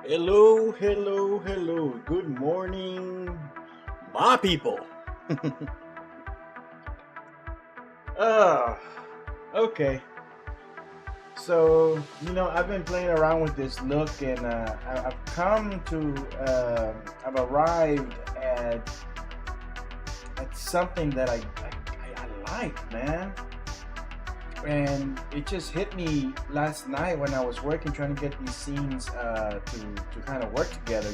Hello, hello, hello. Good morning, my people. uh, okay. So, I've been playing around with this look and I've come to, I've arrived at something that I like, man. And it just hit me last night when I was working, trying to get these scenes to kind of work together,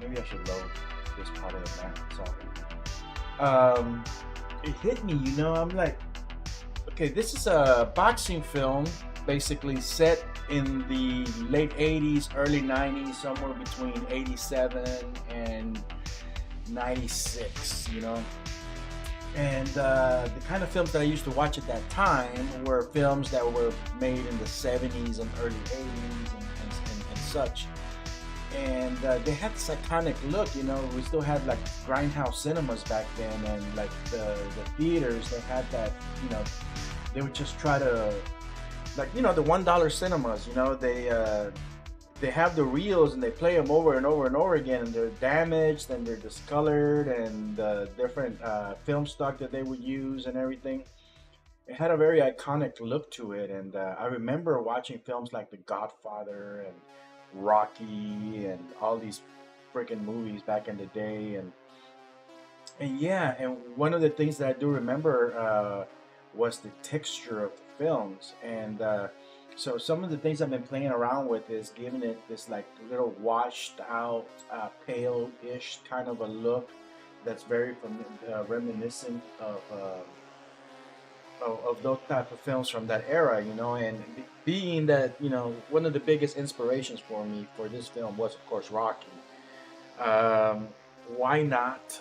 maybe I should load this part of the map. It hit me, I'm like, okay, this is a boxing film, basically set in the late 80s, early 90s, somewhere between 87 and 96, And the kind of films that I used to watch at that time were films that were made in the 70s and early 80s and such. And they had this iconic look, we still had like grindhouse cinemas back then, and like the theaters, they had that, they would just try to, like, the $1 cinemas, they have the reels and they play them over and over and over again, and they're damaged and they're discolored, and the different film stock that they would use and everything. It had a very iconic look to it, and I remember watching films like The Godfather and Rocky and all these freaking movies back in the day, and yeah, and one of the things that I do remember was the texture of the films, and so some of the things I've been playing around with is giving it this like little washed out, pale-ish kind of a look that's very reminiscent of those type of films from that era, and being that, one of the biggest inspirations for me for this film was, of course, Rocky. Why not?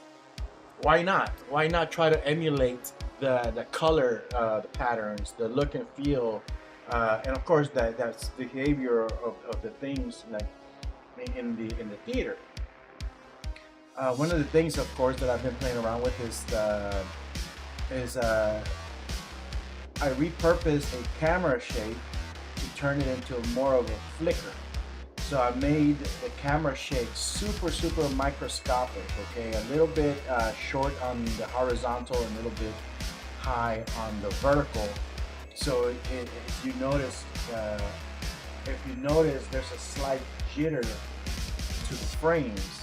Why not? Why not try to emulate the color, the patterns, the look and feel, and of course that's the behavior of the things like in the theater. One of the things, of course, that I've been playing around with is I repurposed a camera shape to turn it into more of a flicker. So I made the camera shape super microscopic, okay? A little bit short on the horizontal and a little bit high on the vertical. So if you notice, there's a slight jitter to the frames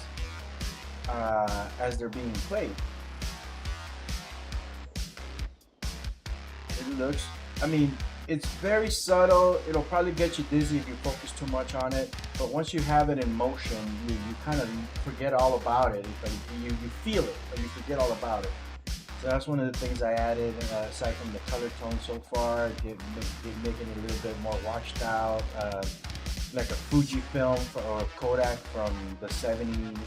as they're being played. It looks, it's very subtle. It'll probably get you dizzy if you focus too much on it. But once you have it in motion, you kind of forget all about it. You feel it, but you forget all about it. So that's one of the things I added, aside from the color tone so far, making it a little bit more washed out, like a Fujifilm or Kodak from the 70s.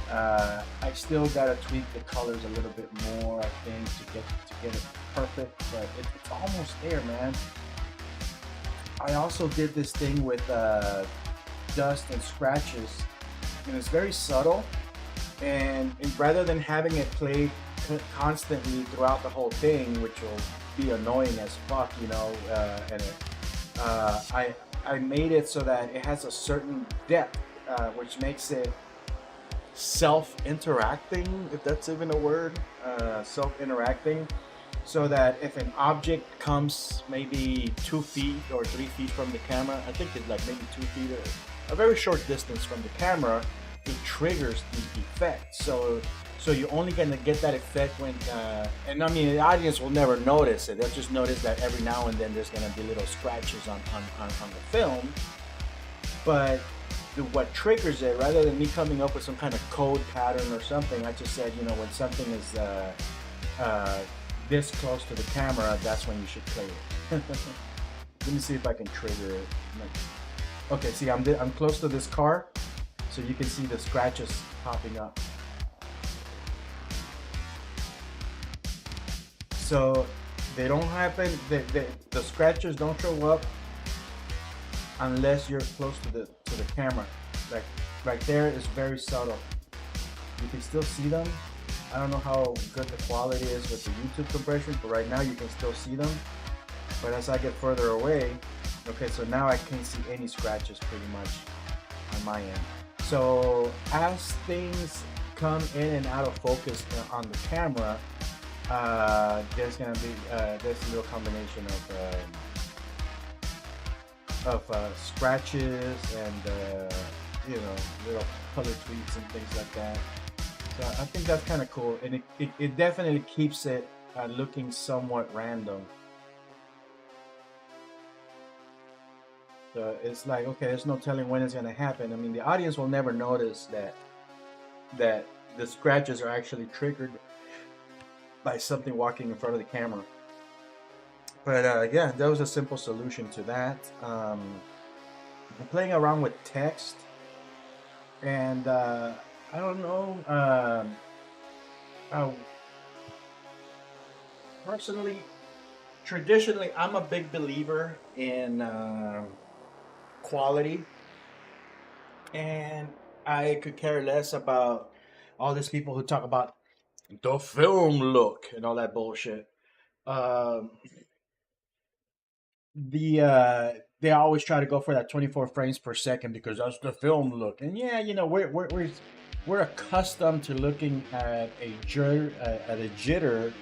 I still gotta tweak the colors a little bit more, I think, to get it perfect, but it's almost there, man. I also did this thing with dust and scratches, and it's very subtle, and rather than having it play constantly throughout the whole thing, which will be annoying as fuck, and I made it so that it has a certain depth, which makes it self-interacting, if that's even a word, self-interacting, so that if an object comes maybe 2 feet or 3 feet from the camera, I think it's like maybe 2 feet or a very short distance from the camera, it triggers the effect. So you're only gonna get that effect when, and the audience will never notice it. They'll just notice that every now and then there's gonna be little scratches on the film. But what triggers it, rather than me coming up with some kind of code pattern or something, I just said, when something is this close to the camera, that's when you should play it. Let me see if I can trigger it. Okay, see, I'm close to this car, so you can see the scratches popping up. So they don't happen, the scratches don't show up unless you're close to the camera. Like right there is very subtle. You can still see them. I don't know how good the quality is with the YouTube compression, but right now you can still see them. But as I get further away, okay, so now I can't see any scratches pretty much. my end. So as things come in and out of focus on the camera, there's gonna be there's a little combination of scratches and little color tweaks and things like that. So I think that's kind of cool, and it definitely keeps it looking somewhat random. So it's like, okay, there's no telling when it's gonna happen. I mean, the audience will never notice that the scratches are actually triggered by something walking in front of the camera. But yeah, that was a simple solution to that. I'm playing around with text, and I don't know. Personally, traditionally, I'm a big believer in quality, and I could care less about all these people who talk about the film look and all that bullshit. Um, they always try to go for that 24 frames per second because that's the film look. And yeah, we're accustomed to looking at a jitter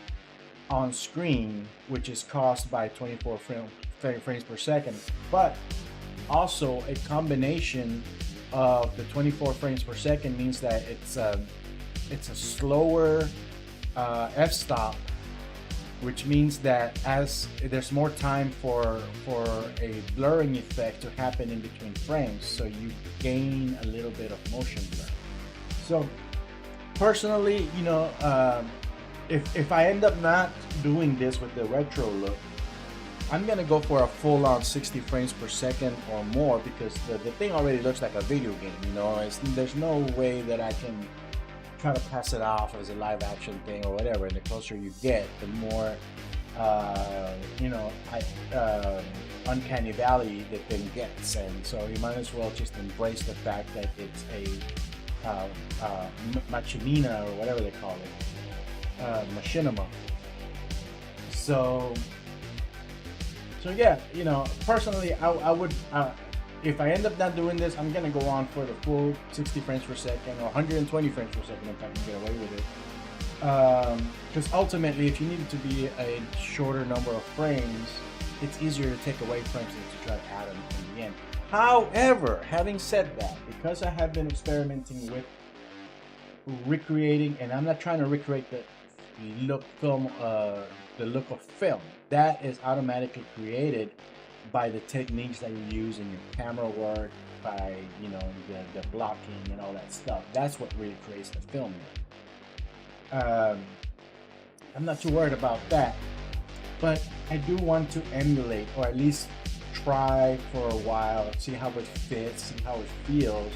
on screen, which is caused by 24 frames per second. But also a combination of the 24 frames per second means that it's a slower f-stop, which means that as there's more time for a blurring effect to happen in between frames, so you gain a little bit of motion blur. So personally, if I end up not doing this with the retro look, I'm gonna go for a full-on 60 frames per second or more, because the thing already looks like a video game. There's no way that I can try to pass it off as a live action thing or whatever. And the closer you get, the more uncanny valley the thing gets. And so you might as well just embrace the fact that it's a machinina, or whatever they call it, machinima. So yeah, personally, I would, if I end up not doing this, I'm gonna go on for the full 60 frames per second or 120 frames per second if I can get away with it. Because ultimately, if you need it to be a shorter number of frames, it's easier to take away frames than to try to add them in the end. However, having said that, because I have been experimenting with recreating, and I'm not trying to recreate the look of film that is automatically created by the techniques that you use in your camera work, by the blocking and all that stuff. That's what really creates the film look. I'm not too worried about that, but I do want to emulate, or at least try for a while, see how it fits, see how it feels.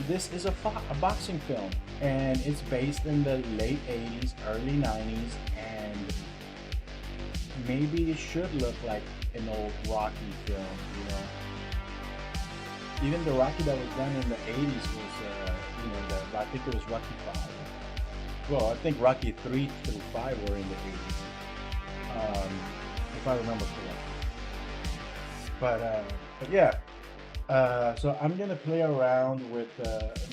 This is a boxing film, and it's based in the late 80s, early 90s, and maybe it should look like an old Rocky film. Even the Rocky that was done in the 80s was, I think it was Rocky 5. Well, I think Rocky 3 through 5 were in the 80s, if I remember correctly. But yeah. So I'm gonna play around with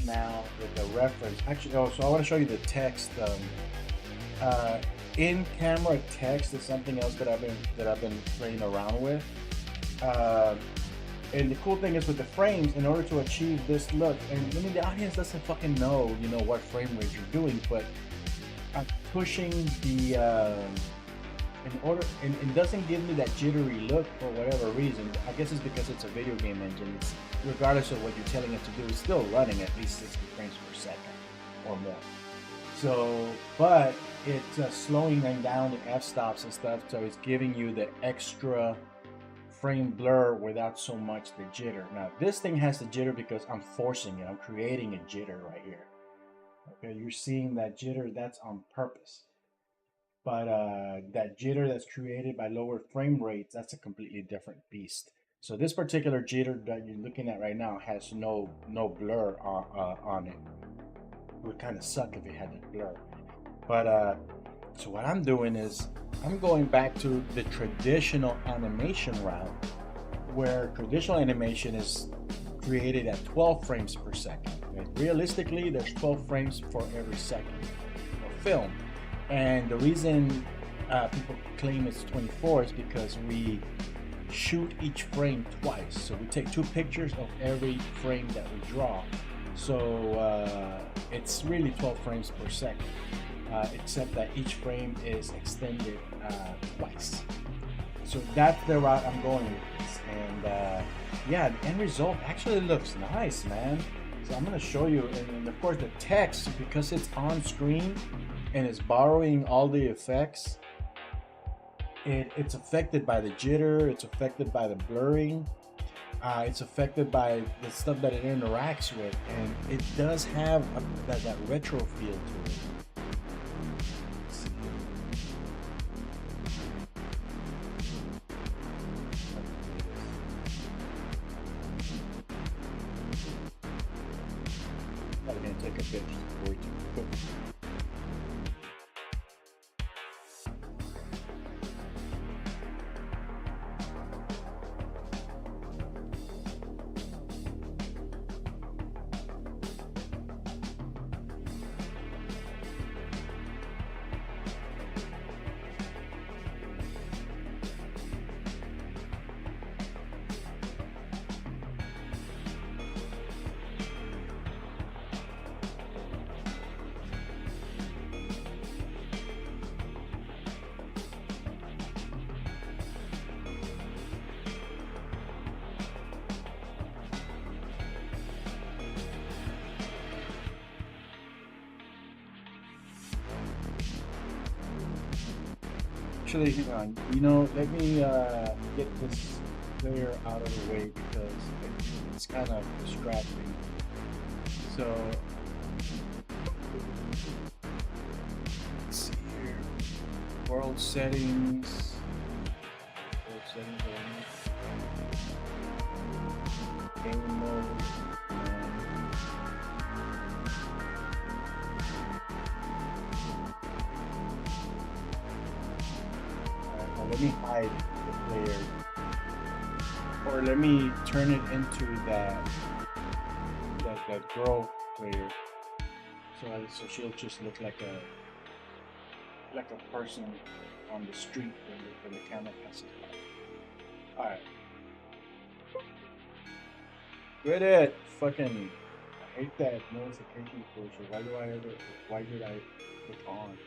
now with the reference. Actually, so I want to show you the text. In-camera text is something else that I've been playing around with. And the cool thing is, with the frames, in order to achieve this look, and I mean, the audience doesn't fucking know, what frame rate you're doing, but I'm pushing the and it doesn't give me that jittery look for whatever reason. I guess it's because it's a video game engine. It's, regardless of what you're telling it to do, it's still running at least 60 frames per second or more. So, but it's slowing them down the f-stops and stuff, so it's giving you the extra frame blur without so much the jitter. Now, this thing has the jitter because I'm forcing it. I'm creating a jitter right here. Okay, you're seeing that jitter, that's on purpose. But that jitter that's created by lower frame rates, that's a completely different beast. So this particular jitter that you're looking at right now has no blur on it. It would kind of suck if it had a blur. But so what I'm doing is I'm going back to the traditional animation route, where traditional animation is created at 12 frames per second. Okay? Realistically, there's 12 frames for every second of film. And the reason people claim it's 24 is because we shoot each frame twice. So we take 2 pictures of every frame that we draw. So it's really 12 frames per second, except that each frame is extended twice. So that's the route I'm going with this. And yeah, the end result actually looks nice, man. So I'm going to show you. And of course, the text, because it's on screen and it's borrowing all the effects, it's affected by the jitter, it's affected by the blurring, it's affected by the stuff that it interacts with, and it does have that retro feel to it. I'm gonna take a picture before we do it. Actually, hang on. Let me get this player out of the way because it's kind of distracting. So, let's see here. World settings. Game mode. Let me hide the player, or let me turn it into that girl player, so she'll just look like a person on the street when the camera passes by. All right, good it. Fucking, I hate that notification closure. Why did I put on?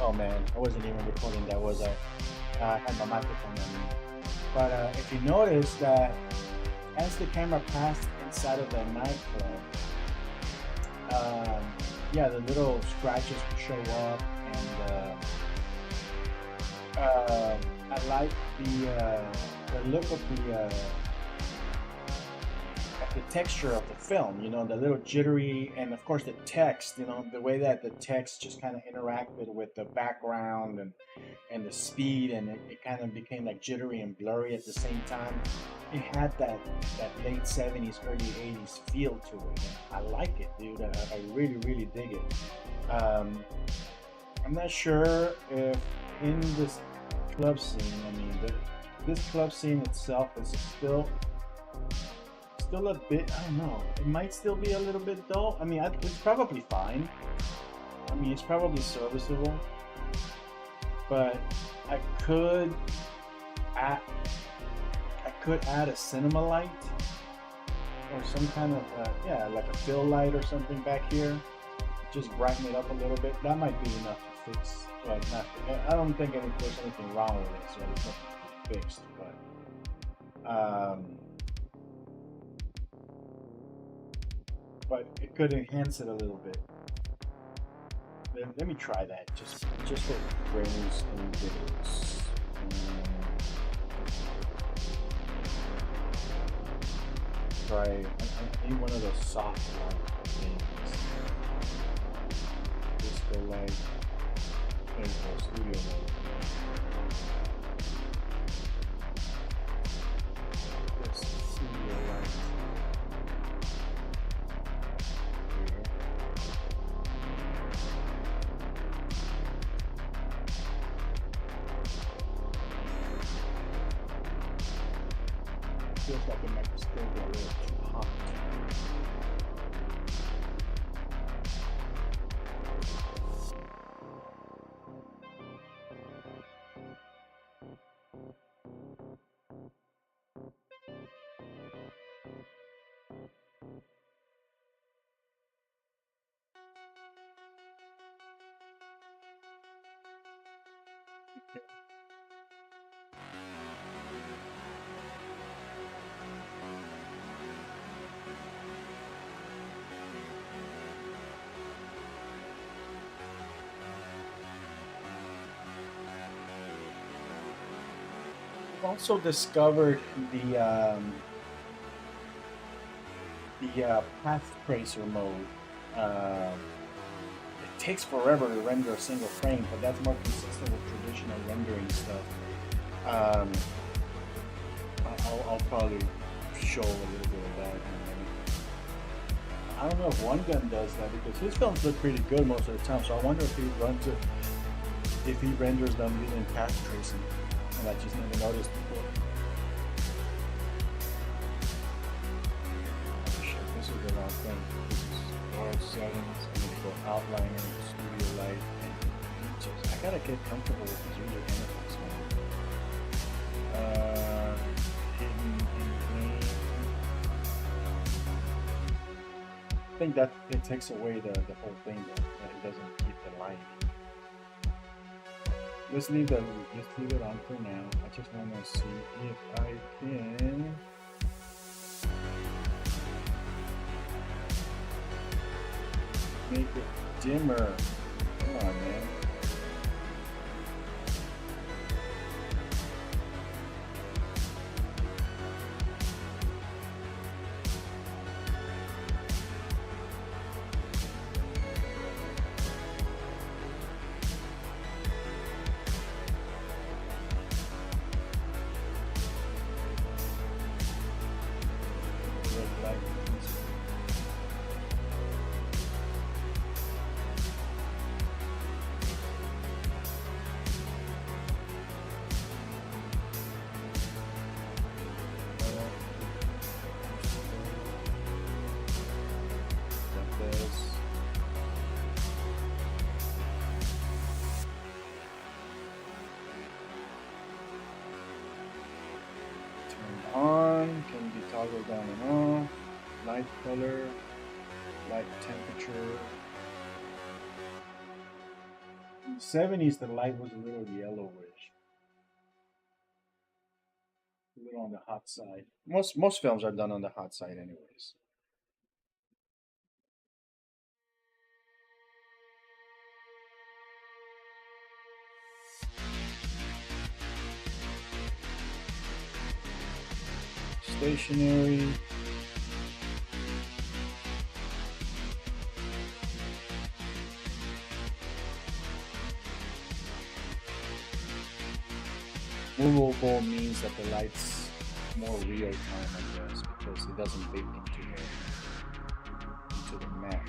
Oh man, I wasn't even recording that, was I? I had my microphone on me. But if you notice that as the camera passed inside of the nightclub, yeah, the little scratches show up, and I like the look of the texture of the film. You know, the little jittery, and of course the text. You know, the way that the text just kind of interacted with the background and the speed, and it kind of became like jittery and blurry at the same time. It had that late '70s, early '80s feel to it. And I like it, dude. I really really dig it. I'm not sure if in this club scene, I mean, this club scene itself is still a bit. I don't know. It might still be a little bit dull. I mean, it's probably fine. I mean, it's probably serviceable, but I could add I could add a cinema light or some kind of yeah, like a fill light or something back here. Just brighten it up a little bit. That might be enough to fix. Well, not. I don't think there's anything wrong with it, so there's nothing to be fixed. But it could enhance it a little bit. Let me try that just for grains and giggles. Try. I need one of those soft light things. Disco light. There you go, studio light. This studio light. Here. Feels like it might still be a little too hot. I've also discovered the path tracer mode. Um, it takes forever to render a single frame, but that's more consistent with traditional rendering stuff. Um, I'll probably show a little bit of that. I don't know if One Gun does that because his films look pretty good most of the time. So I wonder if he runs it, if he renders them using path tracing, and I just never noticed before. Oh shit, this is the wrong thing. This is world settings. I'm gonna go outliner, studio light, and images. I gotta get comfortable with these user interface, man. Hidden in green. I think that it takes away the whole thing though, that it doesn't keep the light. Let's leave it on for now. I just want to see if I can make it dimmer. Come on, man. On can be toggled down and off. Light color, light temperature. In the 70s, the light was a little yellowish, a little on the hot side. Most films are done on the hot side, anyways. stationary. Movable means that the light's more real time, I guess, because it doesn't bake into the mat.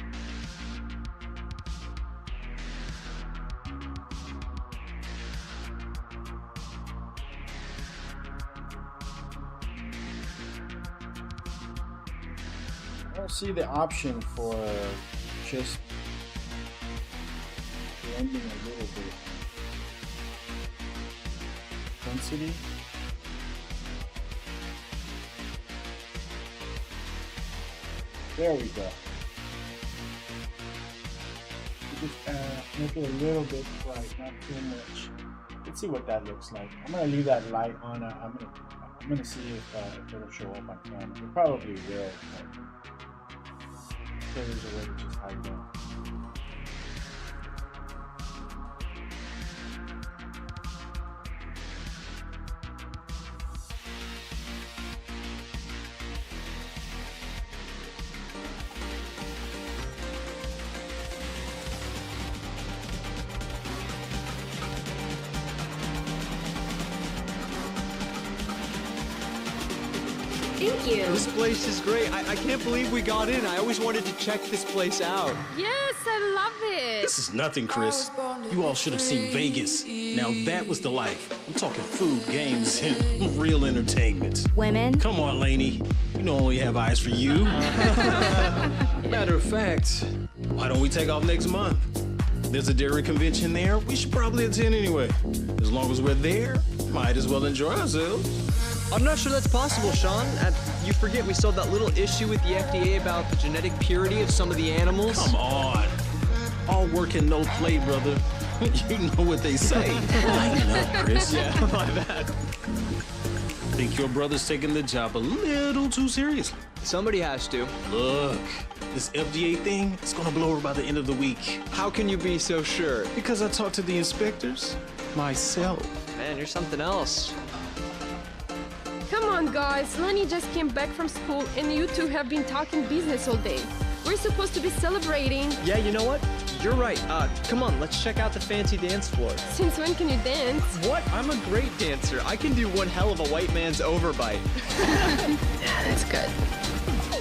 I don't see the option for just blending a little bit. Density. There we go. Just make it a little bit bright, not too much. Let's see what that looks like. I'm gonna leave that light on. I'm gonna see if it'll show up on camera. It probably will. There's a way to just hide that. Thank you. This place is great. I can't believe we got in. I always wanted to check this place out. Yes, I love it. This is nothing, Chris. You all should have seen Vegas. Now that was the life. I'm talking food, games, and real entertainment. Women? Come on, Lainey. You know I only have eyes for you. Matter of fact, why don't we take off next month? There's a dairy convention there. We should probably attend anyway. As long as we're there, might as well enjoy ourselves. I'm not sure that's possible, Sean. You forget we still have that little issue with the FDA about the genetic purity of some of the animals. Come on. All work and no play, brother. You know what they say. Lighten up, Chris. Yeah, my bad. Think your brother's taking the job a little too seriously. Somebody has to. Look, this FDA thing, it's gonna blow over by the end of the week. How can you be so sure? Because I talked to the inspectors myself. Man, you're something else. Come on, guys. Lenny just came back from school, and you two have been talking business all day. We're supposed to be celebrating. Yeah, you know what? You're right. Come on, let's check out the fancy dance floor. Since when can you dance? What? I'm a great dancer. I can do one hell of a white man's overbite. Yeah, that's good.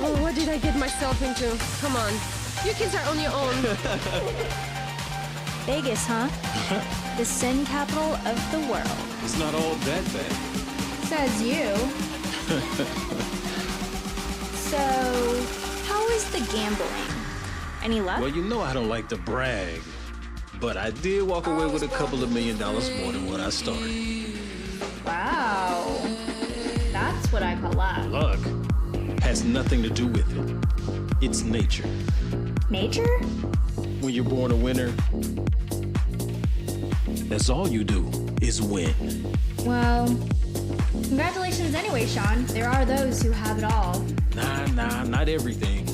Oh, what did I get myself into? Come on. You kids are on your own. Vegas, huh? The sin capital of the world. It's not all that bad. Says you. So, how is the gambling? Any luck? Well, you know I don't like to brag, but I did walk away with a couple of $1 million more than what I started. Wow. That's what I call luck. Luck has nothing to do with it. It's nature. Nature? When you're born a winner, that's all you do is win. Well, congratulations anyway, Sean. There are those who have it all. Nah, not everything.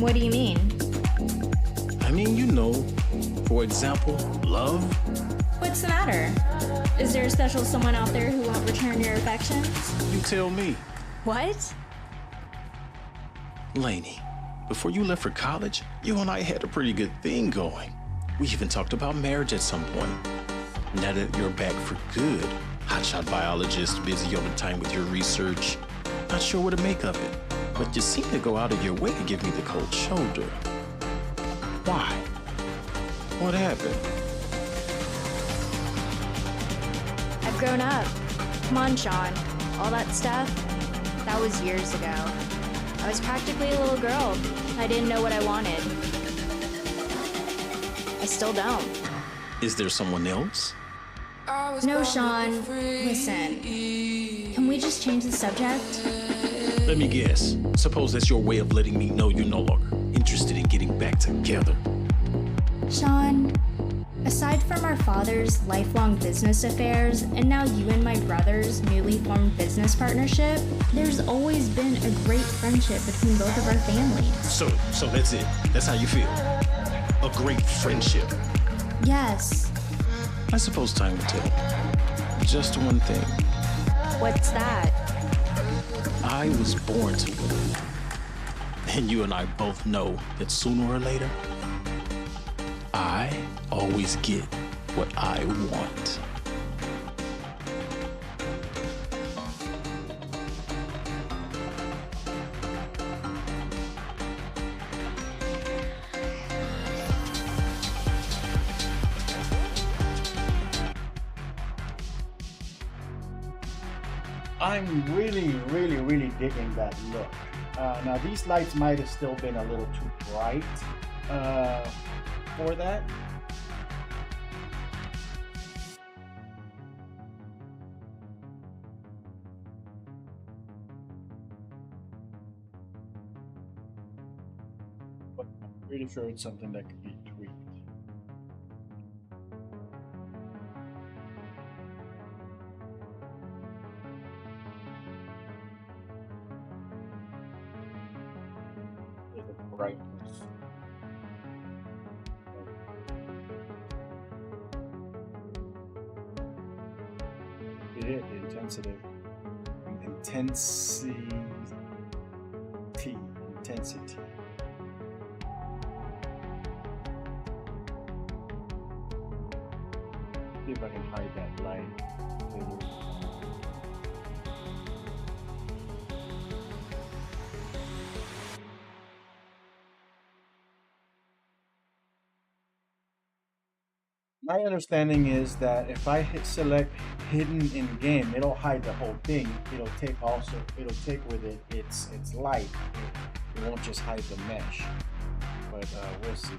What do you mean? I mean, you know, for example, love. What's the matter? Is there a special someone out there who won't return your affections? You tell me. What? Lainey, before you left for college, you and I had a pretty good thing going. We even talked about marriage at some point. Now that you're back for good, hotshot biologist, busy all the time with your research, not sure what to make of it. But you seem to go out of your way to give me the cold shoulder. Why? What happened? I've grown up. Come on, Sean. All that stuff, that was years ago. I was practically a little girl. I didn't know what I wanted. I still don't. Is there someone else? No, Sean. Listen. Can we just change the subject? Let me guess. Suppose that's your way of letting me know you're no longer interested in getting back together. Sean, aside from our father's lifelong business affairs and now you and my brother's newly formed business partnership, there's always been a great friendship between both of our families. So that's it. That's how you feel. A great friendship. Yes. I suppose time will tell. Just one thing. What's that? I was born to win. And you and I both know that sooner or later, I always get what I want. I'm really, really, really digging that look. Now these lights might have still been a little too bright for that. But I'm pretty sure it's something that could be tweaked. The brightness. It is the intensity. Intensity. See if I can hide that light. My understanding is that if I select hidden in game, it'll hide the whole thing. It'll take with it its light. It won't just hide the mesh. But we'll see.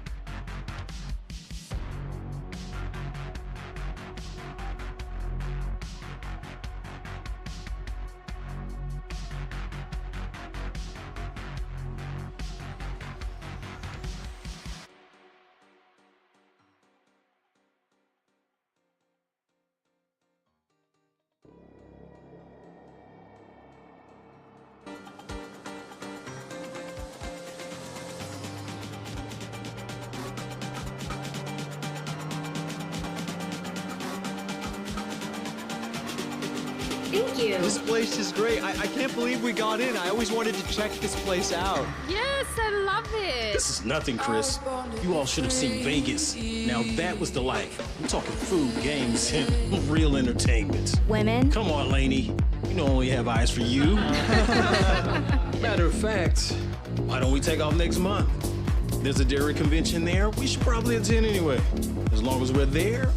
Thank you. This place is great. I can't believe we got in. I always wanted to check this place out. Yes, I love it. This is nothing, Chris. You all should have seen Vegas. Now that was the life. I'm talking food, games, and real entertainment. Women. Come on, Lainey. You know I only have eyes for you. Matter of fact, why don't we take off next month? There's a dairy convention there. We should probably attend anyway. As long as we're there.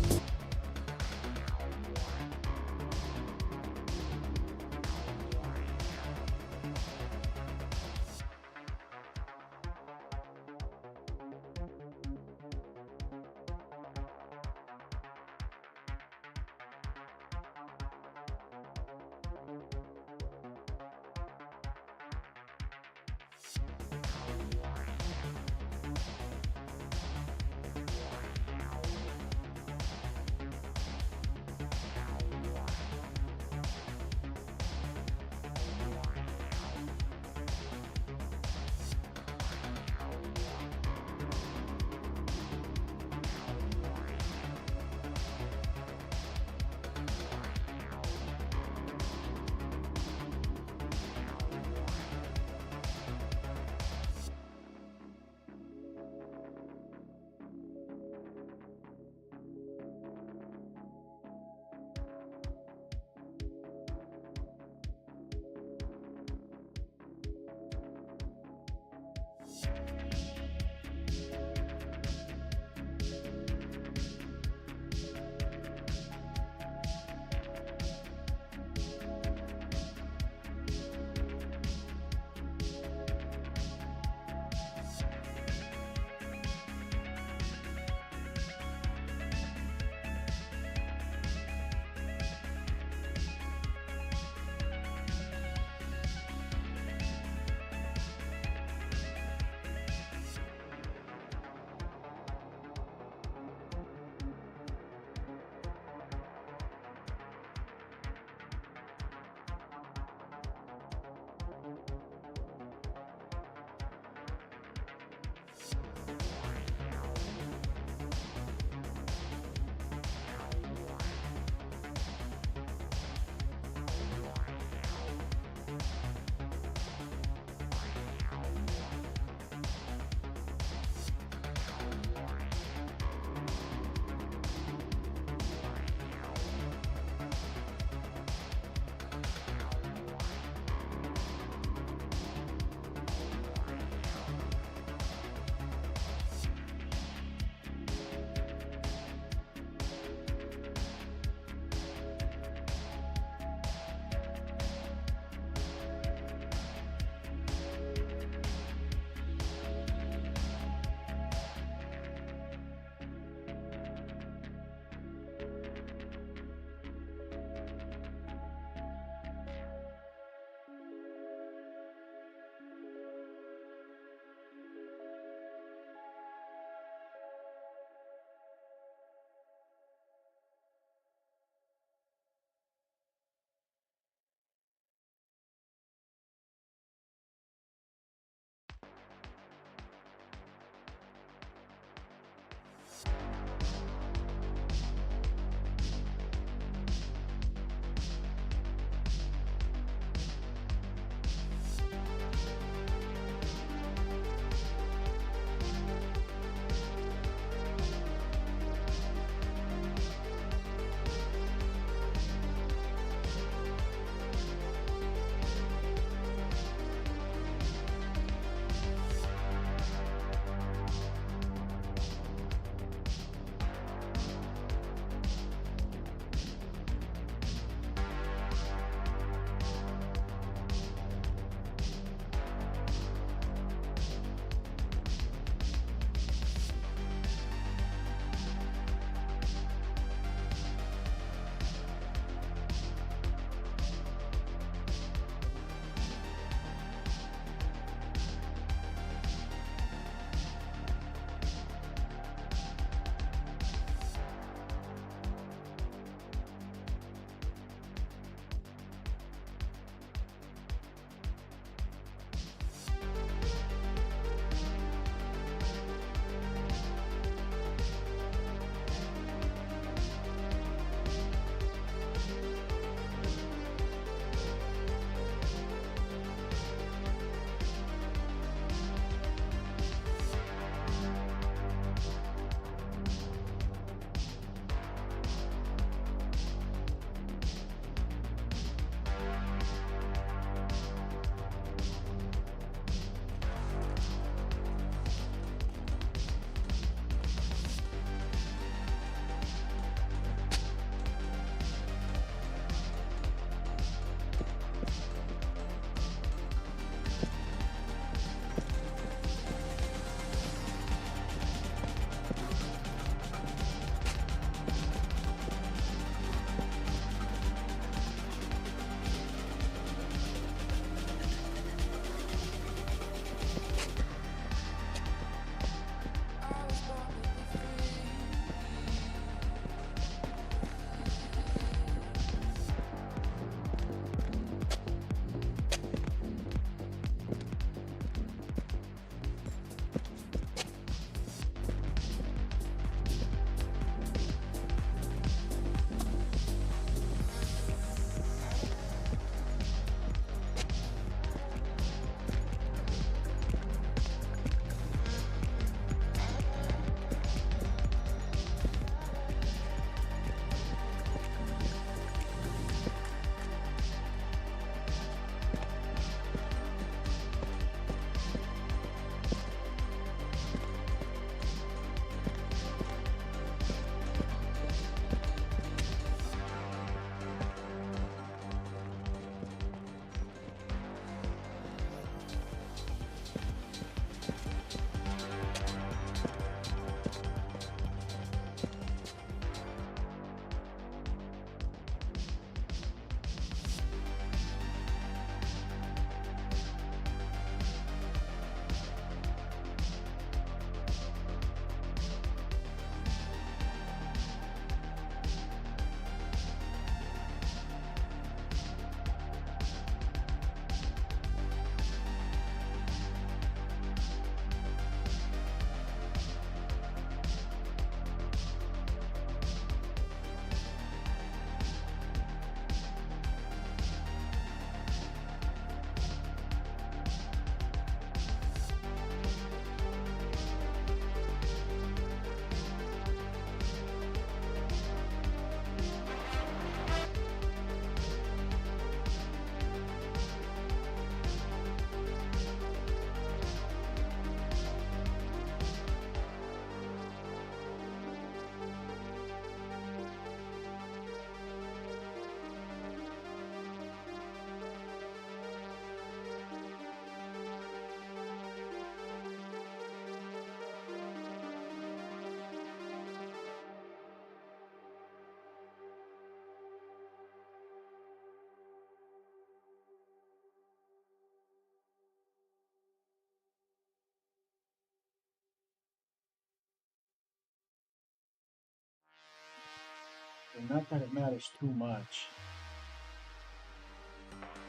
and not that it matters too much.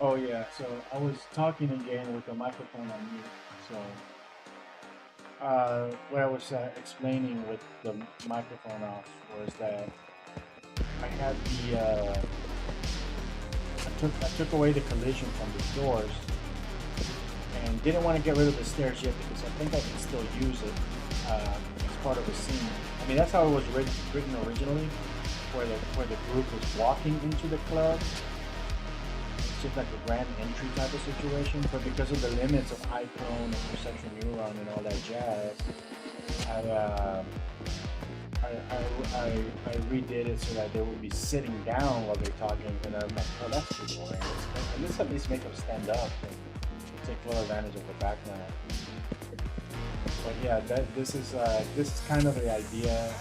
Oh yeah, so I was talking again with the microphone on mute. So what I was explaining with the microphone off was that I had I took away the collision from the doors and didn't want to get rid of the stairs yet because I think I can still use it as part of the scene. I mean, that's how it was written originally, where the group was walking into the club. It's just like a grand entry type of situation, but because of the limits of icon and perception neuron and all that jazz, I redid it so that they would be sitting down while they're talking, and I'm like, oh, that's too boring. Let's at least make them stand up and take full advantage of the background. But yeah, this is kind of the idea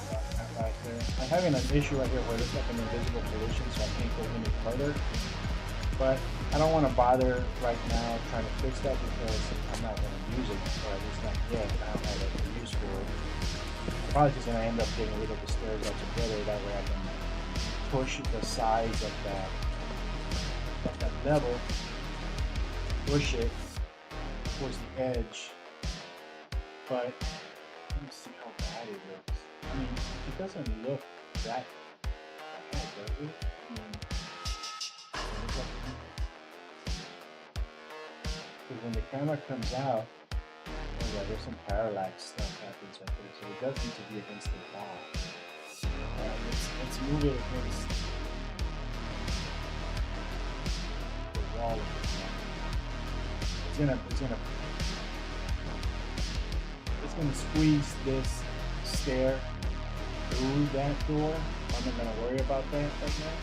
right there. I'm having an issue right here where there's like an invisible collision, so I can't go any further. But I don't want to bother right now trying to fix that because I'm not going to use it, or at least not yet. I don't have a use for it. I'm probably just going to end up getting rid of the stairs altogether. That way I can push the sides of that level, push it towards the edge. But let me see how bad it looks. I mean, it doesn't look that bad, does it? I mean, because when the camera comes out, oh yeah, there's some parallax stuff happens right there, so it does need to be against the wall. Alright, let's move it against the wall of the camera. It's gonna squeeze this stair through that door. I'm not gonna worry about that right now.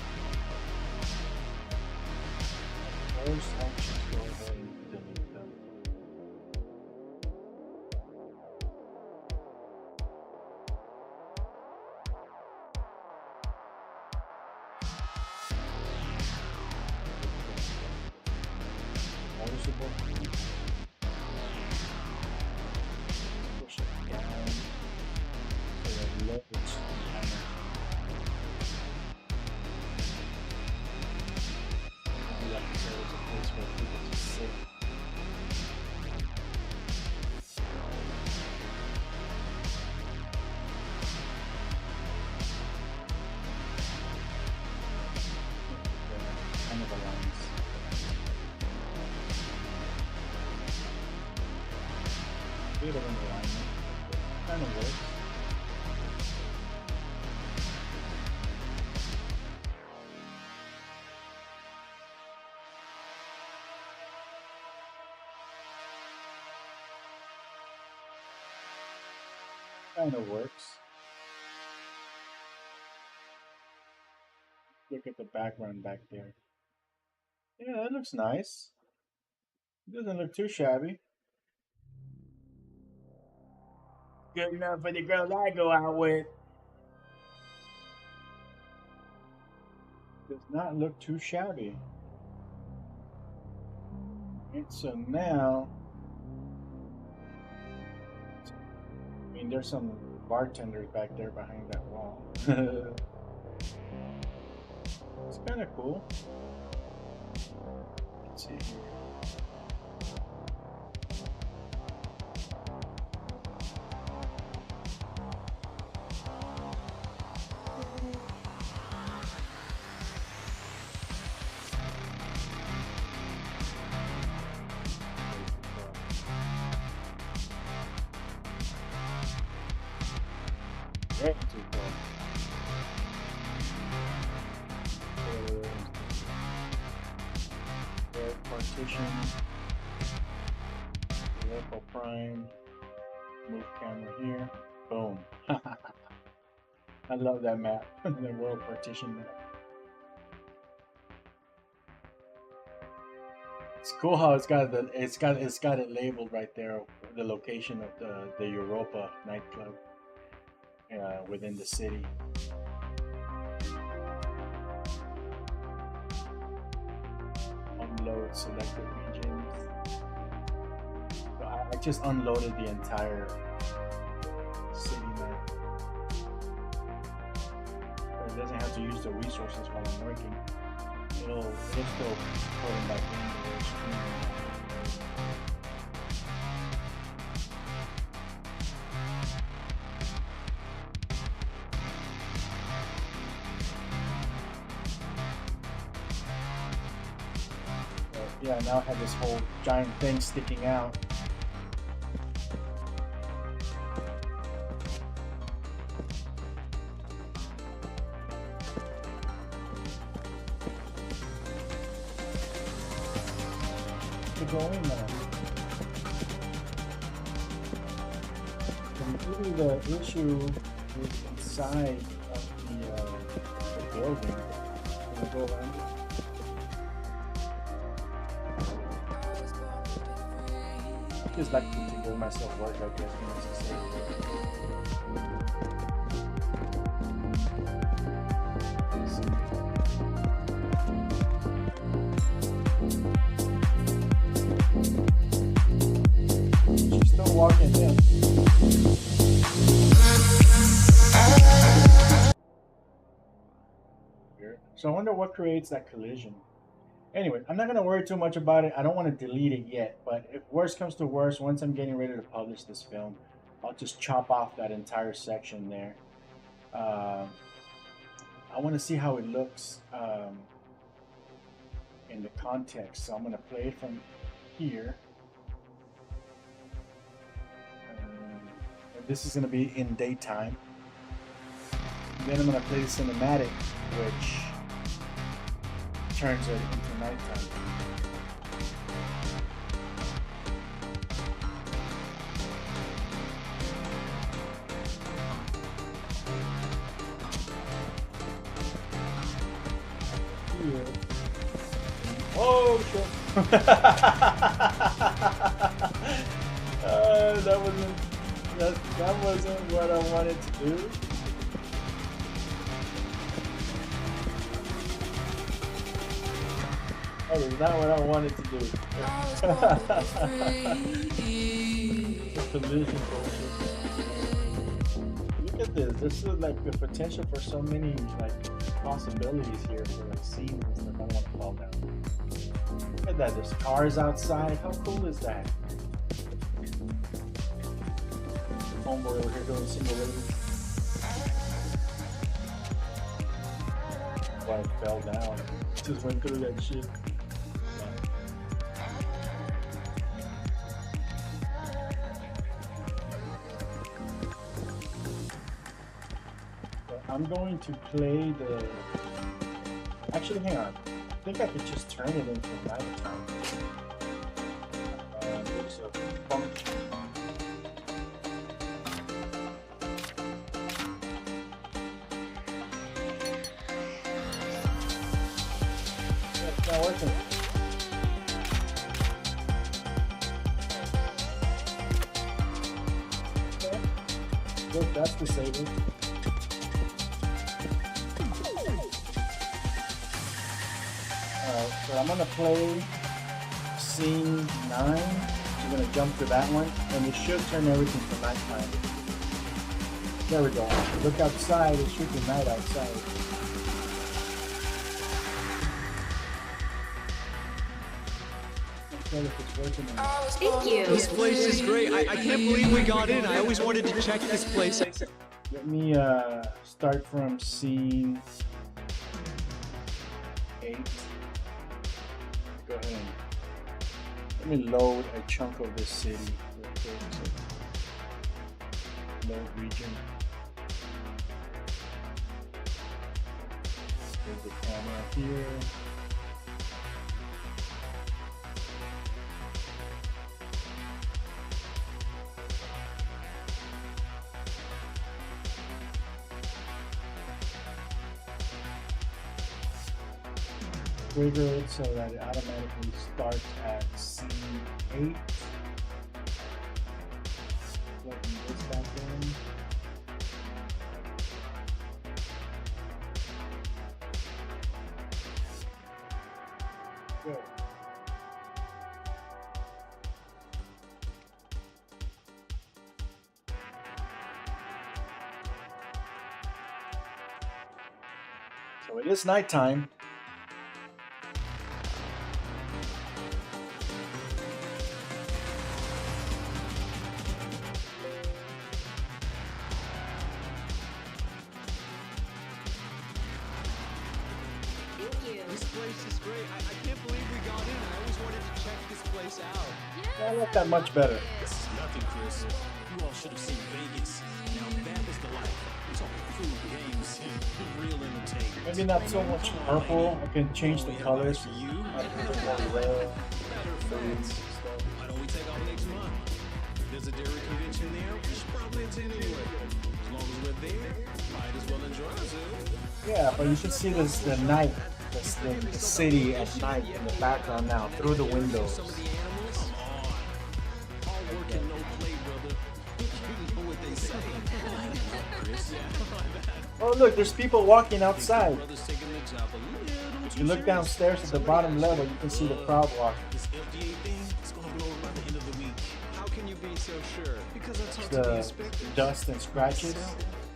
First, I'll just go ahead and delete them. Noticeable. Push it down so that look it's kind of. Like I said, it's a place where people just sit. Kind of aligns. Bit of an alignment. Kind of works. Kind of works. Look at the background back there. Yeah, that looks nice. It doesn't look too shabby. Good enough for the girls I go out with. Does not look too shabby. And so now, I mean, there's some bartenders back there behind that wall. It's kind of cool. Let's see here. Way too cool. Partition, local prime, move camera here, boom. I love that map, the world partition map. It's cool how it's got it labeled right there, the location of the Europa nightclub within the city. Unload selected regions. So I just unloaded the entire city map. It doesn't have to use of resources while I'm working, it'll still put them back into the screen. Yeah, now I have this whole giant thing sticking out. To go in there. And maybe the issue is inside of the building. Can I go around it? Just like to give myself work, I guess, she's still walking in. So I wonder what creates that collision. Anyway, I'm not going to worry too much about it. I don't want to delete it yet, but if worst comes to worst, once I'm getting ready to publish this film, I'll just chop off that entire section there. I want to see how it looks in the context, so I'm going to play it from here. This is going to be in daytime. And then I'm going to play the cinematic, which turns it into nighttime. Here. Oh shit! That wasn't what I wanted to do. That is not what I wanted to do. The collision bullshit. Look at this. This is like the potential for so many like possibilities here for like scenes and stuff. I don't want to fall down. Look at that. There's cars outside. How cool is that? Homeboy over here doing simulators. Why I fell down. Just went through that shit. I'm going to play the... Actually, hang on. I think I could just turn it into nighttime. There's a function. It's not working. Okay. Good, that's disabled. So I'm going to play scene 9. I'm going to jump to that one, and it should turn everything to nighttime. There we go. Look outside, it should be night outside. If it's working. Thank you. This place is great. I can't believe we got in. I always wanted to check this place. Let me start from scene 8. Go ahead and let me load a chunk of this city real quick. So, load region. There's the camera here. Trigger it so that it automatically starts at scene 8. Plugging this back in. Good. So So it is nighttime. This place is great. I can't believe we got in. I always wanted to check this place out. I like that much better. This is nothing, Chris. You all should have seen Vegas. Now that is the life. We're talking food, games, and real entertainment. Maybe not so much purple. I can change the colors. For you, I can put more red. better friends. Why don't we take off next month? There's a dairy convention there. We should probably attend anyway. As long as we're there, might as well enjoy ourselves. Yeah, but you can see this the night, the city at night in the background now through the windows. Some of the animals. Come on. All work and no play, brother. You know what they say. Chris. Oh look, there's people walking outside. Brother's taking the job a little If you look downstairs at the bottom level, you can see the crowd walking. This FDA thing is gonna blow by the end of the week. How can you be so sure? Because I talked to the The inspector. dust and scratches.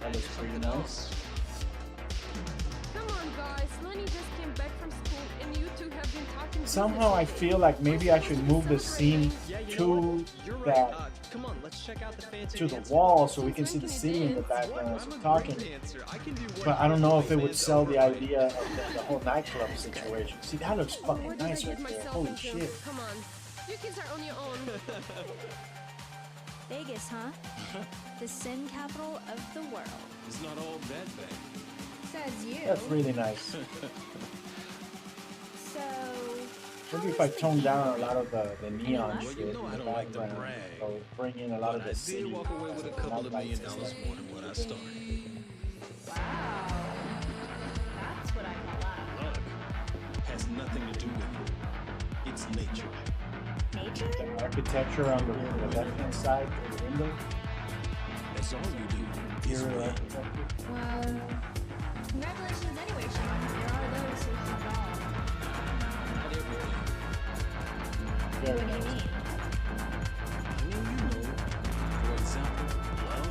That looks pretty nice. Come on, guys. Lenny just came back from school, and you two have been talking. Somehow I feel like maybe I should move the scene to You're right. that Come on, let's check out the fancy to the dance. wall so we can see the city in the background as I'm we're a talking. great dancer. I can do But I don't know if it would dance sell the over. idea of the whole nightclub situation. See, that looks fucking What did I nice get right there. myself Holy into? shit. Come on. You kids are on your own. Vegas, huh? The sin capital of the world. It's not all that bad. Says you. That's really nice. So. Maybe if I tone down a lot of the neon Well, shit you in know I the don't like to background, brag. so bring in a lot of But I the city. did walk away with a couple of $1 million lights and stuff. more than what I started. Wow. That's what I call Look, has nothing to do with it. It's nature. nature. The architecture on the left-hand side of the window. That's all you do. Is Interior win. architecture. Well, congratulations anyway, Sean. There are those who have it all. Not everything. Very What do you nice. mean? I mean, you know, for example, love.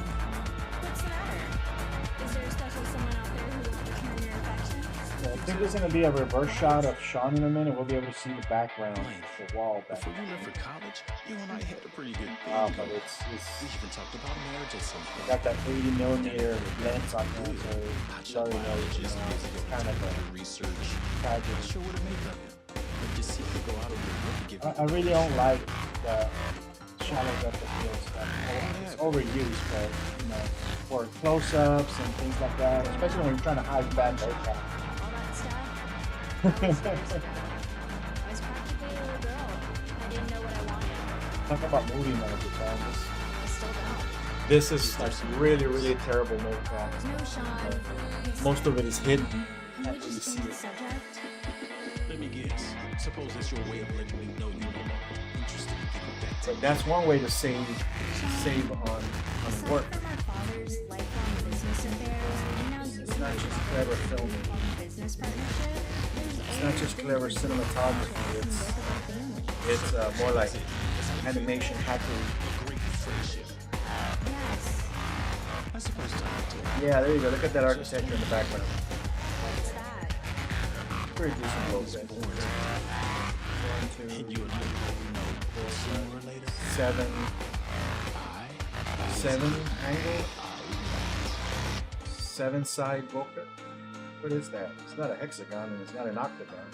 What's the matter? Is there a special someone out there who wants to return your affection? Yeah, I think there's going to be a reverse shot of Sean in a minute. We'll be able to see the background, the wall back. Before you left for college, you and I had a pretty good thing. Wow, but going. it's We even talked about marriage at some point. got that 80 millimeter lens on there, so Hotshot sorry, no, biologist, it's kind of your research. a Not tragedy. sure what to make of it. But just see if you go out of your way to give I really don't like the shallow depth of field stuff. It's overused, but you know, for close-ups and things like that, especially when you're trying to hide bad mocap. All that stuff? I was practically a little girl. I didn't know what I wanted. Talk about movie magic, man. I still don't. This is like really, really terrible mocap. No, Sean. Most of it is hidden. You Can't would really just see change the it. subject? Let me guess. Suppose that's your way of letting me know you're no longer interested in getting back to But that's one way to save on Aside work. from our father's lifelong business affairs, and now you It's and not my just brother's clever filming. lifelong business partnership, It's not just clever cinematography. It's more like animation hackery. great friendship. Yes. I suppose time to Yeah, there you go. Look at that architecture in the background. What's that? Pretty decent low set. 1, and 2, you and I know sooner or later. 7, I 7 angle, 7 side bokeh. What is that? It's not a hexagon and it's not an octagon.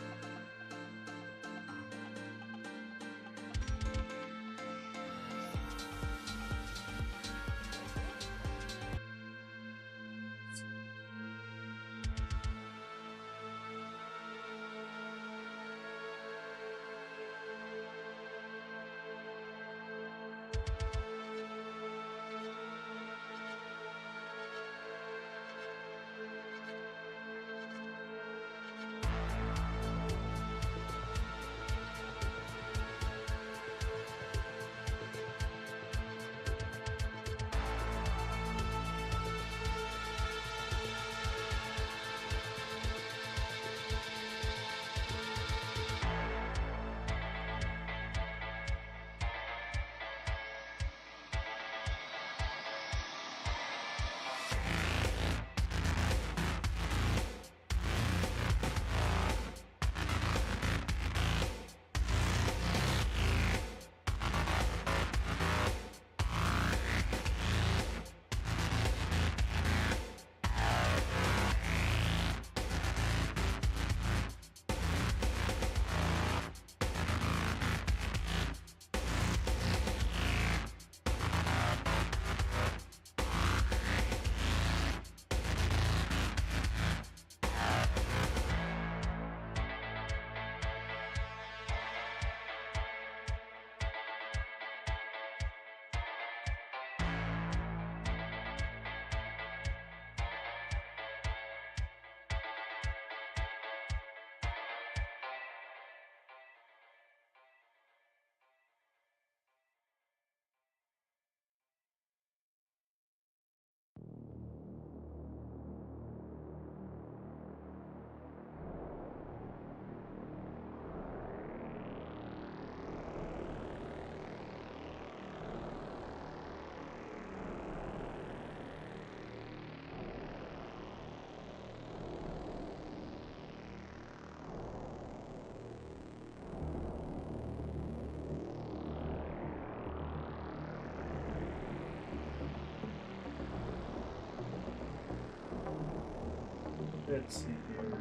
Let's see here.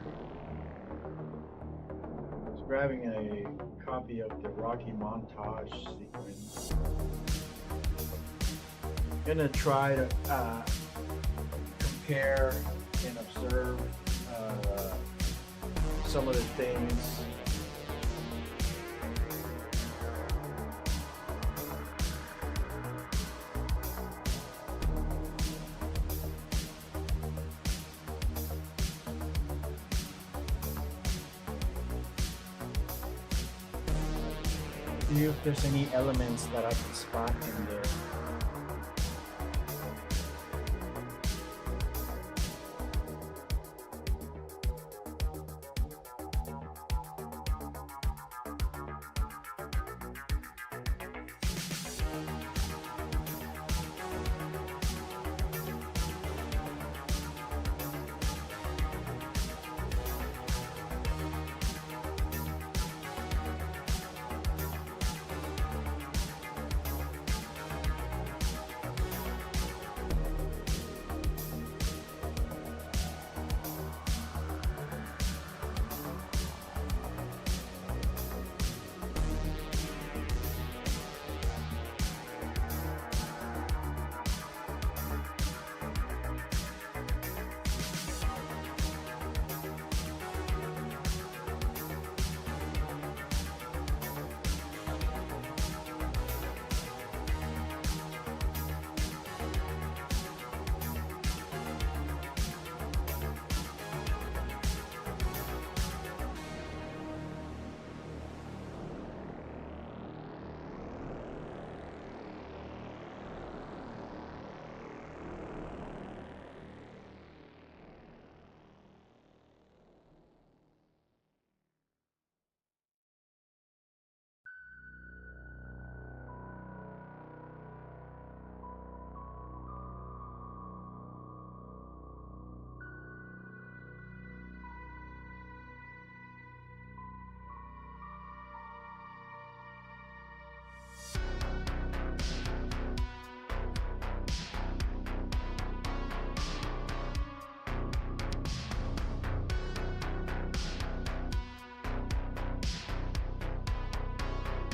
I was grabbing a copy of the Rocky montage sequence. I'm gonna try to compare and observe some of the things. See if there's any elements that I can spot in there.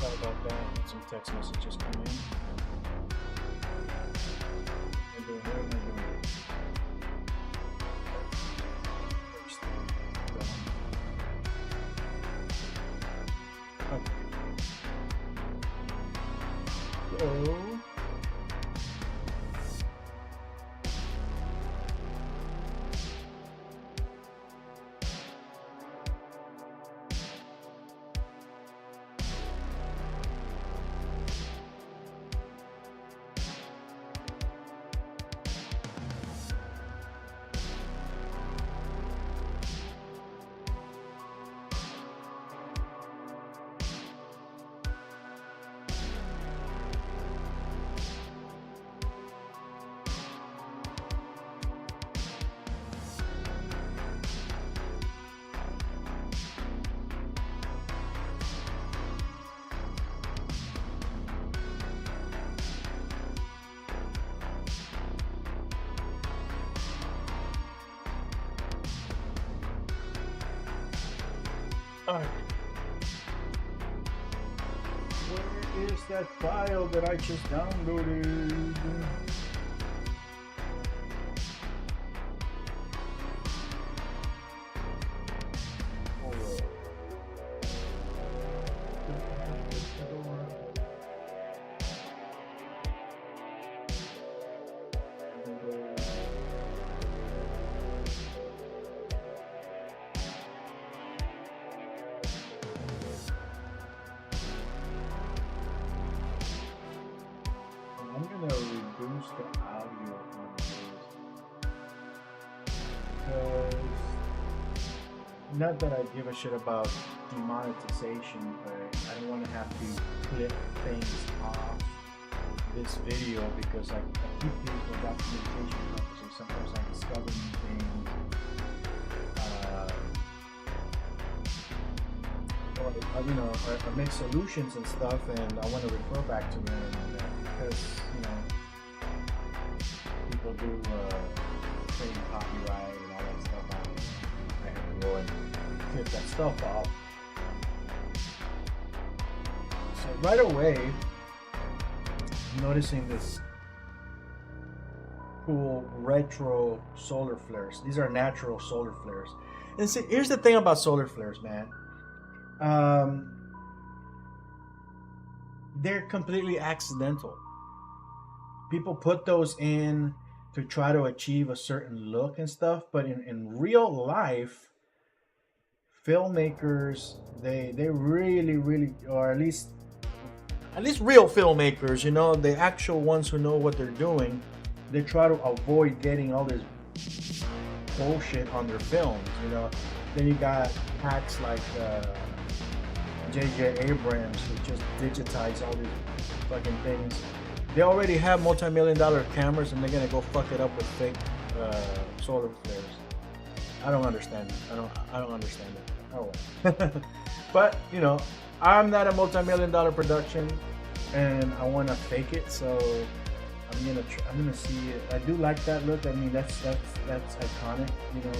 Sorry about that. Had some text messages come in. What am I doing? First thing, okay. So. Where is that file that I just downloaded? I'm gonna reduce the audio on this because not that I give a shit about demonetization, but I don't want to have to clip things off this video because I keep these for documentation purposes. Sometimes I discover new things. Or, you know, I make solutions and stuff, and I want to refer back to them. Because, you know, people do claim copyright and all that stuff out here. go and clip that stuff off. So right away, I'm noticing this cool retro solar flares. These are natural solar flares. And see, here's the thing about solar flares, man. They're completely accidental. People put those in to try to achieve a certain look and stuff, but in real life, filmmakers, they really, or at least real filmmakers, you know, the actual ones who know what they're doing, they try to avoid getting all this bullshit on their films, you know. Then you got hacks like J.J. Abrams, who just digitize all these fucking things. They already have multi-million-dollar cameras, and they're gonna go fuck it up with fake solar flares. I don't understand it. I don't understand it. Oh well. But you know, I'm not a multi-million-dollar production, and I want to fake it. So I'm gonna see it. I do like that look. I mean, that's iconic. You know,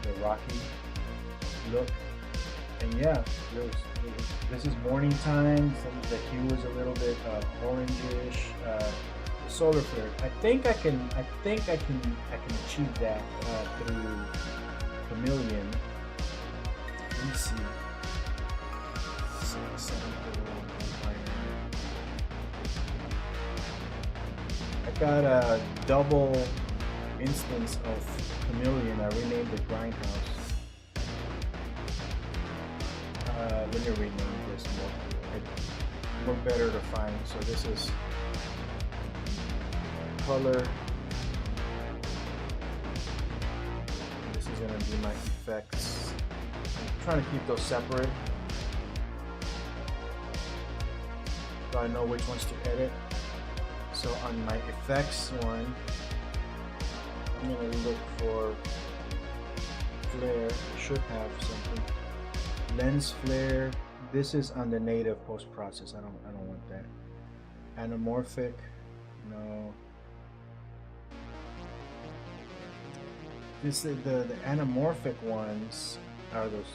the Rocky look. And yeah, this is morning time. Some of the hue is a little bit orangish. Solar flare. I think I can achieve that through Chameleon. Let me see. I got a double instance of Chameleon. I renamed it Grindhouse. Let me rename this more better to find. So this is color. This is gonna be my effects. I'm trying to keep those separate, so I know which ones to edit. So on my effects one, I'm gonna look for flare. It should have something. Lens flare. This is on the native post process. I don't want that. Anamorphic. No. This is the anamorphic ones are those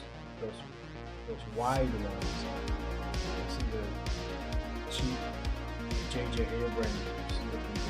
wide ones. This is the cheap J.J. Abrams looking good.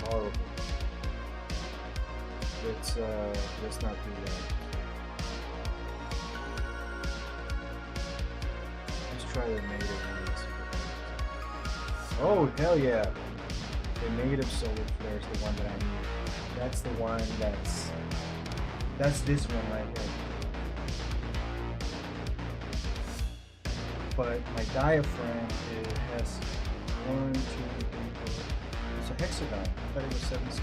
Horrible. Let's not do that. Let's try the native ones. Oh hell yeah! The native solar flare is the one that I need. That's the one that's this one right here. But my diaphragm, it has 1, 2, 3, 4. It's a hexagon. I thought it was 7 sides.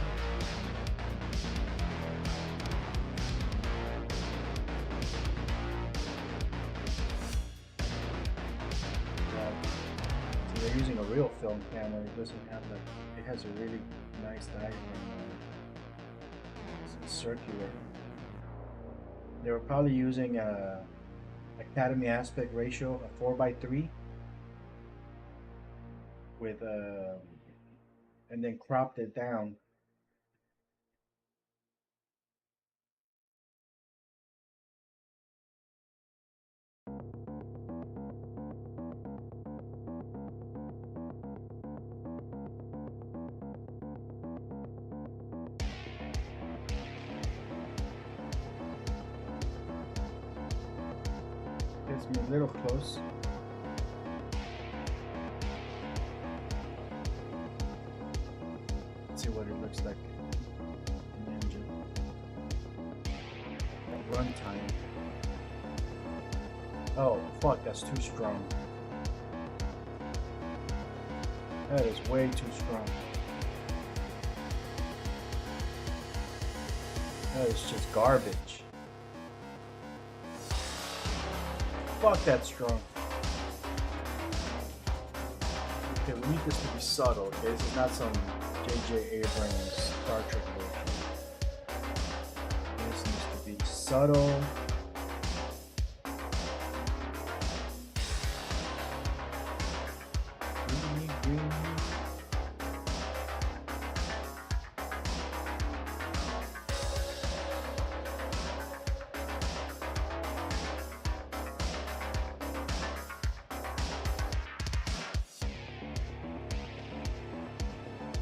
So they're using a real film camera. It doesn't have like. It has a really nice diaphragm. It's circular. They were probably using a Academy aspect ratio, a 4:3, with and then cropped it down. Gets me a little close. See what it looks like in the engine. At runtime. Oh fuck, that's too strong. That is way too strong. That is just garbage. Fuck, that's strong. Okay, we need this to be subtle. Okay, this is not some J.J. Abrams Star Trek version. This needs to be subtle. Green.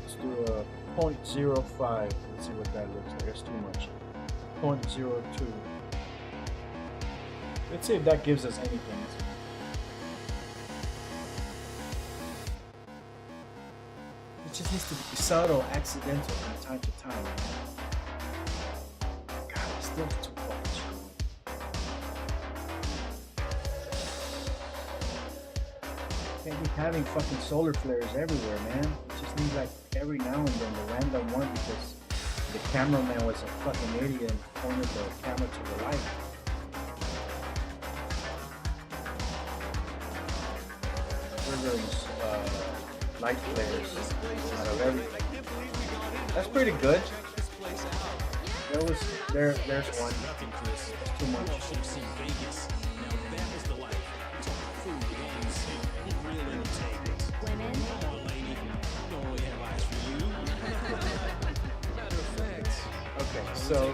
Let's do a 0.05. Let's see what that looks like. That's too much. 0.02. Let's see if that gives us anything. It just needs to be subtle, accidental from time to time. God, it's still too fucking strong. Can't be having fucking solar flares everywhere, man. You just need like every now and then the random one because the cameraman was a fucking idiot and pointed the camera to the light. We're doing light flares out of everything. That's pretty good. There's one. It's too much. Okay, so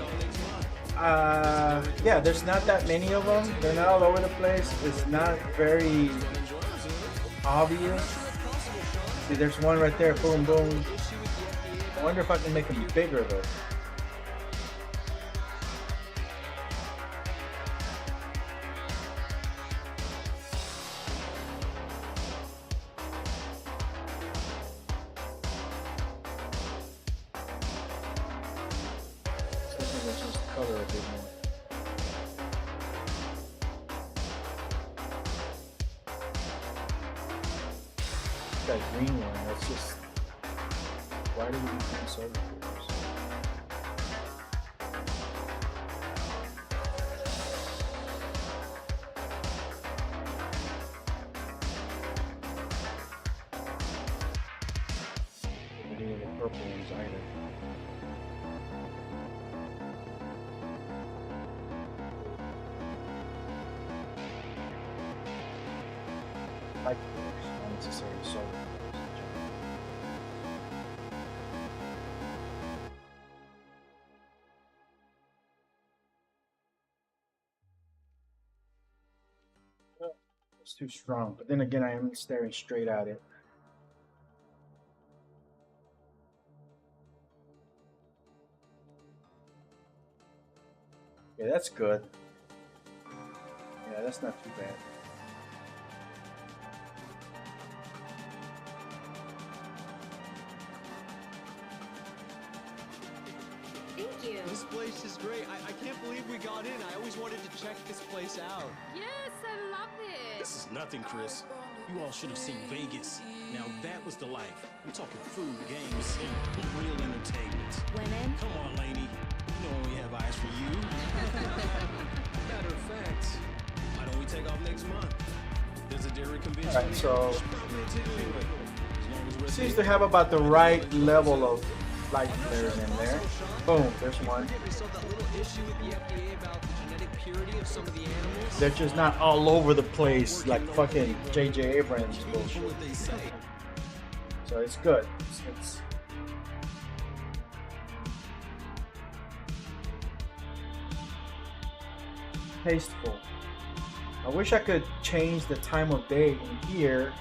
yeah, there's not that many of them. They're not all over the place. It's not very obvious. See, there's one right there. Boom, boom. I wonder if I can make them bigger though. Let's just color a bit more. That green one, that's just, why do we need green solar flares? We need the purple ones either. Light flares, not necessarily solar flares. It's too strong, but then again, I am staring straight at it. Yeah, that's good. Yeah, that's not too bad. Thank you. This place is great. I can't believe we got in. I always wanted to check this place out. Yes, I love it. This is nothing, Chris. You all should have seen Vegas. Now that was the life. I'm talking food, games, and real entertainment. Women. Come on, lady. You know we have eyes for you. Matter of fact, why don't we take off next month? There's a dairy convention. Alright, so As long as we're seems to have about the right level of light flares in there. Boom, there's one. We saw that little issue with the FDA about the genetic purity of some of the animals. They're just not all over the place like fucking J.J. Abrams bullshit. What they say. So it's good. It's tasteful. I wish I could change the time of day in here.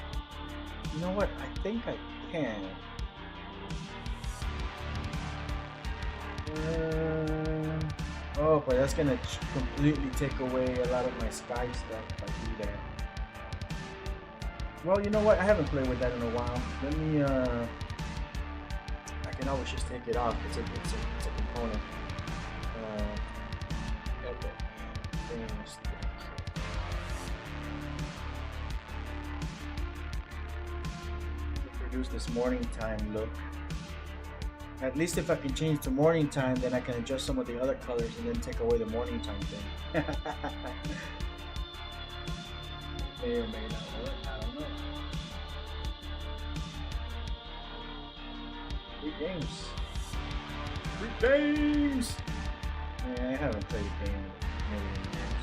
You know what? I think I can. Oh, but that's gonna completely take away a lot of my sky stuff if I do that. Well, you know what? I haven't played with that in a while. Let me, I can always just take it off. It's a component. Okay. Produce this morning time look. At least if I can change to morning time, then I can adjust some of the other colors and then take away the morning time thing. May or may not work, I don't know. Free games. Free games! Yeah, I haven't played a game in a million years.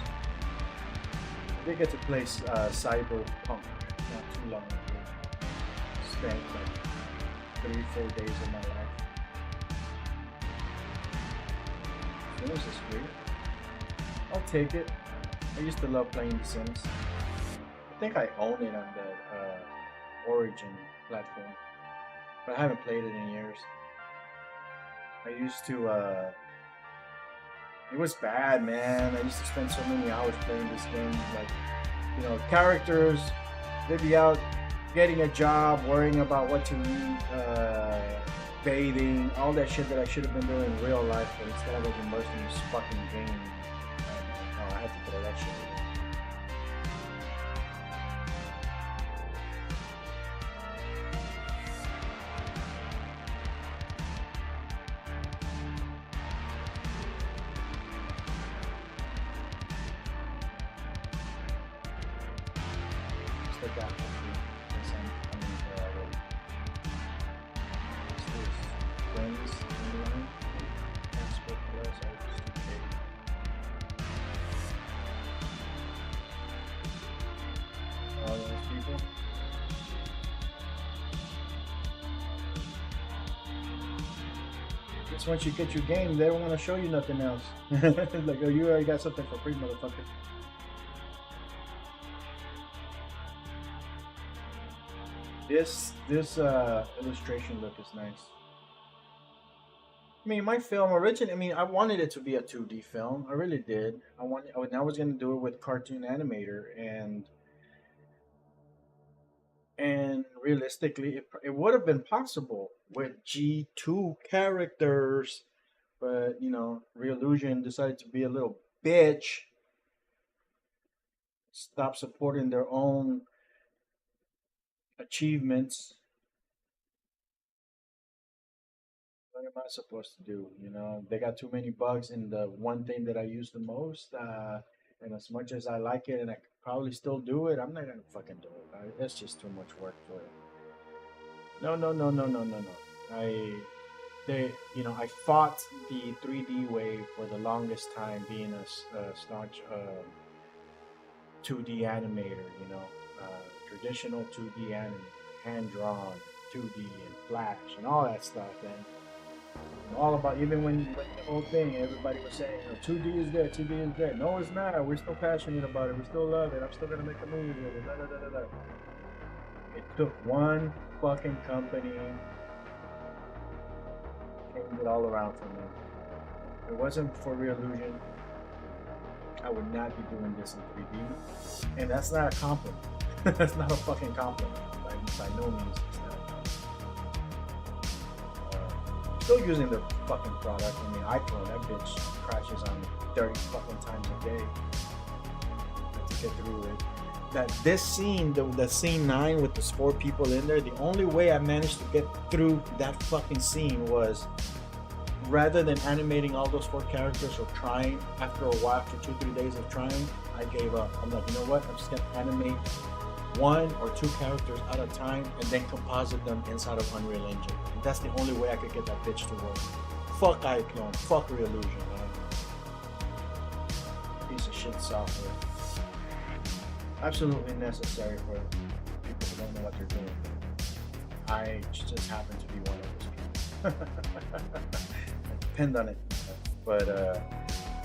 I did get to play Cyberpunk not too long ago. Spent like 3-4 days of my life. It was just free. I'll take it. I used to love playing The Sims. I think I own it on the Origin platform, but I haven't played it in years. I used to, it was bad, man. I used to spend so many hours playing this game. Like, you know, characters, they'd be out getting a job, worrying about what to eat, bathing, all that shit that I should have been doing in real life, but instead I was immersed in this fucking game. Oh, I had to throw that shit away. Still got friends online. Transport plus, I was too big. All those people. Just once you get your game, they don't want to show you nothing else. Like, oh, you already got something for free, motherfucker. This illustration look is nice. I mean, my film originally, I mean, I wanted it to be a 2D film. I really did. I was going to do it with Cartoon Animator, and realistically, it would have been possible with G2 characters, but you know, Reallusion decided to be a little bitch. Stop supporting their own achievements. What am I supposed to do? You know, they got too many bugs in the one thing that I use the most. And as much as I like it, and I could probably still do it, I'm not gonna fucking do it. It's just too much work for it. No. I fought the 3D way for the longest time, being a staunch 2D animator. You know, traditional 2D animator, hand drawn 2D and Flash and all that stuff, and all about, even when the whole thing, everybody was saying, you know, 2D is dead, 2D is dead. No, it's not. We're still passionate about it. We still love it. I'm still gonna make a movie with it. Da, da, da, da, da. It took one fucking company, changed it all around for me. If it wasn't for Reallusion, I would not be doing this in 3D. And that's not a compliment. That's not a fucking compliment. By no means. Still using the fucking product. I mean, iClone, that bitch crashes on me 30 fucking times a day to get through it. That this scene, the scene 9 with the 4 people in there, the only way I managed to get through that fucking scene was, rather than animating all those 4 characters or trying, after a while, after 2-3 days of trying, I gave up. I'm like, you know what? I'm just gonna animate 1 or 2 characters at a time and then composite them inside of Unreal Engine. And that's the only way I could get that bitch to work. Fuck iClone, fuck Reallusion, man. Piece of shit software. Absolutely necessary for people who don't know what they're doing. I just happen to be one of those people. I depend on it. But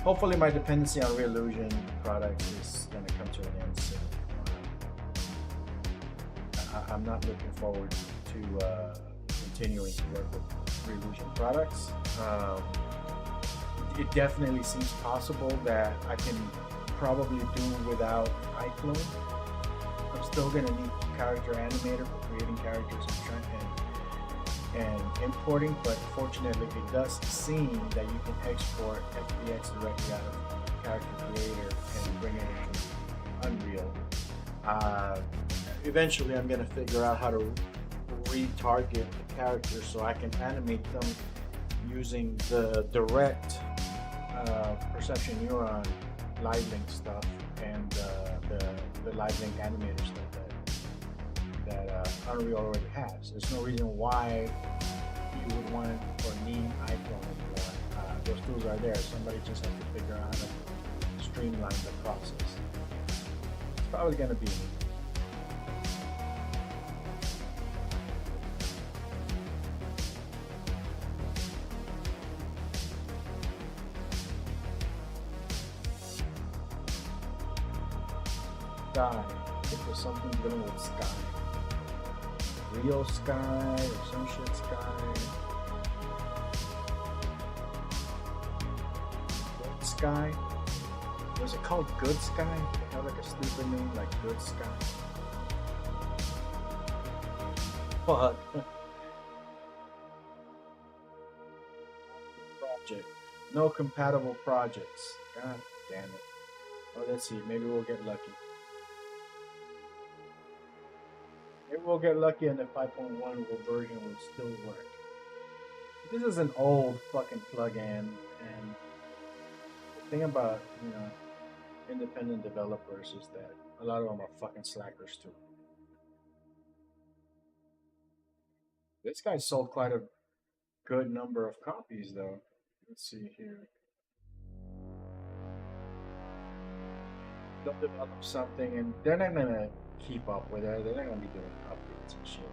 hopefully my dependency on Reallusion products is going to come to an end soon. I'm not looking forward to continuing to work with Reallusion products. It definitely seems possible that I can probably do without iClone. I'm still going to need character animator for creating characters and importing, but fortunately it does seem that you can export FBX directly out of Character Creator and bring it into Unreal. Eventually I'm going to figure out how to retarget the characters so I can animate them using the direct perception neuron live link stuff and the live link animator stuff that Unreal already has. There's no reason why you would want or need iPhone anymore. Those tools are there. Somebody just has to figure out how to streamline the process. It's probably going to be me. Sky. It was something dealing with sky. Real sky or some shit sky. Good sky. Was it called Good Sky? It had like a stupid name like Good Sky. Fuck. Project. No compatible projects. God damn it. Oh, let's see. Maybe we'll get lucky. Maybe we'll get lucky and the 5.1 version will still work. This is an old fucking plugin, and the thing about, you know, independent developers is that a lot of them are fucking slackers too. This guy sold quite a good number of copies though. Let's see here. They'll develop something and they're not gonna keep up with it. They're not gonna be doing updates and shit.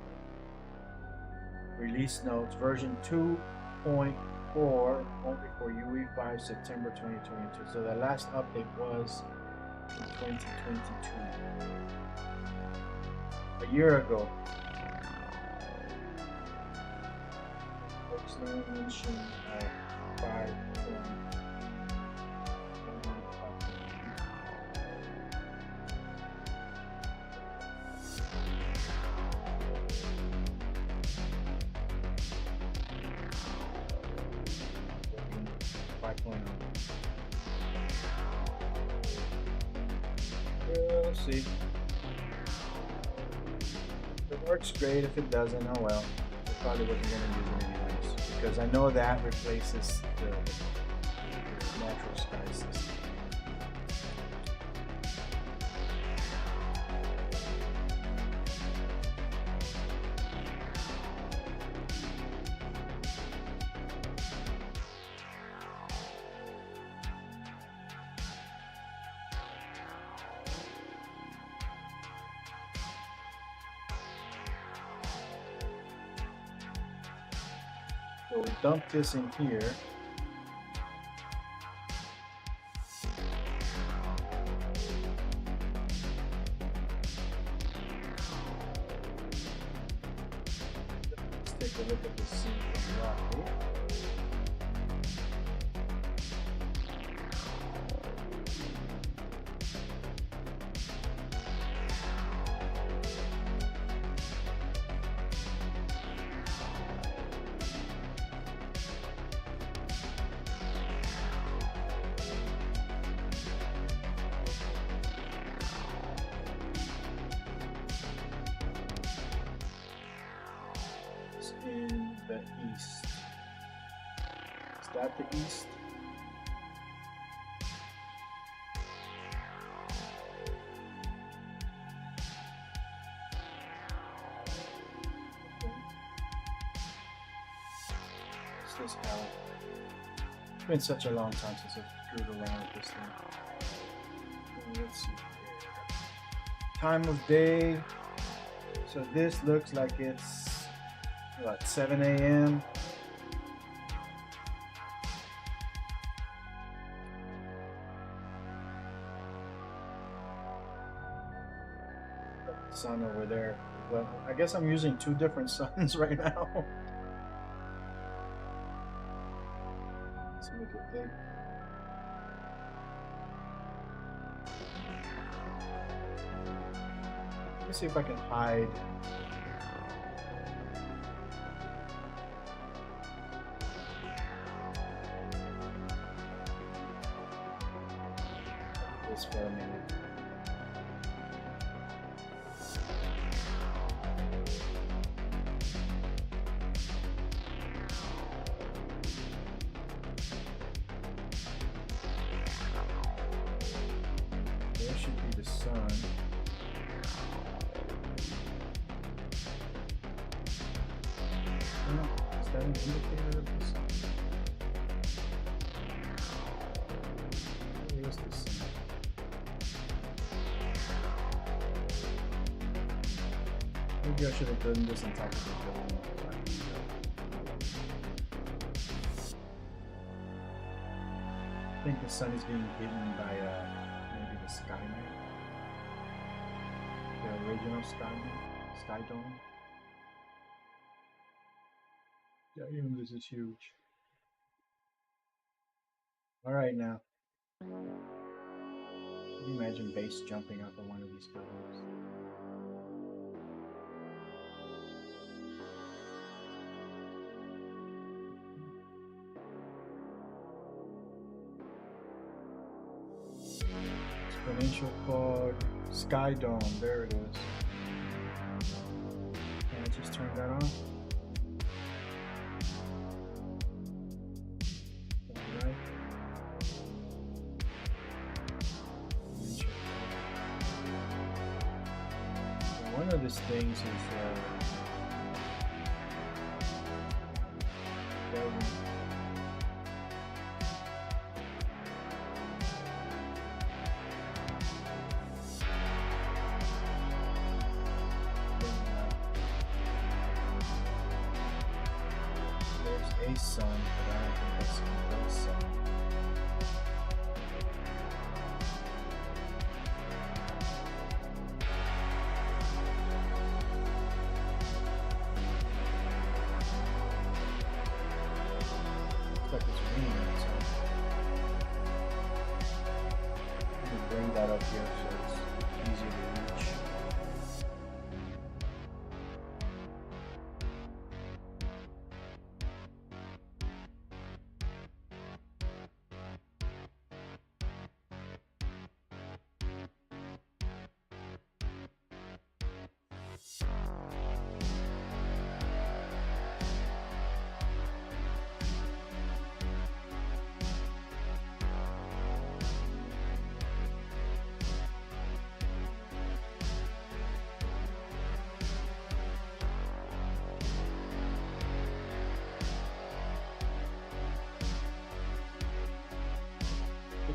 Release notes version 2.4 only for UE5 September 2022. So the last update was in 2022. A year ago. Mention 5. 5.0. We'll see. If it works great, if it doesn't, oh well. I probably wasn't going to use it anyways. Because I know that replaces the natural sky system. So we dump this in here. Let's take a look at the scene from Rocky. In the east. Is that the east? What's this hell? It's been such a long time since I've screwed around with this thing. Let's see here. Time of day. So this looks like it's what, 7 a.m. Sun over there. Well, I guess I'm using two different suns right now. Let's make it big. Let me see if I can hide. This for a minute. There should be the sun. No, it's that an indicator of the sun? Where is the sun? Maybe I should have done this on top of the building. I think the sun is being hidden by maybe the Skynet, the original Skynet, Sky Dome. Yeah, even this is huge. All right, now. Can you imagine base jumping up on one of these buildings? Exponential pod, Sky Dome, there it is. Can I just turn that on? Alright. One of these things is there's a sun, but I don't think that's the sun. Looks like it's raining outside. I'm gonna bring that up here so it's easier to reach.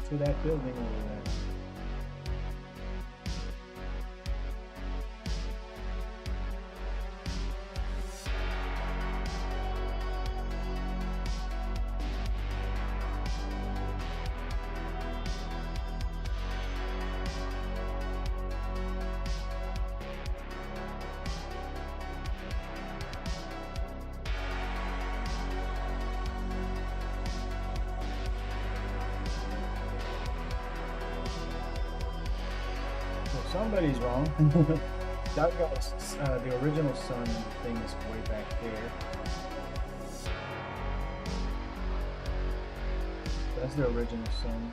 To that building over there. Somebody's wrong. That guy's the original sun and the thing is way back there. That's the original sun.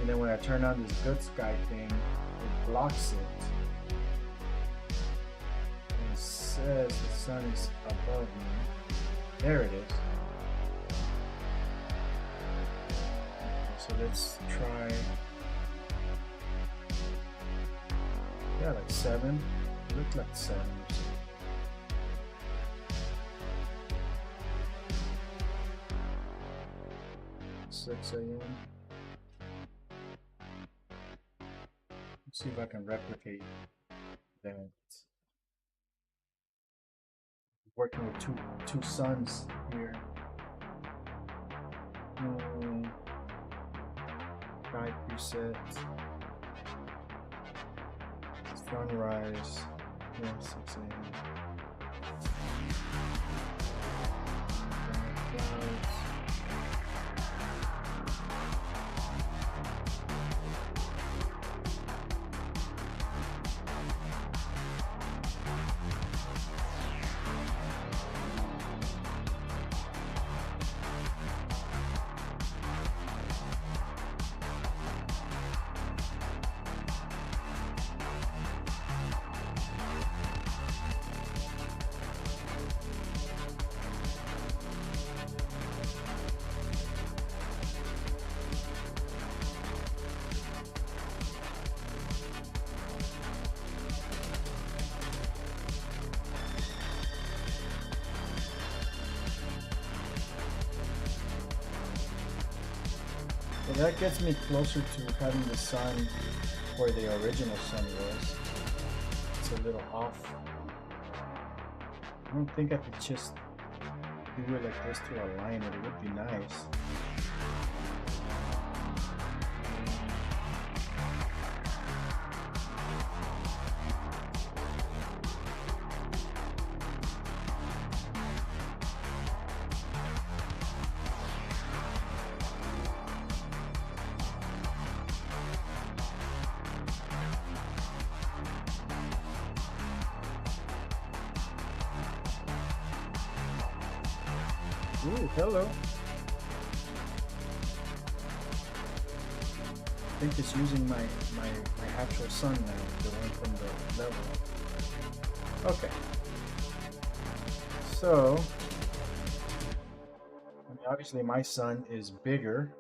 And then when I turn on this good sky thing, it blocks it. And it says the sun is above me. There it is. Okay, so let's try. Yeah, like 7. It looked like 7 or so. 6 a.m. Let's see if I can replicate that. Working with two suns here. Sky preset. Sunrise. Yeah, 6 a.m. Clouds. So that gets me closer to having the sun where the original sun was. It's a little off. I don't think I could just do it like this to align it. It would be nice. Ooh, hello. I think it's using my actual sun now, the one from the level. Okay. So, I mean, obviously my sun is bigger.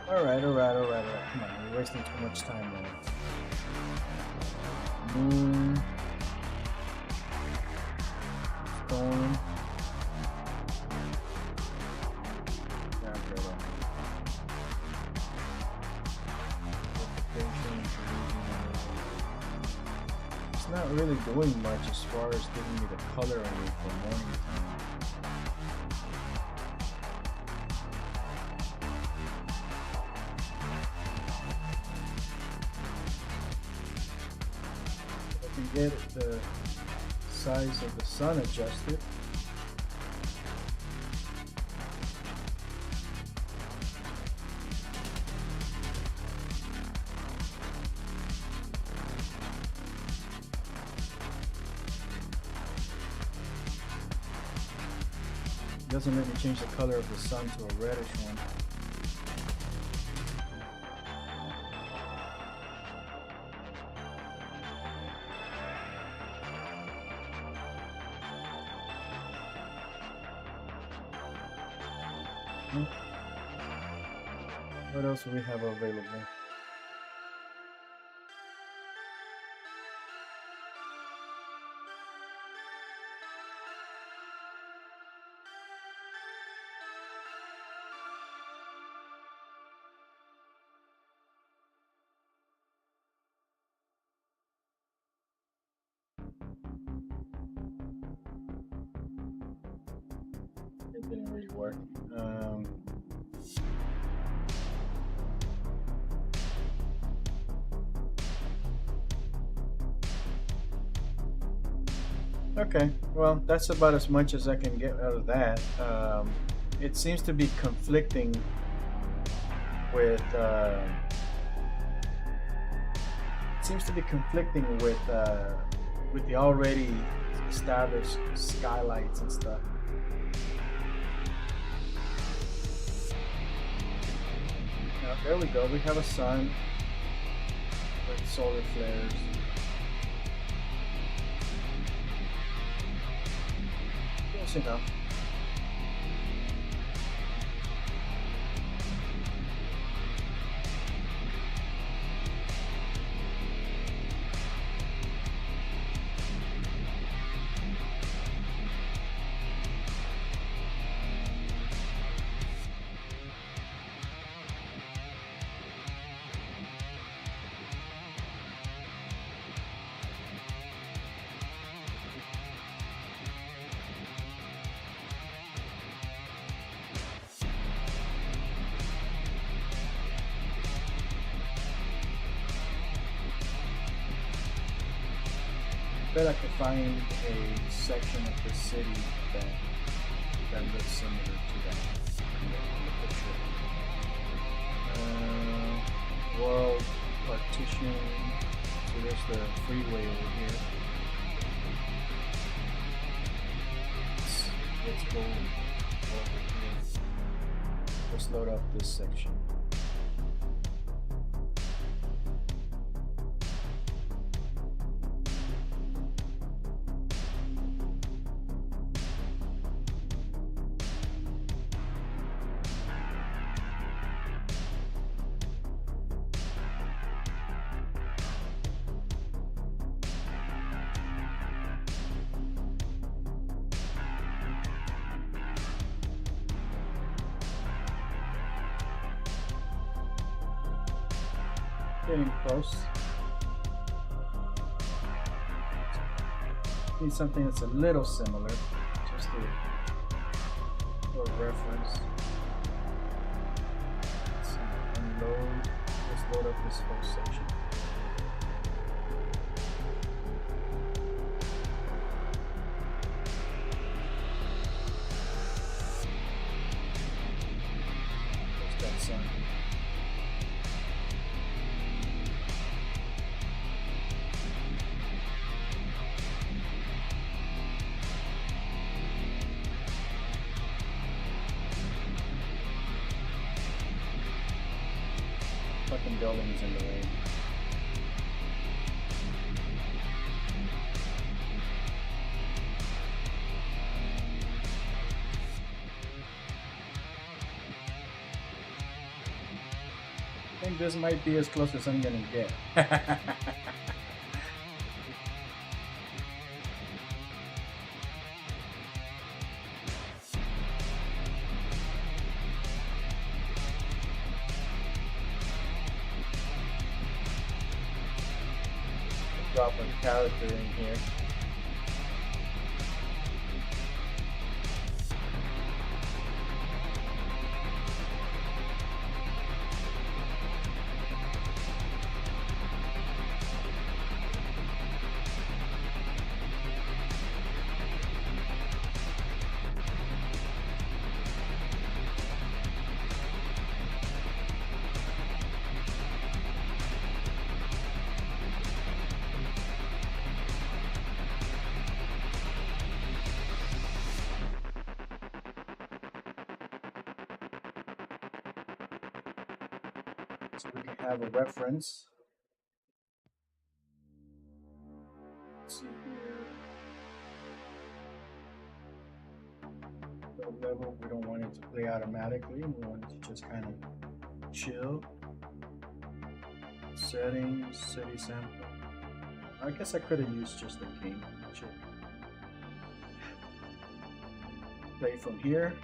Alright. Come on, we're wasting too much time now. Moon. Storm. It's not really doing much as far as giving me the color on it for morning time. Get the size of the sun adjusted. Doesn't let me change the color of the sun to a reddish one. What else do we have available? It didn't really work. Okay, well, that's about as much as I can get out of that. It seems to be conflicting with with the already established skylights and stuff. Now, there we go. We have a sun with solar flares. Close enough. I bet I could find a section of the city that looks similar to that in the picture. World partition. So there's the freeway over here. let's go over here. Let's load up this section. Getting close. Need something that's a little similar, just for reference. Let's unload. Let's load up this whole section. What's that sound? Fucking buildings in the way. I think this might be as close as I'm gonna get. Drop a character in here. So we have a reference. Let's see here. Build level, we don't want it to play automatically. We want it to just kind of chill. Settings, city sample. I guess I could have used just the king. Sure. Play from here.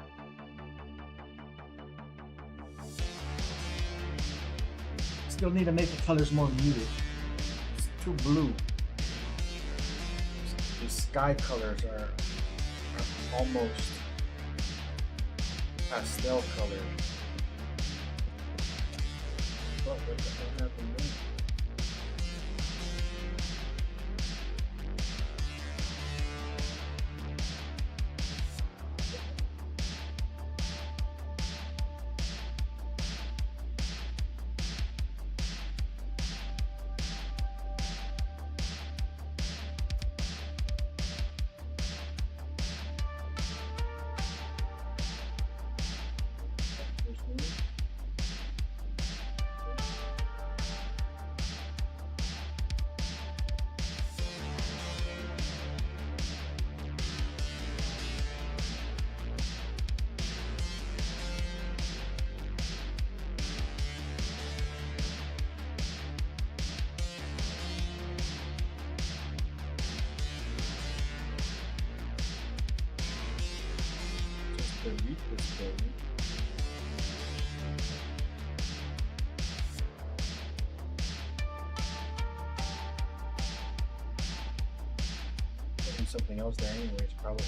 Still need to make the colors more muted. It's too blue. The sky colors are almost pastel color. What the hell happened there? Delete this building. Putting something else there anyways, probably.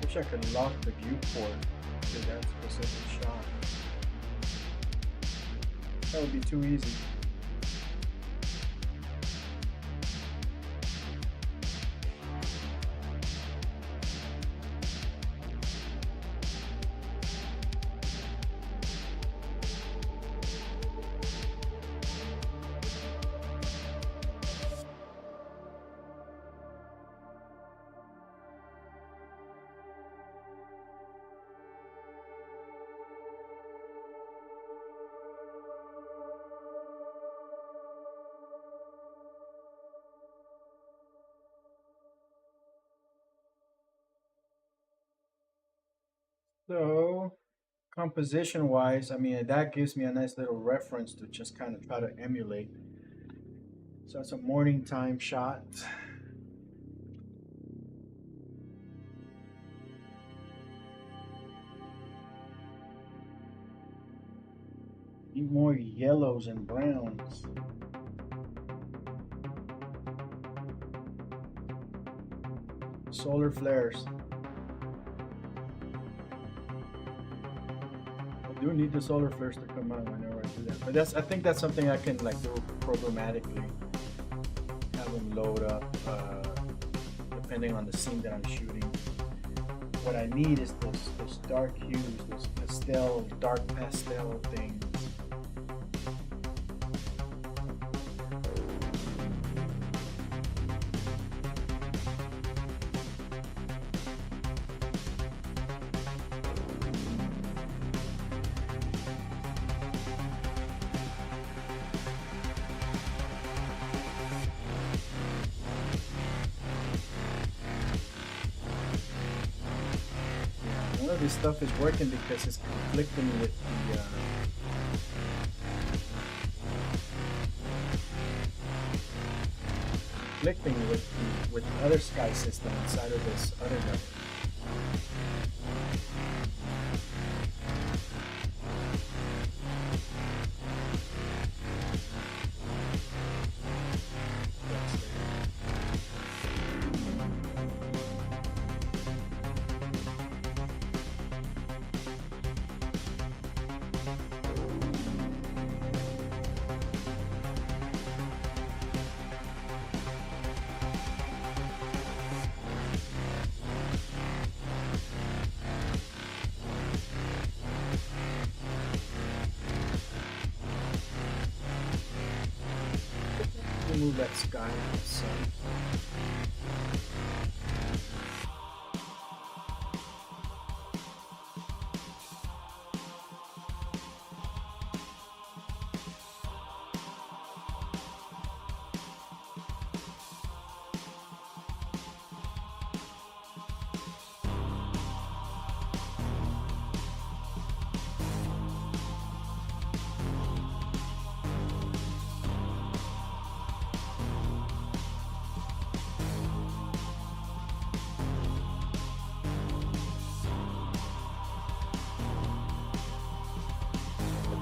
Wish I could lock the viewport to that specific shot. That would be too easy. So, composition wise, I mean, that gives me a nice little reference to just kind of try to emulate. So, it's a morning time shot. Need more yellows and browns. Solar flares. I do need the solar flares to come out whenever I do that. But I think that's something I can like do programmatically. Have them load up depending on the scene that I'm shooting. What I need is those dark hues, those dark pastel things. None of this stuff is working because it's conflicting with the with the other sky system inside of this other network. Move that sky and the sun.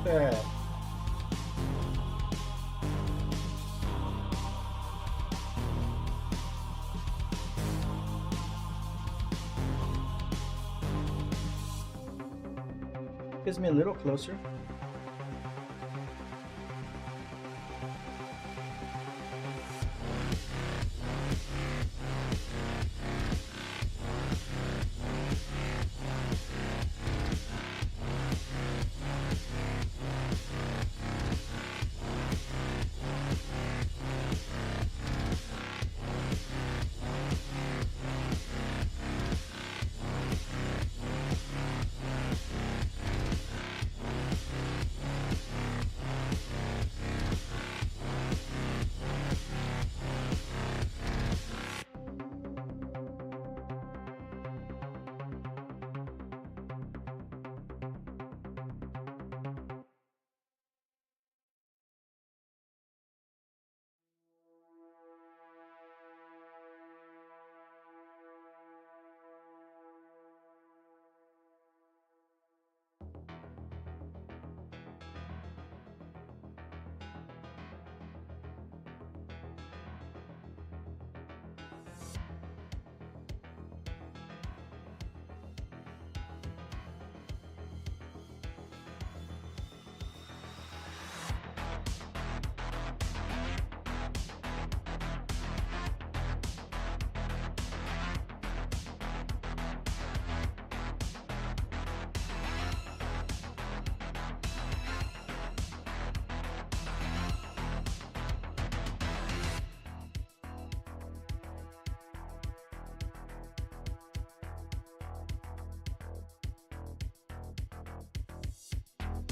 That. Gets me a little closer.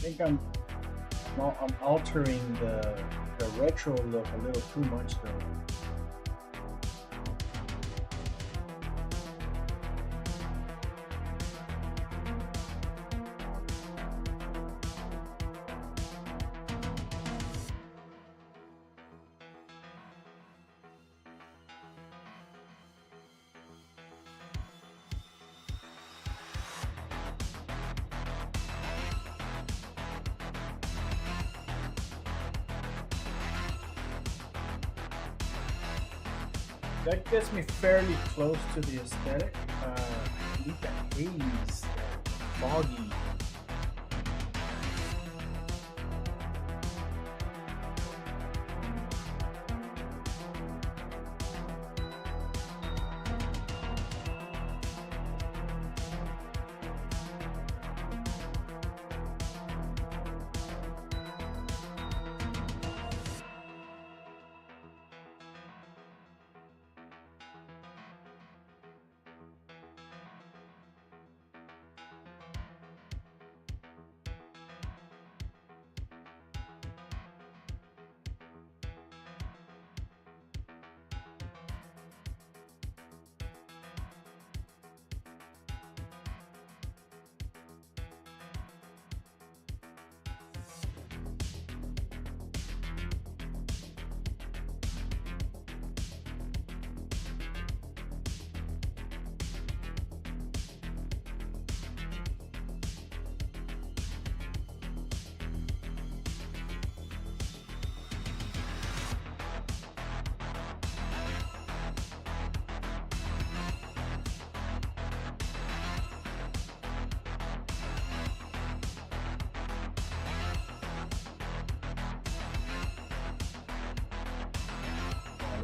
think I'm altering the retro look a little too much though. That gets me fairly close to the aesthetic. I need that haze, that foggy.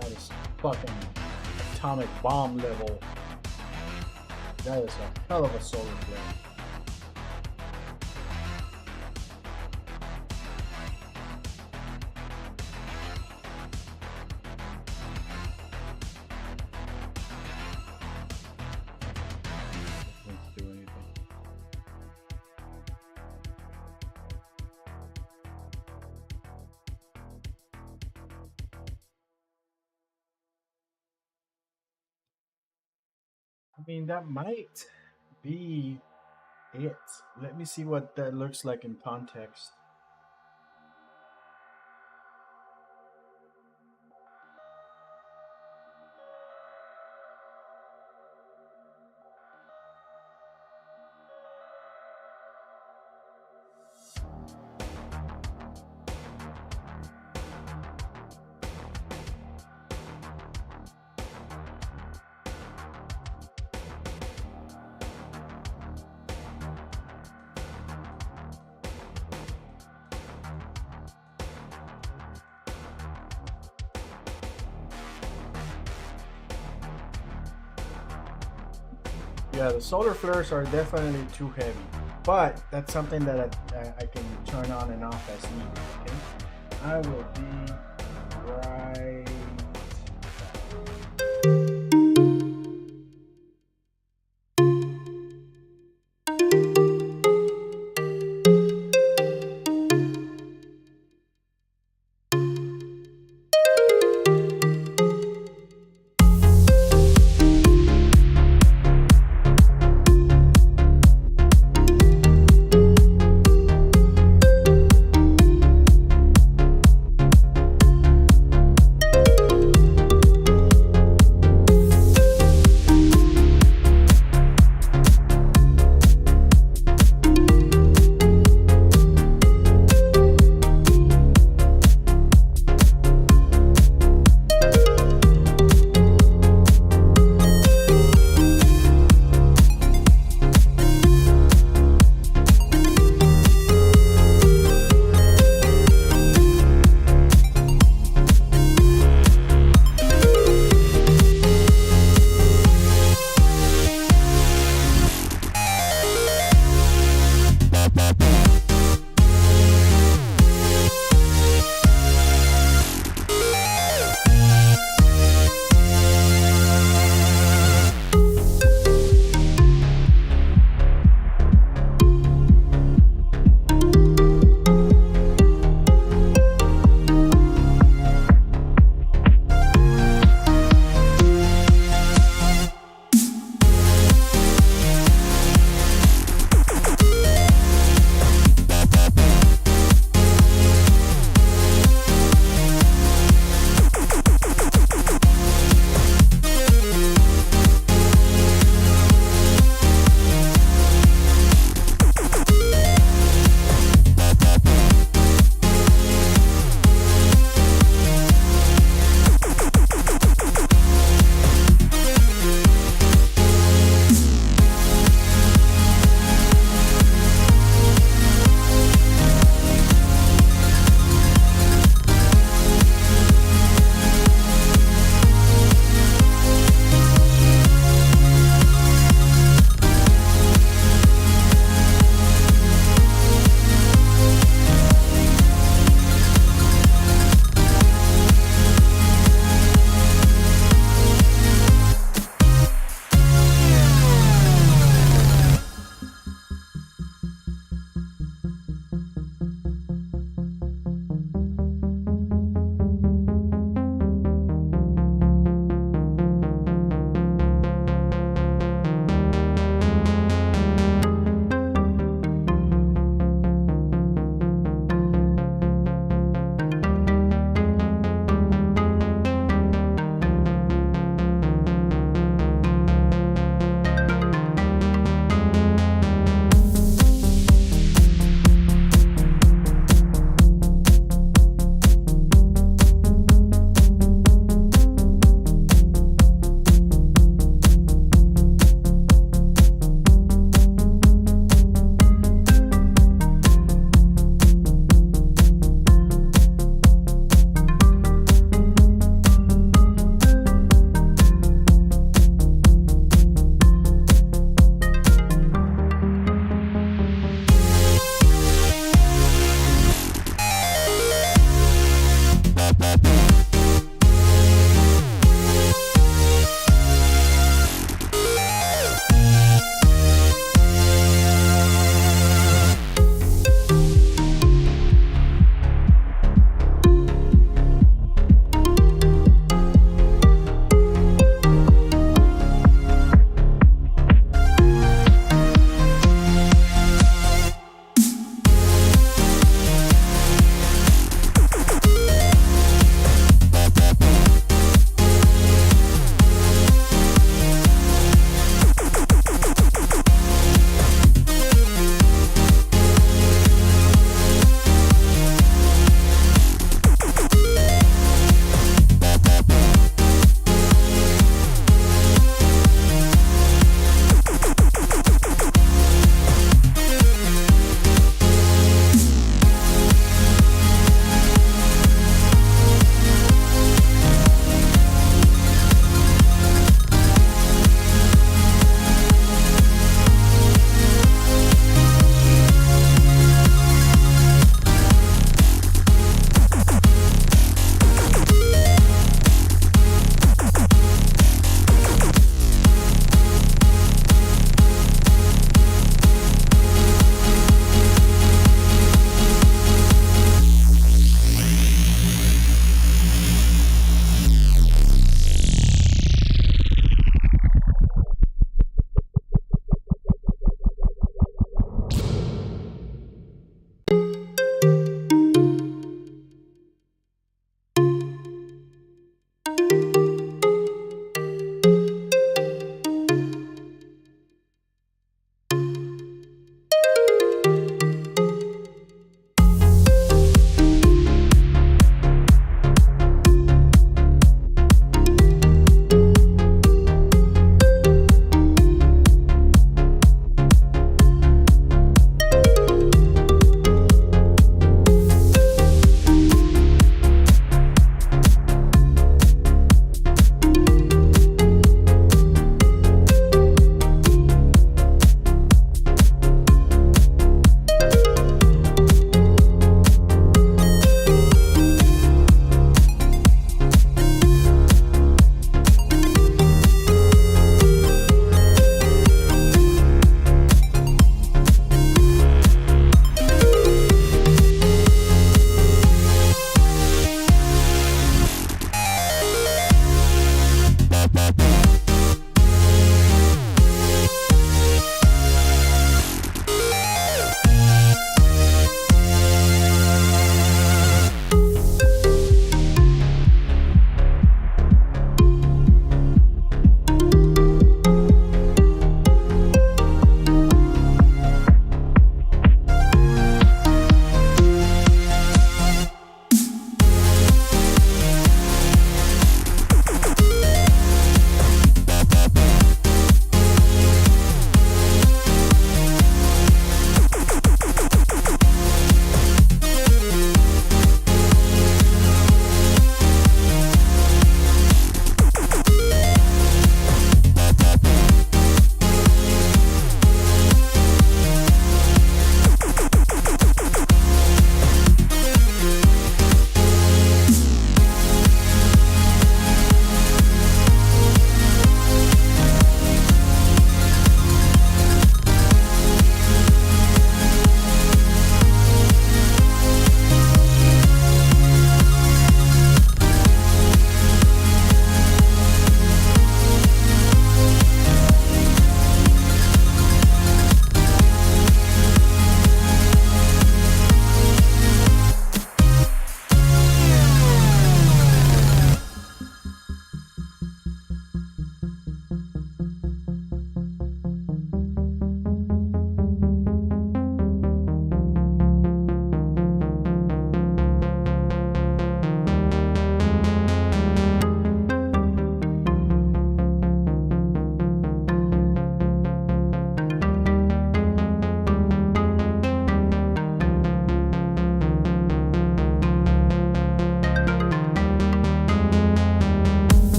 That is fucking atomic bomb level. That is a hell of a solar flare. Let's do anything. I mean, that might be it. Let me see what that looks like in context. Yeah, the solar flares are definitely too heavy, but that's something that I can turn on and off as needed. Okay, I will be right.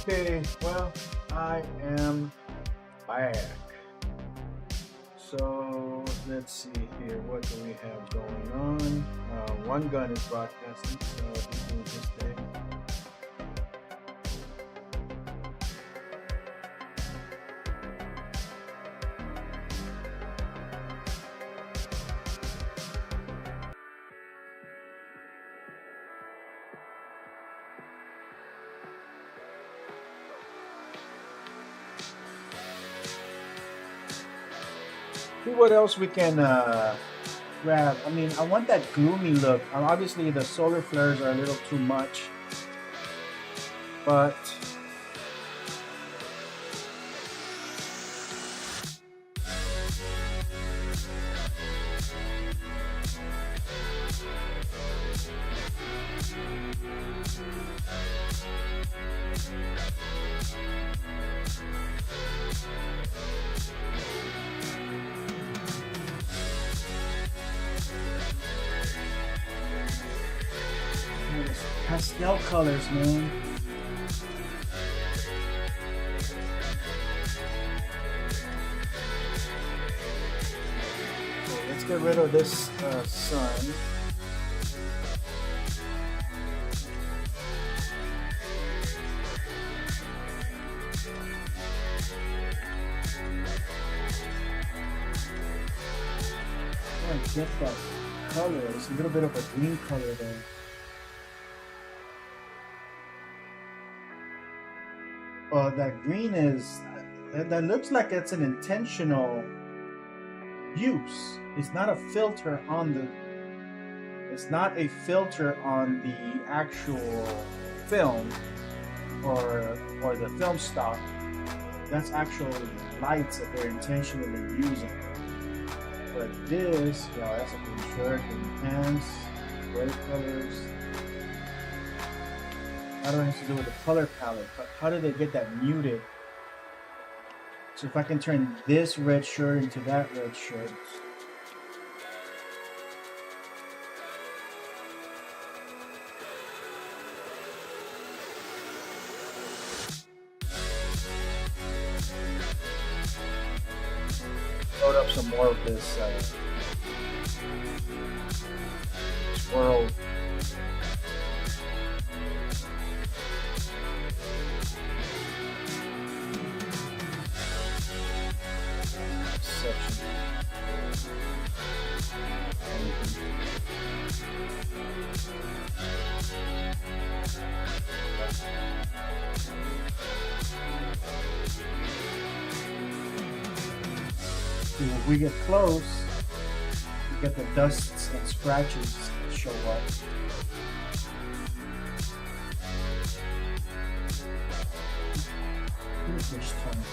Okay, well, I am back. So let's see here. What do we have going on? One gun is broadcasting, so he's doing his thing. See what else we can grab. I mean, I want that gloomy look. Obviously, the solar flares are a little too much, but pastel colors, man. Okay, let's get rid of this sun. I get that color. It's a little bit of a green color there. That green is, that looks like it's an intentional use. It's not a filter on the, it's not a filter on the actual film or the film stock. That's actual lights that they're intentionally using. But this, yeah, that's a green shirt, green pants, gray colors. I don't know what to do with the color palette, but how did they get that muted? So if I can turn this red shirt into that red shirt. Load up some more of this swirl. Section. If we get close, we get the dusts and scratches that show up. This time.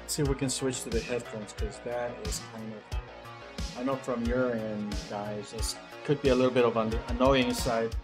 See if we can switch to the headphones, because that is kind of, I know from your end, guys, this could be a little bit of on the annoying side.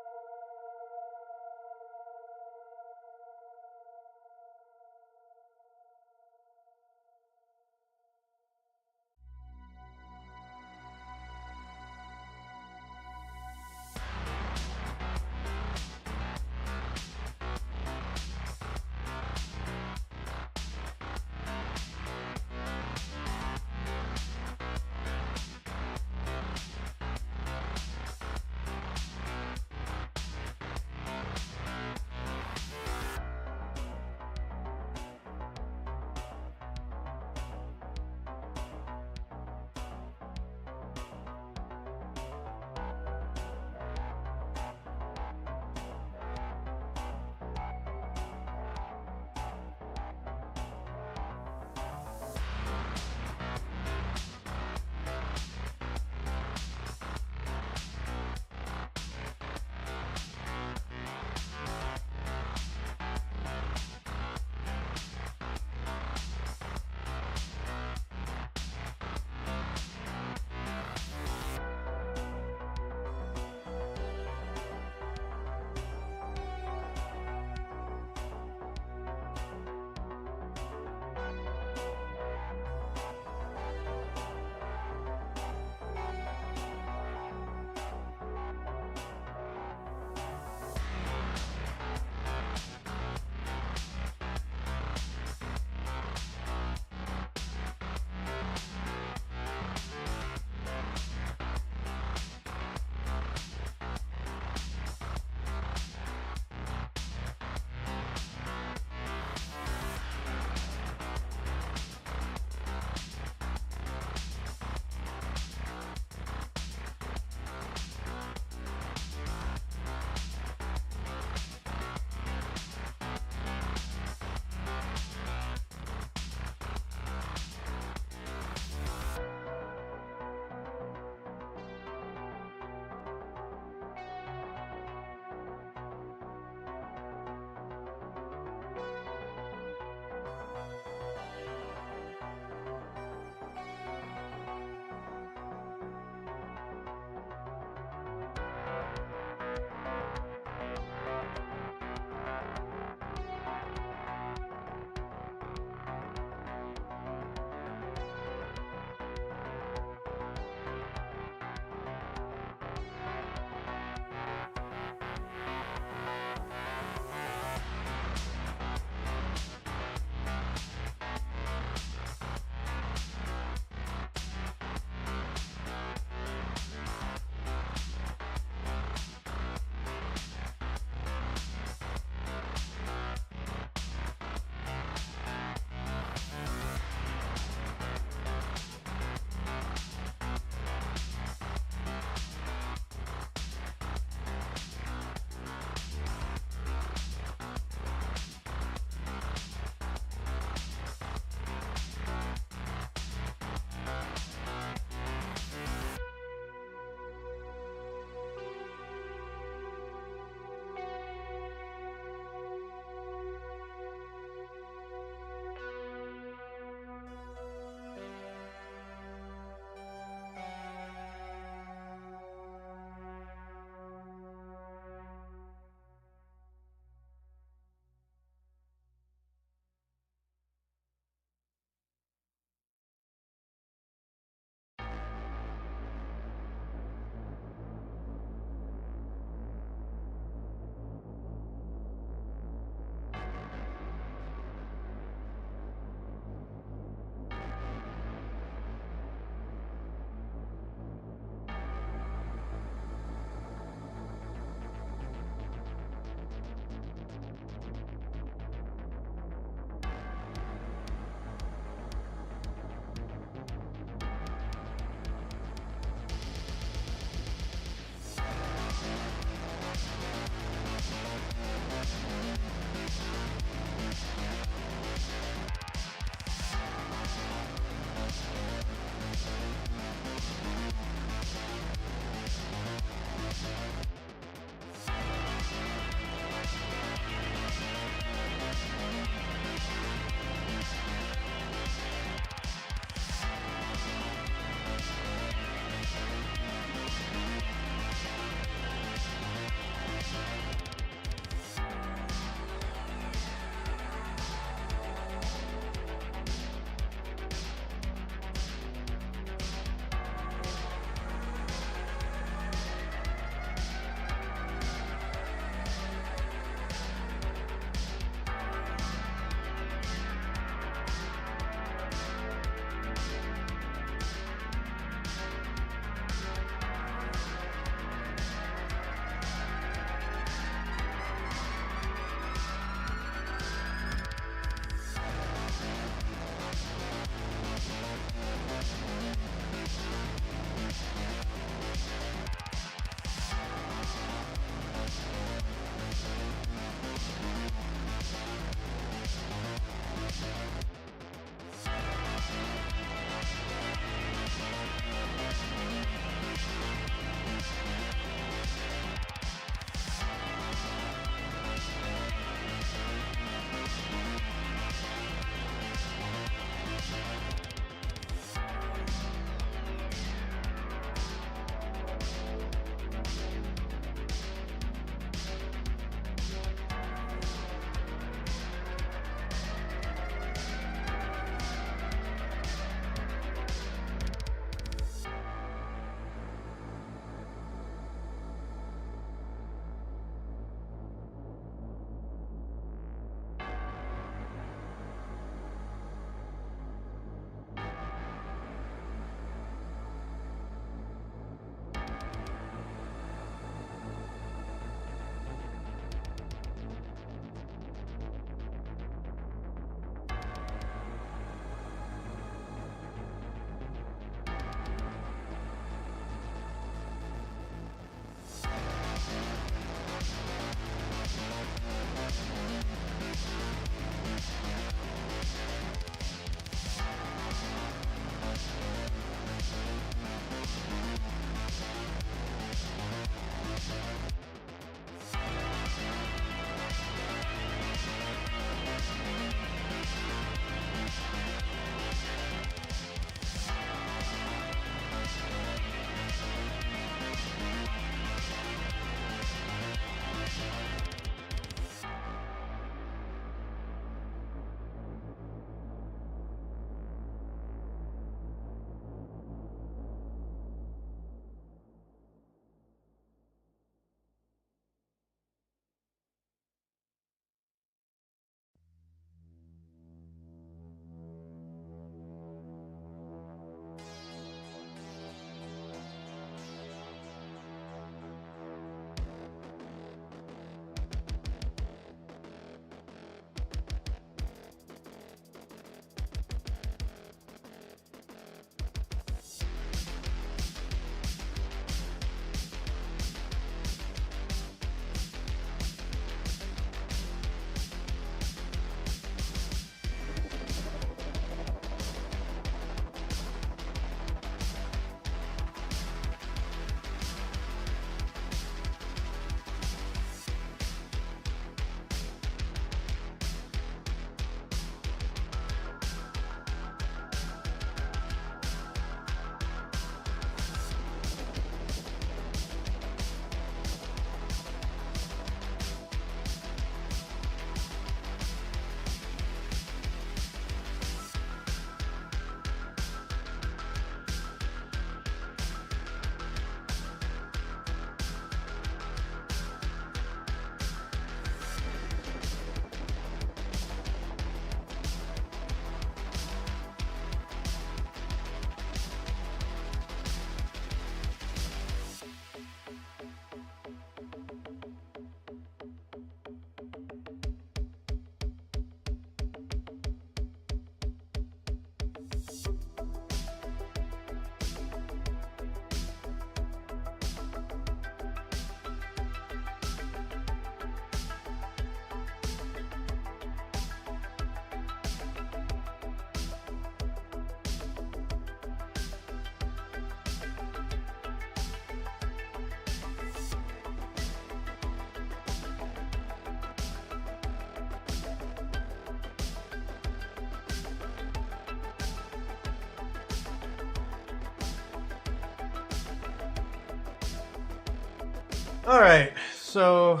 All right, so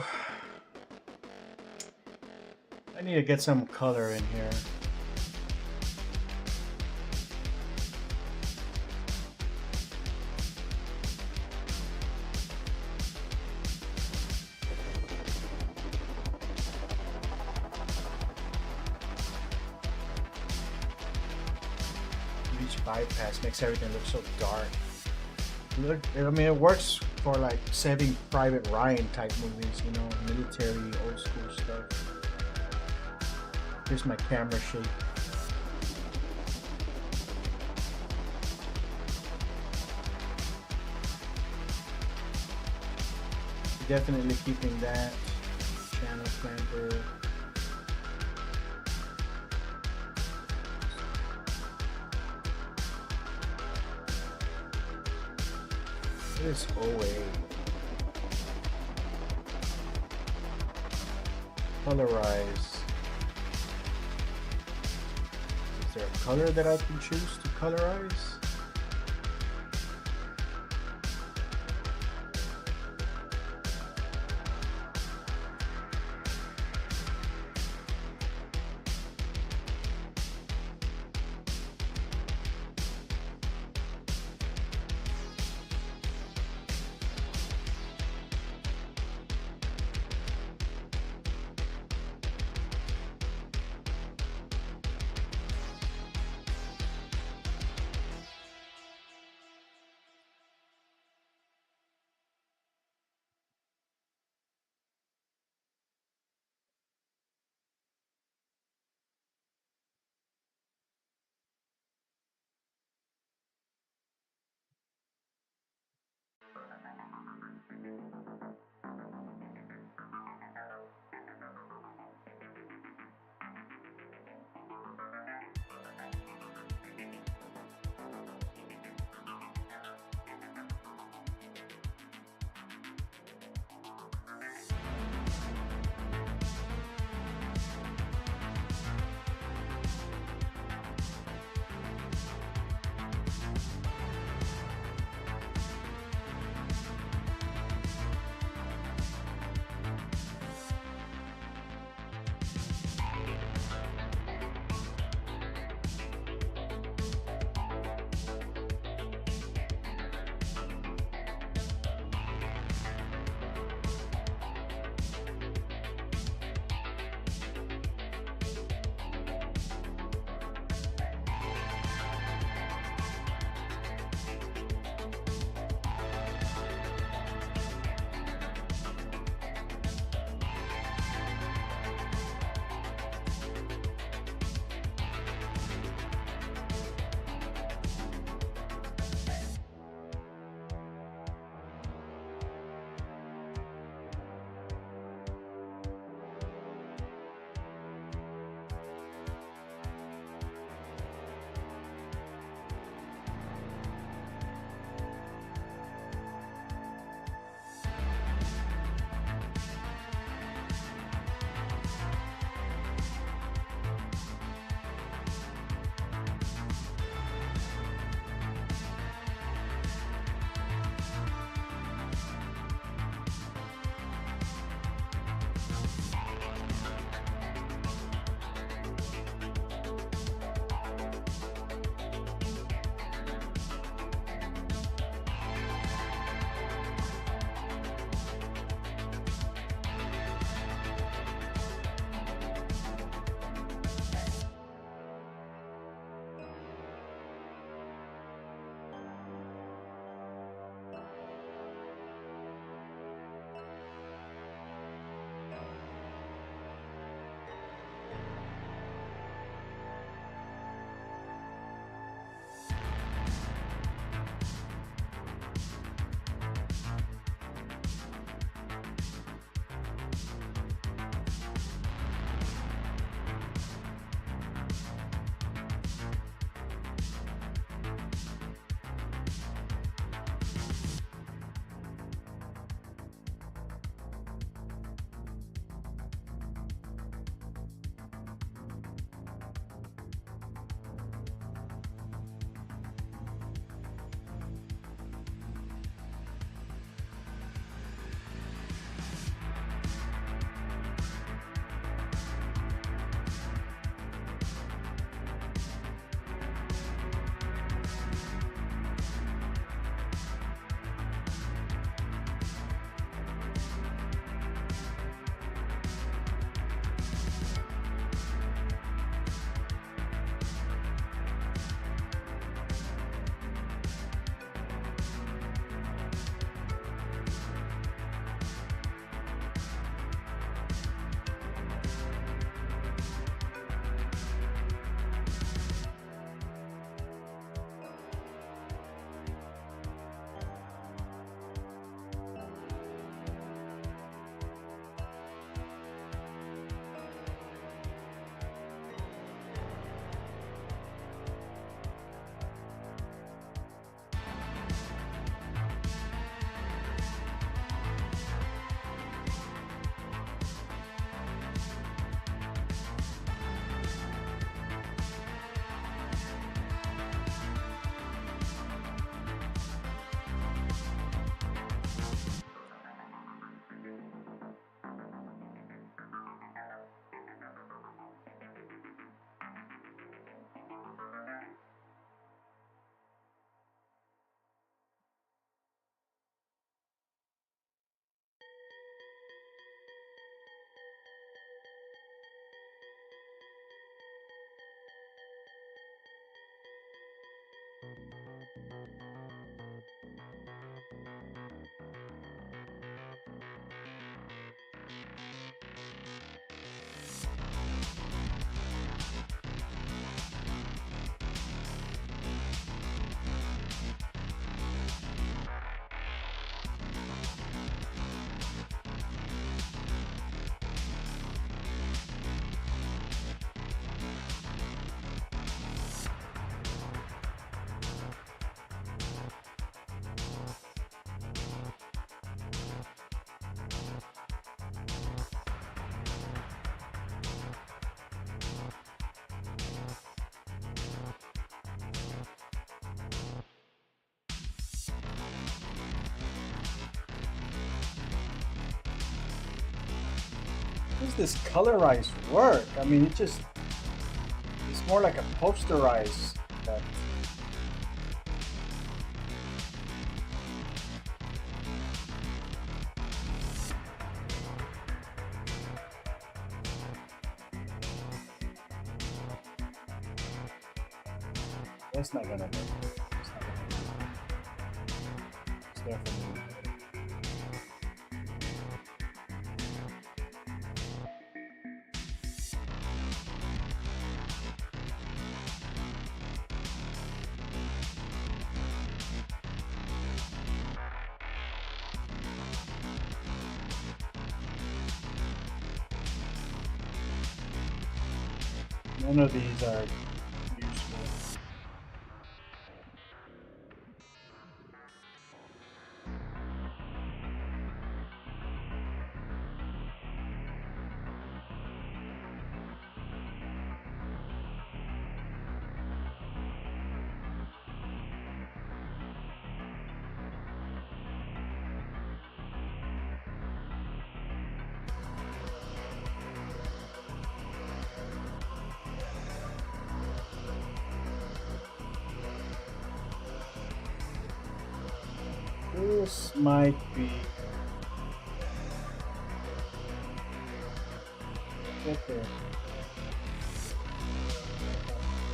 I need to get some color in here. Bleach bypass makes everything look so dark. Look, I mean, it works for like Saving Private Ryan type movies, you know, military, old school stuff. Here's my camera shake. Definitely keeping that channel clamper. This OA. Colorize. Is there a color that I can choose to colorize? How does this colorized work? I mean, it's more like a posterized effect. That's not gonna work. It's not gonna work. It's definitely. None of these are useful. This might be. Get there.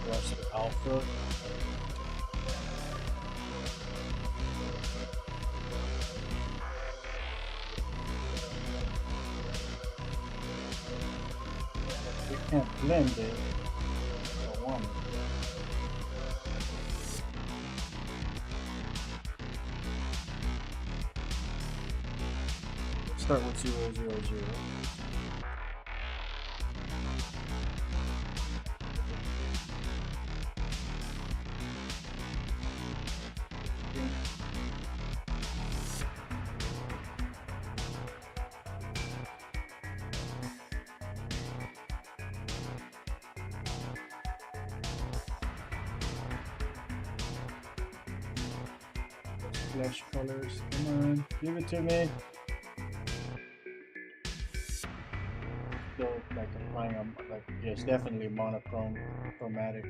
Watch the alpha. We can't blend it. I want it. Start with 0, 0, 0. Flash colors, come on, give it to me. Still like applying like yes, definitely monochrome, chromatic.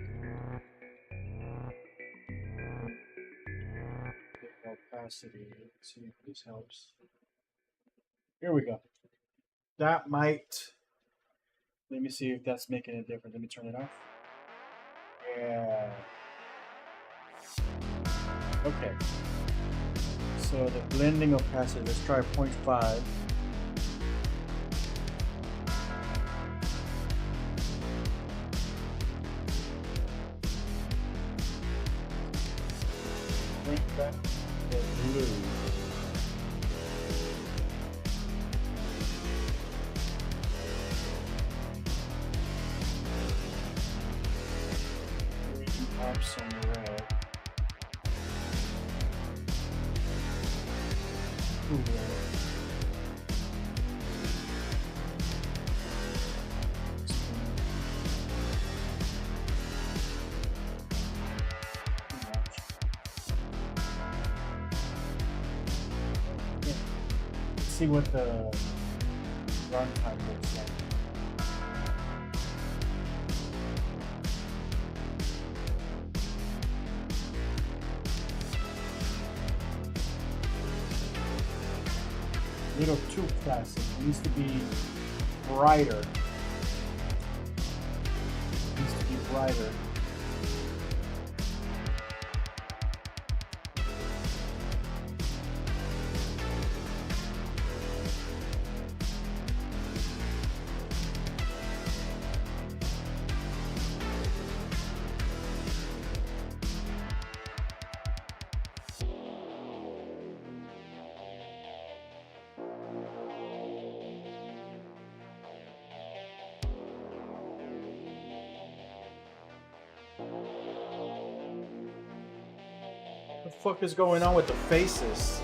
The opacity. Let's see if this helps. Here we go. That might. Let me see if that's making a difference. Let me turn it off. Yeah. Okay. So the blending opacity. Let's try 0.5. Bring back the blue. Bring up some red. Ooh, red. See what the runtime looks like. A little too classic. It needs to be brighter. It needs to be brighter. What the fuck is going on with the faces?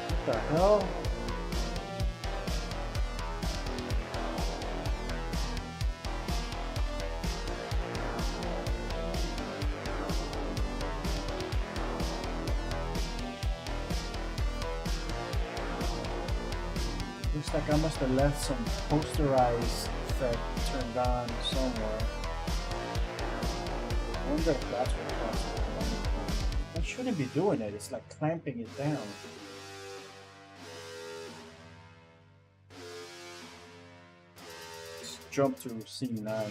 What the hell? Looks like I must have left some posterized effect turned on somewhere. I wonder if that's what caused it. I shouldn't be doing it. It's like clamping it down. Let's jump to C9.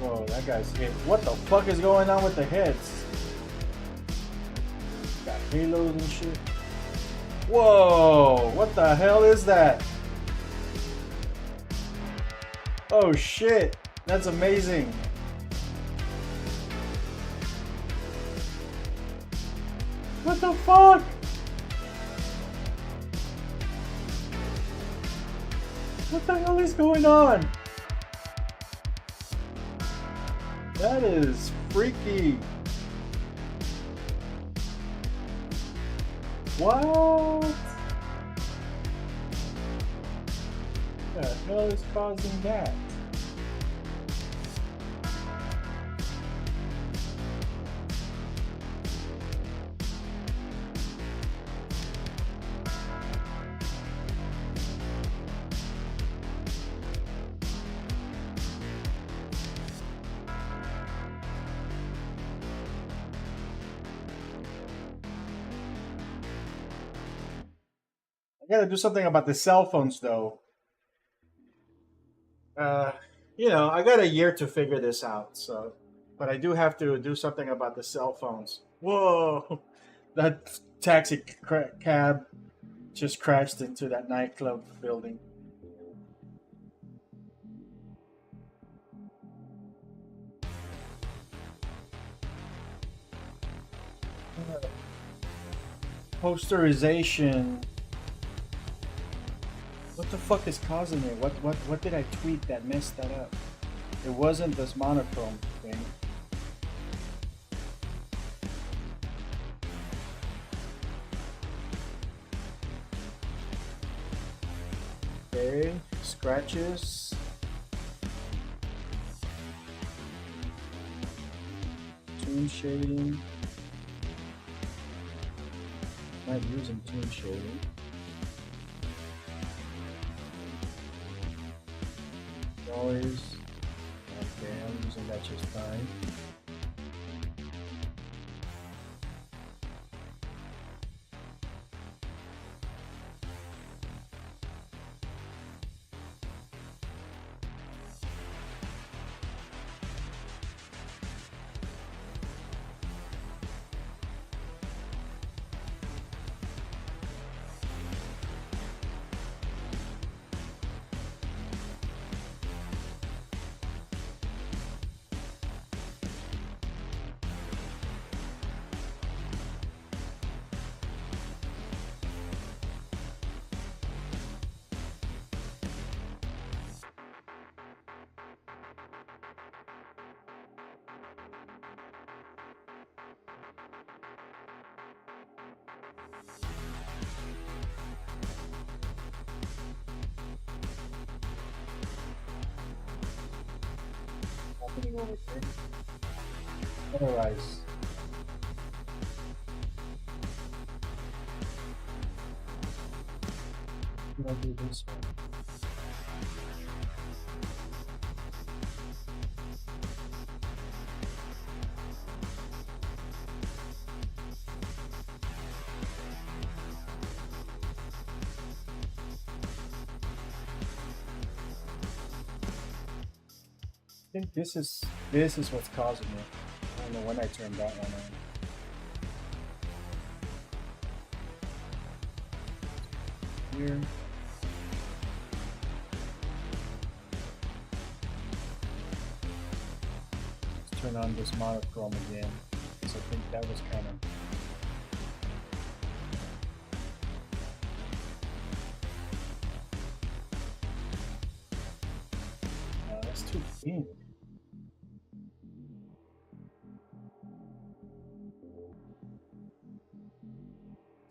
Whoa, that guy's hit. What the fuck is going on with the heads? Got halos and shit. Whoa, what the hell is that? Oh shit, that's amazing. What the fuck? What the hell is going on? That is freaky. What? The hell is causing that? I gotta do something about the cell phones though. You know, I got a year to figure this out, so but I do have to do something about the cell phones. Whoa! That taxi cab just crashed into that nightclub building. Posterization. What the fuck is causing it? What did I tweet that messed that up? It wasn't this monochrome thing. Okay, scratches. Tune shading. Not using tune shading. Noise. Okay, I'm using that just fine. Happening over here? Otherwise. I'll do this one. I think this is what's causing it. I don't know when I turned that one on. Here. Let's turn on this monochrome again. Because I think that was kind of. That's too thin.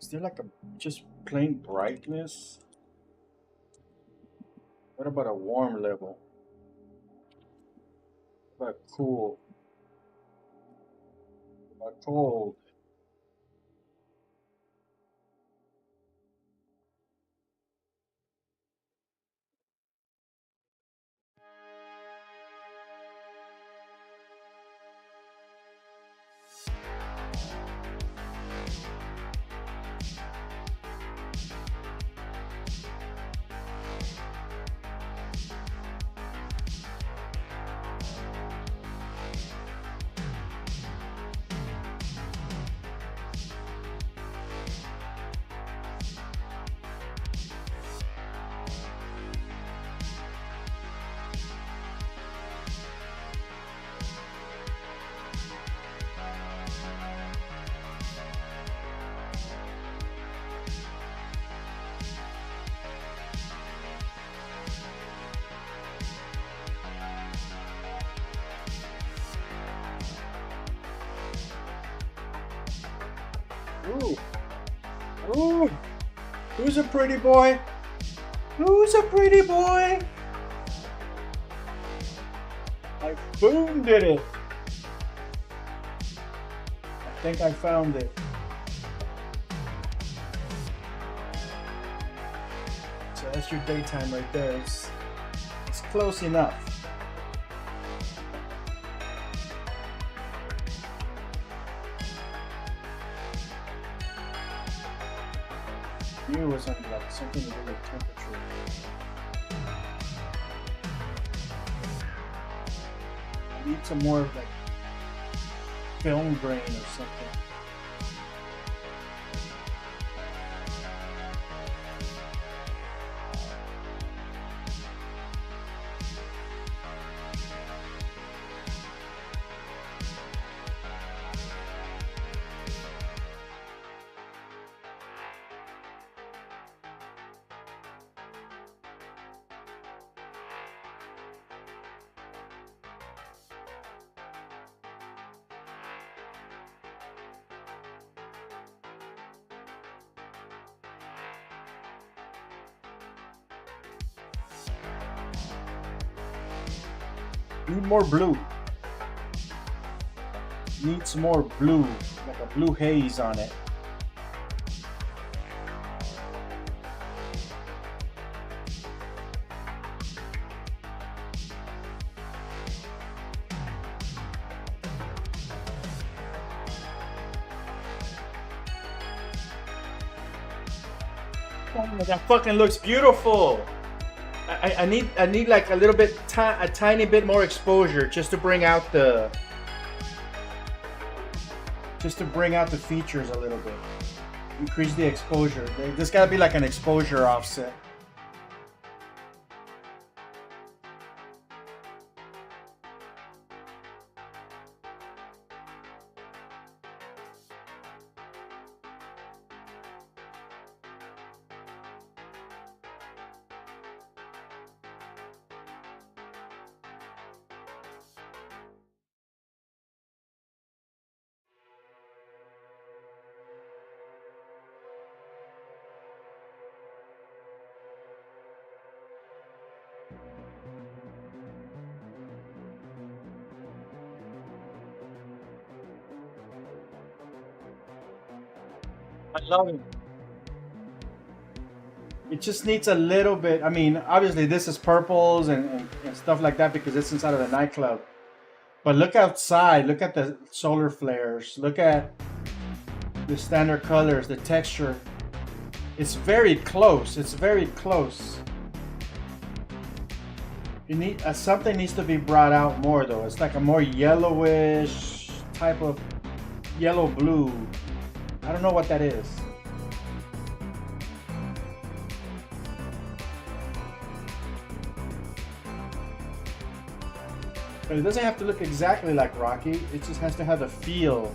Is there like a just plain brightness? What about a warm level? What about cool? What about cold? Ooh. Ooh. Who's a pretty boy? Who's a pretty boy? I boom did it. I think I found it. So that's your daytime right there. It's close enough. Knew it was on like something to do with temperature. I need some more like film grain or something. Need more blue. Need some more blue, like a blue haze on it. Oh, that fucking looks beautiful. I need like a little bit, a tiny bit more exposure just to bring out the features a little bit. Increase the exposure. There's gotta be like an exposure offset. I love it. It just needs a little bit. I mean, obviously this is purples and stuff like that because it's inside of the nightclub. But look outside. Look at the solar flares. Look at the standard colors, the texture. It's very close. It's very close. You need something needs to be brought out more though. It's like a more yellowish type of yellow blue. I don't know what that is. But it doesn't have to look exactly like Rocky. It just has to have the feel.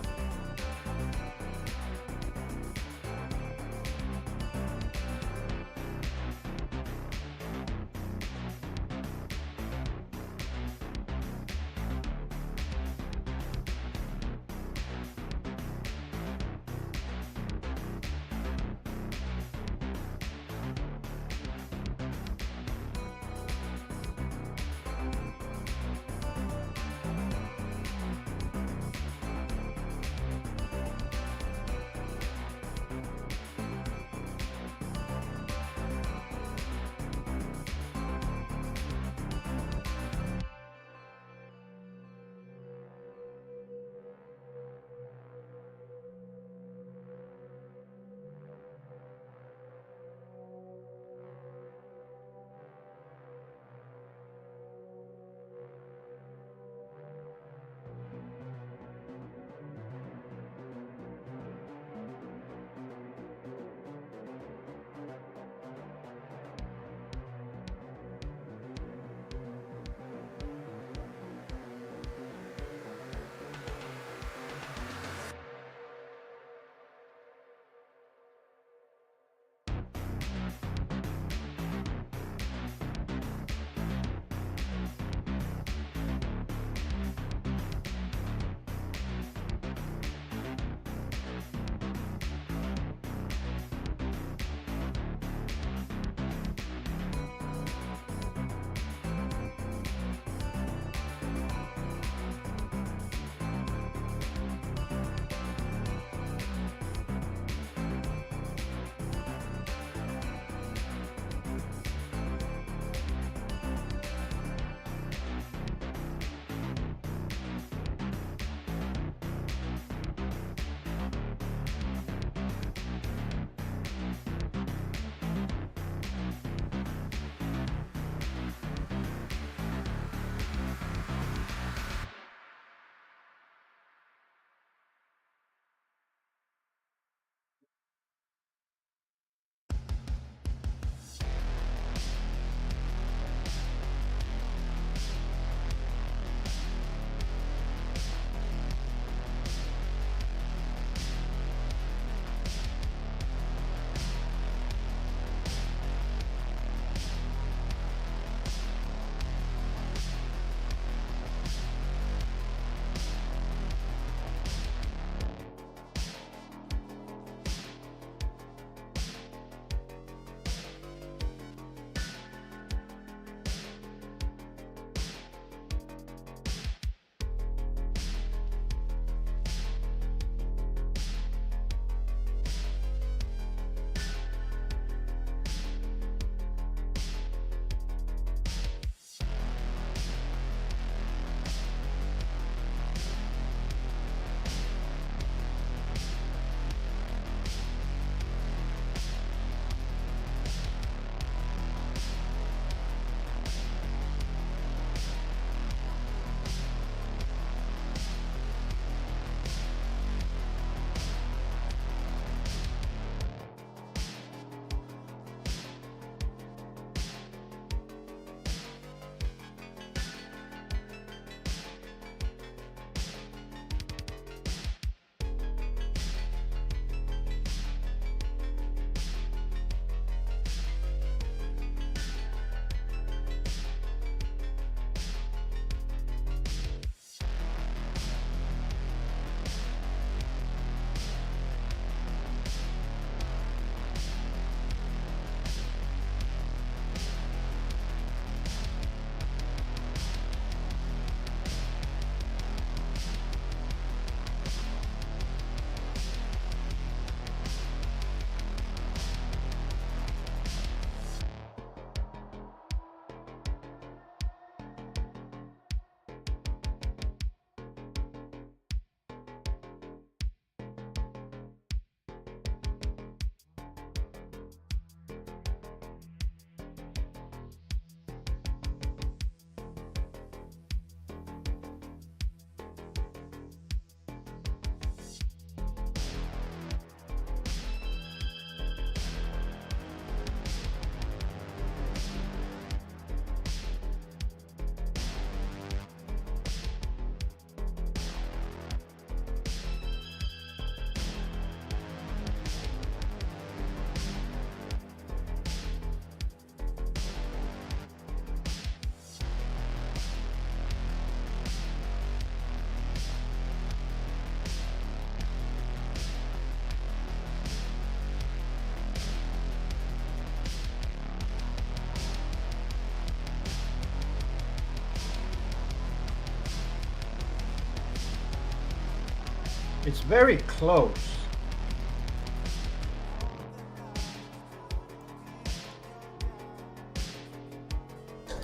It's very close.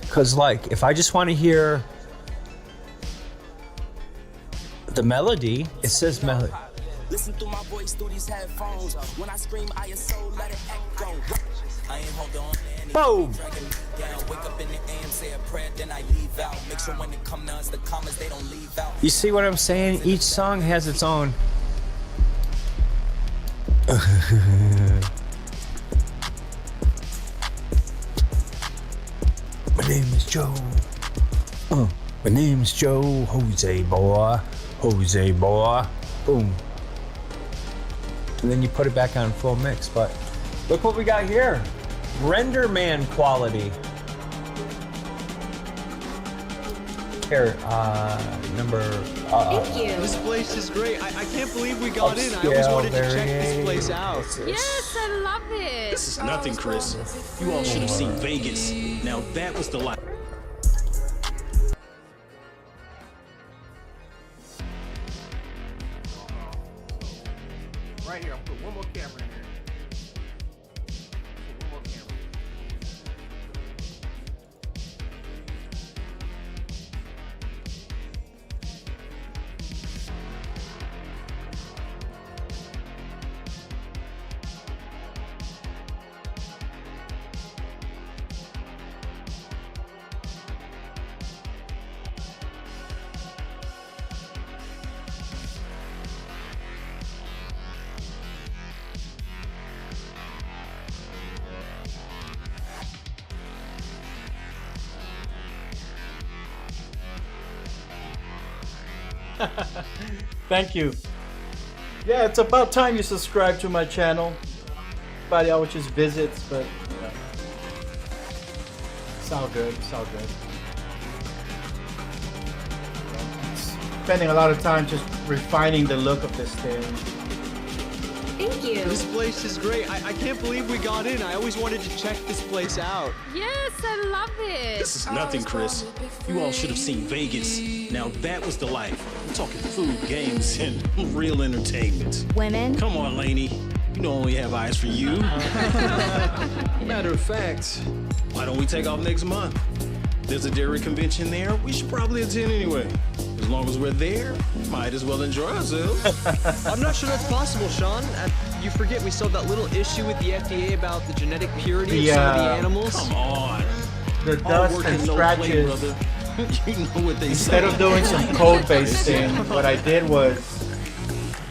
Because, like, if I just want to hear the melody, it says melody. Listen through my voice through these headphones. When I scream, I am so let it echo. I ain't holding on to anything. Boom! Dragging me down. Wake up in the AM, say a prayer, then I leave out. Make sure when it come to us, the comments they don't leave out. You see what I'm saying? Each song has its own. My name is Joe. My name is Joe. Jose boy. Jose boy. Boom. And then you put it back on full mix. But look what we got here. Render Man quality. Here, number. Thank you. This place is great. I can't believe we got in. I always wanted to check this place out. Yes, I love it. This is nothing, Chris. You all should have seen Vegas. Now that was the life. Right here, I'll put one more camera in here. One more camera. Thank you. Yeah, it's about time you subscribe to my channel. Everybody always just visits, but you know, it's all good. It's all good. Spending a lot of time just refining the look of this thing. Thank you. This place is great. I can't believe we got in. I always wanted to check this place out. Yes, I love it. This is nothing, Chris. You all should have seen Vegas. Now that was the life. I'm talking food, games, and real entertainment. Women. Come on, Lainey. You know I only have eyes for you. Matter of fact, why don't we take off next month? There's a dairy convention there. We should probably attend anyway. As long as we're there, might as well enjoy ourselves. I'm not sure that's possible, Sean. You forget we still have that little issue with the FDA about the genetic purity of some of the animals. Come on. The All dust work and no play, scratches. brother. You know what they Instead say. of doing some code-based thing, what I did was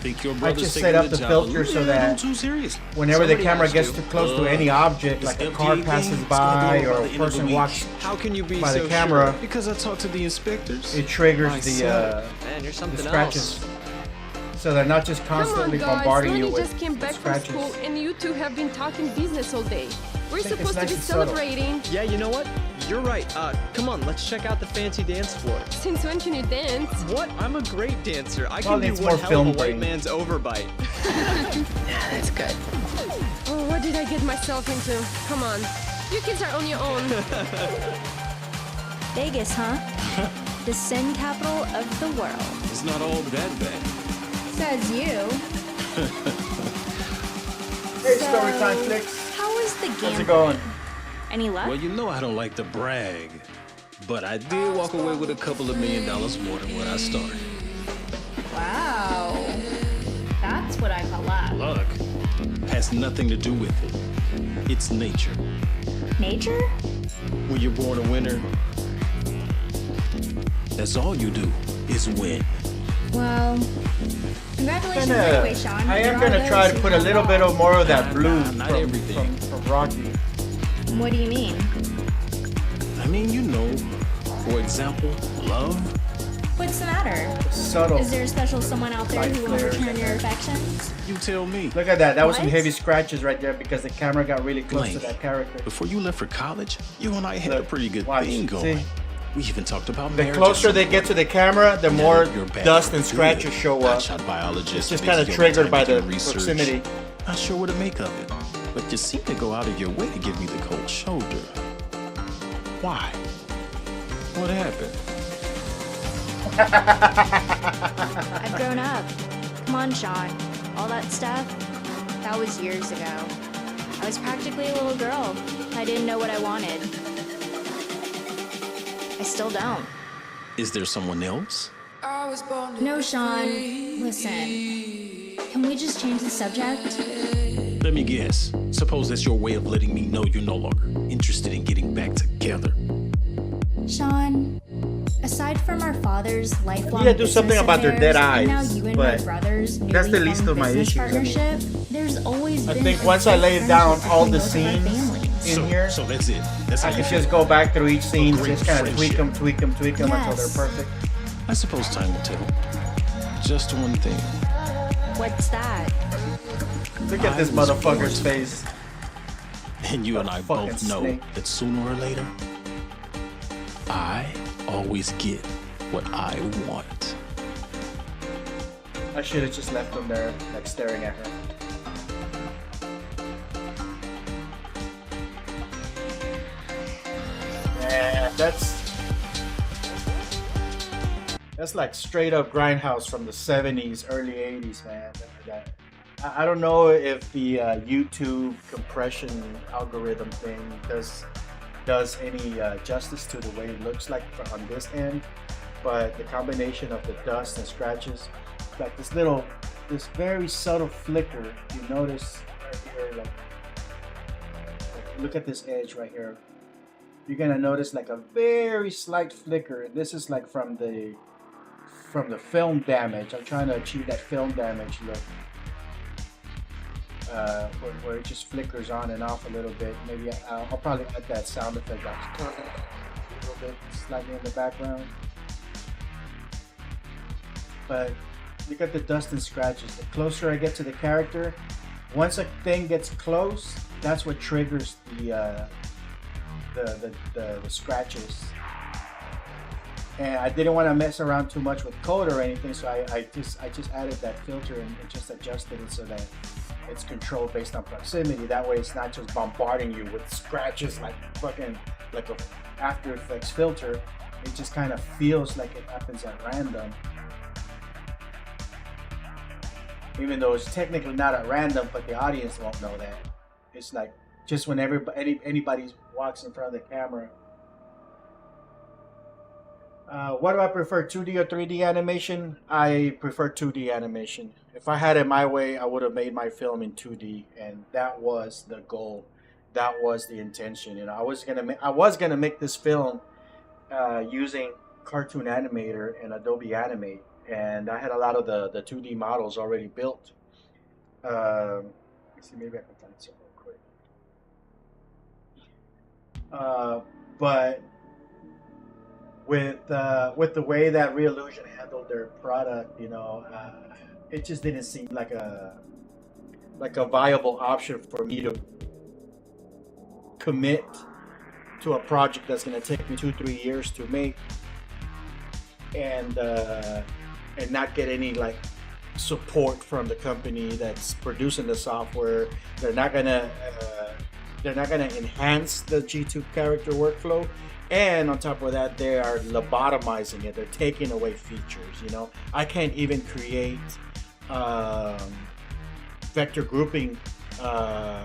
Think your I brother's just taking set up the job filter a so little that too serious. whenever the Somebody camera has gets to. too close to any object, like a This car FDA passes thing, it's gonna by be over or by a the end of the person week. walks How can you be by so the camera, Because I talked to the inspectors. it triggers My the son. Man, you're the something scratches. else. So they're not just Come on, constantly guys. bombarding you Lenny with just came back from scratches. school, and you two have been talking business all day. We're think it's supposed to nice be and subtle. celebrating. Yeah, you know what? You're right. Come on, let's check out the fancy dance floor. Since when can you dance? What? I'm a great dancer. I Well, can do it's one more hell film of a white brain. man's overbite. That's good. Oh, what did I get myself into? Come on. You kids are on your own. Vegas, huh? The sin capital of the world. It's not all that bad. Says you. Hey, story time flicks. How is the How's it game? going? Any luck? Well, you know I don't like to brag, but I did walk away with a couple of $1 million more than what I started. Wow. That's what I call luck. Luck has nothing to do with it. It's nature. Nature? When you're born a winner, that's all you do is win. Well, congratulations Gonna- anyway, Sean. I You're am all gonna those try to who put a have little all. bit of more of that blue not from, everything. from Rocky. What do you mean? I mean, you know, for example, love. What's the matter? Subtle. Is there a special someone out there Light who will flares. return your affections? You tell me. Look at that. That was some What? heavy scratches right there because the camera got really close to Blank. that character. Before you left for college, you and I had a Look, pretty good watch, thing going. see? We even talked about The marriage. closer they get to the camera, the more Your back dust and good. scratches show up. Hotshot biologist. It's just busy kind of on triggered by the time research. proximity. Not sure what to make of it, but you seem to go out of your way to give me the cold shoulder. Why? What happened? I've grown up. Come on, Sean. All that stuff, that was years ago. I was practically a little girl. I didn't know what I wanted. I still don't. Is there someone else? No, Sean. Listen. Can we just change the subject? Let me guess. Suppose that's your way of letting me know you're no longer interested in getting back together. Sean, aside from our father's lifelong You gotta do something business about their dead affairs, and now eyes, you and but my brother's that's the newly least formed of my business issues. I mean, partnership, there's always I been think a once I great laid down friendship all the between both of our scenes families. in here, So that's it. That's how I you can feel. just go back through each scene, great just kind of tweak them friendship. until Yes. they're perfect. I suppose time will tell. Just one thing. What's that? Look at this I was motherfucker's born. face. And you and I Fucking both know snake. that sooner or later, I always get what I want. I should have just left him there, like staring at her. Yeah, that's like straight up grindhouse from the 70s, early 80s, man. I don't know if the YouTube compression algorithm thing does any justice to the way it looks like on this end, but the combination of the dust and scratches, like this very subtle flicker. You notice right here, like look at this edge right here. You're gonna notice like a very slight flicker. This is like from the film damage. I'm trying to achieve that film damage look. Where it just flickers on and off a little bit. Maybe I'll probably add that sound effect like a little bit slightly in the background. But look at the dust and scratches. The closer I get to the character, once a thing gets close, that's what triggers the scratches. And I didn't want to mess around too much with code or anything, so I just added that filter and just adjusted it so that it's controlled based on proximity. That way it's not just bombarding you with scratches like fucking like a After Effects filter. It just kind of feels like it happens at random. Even though it's technically not at random, but the audience won't know that. It's like just when anybody walks in front of the camera. What do I prefer, 2D or 3D animation? I prefer 2D animation. If I had it my way, I would have made my film in 2D, and that was the goal. That was the intention. You know, I was gonna make this film using Cartoon Animator and Adobe Animate, and I had a lot of the 2D models already built. Let's see, maybe I can find some real quick. But with the way that Reallusion handled their product, you know, it just didn't seem like a viable option for me to commit to a project that's going to take me 2-3 years to make, and not get any like support from the company that's producing the software. They're not gonna enhance the G2 character workflow. And on top of that, they are lobotomizing it. They're taking away features. You know, I can't even create vector grouping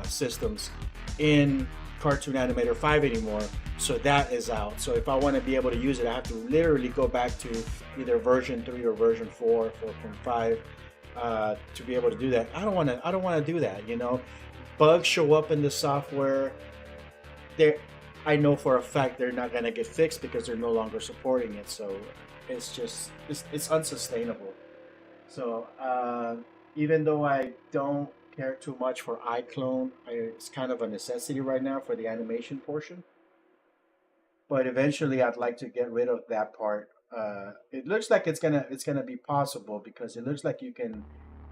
systems in Cartoon Animator 5 anymore. So that is out. So if I want to be able to use it, I have to literally go back to either version 3 or version 4, 4.5 to be able to do that. I don't want to do that. You know, bugs show up in the software. I know for a fact they're not gonna get fixed because they're no longer supporting it. So it's unsustainable. So even though I don't care too much for iClone, it's kind of a necessity right now for the animation portion. But eventually, I'd like to get rid of that part. It looks like it's gonna be possible because it looks like you can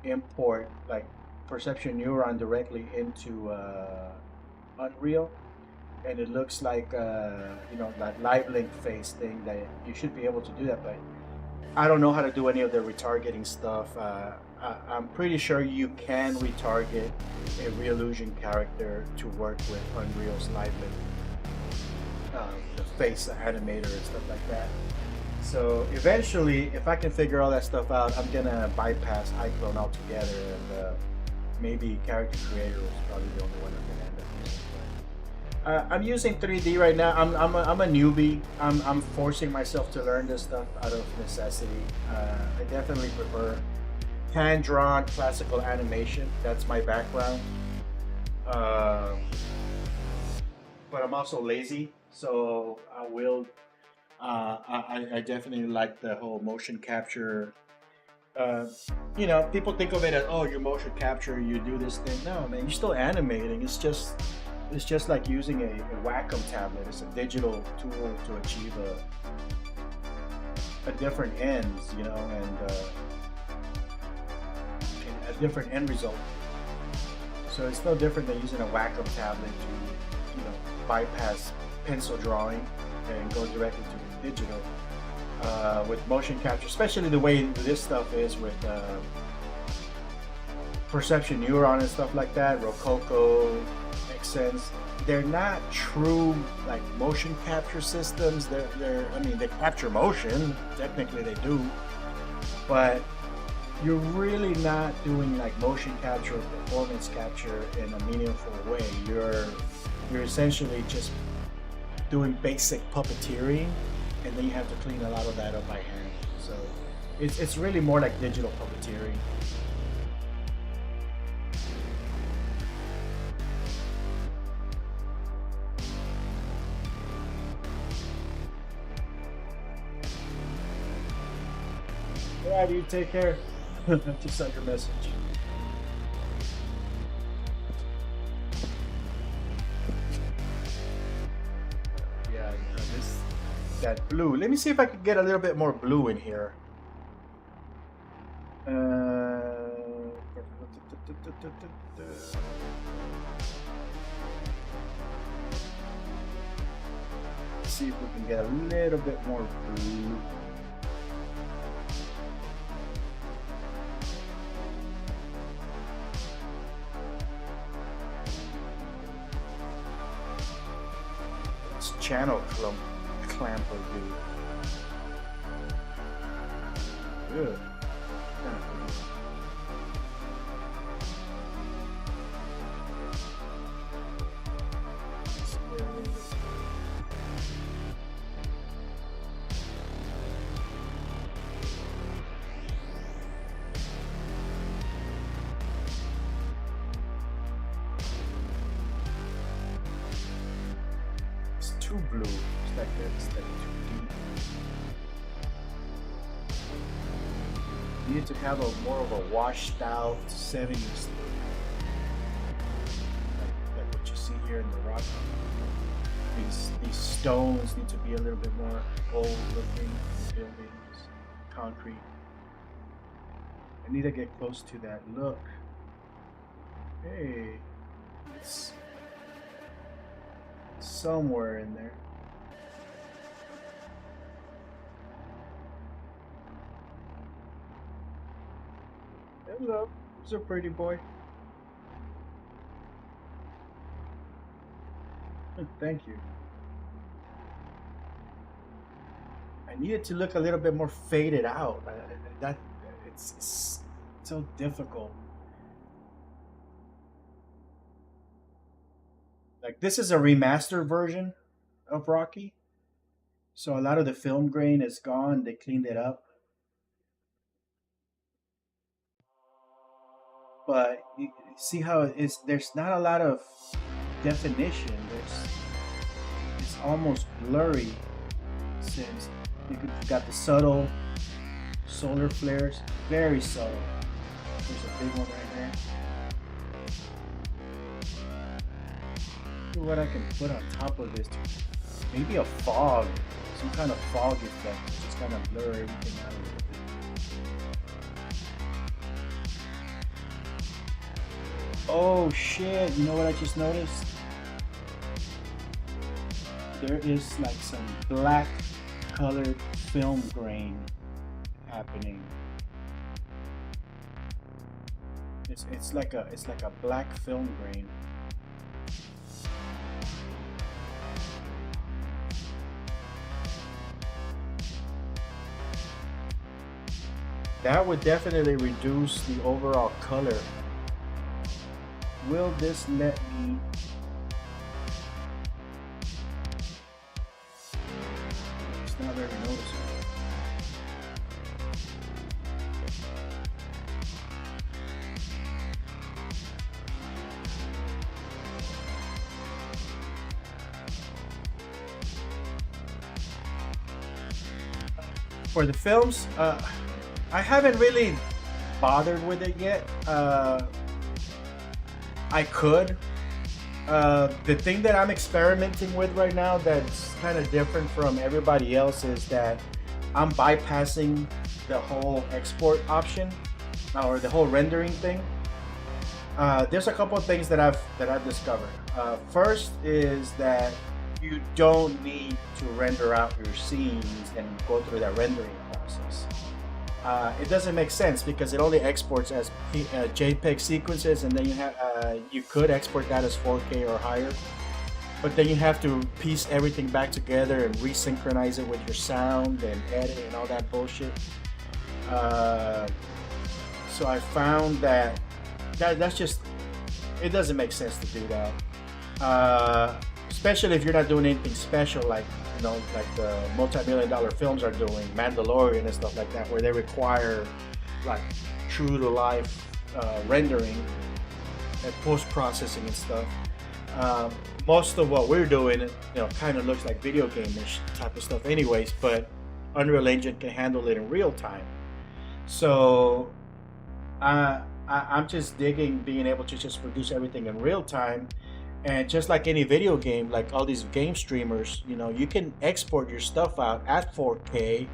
import like perception neuron directly into Unreal. And it looks like, you know, that live link face thing that you should be able to do that, but I don't know how to do any of the retargeting stuff. I'm pretty sure you can retarget a Reallusion character to work with Unreal's live link, the face, the animator, and stuff like that. So eventually, if I can figure all that stuff out, I'm gonna bypass iClone altogether, and maybe Character Creator is probably the only one I'm gonna end up using. But, I'm using 3D right now. I'm a newbie. I'm forcing myself to learn this stuff out of necessity. I definitely prefer hand-drawn classical animation. That's my background. But I'm also lazy, so I will. I definitely like the whole motion capture. You know, people think of it as, oh, you motion capture, you do this thing. No, man, you're still animating. It's just like using a Wacom tablet. It's a digital tool to achieve a different ends, you know, and a different end result. So it's no different than using a Wacom tablet to, you know, bypass pencil drawing and go directly to digital. With motion capture, especially the way this stuff is with perception neuron and stuff like that, Rococo, Xsense, they're not true like motion capture systems. I mean, they capture motion, technically they do, but you're really not doing like motion capture or performance capture in a meaningful way. You're essentially just doing basic puppeteering, and then you have to clean a lot of that up by hand. So it's really more like digital puppeteering. Alright, you take care. Just sent your message. Yeah, that blue. Let me see if I can get a little bit more blue in here. Let's see if we can get a little bit more blue. It's channel clamper, dude. Good. It's too blue. It's like too deep. You need to have a more of a washed out 70s look. Like what you see here in the rock. These stones need to be a little bit more old looking, buildings, concrete. I need to get close to that look. Hey, it's somewhere in there. Hello, it's a pretty boy. Thank you. I need it to look a little bit more faded out. It's so difficult. Like, this is a remastered version of Rocky, so a lot of the film grain is gone. They cleaned it up, but you see how it's, there's not a lot of definition. It's almost blurry, since you got the subtle solar flares, very subtle. There's a big one right there. See what I can put on top of this. Maybe a fog, some kind of fog effect, just kind of blur everything out a little bit. Oh shit, you know what I just noticed? There is like some black colored film grain happening. It's like a black film grain. That would definitely reduce the overall color. Will this let me? It's not very noticeable. For the films, I haven't really bothered with it yet. I could. The thing that I'm experimenting with right now that's kind of different from everybody else is that I'm bypassing the whole export option or the whole rendering thing. There's a couple of things that I've discovered. First is that you don't need to render out your scenes and go through that rendering process. It doesn't make sense because it only exports as JPEG sequences, and then you could export that as 4K or higher, but then you have to piece everything back together and resynchronize it with your sound and edit and all that bullshit. So I found that's just, it doesn't make sense to do that. Especially if you're not doing anything special like the multi-million-dollar films are doing, Mandalorian and stuff like that, where they require like true to life rendering and post-processing and stuff. Most of what we're doing, kind of looks like video game-ish type of stuff anyways, but Unreal Engine can handle it in real time. So I'm just digging being able to just produce everything in real time. And just like any video game, like all these game streamers, you can export your stuff out at 4K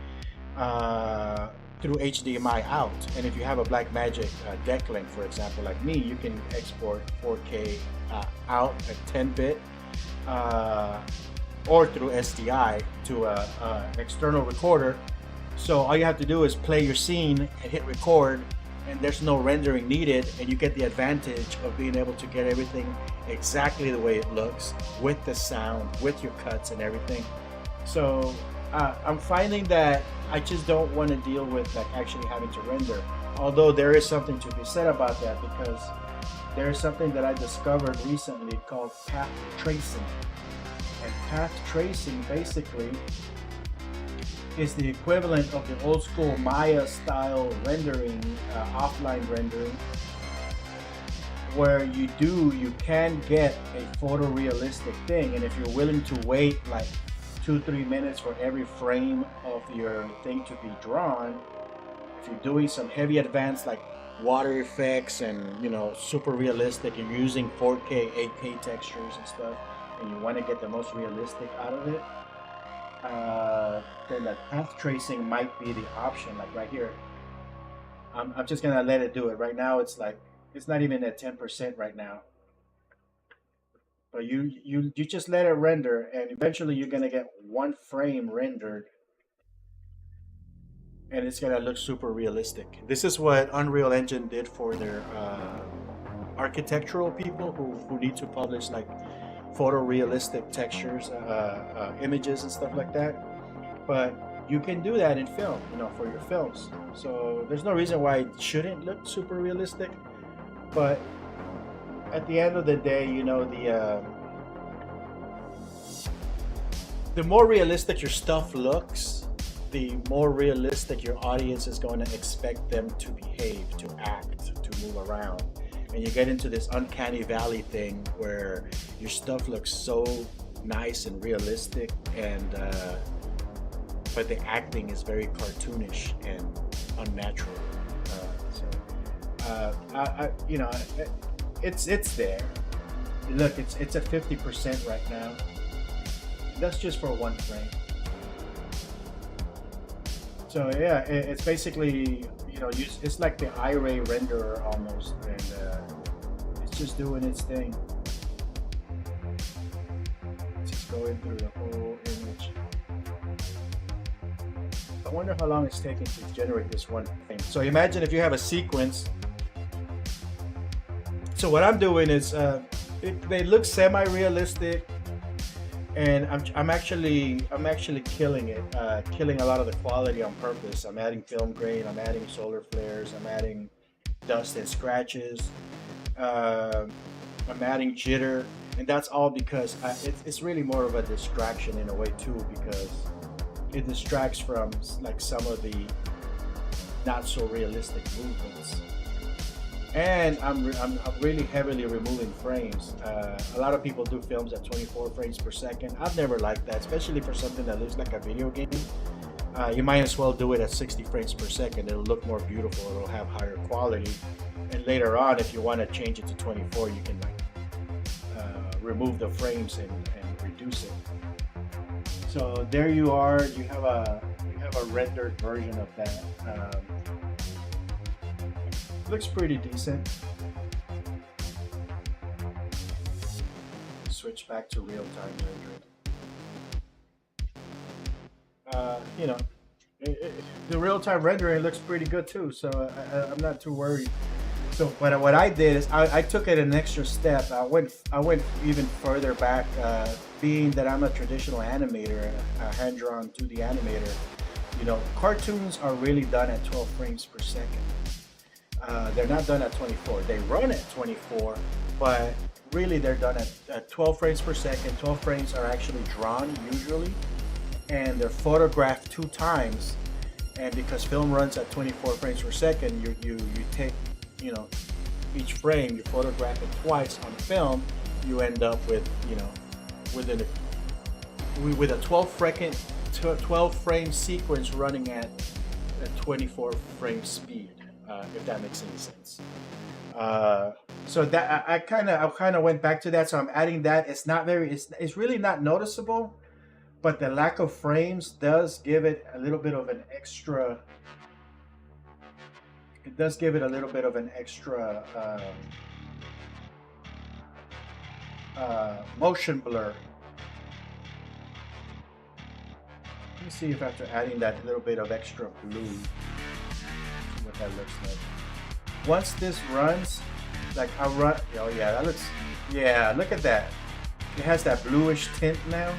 through HDMI out. And if you have a Blackmagic deck link, for example, like me, you can export 4K out at 10-bit or through SDI to an external recorder. So all you have to do is play your scene and hit record, and there's no rendering needed, and you get the advantage of being able to get everything exactly the way it looks with the sound, with your cuts and everything. So I'm finding that I just don't want to deal with like actually having to render, although there is something to be said about that, because there's something that I discovered recently called path tracing. And path tracing basically is the equivalent of the old school Maya style rendering, offline rendering, where you can get a photorealistic thing. And if you're willing to wait like 2-3 minutes for every frame of your thing to be drawn, if you're doing some heavy advanced like water effects and super realistic, you're using 4K 8K textures and stuff, and you want to get the most realistic out of it, then that path tracing might be the option. Like right here, I'm just gonna let it do it. Right now it's like, it's not even at 10% right now, but you just let it render, and eventually you're gonna get one frame rendered and it's gonna look super realistic. This is what Unreal Engine did for their architectural people who need to publish like photorealistic textures, images and stuff like that. But you can do that in film, for your films. So there's no reason why it shouldn't look super realistic. But at the end of the day, the more realistic your stuff looks, the more realistic your audience is going to expect them to behave, to act, to move around. And you get into this uncanny valley thing where your stuff looks so nice and realistic, and but the acting is very cartoonish and unnatural. It's there. Look, it's at 50% right now. That's just for one frame. So yeah, it's basically, it's like the iRay renderer almost, and it's just doing its thing. It's just going through the whole image. I wonder how long it's taking to generate this one thing. So imagine if you have a sequence. So what I'm doing is, they look semi-realistic. and I'm actually killing it, killing a lot of the quality on purpose. I'm adding film grain, I'm adding solar flares, I'm adding dust and scratches, I'm adding jitter, and that's all because it's really more of a distraction in a way too, because it distracts from like some of the not so realistic movements. And I'm really heavily removing frames. A lot of people do films at 24 frames per second. I've never liked that, especially for something that looks like a video game. You might as well do it at 60 frames per second. It'll look more beautiful. It'll have higher quality. And later on, if you want to change it to 24, you can like remove the frames and reduce it. So there you are. You have a rendered version of that. Looks pretty decent. Switch back to real-time rendering. You know, the real-time rendering looks pretty good too, so I'm not too worried. So, but what I did is I took it an extra step. I went even further back, being that I'm a traditional animator, a hand-drawn 2D animator. You know, cartoons are really done at 12 frames per second. They're not done at 24. They run at 24, but really they're done at 12 frames per second. 12 frames are actually drawn usually, and they're photographed 2 times. And because film runs at 24 frames per second, you take, you know, each frame, you photograph it twice on film, you end up with, you know, with a 12 frame sequence running at a 24 frame speed. If that makes any sense. So that I kind of went back to that. So I'm adding that. It's not very. It's really not noticeable, but the lack of frames does give it a little bit of an extra. It does give it a little bit of an extra motion blur. Let me see if after adding that little bit of extra blue, what that looks like. Once this runs, like I run, oh yeah, that looks, yeah, look at that. It has that bluish tint now.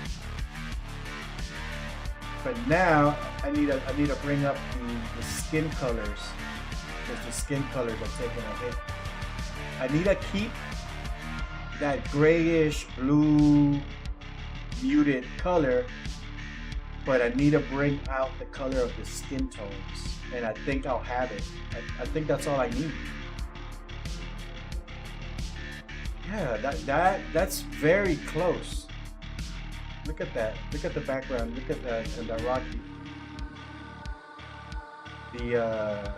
But now I need to bring up the skin colors, because the skin colors are taking a hit. I need to keep that grayish blue muted color, but I need to bring out the color of the skin tones, and I think I'll have it. I think that's all I need. Yeah, that's very close. Look at that. Look at the background. Look at the rocky. The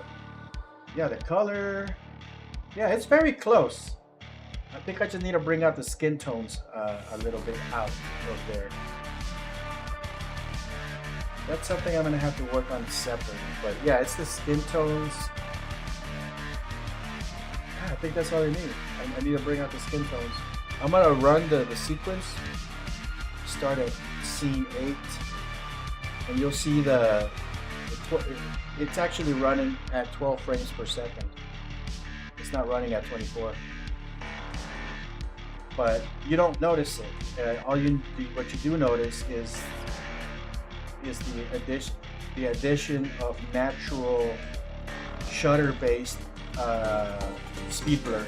color. Yeah, it's very close. I think I just need to bring out the skin tones a little bit out of there. That's something I'm gonna have to work on separately. But yeah, it's the skin tones. Yeah, I think that's all I need. I need to bring out the skin tones. I'm gonna run the sequence. Start at scene 8, and you'll see it's actually running at 12 frames per second. It's not running at 24. But you don't notice it. What you do notice is the addition of natural shutter-based speed blur.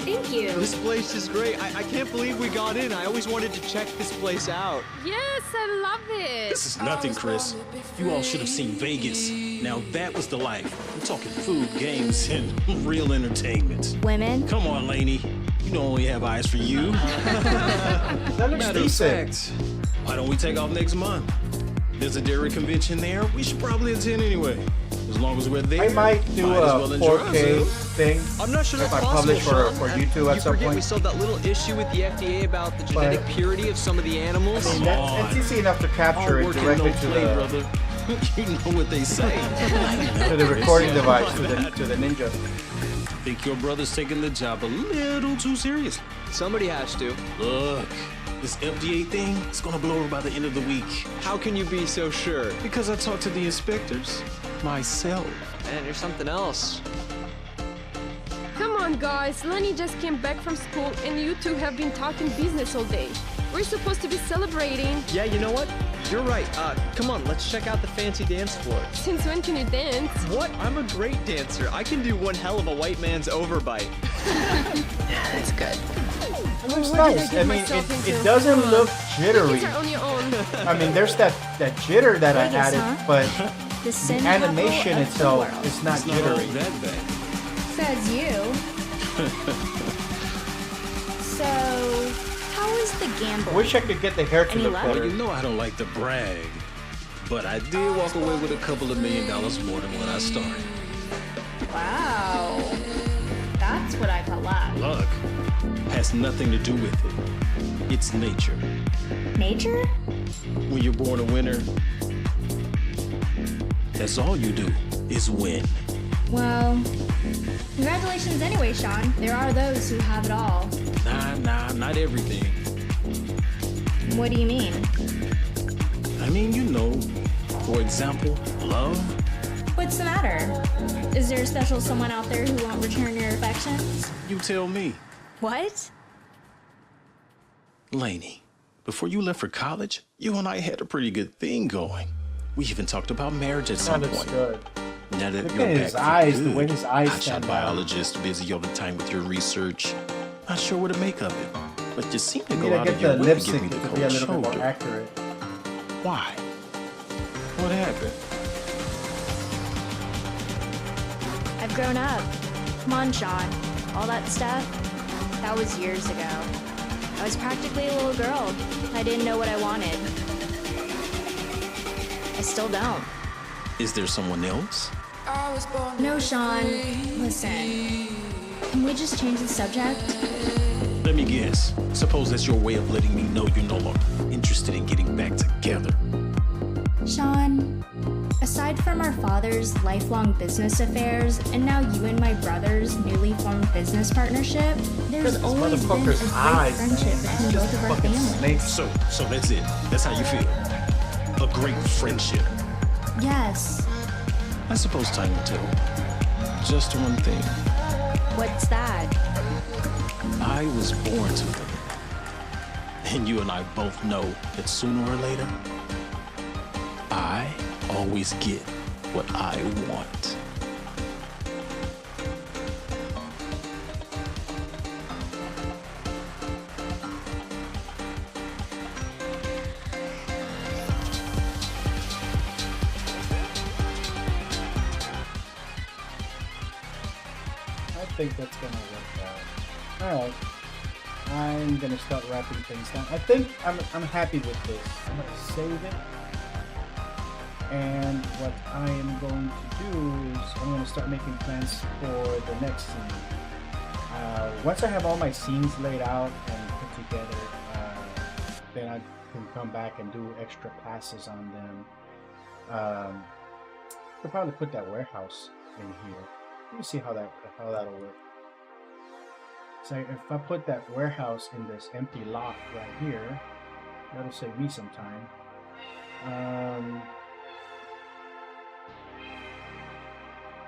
Thank you. This place is great. I can't believe we got in. I always wanted to check this place out. Yes, I love it. This is nothing, Chris. You all should have seen Vegas. Now that was the life. We're talking food, games, and real entertainment. Women. Come on, Lainey. You don't only have eyes for you. That looks Matter of decent. fact, why don't we take off next month? There's a dairy convention there. We should probably attend anyway. As long as we're there, I might do as a well enjoy 4K ourselves. thing. I'm not sure if that's I possible, publish Sean. for YouTube at You some forget we point. still have that little issue with the FDA about the genetic purity of some of the animals. I mean, that's easy enough to capture Hard it work and directly no to play, the brother. You know what they say. to the recording device, to the Ninja. Think your brother's taking the job a little too seriously. Somebody has to. Look, this FDA thing is gonna blow over by the end of the week. How can you be so sure? Because I talked to the inspectors. myself. And there's something else. Come on, guys. Lenny just came back from school, and you two have been talking business all day. We're supposed to be celebrating. Yeah, you know what? You're right. Come on, let's check out the fancy dance floor. Since when can you dance? What? I'm a great dancer. I can do one hell of a white man's overbite. That's good. It looks What did nice. get I mean, myself into? it doesn't Come on. look jittery. Kids are on your own. I mean, there's that jitter that I Vegas, added, huh? but The the sin animation capital of the itself world. is not It's not all jittery. that bad. Says you. So, how is the gamble? I wish I could get the hair to Any look luck? Well, better. you know I don't like to brag, but I did walk away with a couple of $1 million more than when I started. Wow. That's what I call luck. Luck has nothing to do with it. It's nature. Nature? When you're born a winner, that's all you do is win. Well, congratulations anyway, Sean. There are those who have it all. Nah, not everything. What do you mean? I mean, you know, for example, love. What's the matter? Is there a special someone out there who won't return your affections? You tell me. What? Lainey, before you left for college, you and I had a pretty good thing going. We even talked about marriage at some That looks point. good. Now that Look you're at back his for eyes, the good, way his eyes hotshot stand out. biologist, busy all the time with your research. Not sure what to make of it, but you seem to You go need to out get of your the way to lipstick give me the to be a cold little bit more shoulder. accurate. Why? What happened? I've grown up. Come on, Sean. All that stuff, that was years ago. I was practically a little girl. I didn't know what I wanted. I still don't. Is there someone else? No, Sean. Listen. Can we just change the subject? Let me guess. Suppose that's your way of letting me know you're no longer interested in getting back together. Sean, aside from our father's lifelong business affairs and now you and my brother's newly formed business partnership, there's This always been a motherfucker's great eyes, friendship man. between both of our Fucking families. snakes. So that's it. That's how you feel. A great friendship. Yes. I suppose time will tell. Just one thing. What's that? I was born to them. And you and I both know that sooner or later, I always get what I want. I think that's gonna work out. Alright. I'm gonna start wrapping things down. I think I'm happy with this. I'm gonna save it. And what I am going to do is I'm gonna start making plans for the next scene. Once I have all my scenes laid out and put together, then I can come back and do extra passes on them. Could probably put that warehouse in here. Let me see how that'll work. So if I put that warehouse in this empty lot right here, that'll save me some time.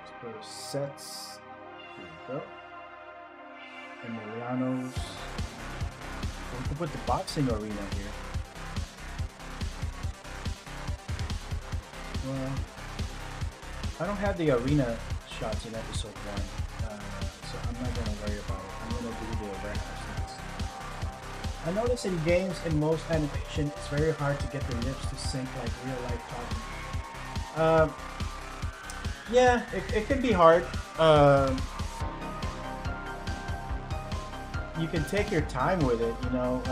Let's go to sets. Here we go. Emiliano's. We can put the boxing arena here. Well, I don't have the arena shots in episode 1, so I'm not gonna worry about it. I'm gonna do the warehouse next. I notice in games, in most animation, it's very hard to get the lips to sync like real life talking. Yeah, it can be hard. You can take your time with it, you know.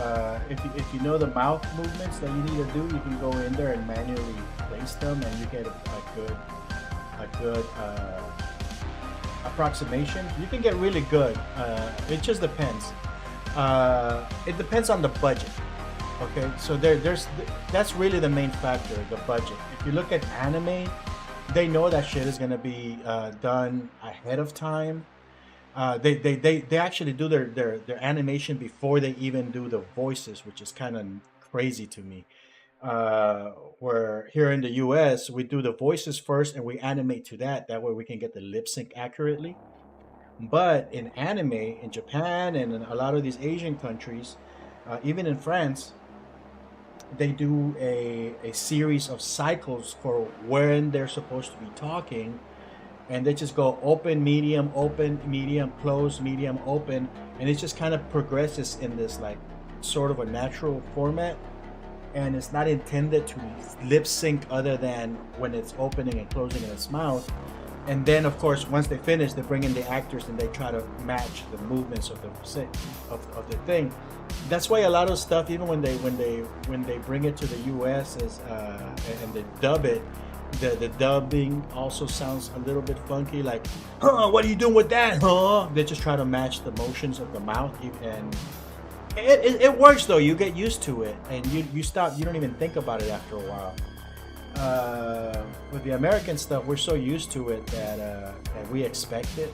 If you know the mouth movements that you need to do, you can go in there and manually place them, and you get a good approximation. You can get really good. It just depends. It depends on the budget. Okay, so that's really the main factor, the budget. If you look at anime, they know that shit is gonna be done ahead of time. They actually do their animation before they even do the voices, which is kind of crazy to me. Where here in the US, we do the voices first and we animate to that. That way we can get the lip sync accurately. But in anime, in Japan and in a lot of these Asian countries, even in France, they do a series of cycles for when they're supposed to be talking, and they just go open, medium, close, medium, open, and it just kind of progresses in this like sort of a natural format, and it's not intended to lip sync other than when it's opening and closing in its mouth. And then of course once they finish, they bring in the actors and they try to match the movements of the thing. That's why a lot of stuff, even when they bring it to the US and they dub it, the dubbing also sounds a little bit funky, like, what are you doing with that, They just try to match the motions of the mouth, and it works though. You get used to it, and you stop. You don't even think about it after a while. With the American stuff, we're so used to it that we expect it.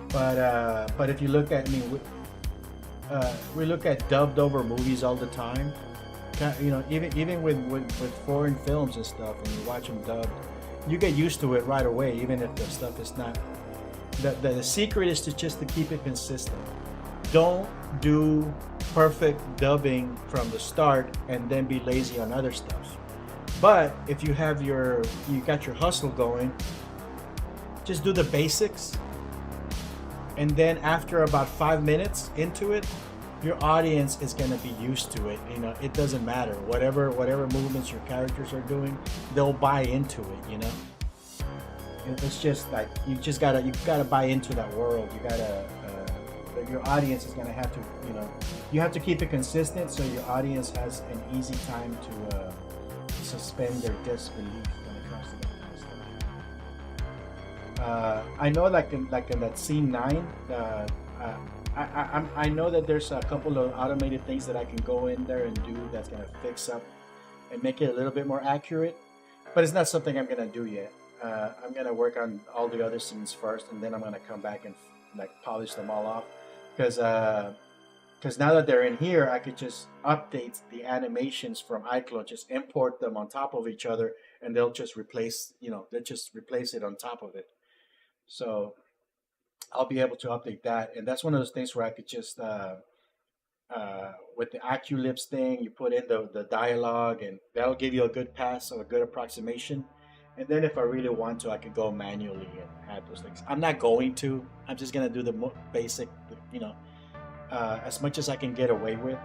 But if you look at we look at dubbed over movies all the time. Even with foreign films and stuff, when you watch them dubbed, you get used to it right away, even if the stuff is not. The secret is to keep it consistent. Don't do perfect dubbing from the start and then be lazy on other stuff. But if you got your hustle going, just do the basics, and then after about 5 minutes into it, your audience is going to be used to it. It doesn't matter whatever movements your characters are doing, they'll buy into it. It's just like you gotta buy into that world. Your audience is going to have to, you have to keep it consistent so your audience has an easy time to suspend their disbelief when it comes to that kind of stuff. I know, like in that scene 9, I know that there's a couple of automated things that I can go in there and do that's going to fix up and make it a little bit more accurate, but it's not something I'm going to do yet. I'm going to work on all the other scenes first, and then I'm going to come back and like polish them all off, because now that they're in here, I could just update the animations from iClone, just import them on top of each other, and they'll just replace it on top of it. So I'll be able to update that, and that's one of those things where I could just with the AccuLips thing, you put in the dialogue, and that'll give you a good pass or a good approximation. And then if I really want to, I can go manually and add those things. I'm not going to. I'm just gonna do the basic, as much as I can get away with.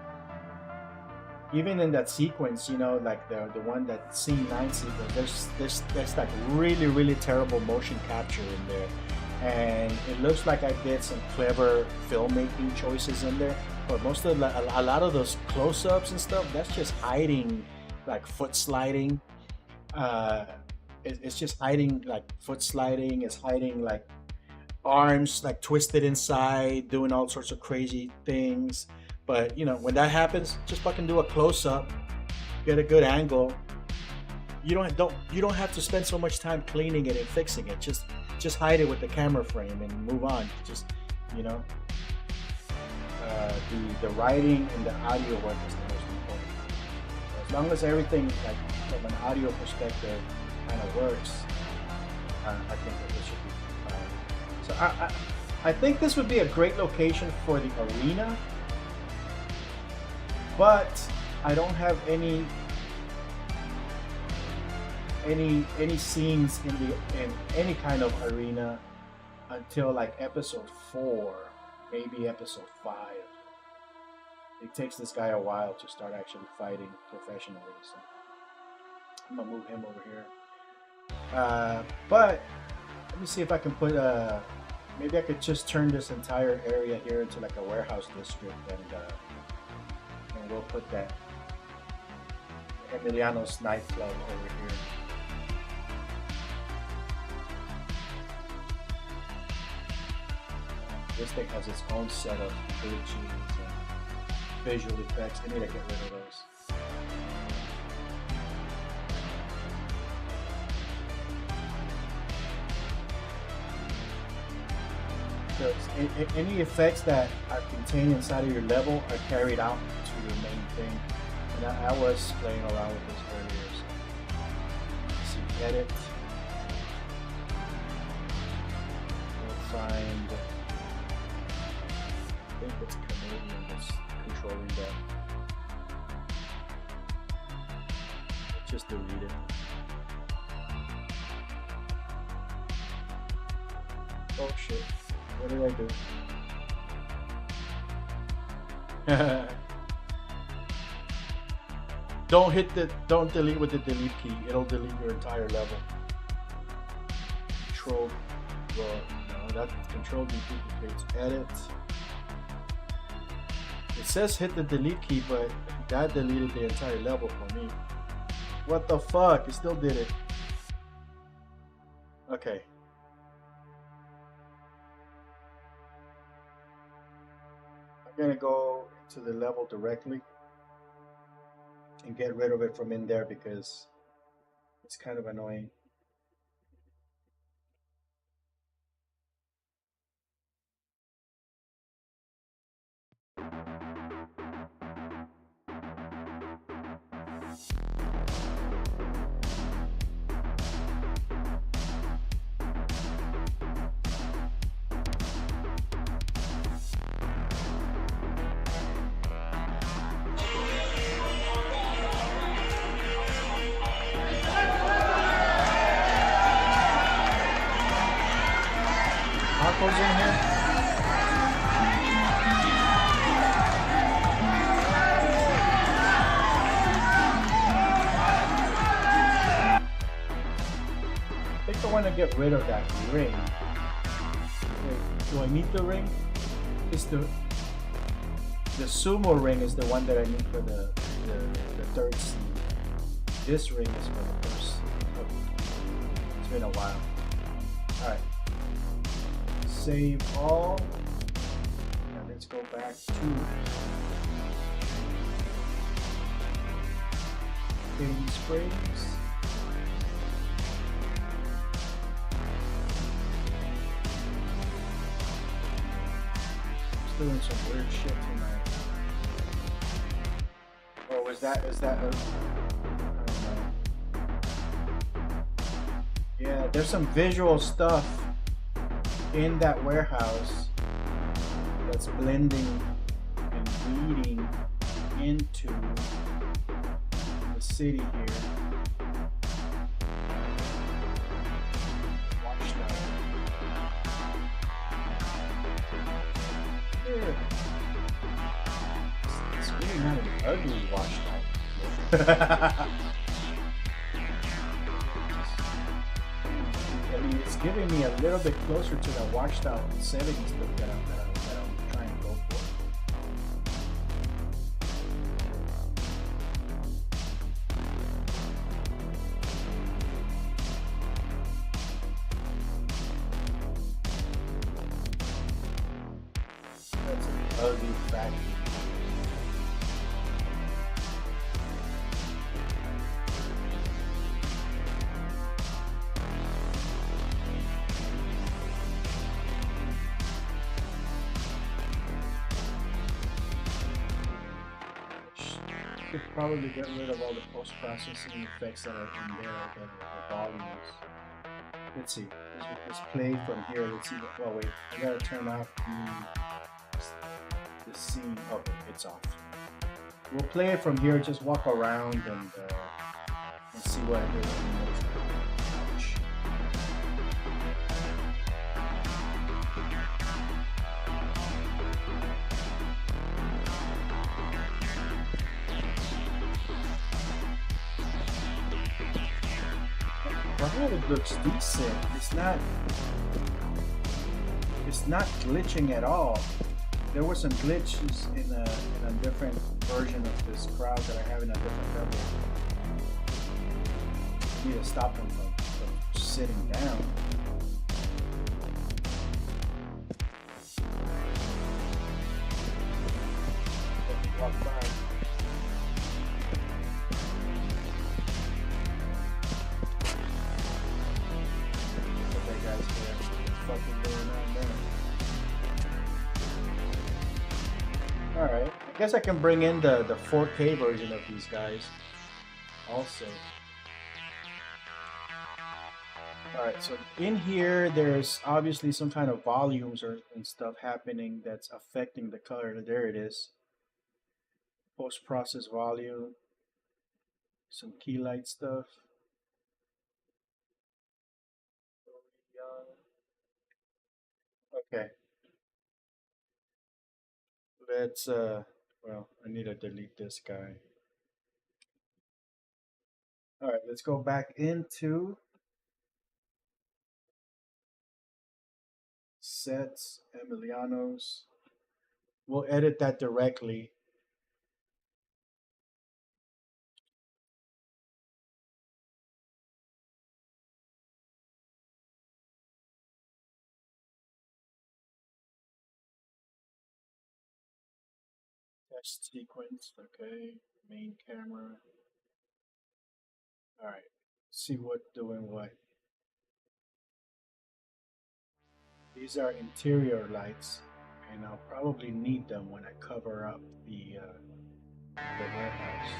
Even in that sequence, like the one, that scene 9 sequence, there's like really, really terrible motion capture in there. And it looks like I did some clever filmmaking choices in there, but a lot of those close-ups and stuff, that's just hiding like foot sliding. It's just hiding like foot sliding. It's hiding like arms like twisted inside, doing all sorts of crazy things. But when that happens, just fucking do a close-up, get a good angle. You don't have to spend so much time cleaning it and fixing it. Just hide it with the camera frame and move on. Just the writing and the audio work is the most important. As long as everything, like from an audio perspective, kind of works, I think that this should be fine. So I think this would be a great location for the arena, but I don't have any scenes in any kind of arena until like episode 4, maybe episode 5. It takes this guy a while to start actually fighting professionally, so I'm gonna move him over here. But let me see if I can put maybe I could just turn this entire area here into like a warehouse district, and we'll put that Emiliano's nightclub over here. This thing has its own set of glitchy and visual effects. I need to get rid of those. So any effects that are contained inside of your level are carried out to your main thing. And I was playing around with this earlier, so edit. We'll find, I think it's Canadian that's controlling that. Just delete it. Oh shit, what did I do? Don't delete with the delete key. It'll delete your entire level. Control, well, no, that control duplicates. Edit. It says hit the delete key, but that deleted the entire level for me. What the fuck? It still did it. Okay. I'm gonna go to the level directly and get rid of it from in there because it's kind of annoying. Tacos in here? I think I want to get rid of that ring. Wait, do I need the ring? It's the sumo ring is the one that I need for the third seed. This ring is for the first seed. Oh, it's been a while. Alright. Save all. And let's go back to Candy Springs. Just doing some weird shit tonight. Oh, is that I don't know. Yeah, there's some visual stuff in that warehouse that's blending and bleeding into the city here. Watch that. It's really not an ugly watchtower. I mean, it's giving me a little bit closer to that watchtower 70s look that I'm trying to go for. That's an ugly factory. Could probably get rid of all the post-processing effects that are in there, the volumes. Let's see. Let's play from here. Let's see. Oh wait, I gotta turn off the scene. Okay, it's off. We'll play it from here. Just walk around and see what it is. It looks decent. It's not glitching at all. There were some glitches in a different version of this crowd that I have in a different level. I need to stop them from sitting down. Walk by. Alright, I guess I can bring in the 4K version of these guys also. All right, so in here, there's obviously some kind of volumes or and stuff happening that's affecting the color. There it is. Post-process volume, some key light stuff. Okay, let's well, I need to delete this guy. All right, let's go back into sets, Emiliano's. We'll edit that directly. Test sequence, okay. Main camera. All right, see what doing what. These are interior lights, and I'll probably need them when I cover up the warehouse.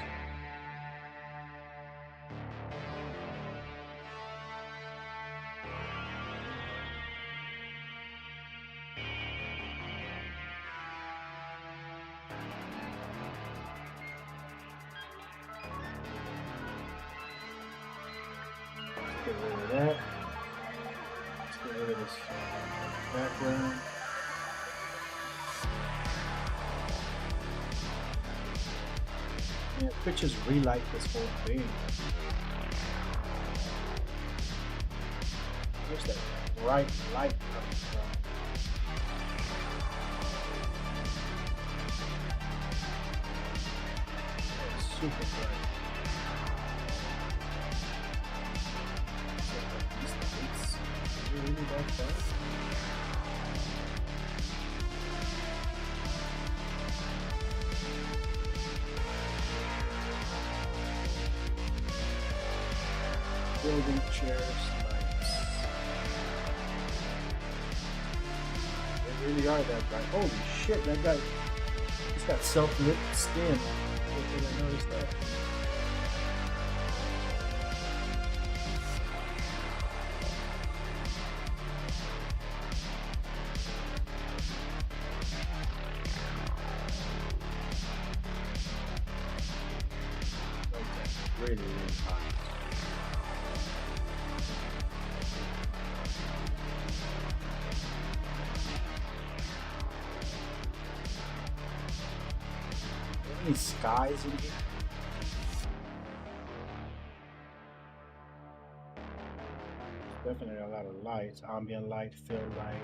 Get rid of that. Let's get rid of this background. Yeah, pictures relight this whole thing. Where's that bright light coming from? It's super bright. Really that fast? Building chairs, lights. They really are that bright. Holy shit, that guy, he's got self-lit skin. Did I notice that? Really, really hot. Any skies in here? Definitely a lot of lights. Ambient light, fill light,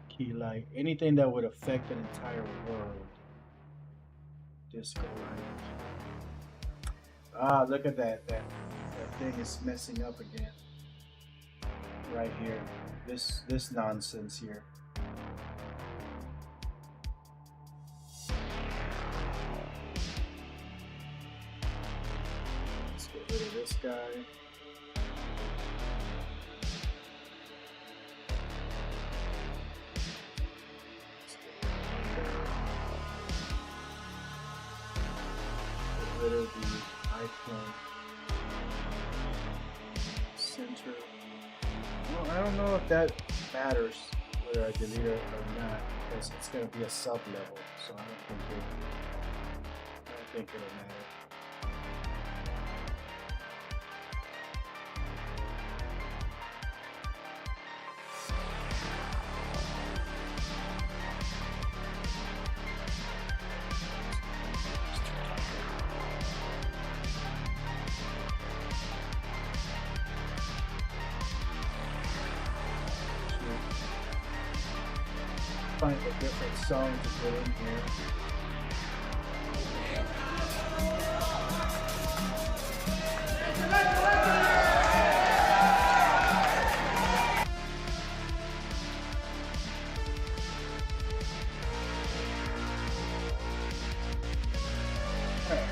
key light, anything that would affect an entire world. Disco light. Ah, look at that. That thing is messing up again. Right here. This nonsense here. Let's get rid of this guy. Get rid of the icon center. Well, I don't know if that matters whether I delete it or not, because it's going to be a sub level, so I don't think it'll matter. Find a different song to put in here. Alright.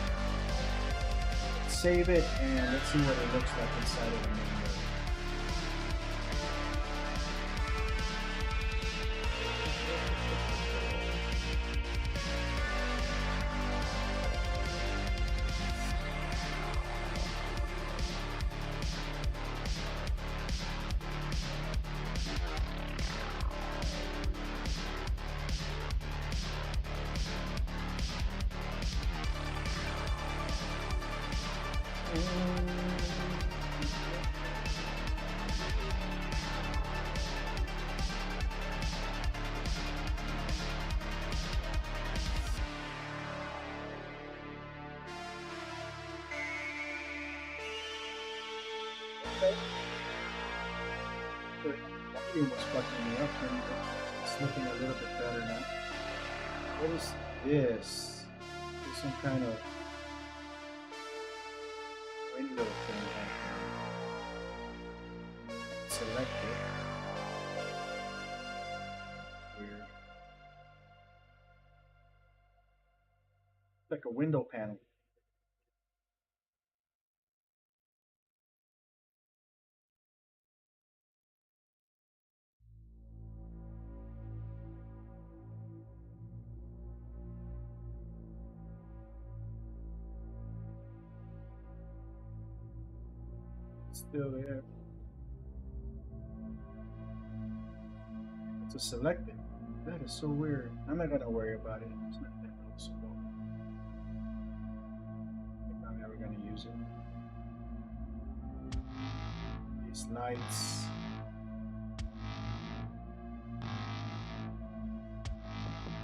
Save it and let's see what it looks like inside of the menu. okay. The volume was fucking me up, and it's looking a little bit better now. What is this? There's some kind of window thing happening. Select it. Weird. Like a window panel. Still there. To select it. That is so weird. I'm not gonna worry about it. It's not that noticeable. I'm never gonna use it. These lights.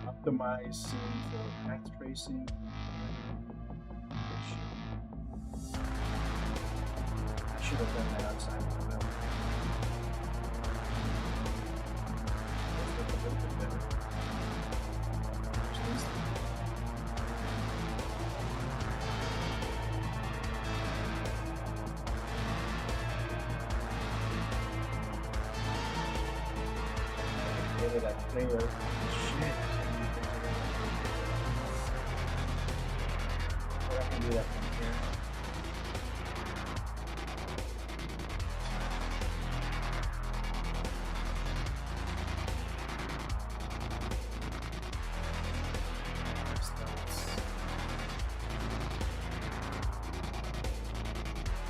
Optimize scene for path tracing. I should have done that outside of the level. Let's look a little bit better. Give it that flavor. Shit. But I can do that from here.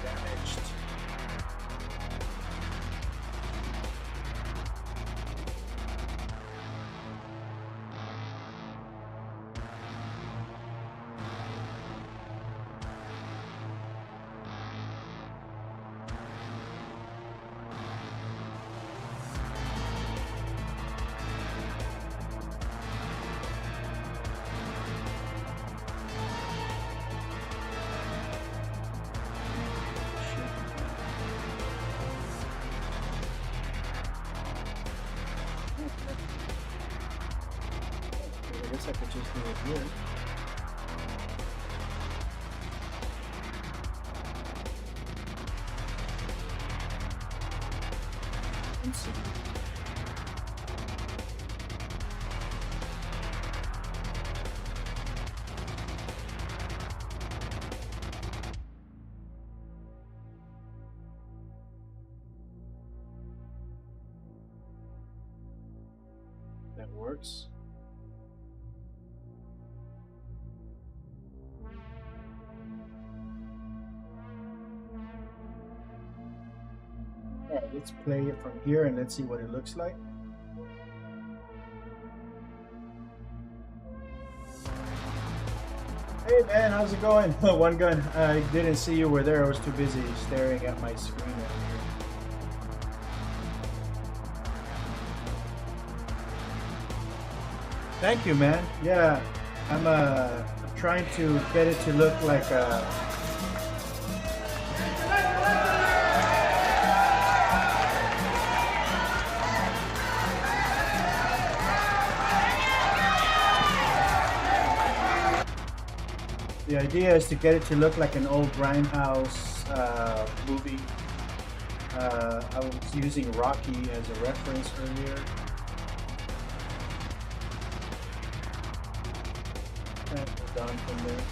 Damaged. I guess I could just do it here. Let's see. That works. Alright, let's play it from here and let's see what it looks like. Hey man, how's it going? One gun. I didn't see you were there. I was too busy staring at my screen over here. Thank you, man. Yeah, I'm trying to get it to look like a. The idea is to get it to look like an old grindhouse movie. I was using Rocky as a reference earlier. And we're done from there.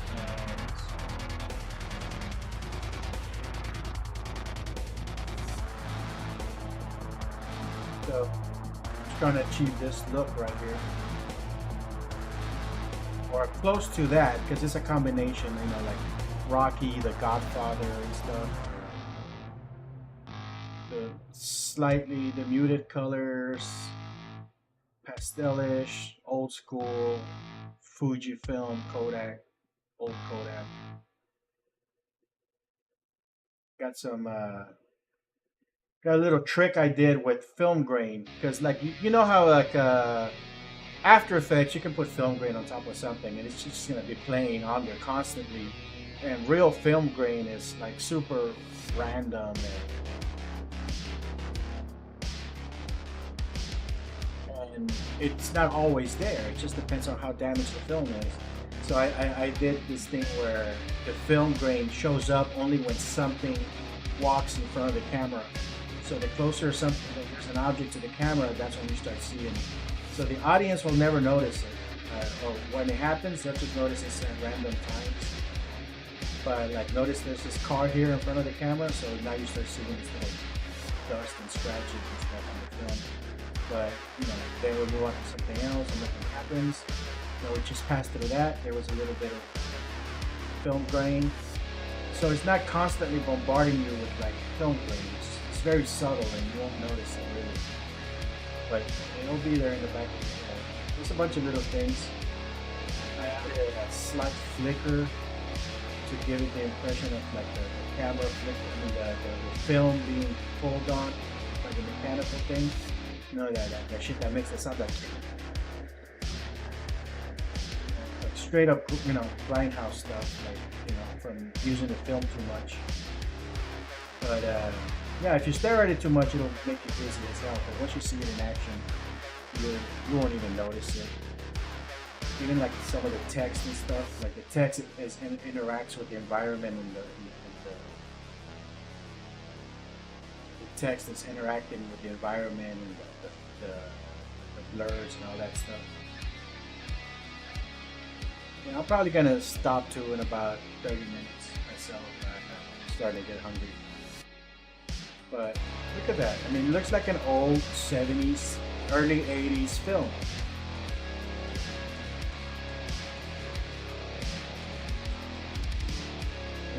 So, just trying to achieve this look right here. Or close to that, because it's a combination, you know, like Rocky, the Godfather and stuff. The muted colors, pastelish, old school, Fujifilm, Kodak, old Kodak. Got some, got a little trick I did with film grain, because like, you know how like, After Effects, you can put film grain on top of something and it's just going to be playing on there constantly. And real film grain is like super random and and it's not always there. It just depends on how damaged the film is. So I did this thing where the film grain shows up only when something walks in front of the camera. So the closer something there's an object to the camera, that's when you start seeing it. So the audience will never notice it, or when it happens, they'll just notice it at random times. But like, notice there's this car here in front of the camera, so now you start seeing this little dust and scratches and stuff on the film. But then we'll move on to something else, and nothing happens. So we just passed through that. There was a little bit of film grain. So it's not constantly bombarding you with like film grain. It's very subtle and you won't notice it really. But it'll be there in the back of your head. There's a bunch of little things. I added a slight flicker to give it the impression of like the camera flicker, the film being pulled on, like a mechanical thing. That shit that makes it sound like straight up, grindhouse stuff, like, from using the film too much. But yeah, if you stare at it too much, it'll make you dizzy as hell. But once you see it in action, you won't even notice it. Even like some of the text and stuff, like the text interacts with the environment and the text is interacting with the environment and the blurs and all that stuff. I'm probably gonna stop to in about 30 minutes myself. I'm starting to get hungry. But look at that. I mean, it looks like an old 70s, early 80s film.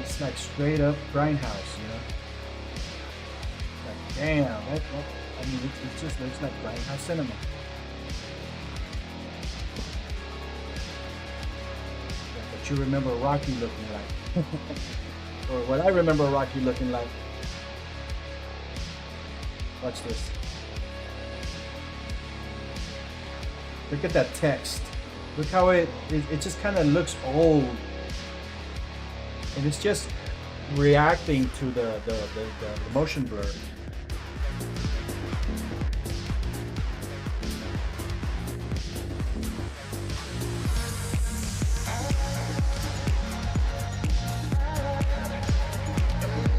It's like straight up grindhouse, Like, damn, it just looks like grindhouse cinema. What you remember Rocky looking like. Or what I remember Rocky looking like. Watch this. Look at that text. Look how it just kind of looks old. And it's just reacting to the motion blur.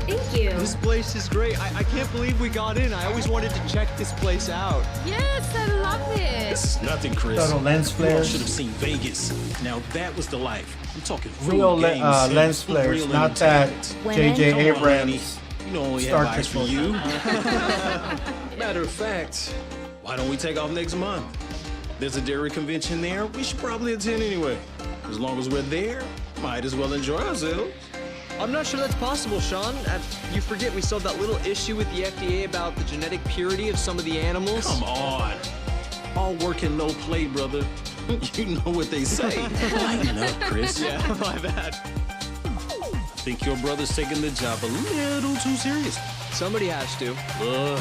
Thank you. This place is great. I can't believe we got in. I always wanted to check this place out. Yes, I love it. This is nothing, Chris. Total lens You all flares. should have seen Vegas. Now that was the life. I'm talking Real food, games, lens real flares, not that entertainment. J.J. Come on, Abrams. You know we Star have eyes Trek for you. Matter of fact, why don't we take off next month? There's a dairy convention there. We should probably attend anyway. As long as we're there, might as well enjoy ourselves. I'm not sure that's possible, Sean. You forget we still have that little issue with the FDA about the genetic purity of some of the animals. Come on. All work and no play, brother. You know what they say. Lighten up, Chris. Yeah, my bad. I think your brother's taking the job a little too serious. Somebody has to. Look,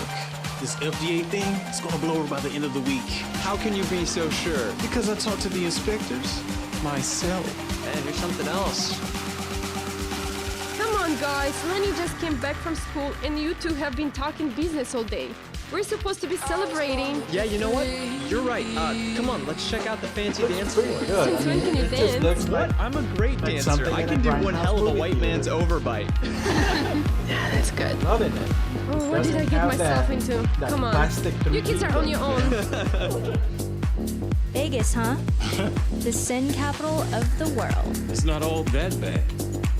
this FDA thing is gonna blow over by the end of the week. How can you be so sure? Because I talked to the inspectors myself. And here's something else. Come on, guys. Lenny just came back from school, and you two have been talking business all day. We're supposed to be celebrating. Yeah, you know what? You're right. Come on, let's check out the fancy dance floor. Since when can you It just dance? looks like What? I'm a great dancer. something I in can a do one grindhouse hell of a movie white theater. man's overbite. Yeah, that's good. loving it. Oh, what did I Doesn't get have myself that- into? that Come on. plastic You kids are on your own. Vegas, huh? The sin capital of the world. It's not all that bad.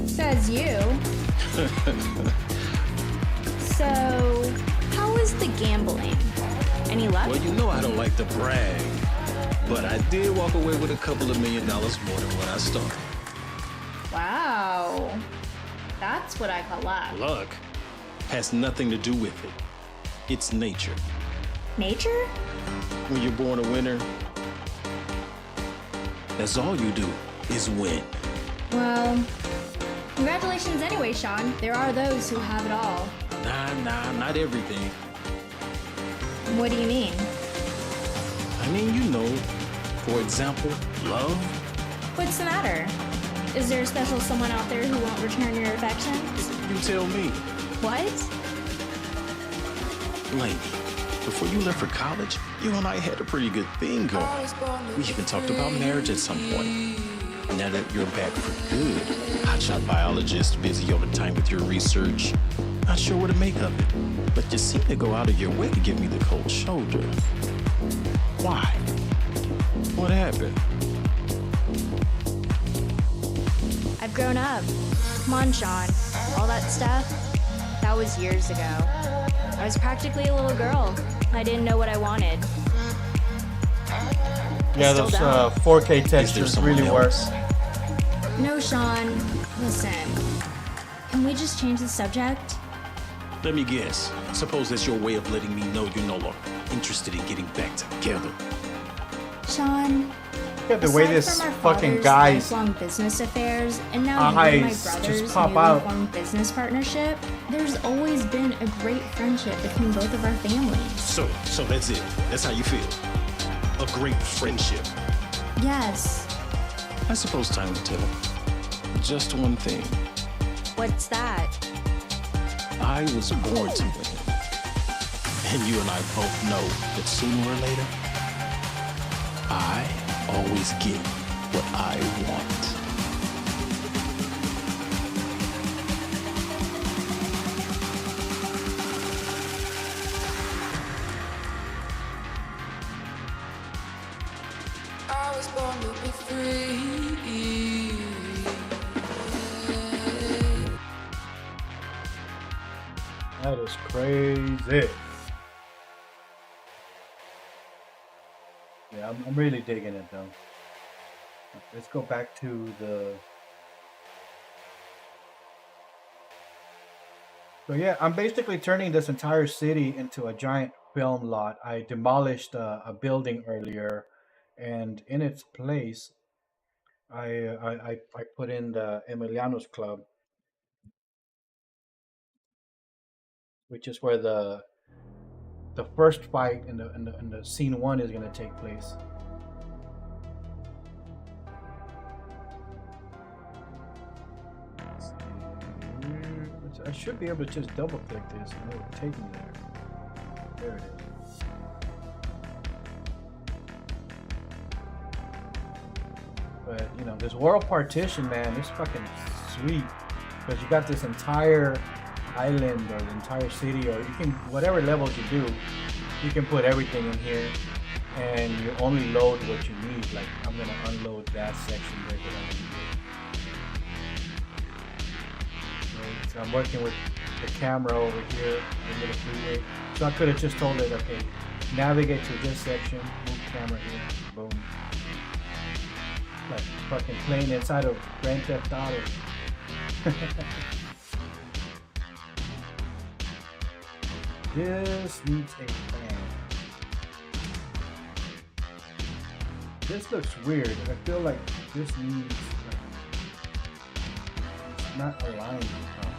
Says you. So, how is the gambling? Any luck? Well, you know I don't like to brag, but I did walk away with a couple of $1 million more than when I started. Wow. That's what I call luck. Luck has nothing to do with it. It's nature. Nature? When you're born a winner, that's all you do is win. Well, congratulations anyway, Sean. There are those who have it all. Nah, not everything. What do you mean? I mean, you know, for example, love. What's the matter? Is there a special someone out there who won't return your affections? You tell me. What? Lady, Before you left for college, you and I had a pretty good thing going. We even talked about marriage at some point. Now that you're back for good, hotshot biologist, busy all the time with your research, not sure what to make of it, but you seem to go out of your way to give me the cold shoulder. Why? What happened? I've grown up. Come on, Sean. All that stuff, that was years ago. I was practically a little girl. I didn't know what I wanted. Yeah, Still those don't. 4K textures someone really work. else? No, Sean. Listen. Can we just change the subject? Let me guess. Suppose that's your way of letting me know you're no longer interested in getting back together. Sean. Yeah, the way aside this from our fucking father's guy's lifelong business affairs, and now you and my eyes just brother's pop newly out. formed business partnership, there's always been a great friendship between both of our families. So that's it. That's how you feel. A great friendship. Yes. I suppose time will tell. Just one thing. What's that? I was born to win. And you and I both know that sooner or later, I always get what I want. I was born to be free. That is crazy. Yeah, I'm really digging it though. Let's go back to the. So yeah, I'm basically turning this entire city into a giant film lot. I demolished a building earlier, and in its place, I put in the Emiliano's Club, which is where the first fight in the scene one is going to take place. Let's see. I should be able to just double click this and it will take me there. There it is. But you know, this world partition, man, it's fucking sweet because you got this entire island or the entire city, or you can, whatever levels you do, you can put everything in here and you only load what you need. Like I'm gonna unload that section right there. So I'm working with the camera over here in the freeway. So I could have just told it, okay, navigate to this section, move camera here, boom. Like fucking playing inside of Grand Theft Auto. This needs a fan. This looks weird. I feel like this needs it's not aligned properly.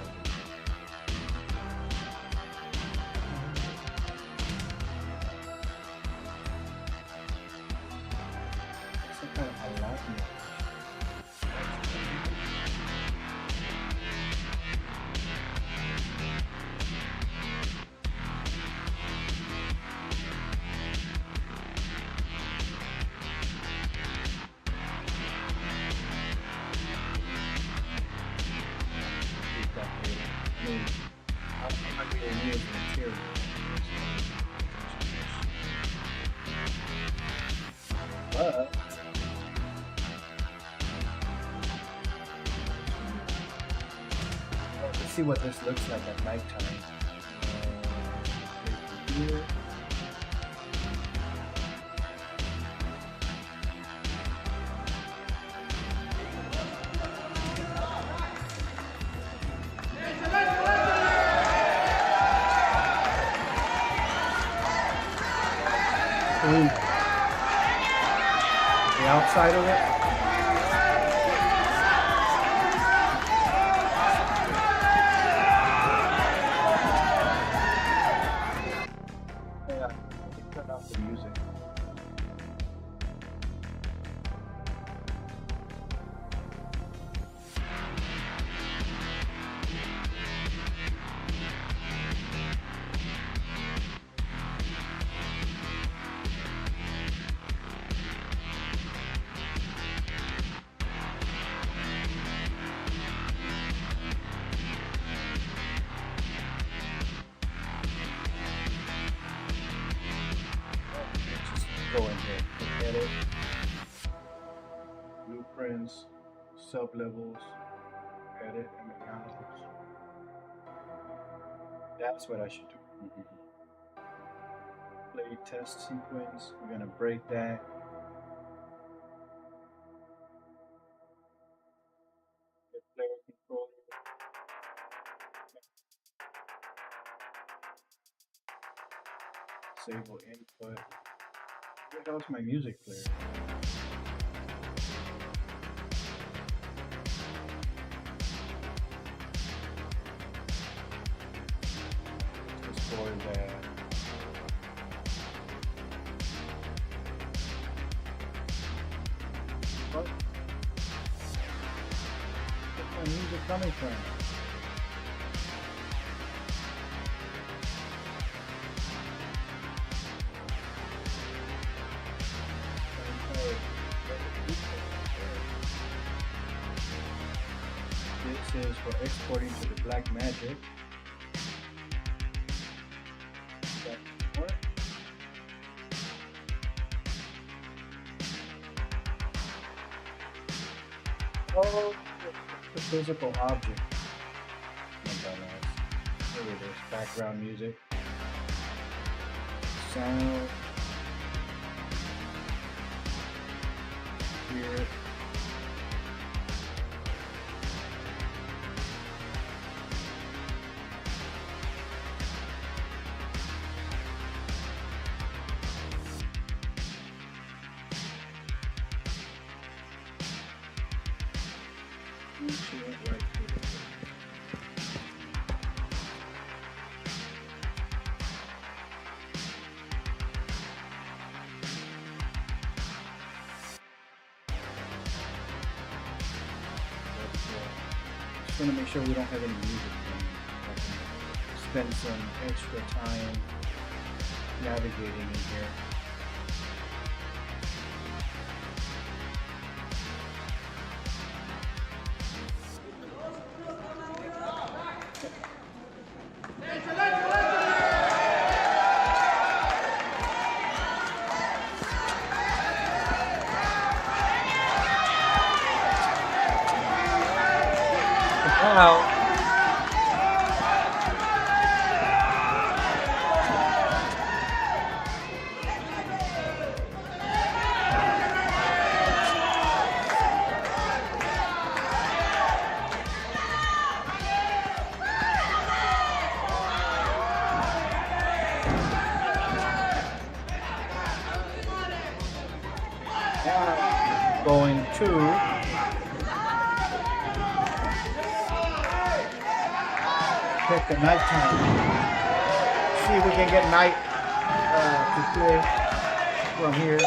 Some kind of alignment. But let's see what this looks like at nighttime. Here. The outside of it. Yeah, let me turn off the music. Sub-levels. Edit and analysis. That's what I should do. Play test sequence. We're gonna break that. Get player controller. Disable input. Where the hell's my music player? For that. What? Where's my music coming from? This is for exporting to the Black Magic. Oh, the physical object. Not that nice. There it is. Background music. Sound. Hear it. Just want to make sure we don't have any music playing. I can spend some extra time navigating in here. Wow. Going to check the nighttime. See if we can get night to play from here.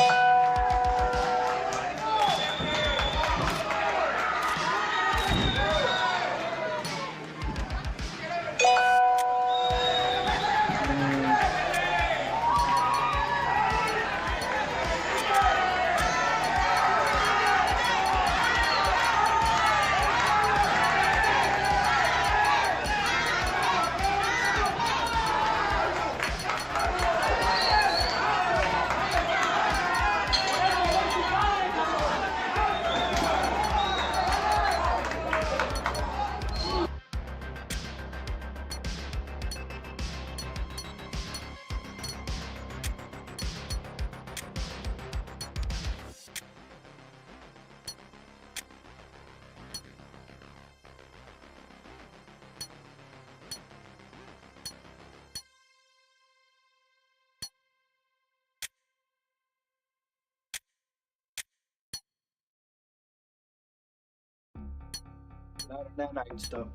That night stuff.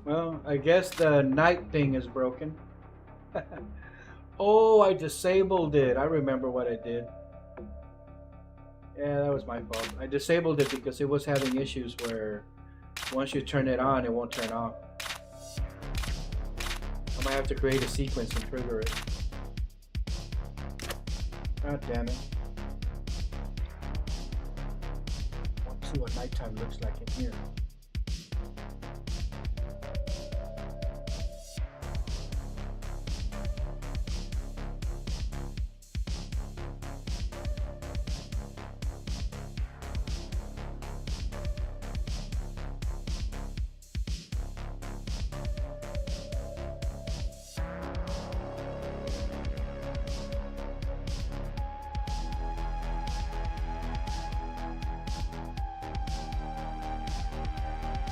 Well, I guess the night thing is broken. Oh, I disabled it. I remember what I did. Yeah, that was my fault. I disabled it because it was having issues where once you turn it on, it won't turn off. I might have to create a sequence and trigger it. God damn it. Let's see what nighttime looks like in here.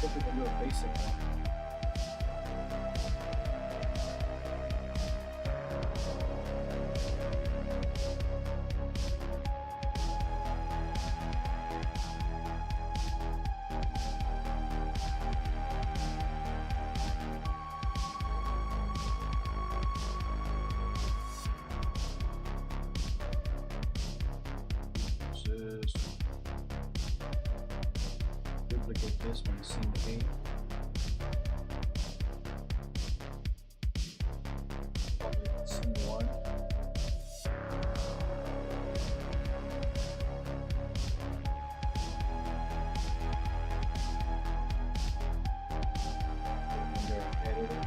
think we can do a basic one. Duplicate this one, scene 8. Scene 1. Under editor.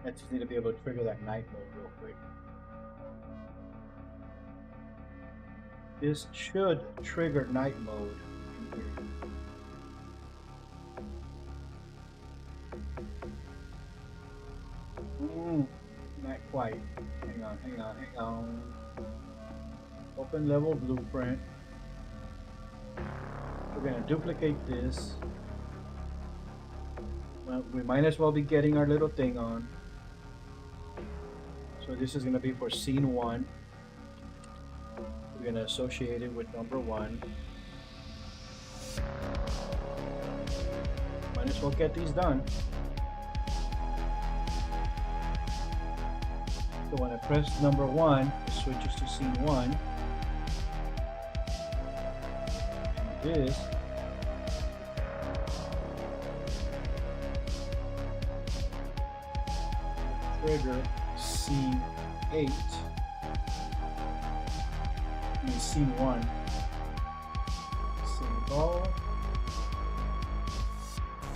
I just need to be able to trigger that night mode real quick. This should trigger night mode in here. Not quite. Hang on. Open level blueprint. We're gonna duplicate this. Well, we might as well be getting our little thing on. So this is going to be for scene 1. We're going to associate it with number 1. Might as well get these done. So when I press number 1, it switches to scene 1. And this trigger scene 8 and scene 1. Scene ball.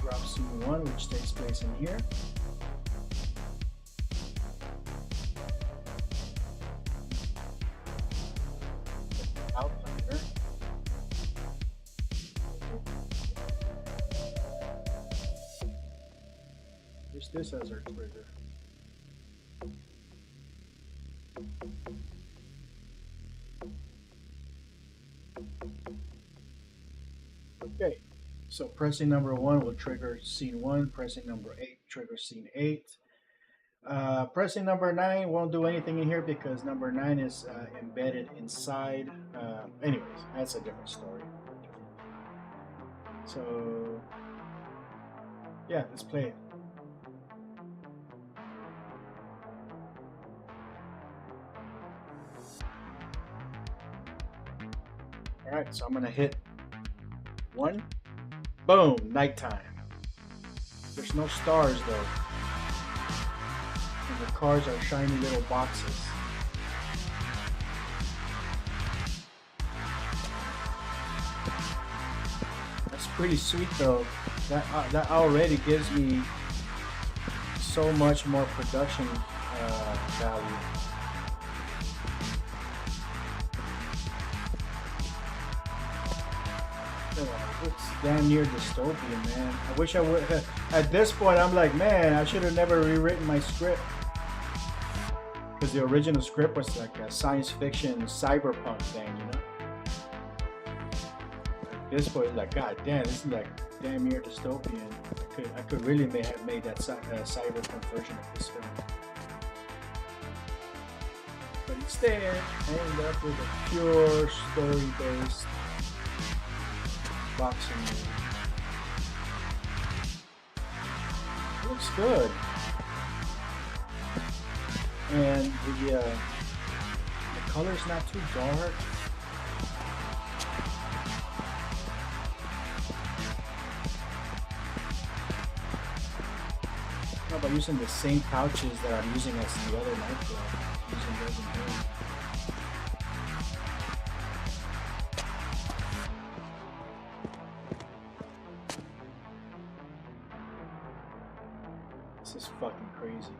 Drop scene 1, which takes place in here. Outliner. Use this as our trigger. Okay, so pressing number 1 will trigger scene 1, pressing number 8 triggers scene 8. Pressing number 9 won't do anything in here because number 9 is embedded inside. Anyways, that's a different story. So, yeah, let's play it. Alright, so I'm gonna hit 1. Boom, nighttime. There's no stars though. And the cars are shiny little boxes. That's pretty sweet though. That already gives me so much more production value. It's damn near dystopian, man. I wish I would. At this point, I'm like, man, I should have never rewritten my script. Because the original script was like a science fiction cyberpunk thing, you know? At this point, like, god damn, this is like damn near dystopian. I could really have made that cyberpunk version of this film. But instead, I ended up with a pure story-based boxing movie. Looks good. And the color's not too dark. No, but using the same pouches that I'm using as the other nightclub. Using those in here. This is fucking crazy.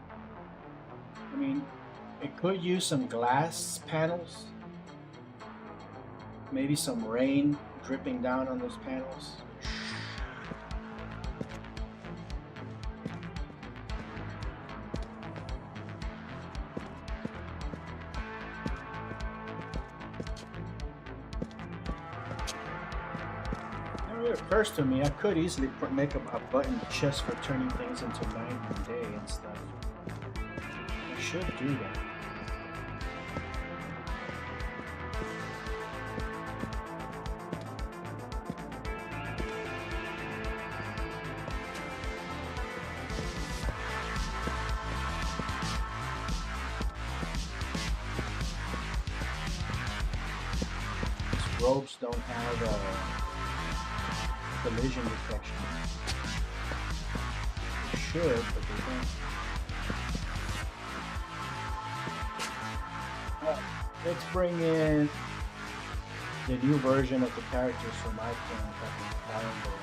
I mean, it could use some glass panels. Maybe some rain dripping down on those panels. It occurs to me I could easily make a button just for turning things into night and day and stuff. I should do that. These robes don't have collision detection. They should, but they don't. Let's bring in the new version of the characters from iconiic if I can find them.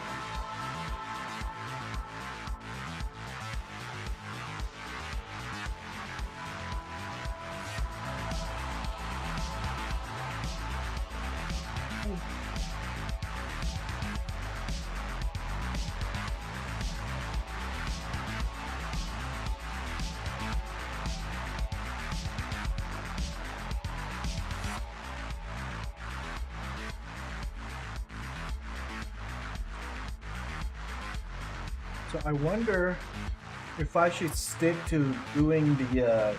So I wonder if I should stick to doing the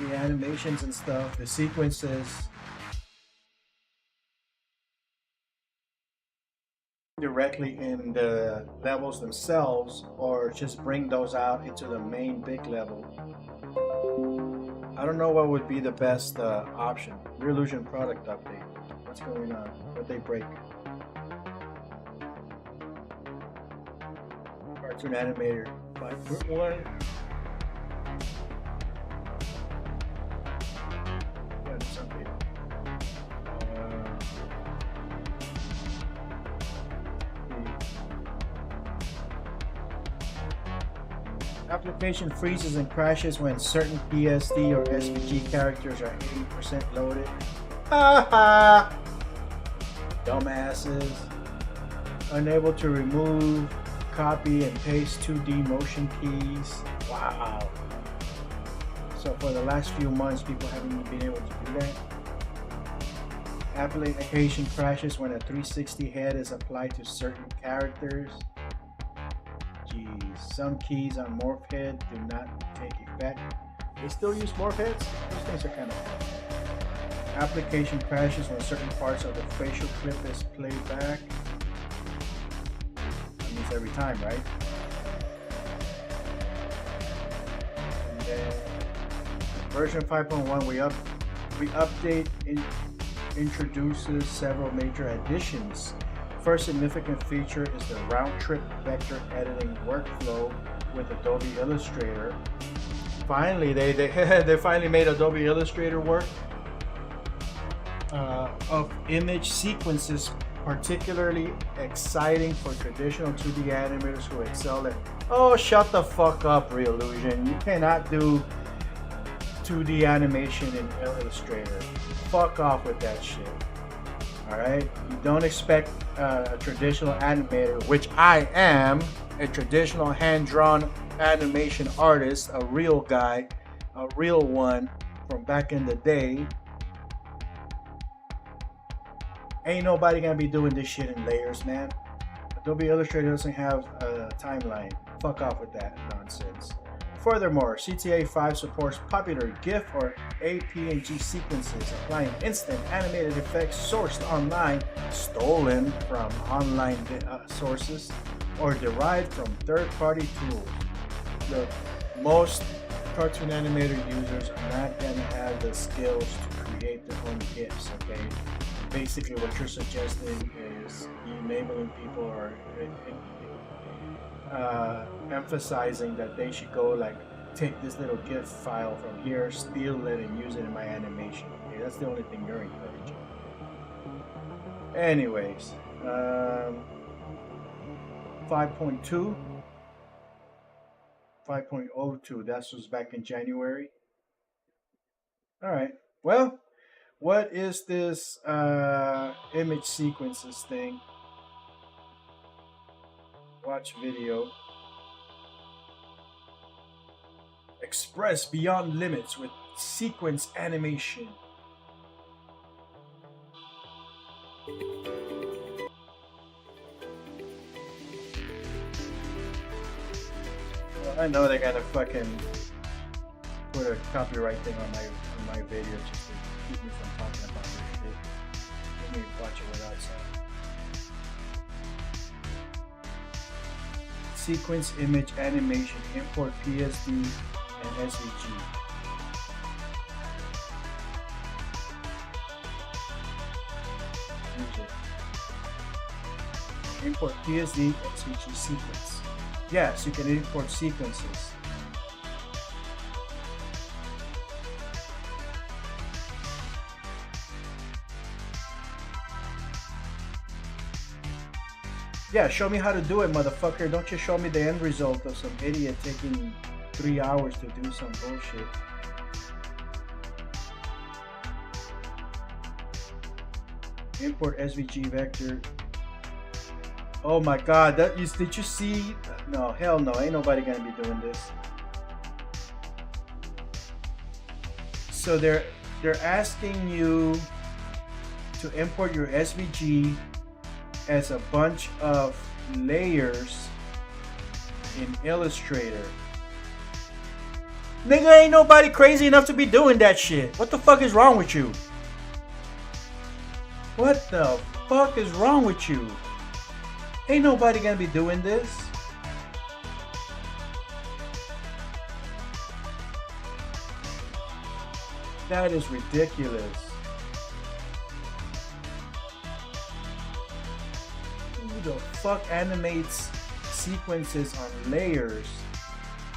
animations and stuff, the sequences directly in the levels themselves, or just bring those out into the main big level. I don't know what would be the best option. Real-Illusion product update. What's going on? What they break? Cartoon Animator 5.1. Yeah, there's something. Application freezes and crashes when certain PSD or SVG characters are 80% loaded. Haha! Dumbasses. Unable to remove, copy, and paste 2D motion keys. Wow. So for the last few months, people haven't been able to do that. Application crashes when a 360 head is applied to certain characters. Jeez, some keys on morph head do not take effect. They still use morph heads? Those things are kind of fun. Application crashes when certain parts of the facial clip is played back. That means every time, right? And then version 5.1, we update introduces several major additions. First significant feature is the round-trip vector editing workflow with Adobe Illustrator. Finally, they finally made Adobe Illustrator work. Of image sequences, particularly exciting for traditional 2D animators who excel at. Oh, shut the fuck up, Real-Illusion. You cannot do 2D animation in Illustrator. Fuck off with that shit. Alright? You don't expect a traditional animator, which I am, a traditional hand-drawn animation artist, a real guy, a real one from back in the day. Ain't nobody gonna be doing this shit in layers, man. Adobe Illustrator doesn't have a timeline. Fuck off with that nonsense. Furthermore, CTA 5 supports popular GIF or APG sequences, applying instant animated effects sourced online, stolen from online sources, or derived from third-party tools. Look, most cartoon animator users are not going to have the skills to create their own GIFs, okay? Basically, what you're suggesting is enabling people or emphasizing that they should go like take this little GIF file from here, steal it, and use it in my animation. Okay, that's the only thing you're encouraging. Anyways, 5.2. 5.02. That was back in January. All right. Well, what is this image sequences thing? Watch video. Express beyond limits with sequence animation. Well, I know they're gonna fucking put a copyright thing on my video just to keep me from talking about this shit. Let me watch it without sound. Sequence image animation, import PSD and SVG. Music. Import PSD SVG sequence. Yes, you can import sequences. Yeah, show me how to do it, motherfucker. Don't you show me the end result of some idiot taking 3 hours to do some bullshit. Import SVG vector. Oh my god, did you see? No, hell no, ain't nobody gonna be doing this. So they're asking you to import your SVG as a bunch of layers in Illustrator. Nigga, ain't nobody crazy enough to be doing that shit. What the fuck is wrong with you? What the fuck is wrong with you? Ain't nobody gonna be doing this. That is ridiculous. Who the fuck animates sequences on layers?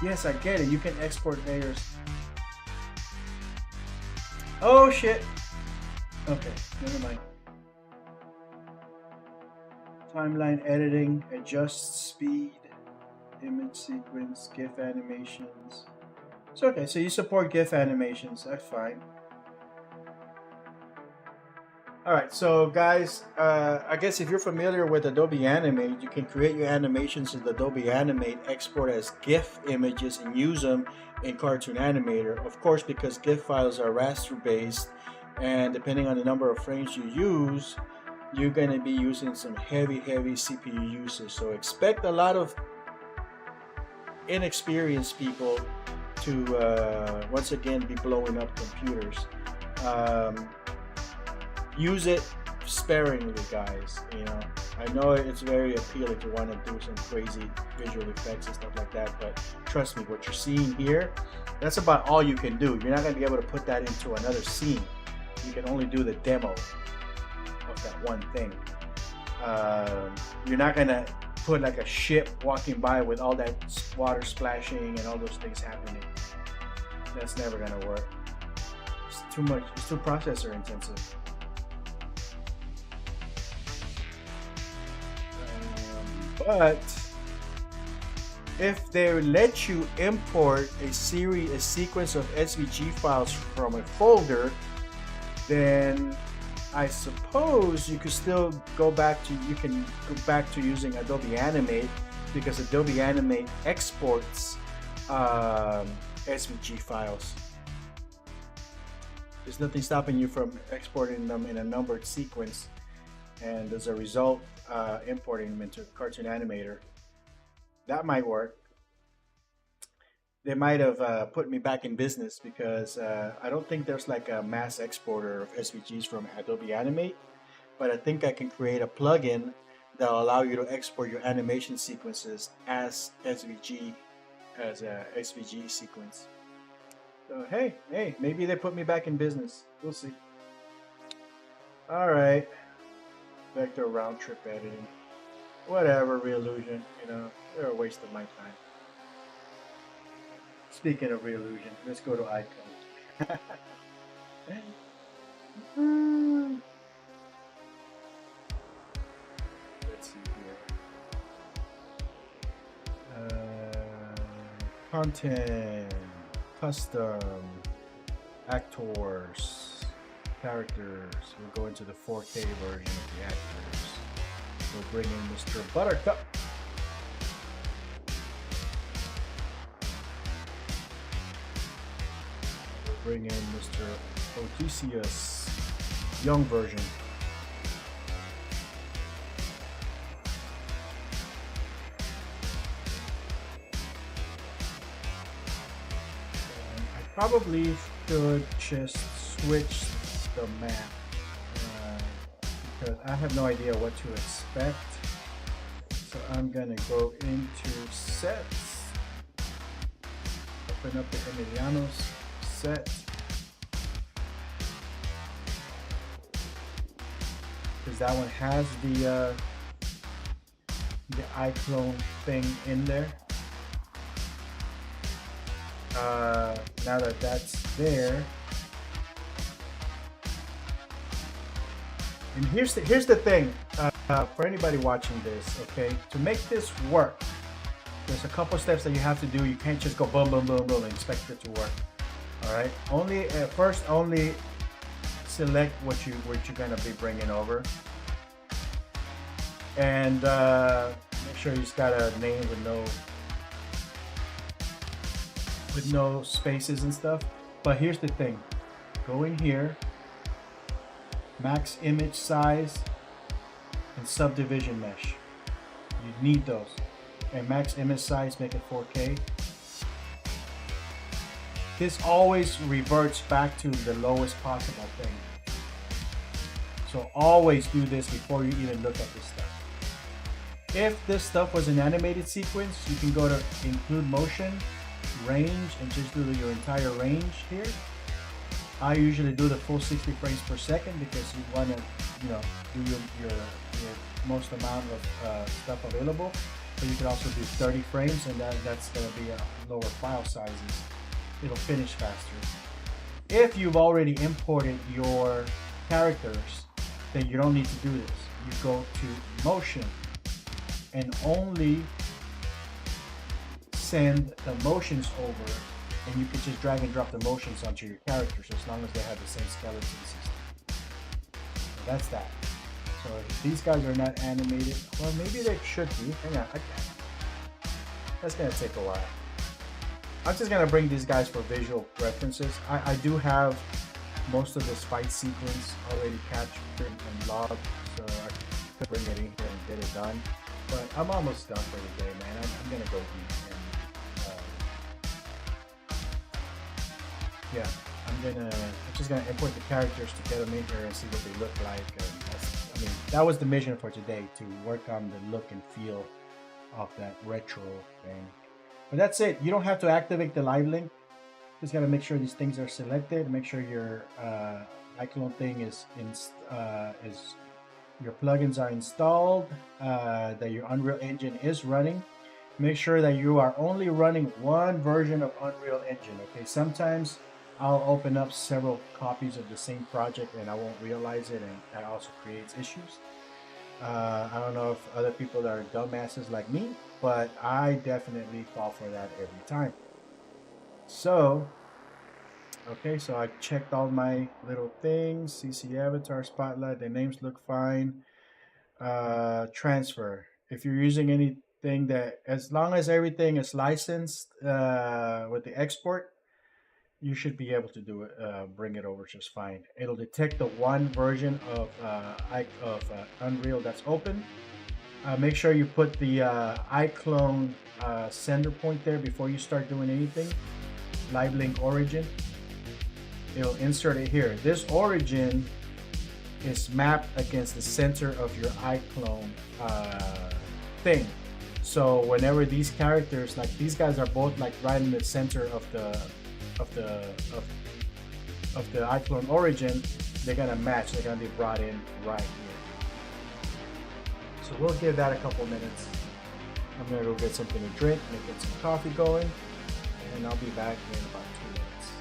Yes, I get it. You can export layers. Oh shit. Okay, never mind. Timeline editing, adjust speed, image sequence, GIF animations. So okay, so you support GIF animations. That's fine. Alright, so guys, I guess if you're familiar with Adobe Animate, you can create your animations in Adobe Animate, export as GIF images, and use them in Cartoon Animator. Of course, because GIF files are raster based, and depending on the number of frames you use, you're going to be using some heavy CPU usage. So expect a lot of inexperienced people to once again be blowing up computers. Use it sparingly, guys. You know, I know it's very appealing to want to do some crazy visual effects and stuff like that, but trust me, what you're seeing here, that's about all you can do. You're not going to be able to put that into another scene. You can only do the demo of that one thing. You're not going to put like a ship walking by with all that water splashing and all those things happening. That's never going to work. It's too much. It's too processor intensive. But if they let you import a sequence of SVG files from a folder, then I suppose you could still go back to using Adobe Animate, because Adobe Animate exports SVG files. There's nothing stopping you from exporting them in a numbered sequence, and as a result, importing them into Cartoon Animator. That might work. They might have put me back in business, because I don't think there's like a mass exporter of SVGs from Adobe Animate, but I think I can create a plugin that will allow you to export your animation sequences as SVG, as a SVG sequence. So hey, maybe they put me back in business. We'll see. All right. Vector round trip editing. Whatever, Reallusion, you know, they're a waste of my time. Speaking of Reallusion, let's go to icon. Let's see here. content, custom, actors, characters. We'll go into the 4K version of the actors. We'll bring in Mr. Buttercup. We'll bring in Mr. Odysseus, young version. Probably should just switch the map because I have no idea what to expect. So I'm gonna go into sets, open up the Emiliano's set, because that one has the iClone thing in there. Now that that's there, and here's the thing, for anybody watching this, okay, to make this work, there's a couple steps that you have to do. You can't just go boom, boom, boom, boom, and expect it to work. All right, only select what you're gonna be bringing over, and make sure you just got a name with no spaces and stuff. But here's the thing, go in here, max image size and subdivision mesh, you need those, and max image size, make it 4K. This always reverts back to the lowest possible thing, so always do this before you even look at this stuff. If this stuff was an animated sequence, you can go to include motion, range, and just do your entire range here. I usually do the full 60 frames per second because you want to, do your most amount of stuff available. But you can also do 30 frames, and that's going to be a lower file sizes. It'll finish faster. If you've already imported your characters, then you don't need to do this. You go to motion and only send the motions over, and you can just drag and drop the motions onto your characters as long as they have the same skeleton system. So that's that. So if these guys are not animated, well, maybe they should be. Hang on, that's gonna take a while. I'm just gonna bring these guys for visual references. I do have most of this fight sequence already captured and logged, so I could bring it in here and get it done. But I'm almost done for the day, man. I'm gonna go eat. Yeah, I'm just gonna import the characters to get them in here and see what they look like. And that was the mission for today, to work on the look and feel of that retro thing. But that's it. You don't have to activate the live link. Just gotta make sure these things are selected. Make sure your iClone thing is your plugins are installed. That your Unreal Engine is running. Make sure that you are only running one version of Unreal Engine. Okay, sometimes I'll open up several copies of the same project and I won't realize it, and that also creates issues. I don't know if other people that are dumbasses like me, but I definitely fall for that every time. So, okay, so I checked all my little things. CC avatar, spotlight, the names look fine. Transfer. If you're using anything that, as long as everything is licensed with the export, you should be able to do it, bring it over just fine. It'll detect the one version of Unreal that's open. Make sure you put the iClone sender point there before you start doing anything. Live link origin. It'll insert it here. This origin is mapped against the center of your iClone thing. So whenever these characters, like these guys, are both like right in the center of the iClone origin, they're gonna match. They're gonna be brought in right here. So we'll give that a couple minutes. I'm gonna go get something to drink, get some coffee going, and I'll be back in about 2 minutes.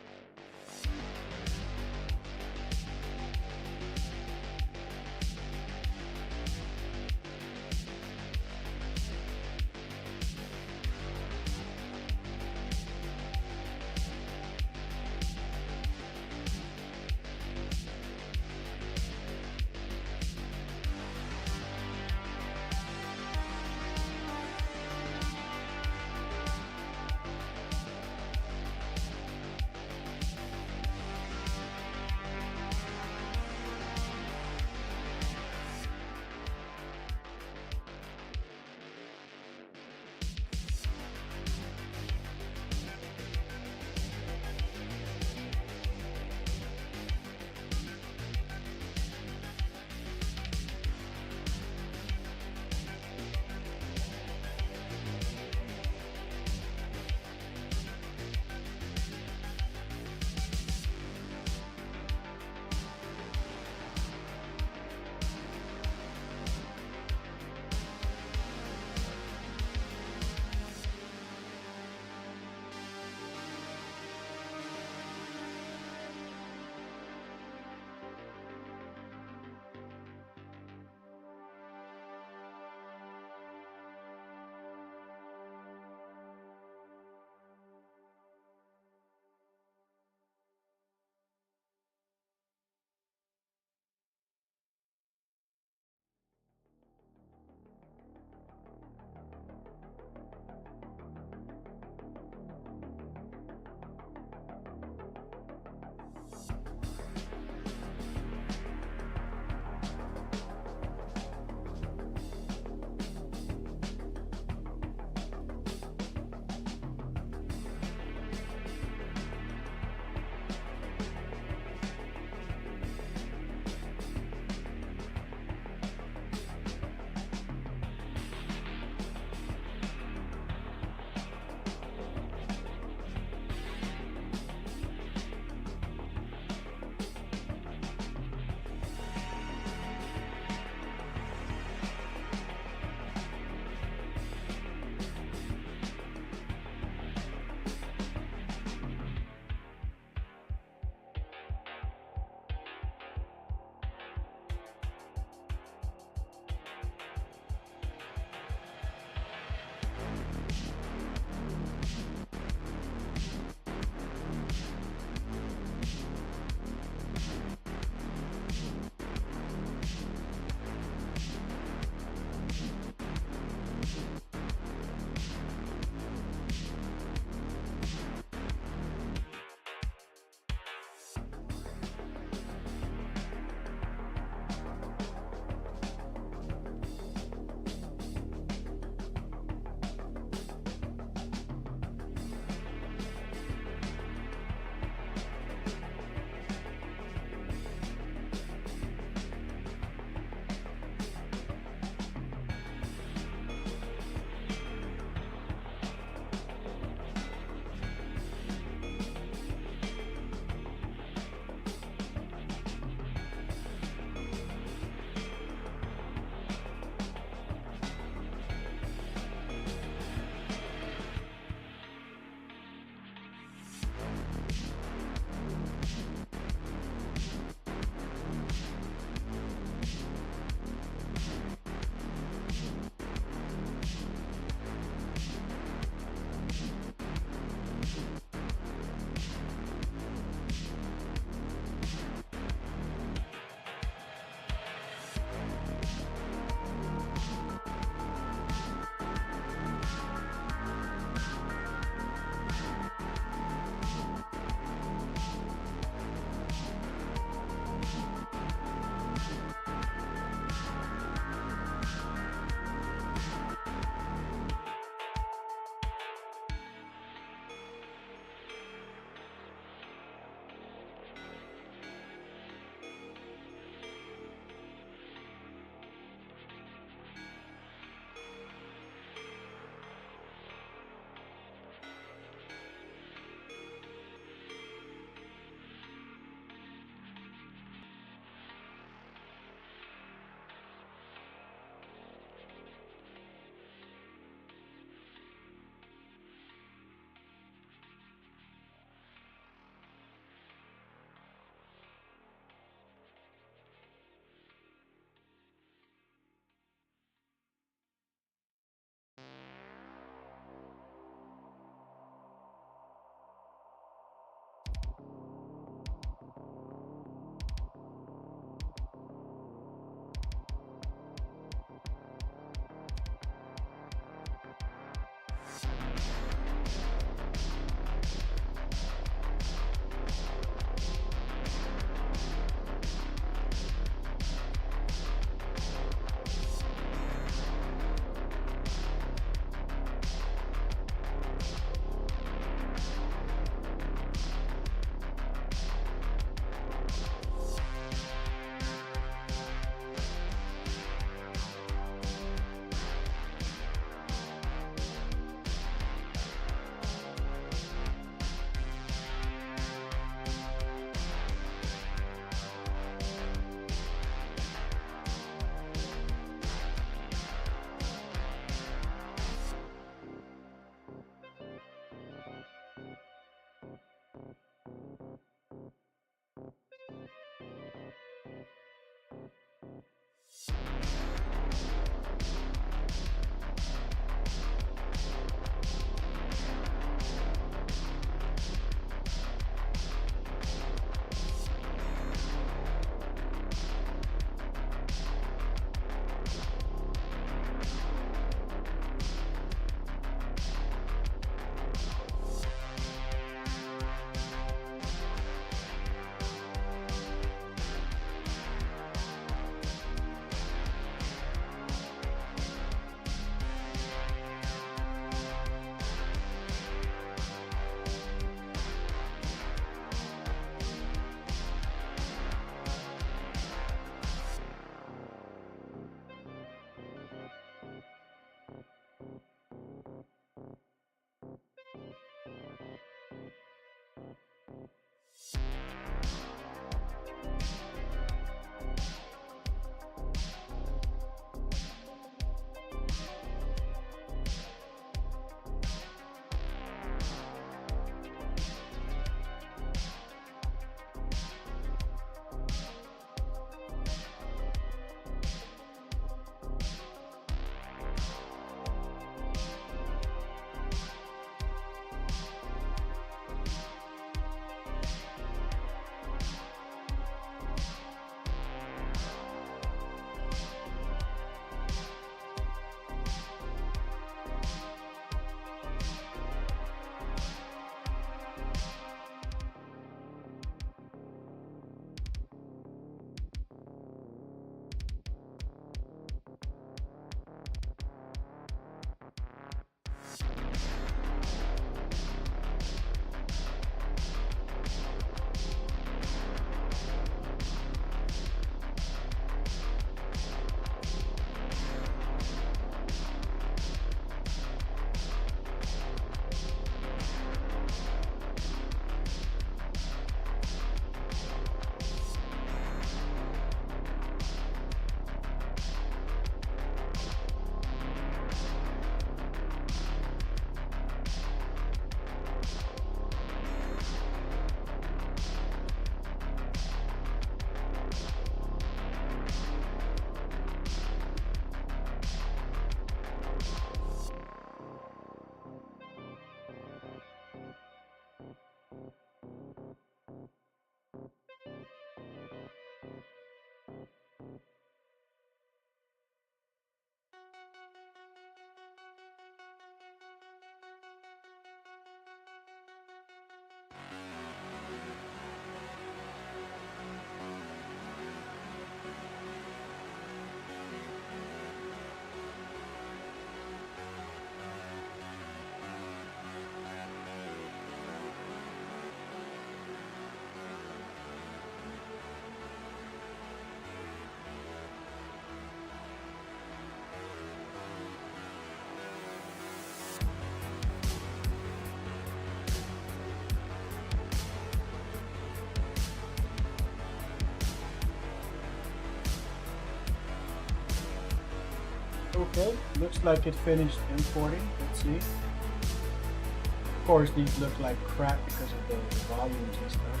Okay, looks like it finished importing. Let's see. Of course, these look like crap because of the volumes and stuff.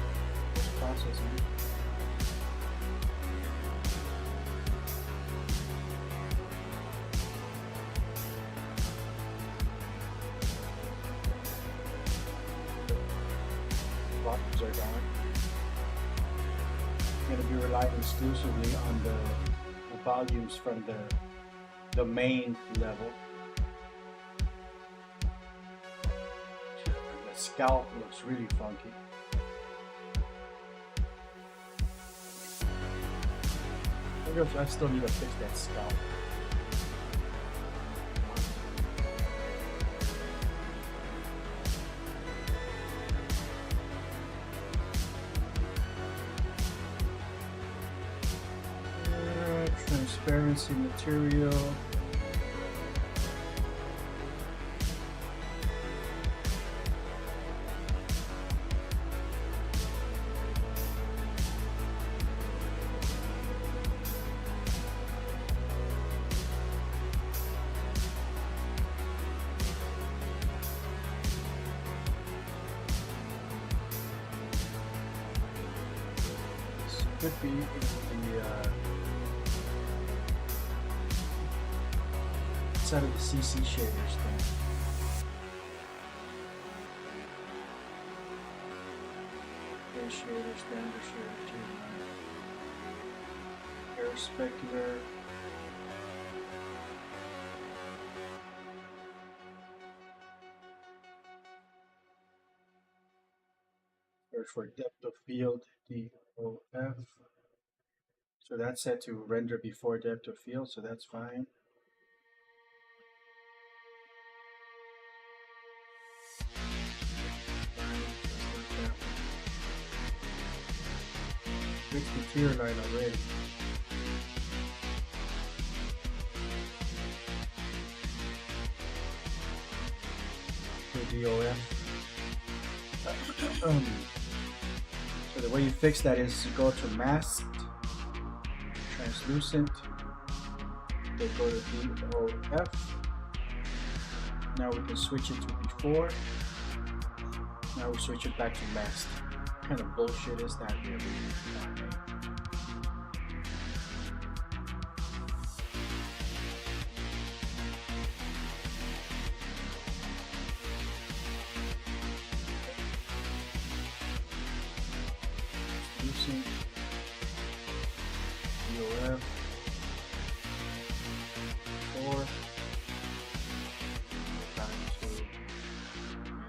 It's processing. Volumes are down. I'm going to be relying exclusively on the volumes from the main level. The scalp looks really funky. I guess I still need to fix that scalp. Transparency material. This could be the out of the CC shaders thing. Air shader, standard shader, air specular. Search for depth of field, DOF. So that's set to render before depth of field, so that's fine. Fixed the tier line already. The DOF. So the way you fix that is to go to masked, translucent, then go to DOF. Now we can switch it to before. Now we switch it back to masked. What kind of bullshit is that really? Using DOF 4 back to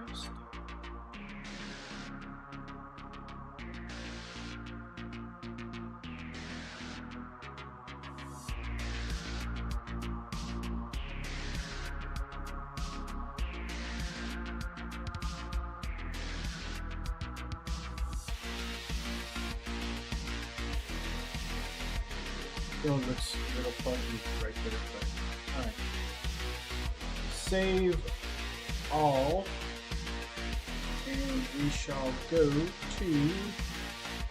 masked. Still looks a little funky right there, but alright. Save all, and we shall go to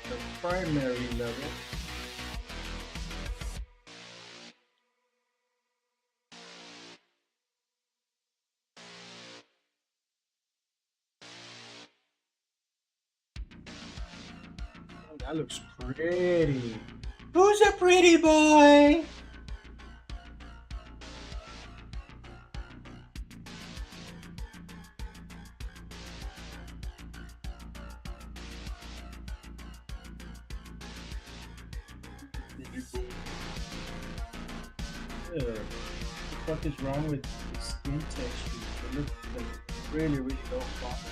the primary level. Oh, that looks pretty. Who's a pretty boy? What the fuck is wrong with the skin texture? They look like really, really low quality.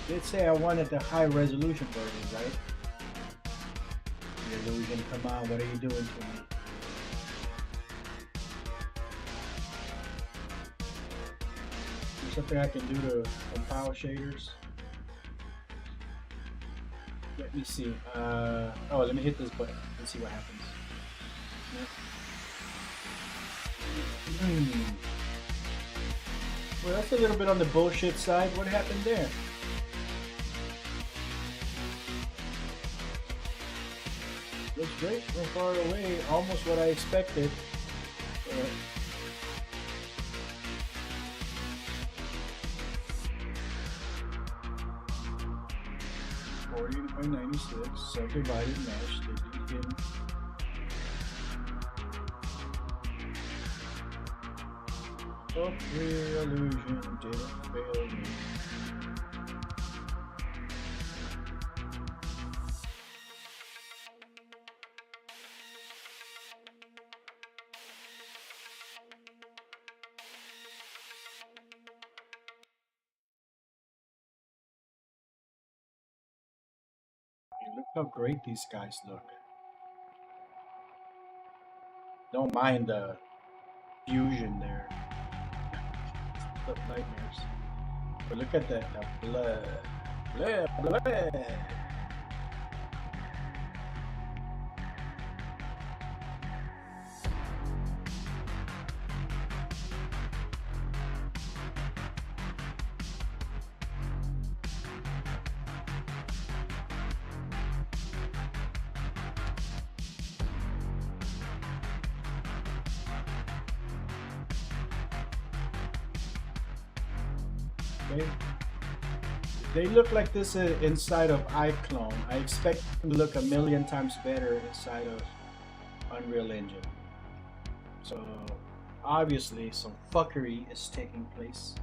Let's say I wanted the high resolution version, right? Resolution, come on, what are you doing to me? There's something I can do to compile shaders. Let me see. Oh, let me hit this button and see what happens. Well, that's a little bit on the bullshit side. What happened there? Looks great from far away. Almost what I expected. 40x96 subdivided mesh. They did him. Software illusion didn't fail me. Look how great these guys look. Don't mind the fusion there. The nightmares. But look at that, the blood. Blood. They look like this inside of iClone. I expect them to look a million times better inside of Unreal Engine. So obviously some fuckery is taking place.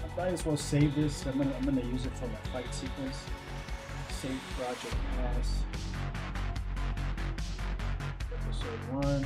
I might as well save this. I'm gonna use it for my fight sequence. Save project as episode 1.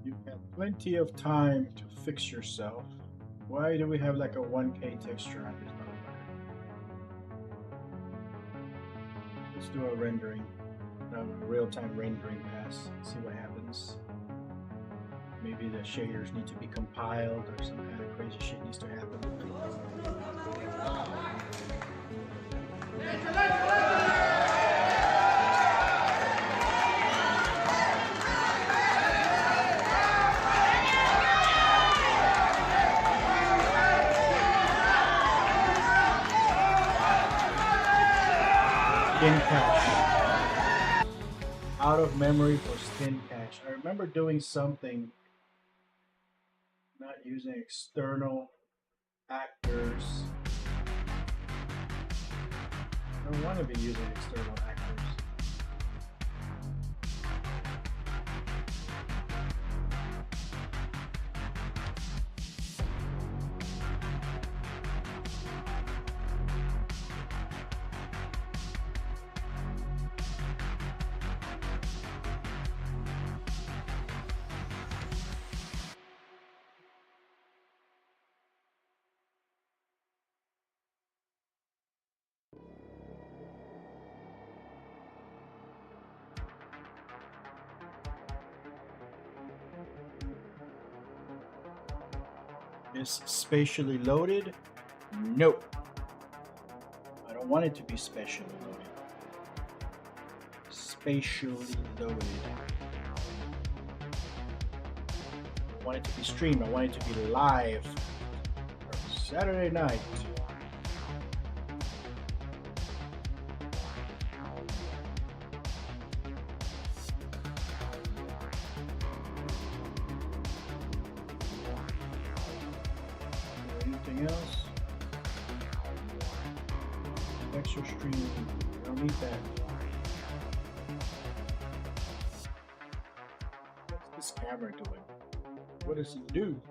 You have plenty of time to fix yourself. Why do we have like a 1K texture on this motherfucker? Let's do a rendering, a real-time rendering pass. See what happens. Maybe the shaders need to be compiled or some kind of crazy shit needs to happen. Skin cache. Out of memory for skin cache. I remember doing something, not using external actors. I don't want to be using external actors. is spatially loaded? Nope. I don't want it to be spatially loaded. Spatially loaded. I want it to be streamed. I want it to be live Saturday night. Anything else? Extra streaming. I don't need that. What's this camera doing? What does it do?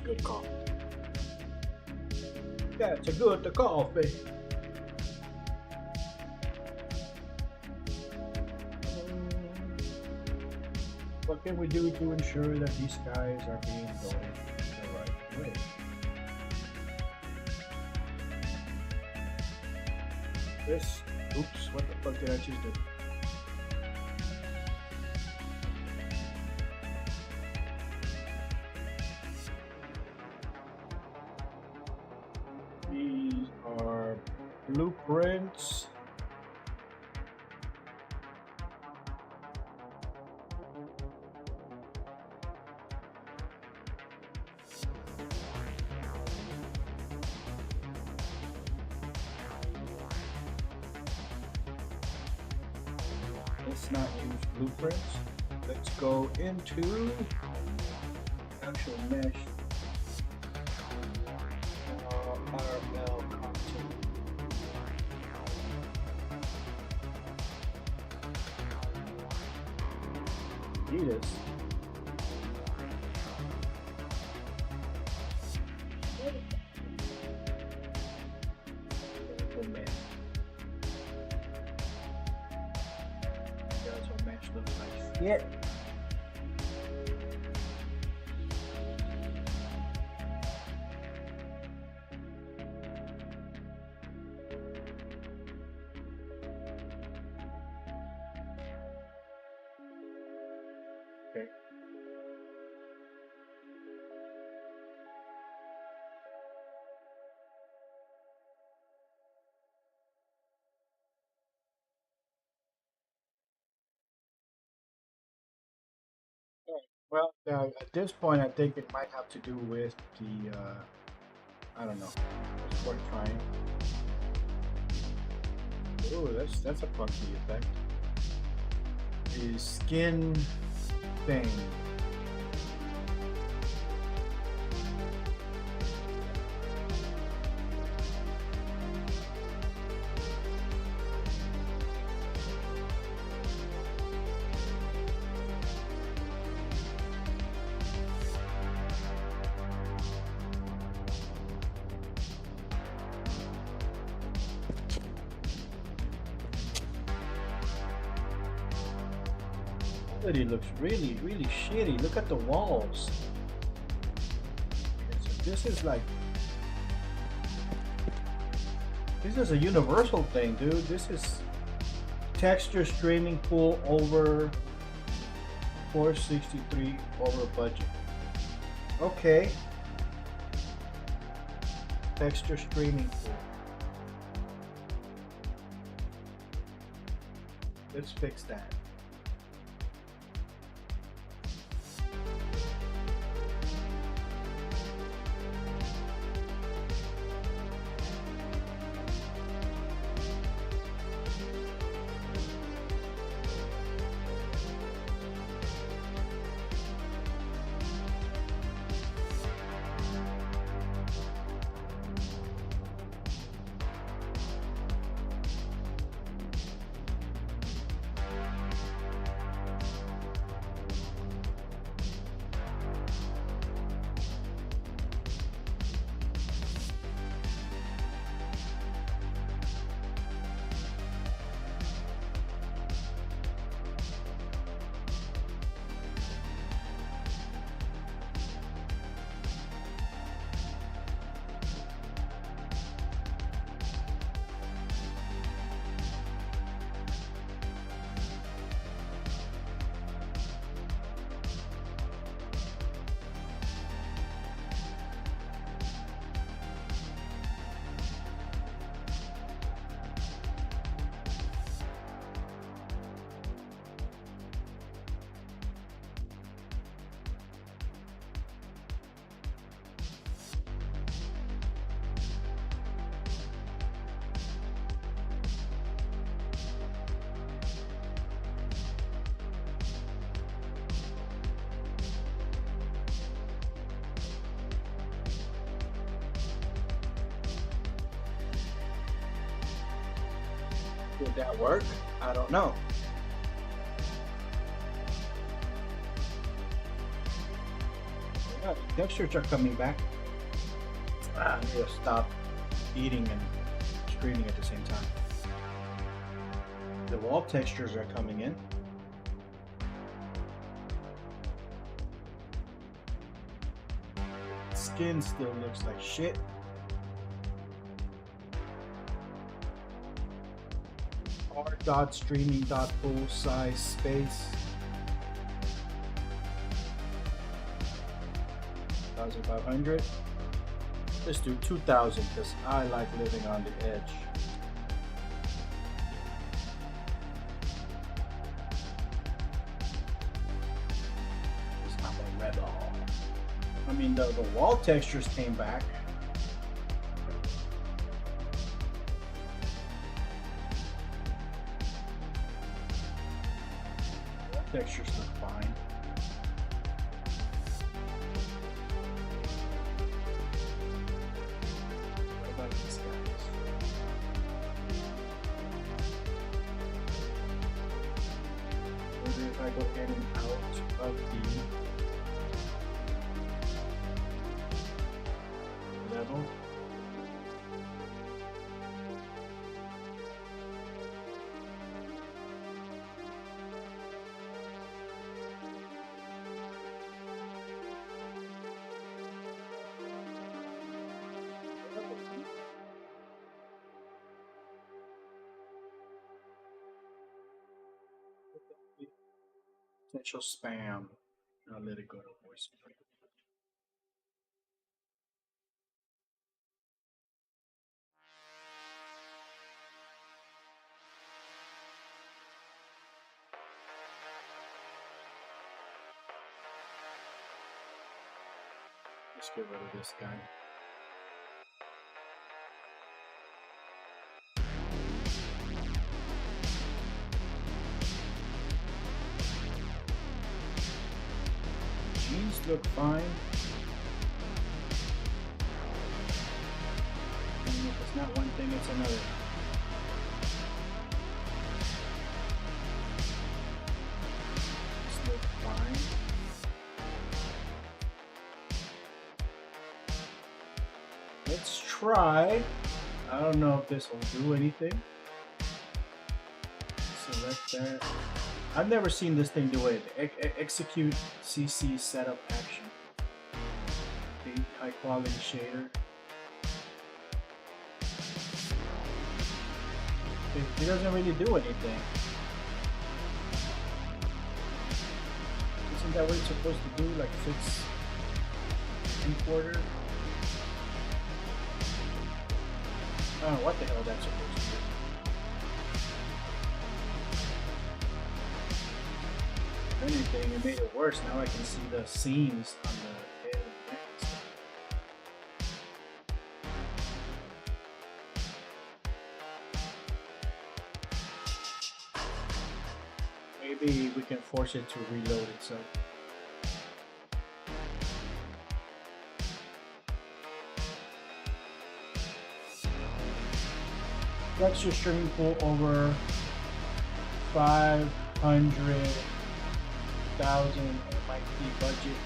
Good coffee. That's a good coffee. What can we do to ensure that these guys are being going the right way? This, oops, what the fuck did I just do? These are blueprints. Let's not use blueprints. Let's go into actual mesh. Caramel content. Adidas. Oh man. That's what mesh looks like. Yeah. Okay. Well, at this point, I think it might have to do with the, I don't know, it's worth trying. Oh, that's a funky effect. The skin thing. Quality looks really, really shitty. Look at the walls. This is like, this is a universal thing, dude. This is texture streaming pool over 463 over budget. Okay. Texture streaming pool. Let's fix that. Would that work? I don't know. Yeah, the textures are coming back. I need to stop eating and screaming at the same time. The wall textures are coming in. Skin still looks like shit. R dot streaming dot full size space. 1,500. Let's do 2,000 because I like living on the edge. It's not a rebel. I mean, the wall textures came back. Wall textures look fine. What about these guys? Maybe if I go in and out of the level. Potential spam. I'll let it go to voicemail. Let's get rid of this guy. Jeans look fine. And if it's not one thing, it's another. This look fine. Let's try. I don't know if this will do anything. Select that. I've never seen this thing do it. Execute CC setup action. Paint high quality shader. It doesn't really do anything. Isn't that what it's supposed to do? Like fix importer? I don't know what the hell that's supposed to do. If anything, it made it worse. Now I can see the seams on the head and neck. Maybe we can force it to reload itself. Texture streaming pool over 500,000 MIT budget.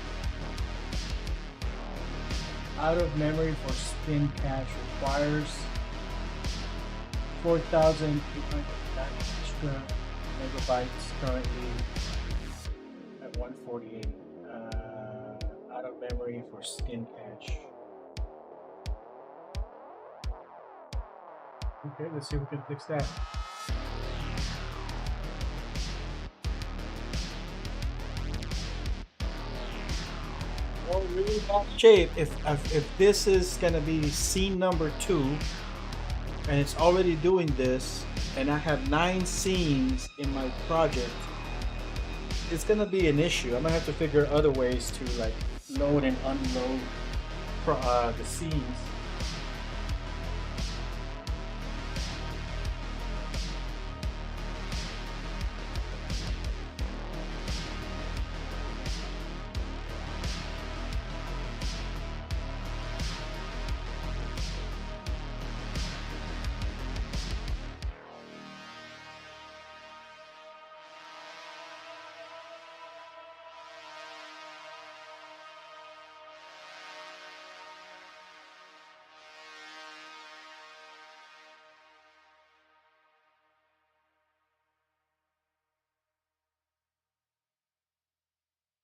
Out of memory for spin cache requires 4,800 extra megabytes, currently at 148. Out of memory for skin cache. Okay, let's see if we can fix that. Well, really bad shape. If this is gonna be scene number 2, and it's already doing this, and I have 9 scenes in my project, it's gonna be an issue. I'm gonna have to figure other ways to like load and unload the scenes.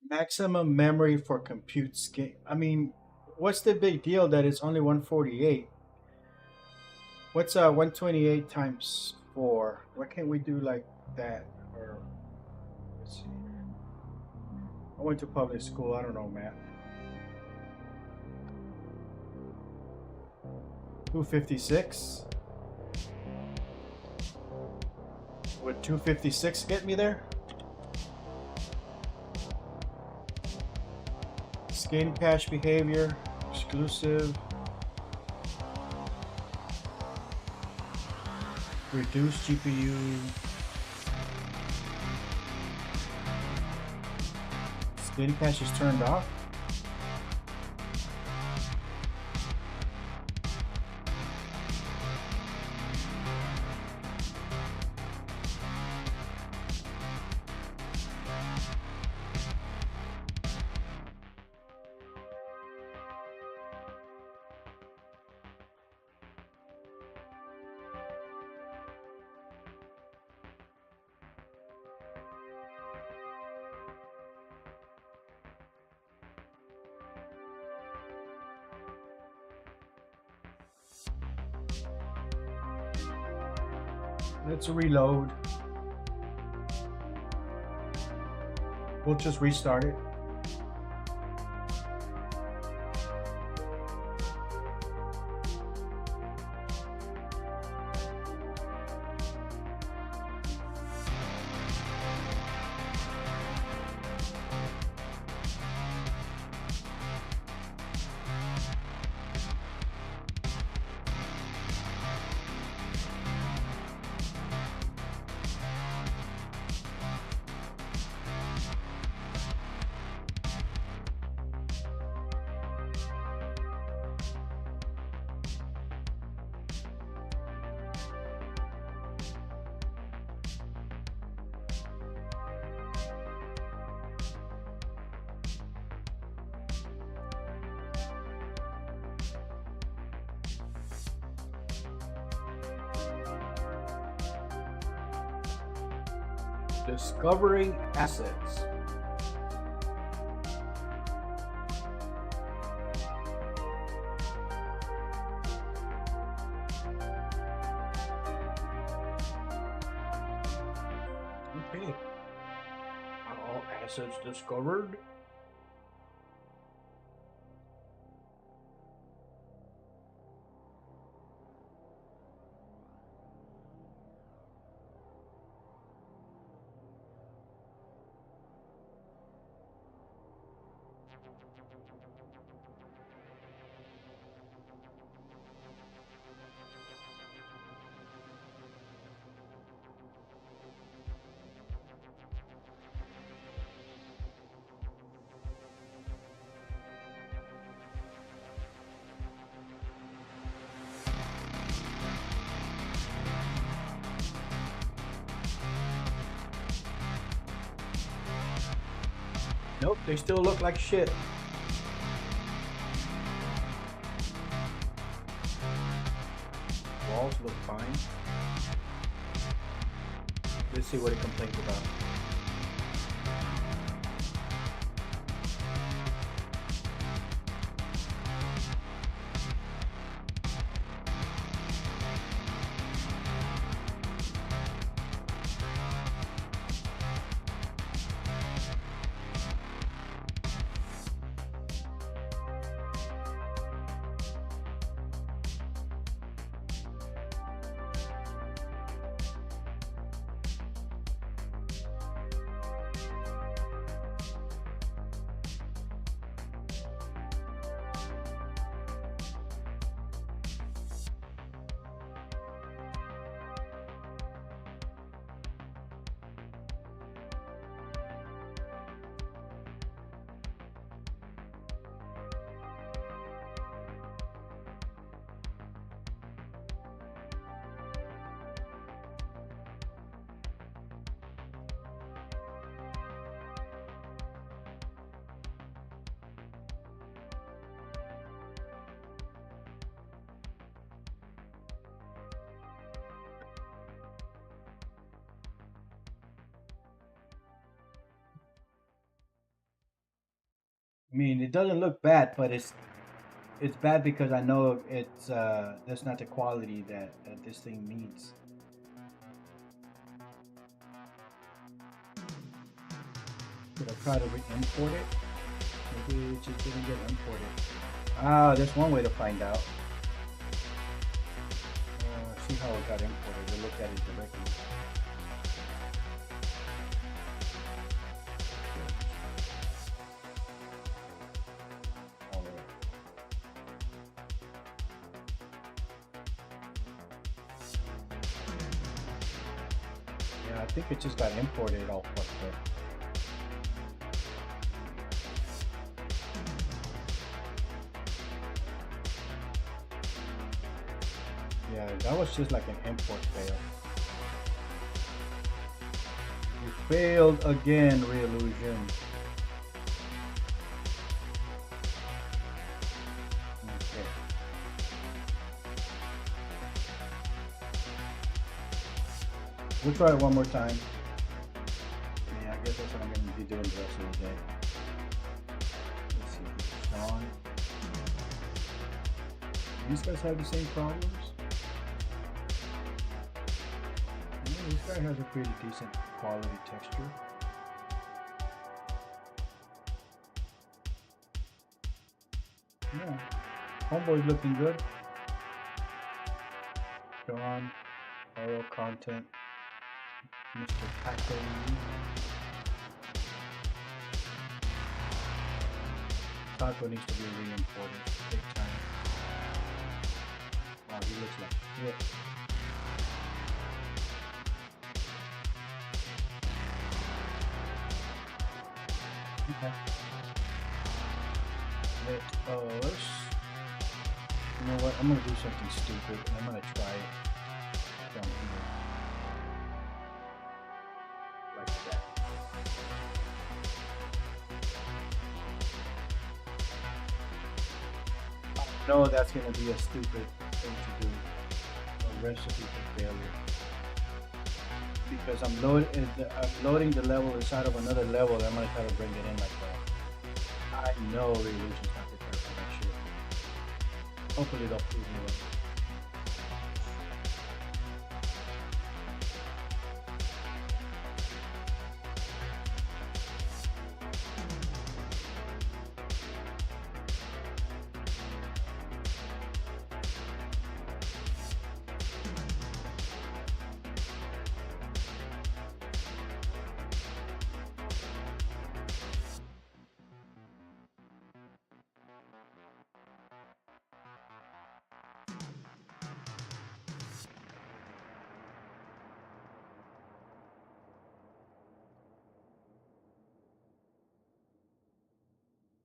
Maximum memory for compute skin. I mean, what's the big deal that it's only 148? What's 128 times 4? Why can't we do like that? Or let's see. I went to public school. I don't know, Matt. 256. Would 256 get me there? Skin cache behavior, exclusive, reduce GPU, skin cache is turned off. Let's reload. We'll just restart it. Discovering assets. Okay. Are all assets discovered? Nope, they still look like shit. Walls look fine. Let's see what it complains about. I mean, it doesn't look bad, but it's bad because I know it's that's not the quality that this thing needs. Should I try to re-import it? Maybe it just didn't get imported. Ah, there's one way to find out. See how it got imported. We'll look at it directly. Yeah, I think it just got imported all fucked up. Yeah, that was just like an import fail. You failed again, Reillusion. Okay. We'll try it one more time. Yeah, I guess that's what I'm going to be doing the rest of the day. Let's see. Sean. These guys have the same problems? This guy has a pretty decent quality texture. Yeah, homeboy's looking good. Sean, oral content, Mr. Taco. Taco needs to be re-imported big time. Wow, he looks like shit. Okay. Let us. You know what? I'm gonna do something stupid. I'm gonna try it down here, like that. I know that's gonna be a stupid thing to do. A recipe for failure. Because I'm loading the level inside of another level, and I'm gonna try to bring it in like that. I know Reillusion's not prepared for that shit. Hopefully they'll prove me wrong.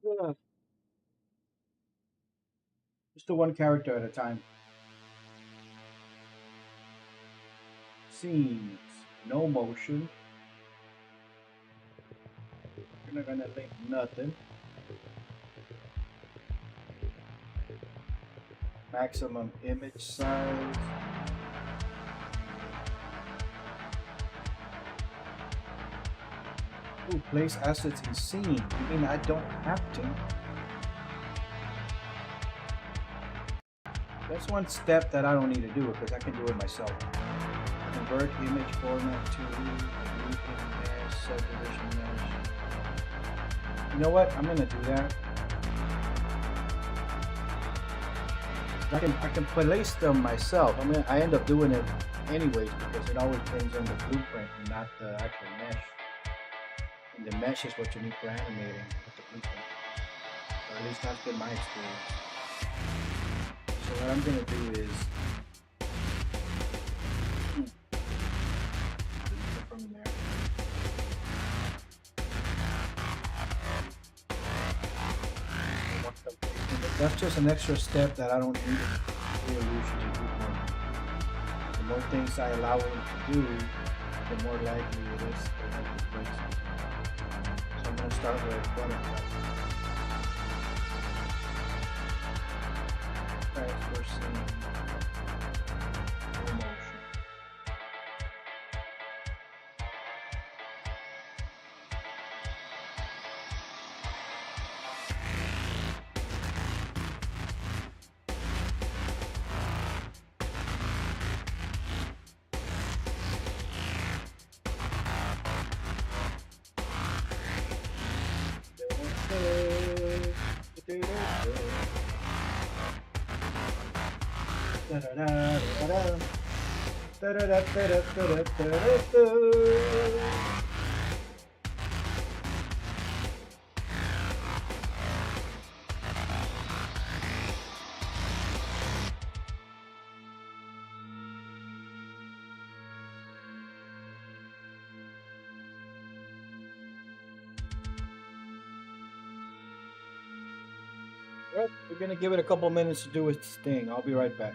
Yeah. Just do one character at a time. Scenes, no motion. You're not gonna link nothing. Maximum image size. Ooh, place assets in scene. You mean I don't have to? That's one step that I don't need to do because I can do it myself. Convert image format to mesh, subdivision mesh. You know what? I'm gonna do that. I can place them myself. I end up doing it anyways because it always brings in the blueprint and not the actual mesh. And the mesh is what you need for animating with the blueprint. Or at least that's been my experience. So what I'm gonna do is from there. That's just an extra step that I don't need to usually do. The more things I allow him to do, the more likely it is that I can break something. So I'm gonna start with butterfly. Transfer scene. Full motion. Well, we're gonna give it a couple minutes to do its thing. I'll be right back.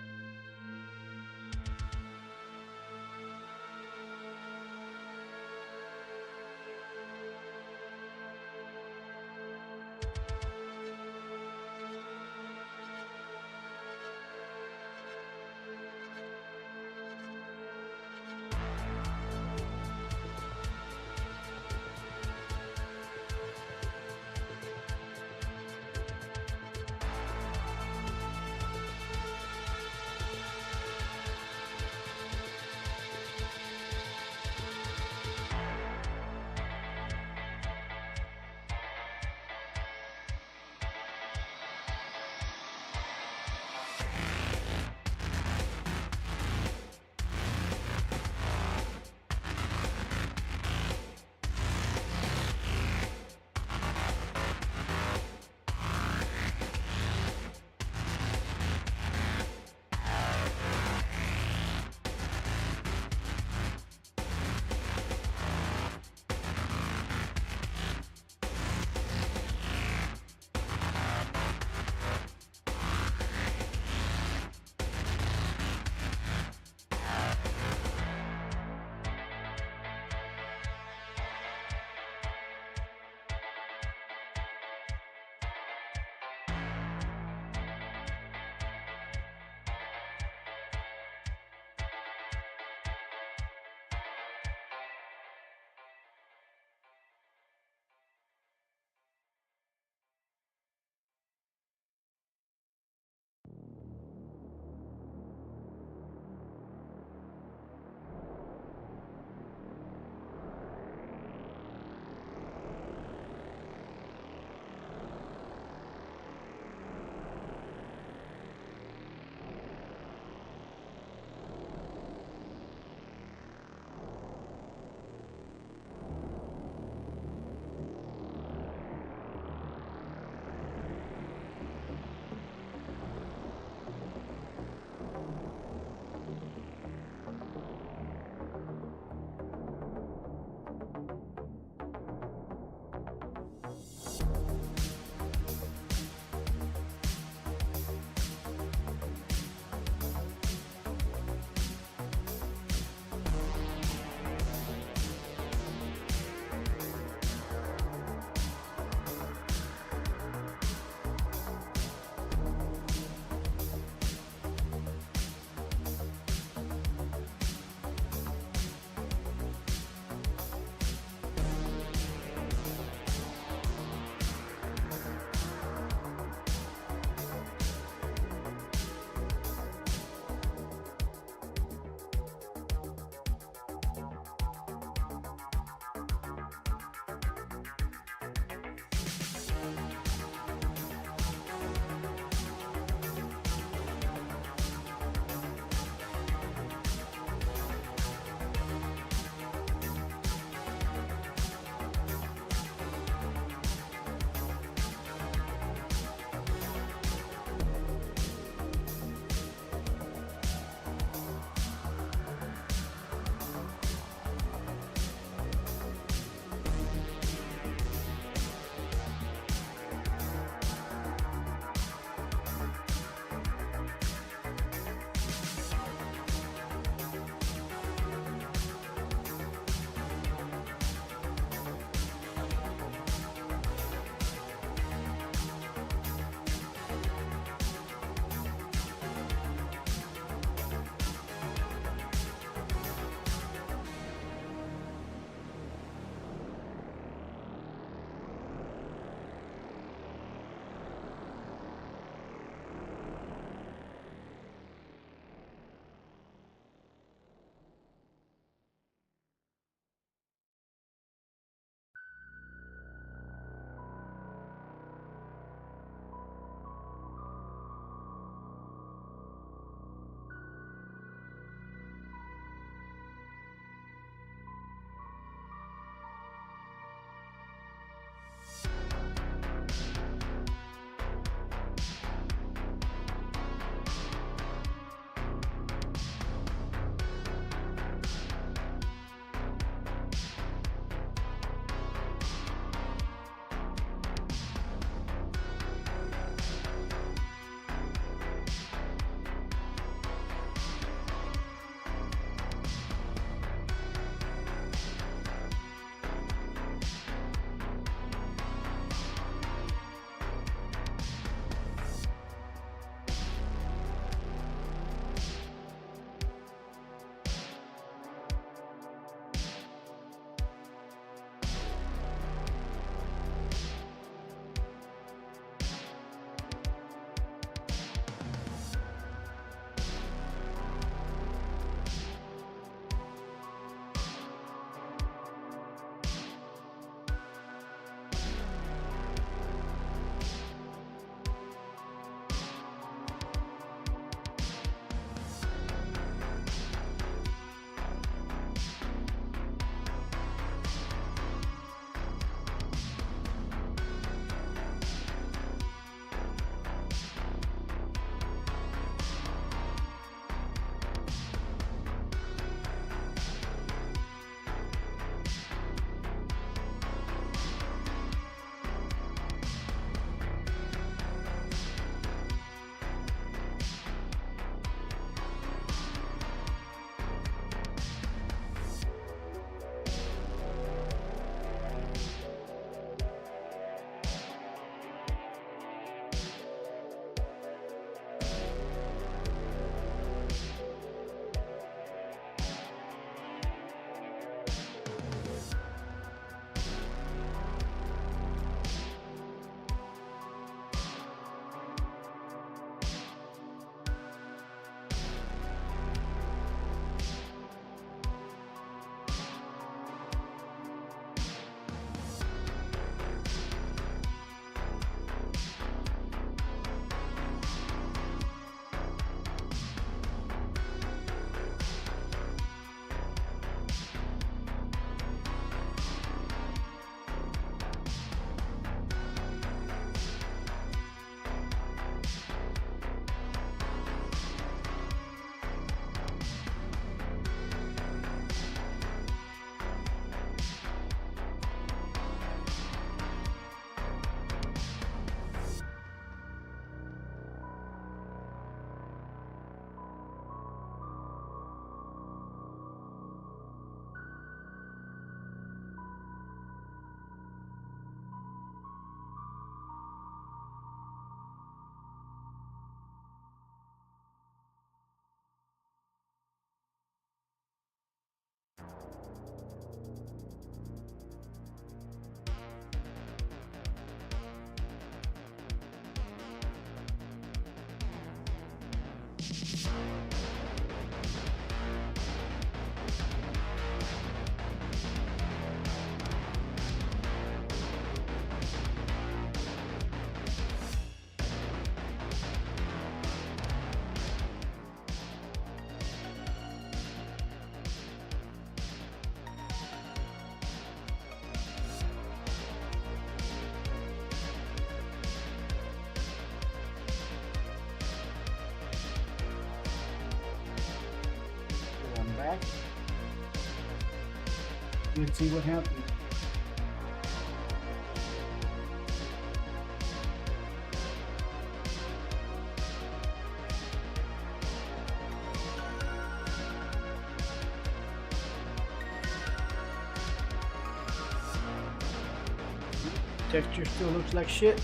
back. Let's see what happens. Texture still looks like shit.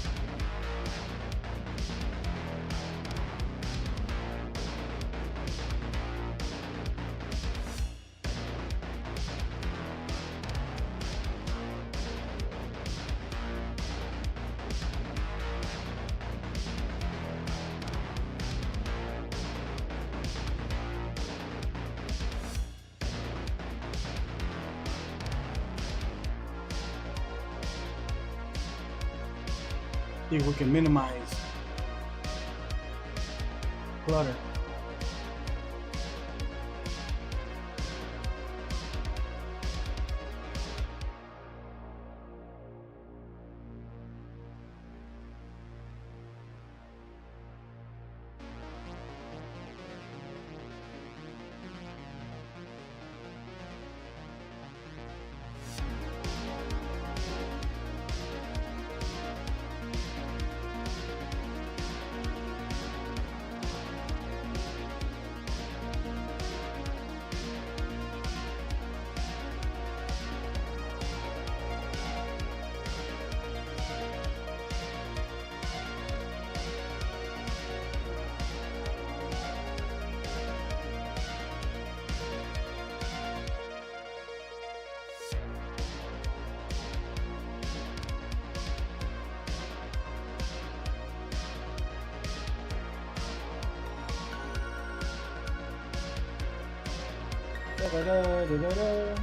See if we can minimize clutter. Da-da-da-da-da-da.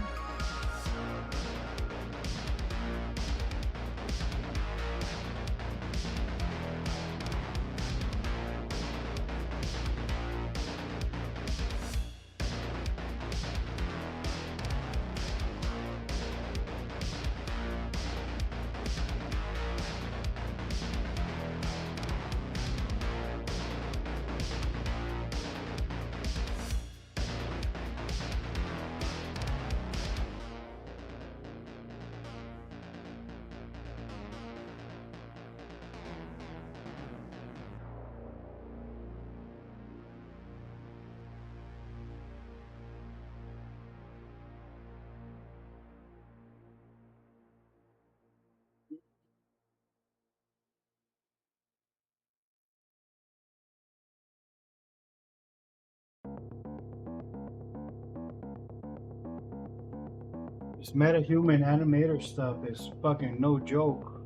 This metahuman animator stuff is fucking no joke.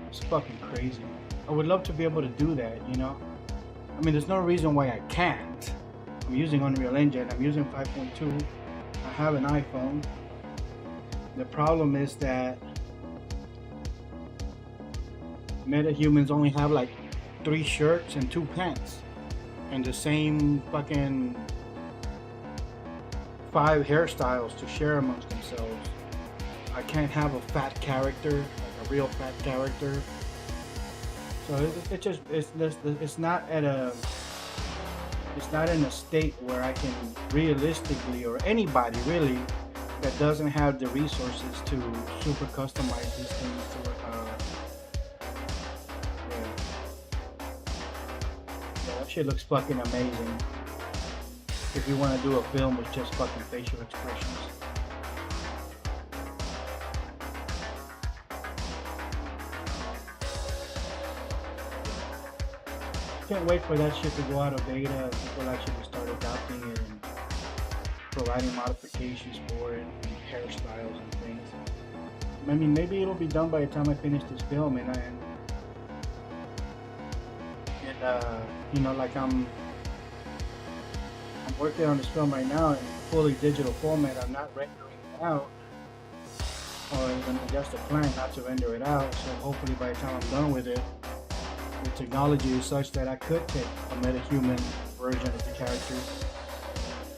It's fucking crazy. I would love to be able to do that, you know? I mean, there's no reason why I can't. I'm using Unreal Engine, I'm using 5.2, I have an iPhone. The problem is that metahumans only have like 3 shirts and 2 pants and the same fucking 5 hairstyles to share amongst themselves. I can't have a fat character, like a real fat character. So it's not in a state where I can realistically, or anybody really that doesn't have the resources to super customize these things to yeah, that shit looks fucking amazing. If you want to do a film with just fucking facial expressions. Can't wait for that shit to go out of beta and people actually start adopting it and providing modifications for it and hairstyles and things. I mean, maybe it'll be done by the time I finish this film and you know, like I'm working on this film right now in fully digital format. I'm not rendering it out, or even that's the plan, not to render it out. So hopefully by the time I'm done with it, the technology is such that I could take a metahuman version of the character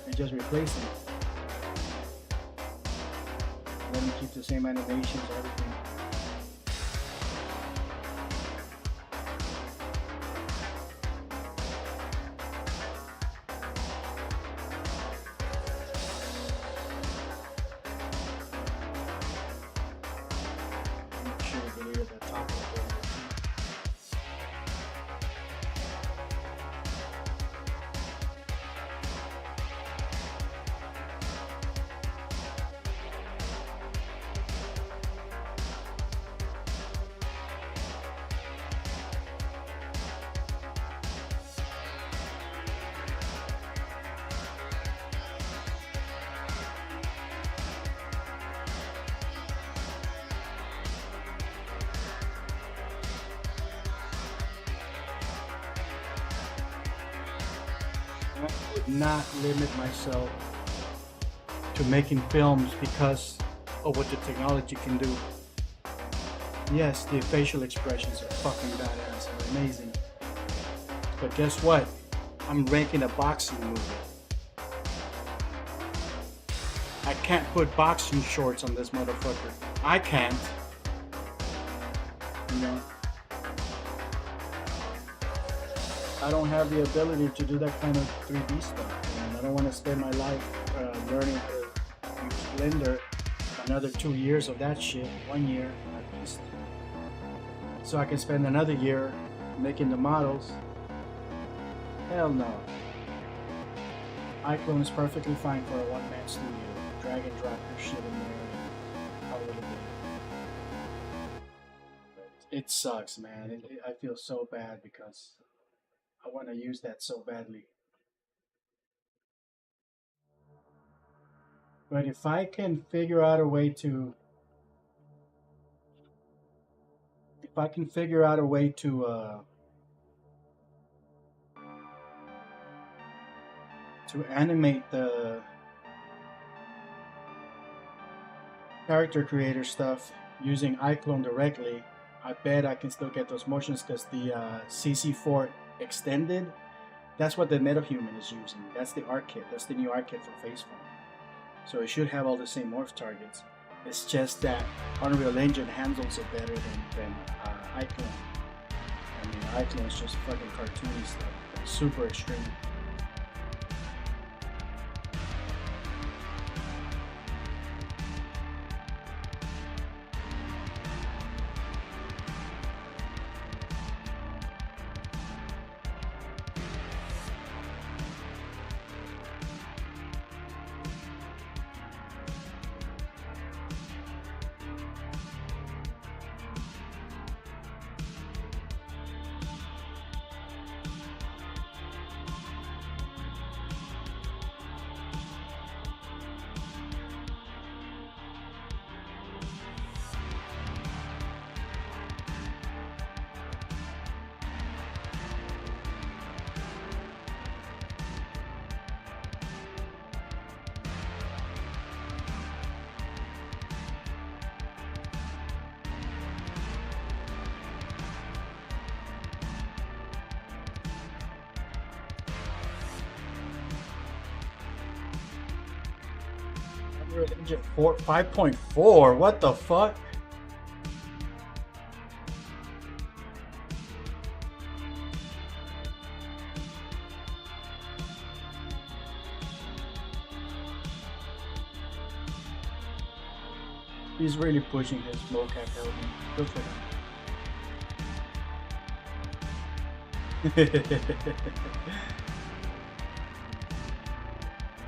and just replace them. Let me keep the same animations, everything. I would not limit myself to making films because of what the technology can do. Yes, the facial expressions are fucking badass and amazing. But guess what? I'm ranking a boxing movie. I can't put boxing shorts on this motherfucker. I can't. You know? I don't have the ability to do that kind of 3D stuff. And I don't want to spend my life learning how to use Blender. Another 2 years of that shit, 1 year at least. So I can spend another year making the models. Hell no. iClone is perfectly fine for a one-man studio. Drag and drop your shit in there and call it a day. It sucks, man. I feel so bad because I want to use that so badly. But if I can figure out a way to to animate the character creator stuff using iClone directly, I bet I can still get those motions because the CC4 extended, that's what the MetaHuman is using. That's the art kit. That's the new art kit for Faceform. So it should have all the same morph targets. It's just that Unreal Engine handles it better than iClone. I mean, iClone is just fucking cartoony stuff. It's super extreme. Unreal Engine 5.4. What the fuck? He's really pushing his mocap element. Good for him.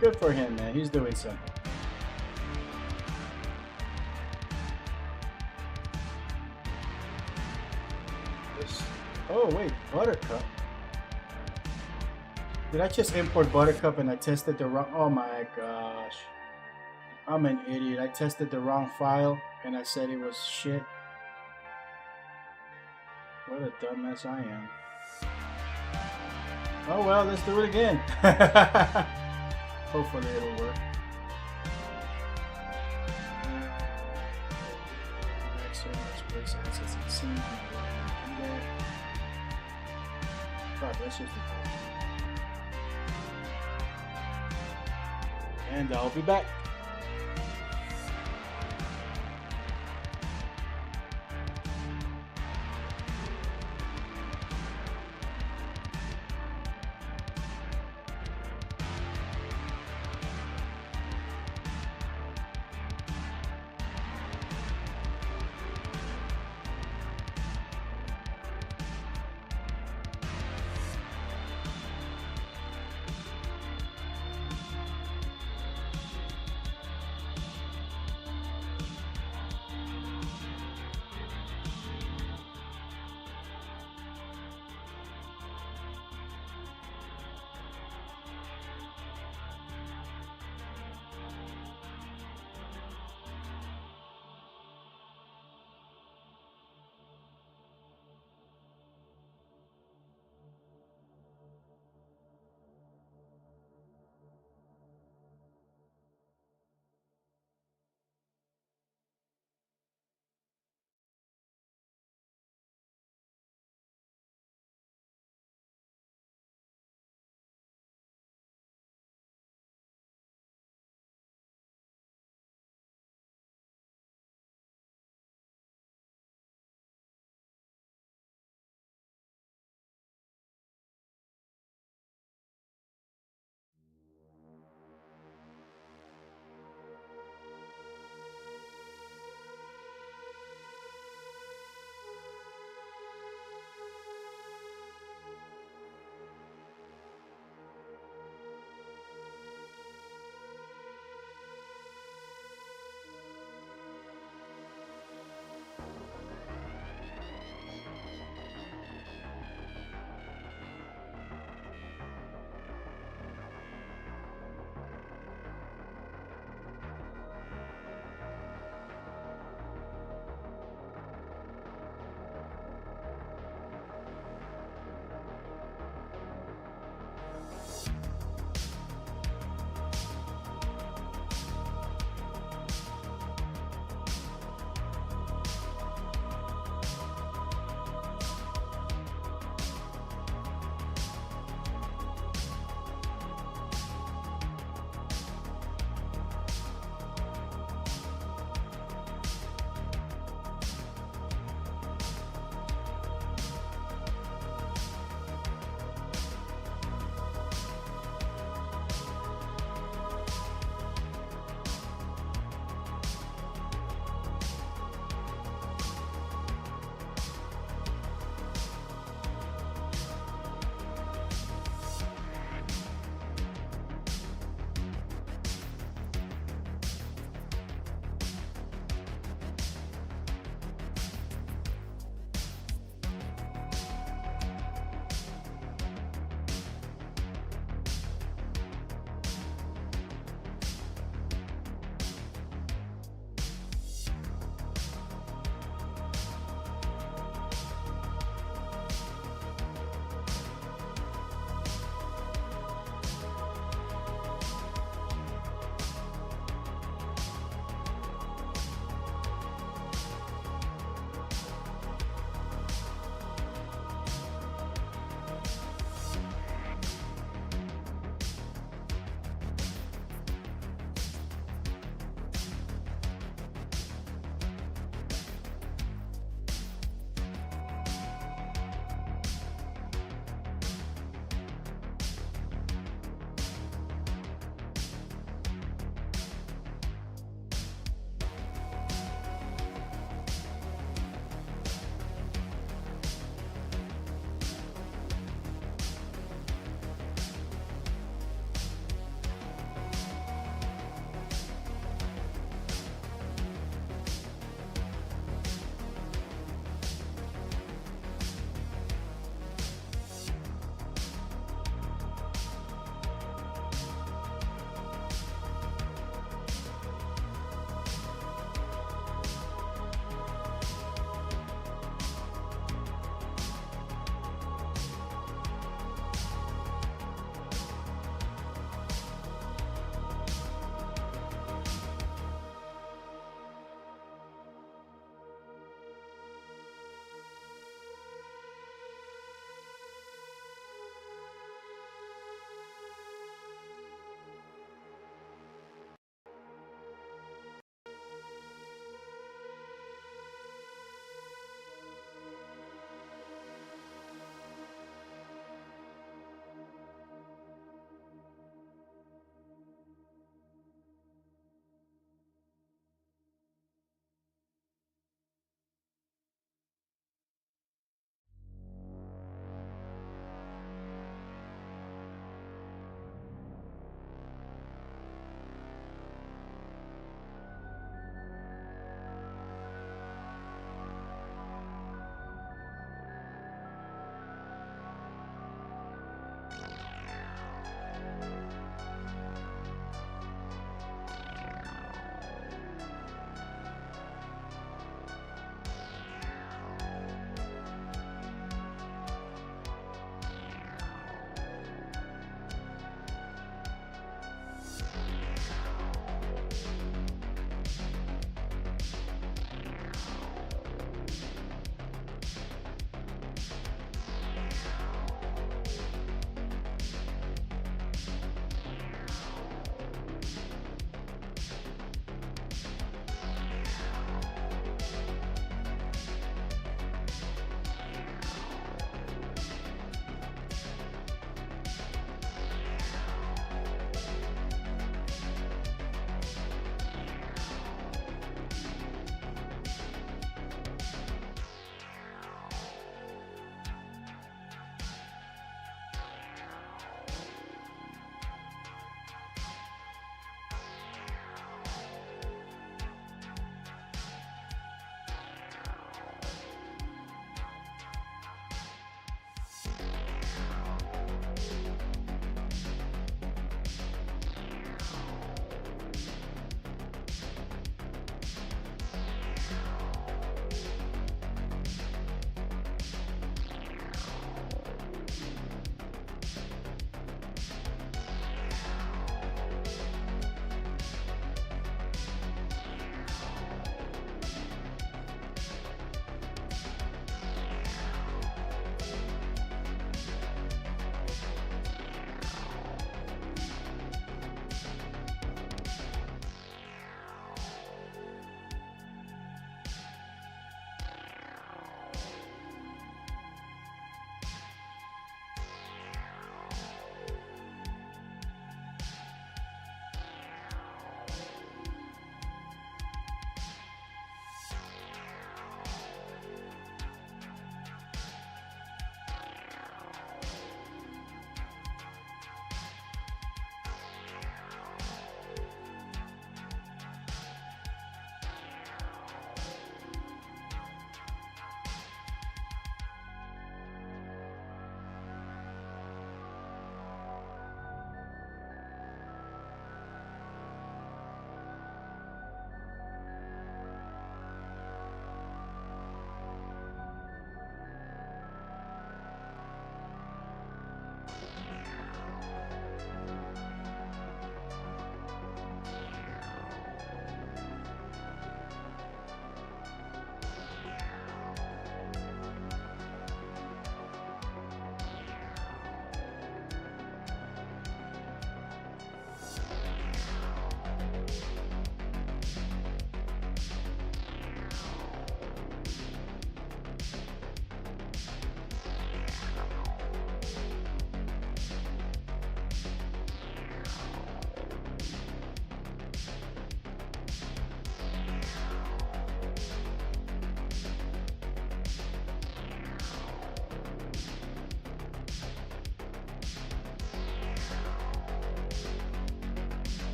Good for him, man. He's doing something. Oh wait, Buttercup. Did I just import Buttercup and I tested the wrong? Oh my gosh. I'm an idiot. I tested the wrong file and I said it was shit. What a dumbass I am. Oh well, let's do it again. Hopefully it'll work. Let's just and I'll be back.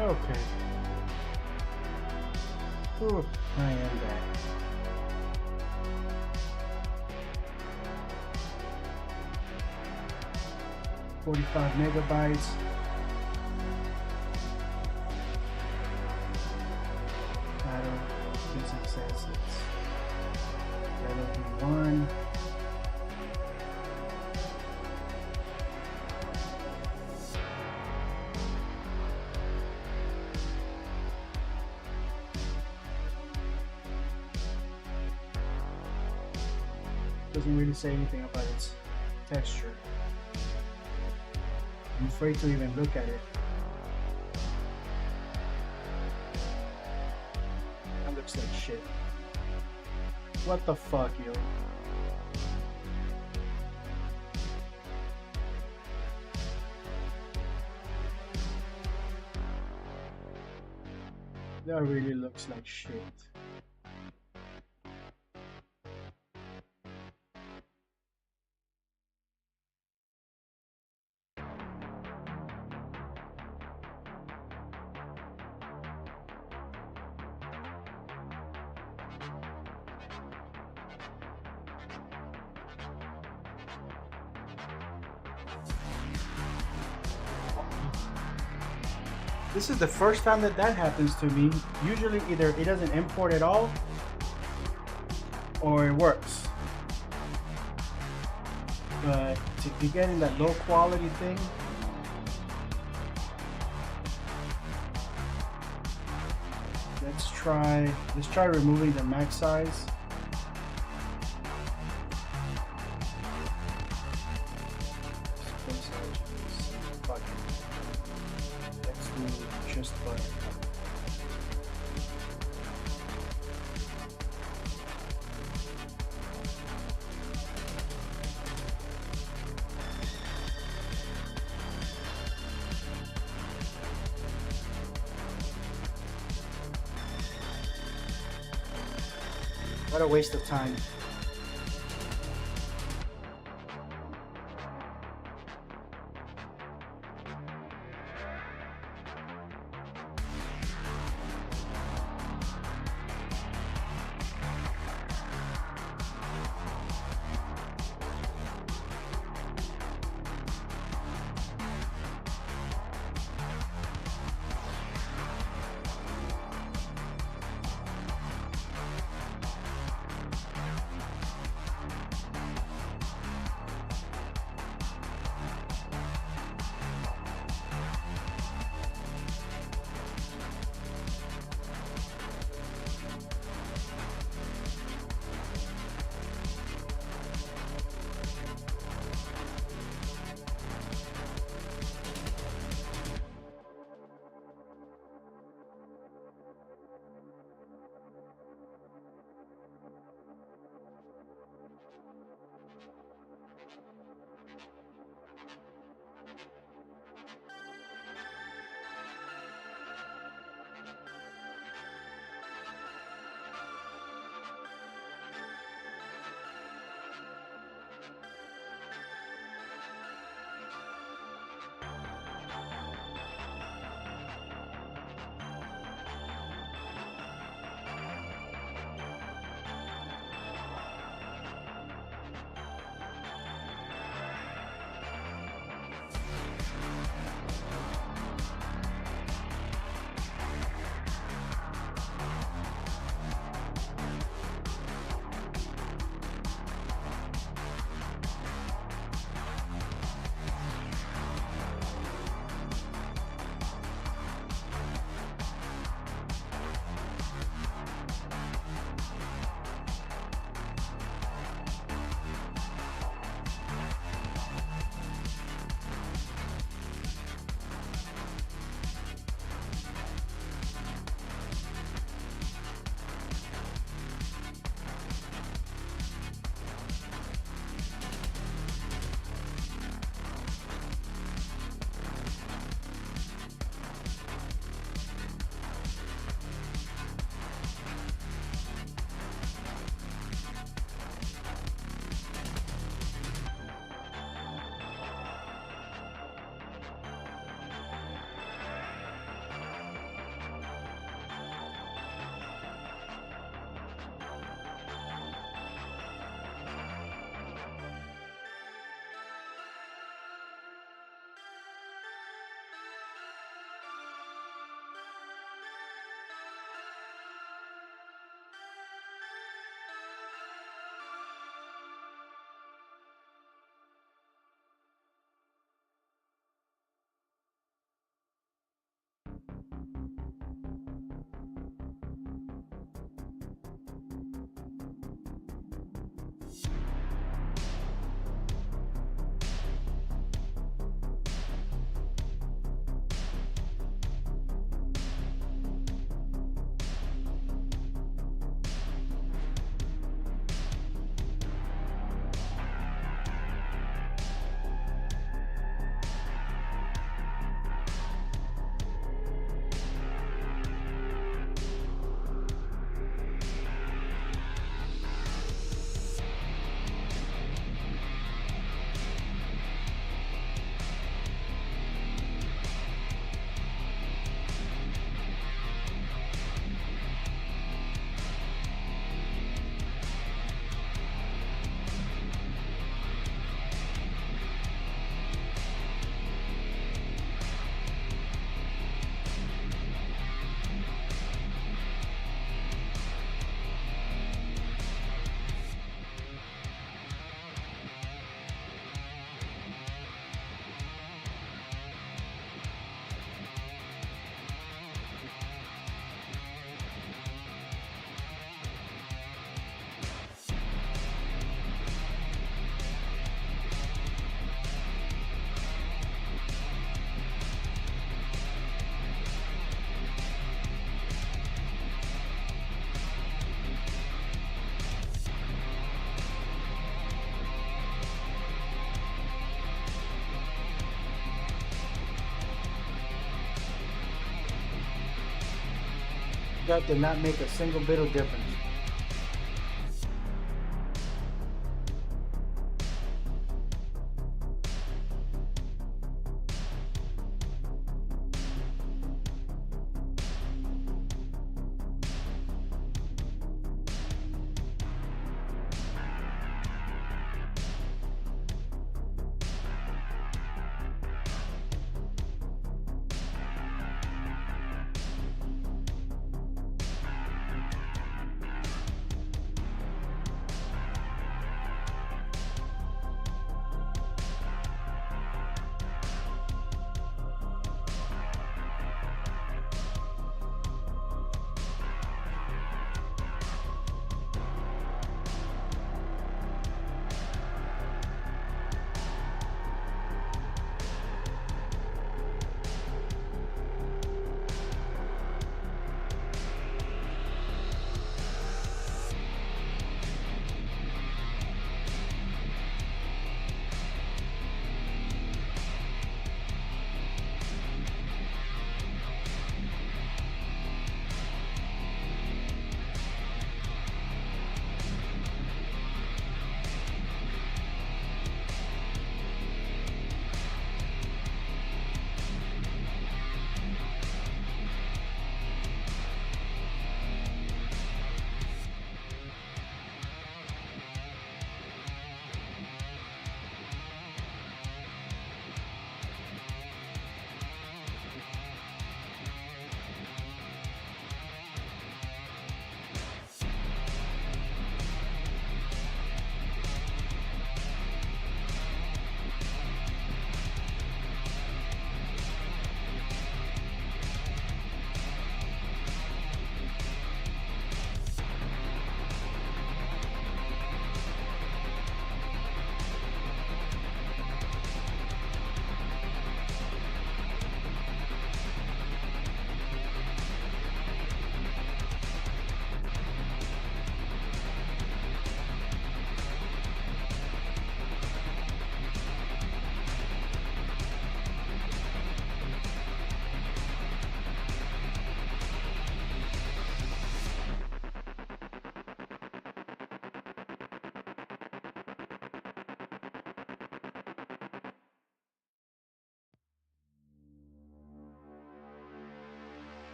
Okay. Ooh, I am back. $45 megabytes. Title, physics assets. LOD1. Doesn't really say anything about its texture. I'm afraid to even look at it. That looks like shit. What the fuck, yo? That really looks like shit. This is the first time that happens to me. Usually either it doesn't import at all or it works. But to be getting that low quality thing, let's try removing the max size. Just fine. What a waste of time. That did not make a single bit of difference.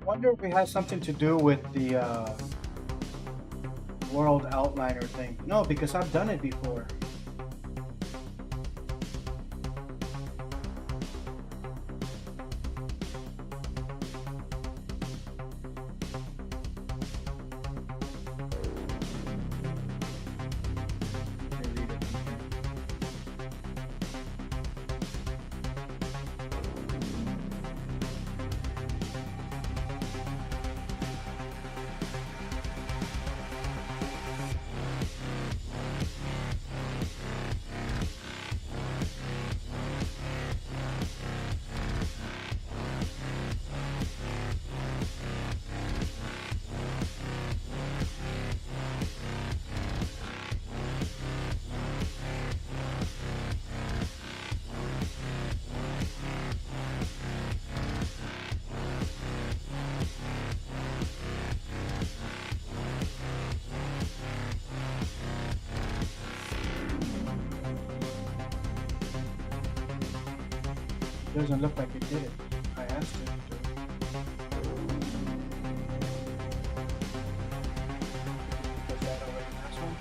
wonder if it has something to do with the world outliner thing. No, because I've done it before. Doesn't look like it did it. I asked it to. Was that already last one?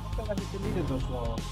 I thought I deleted those walls.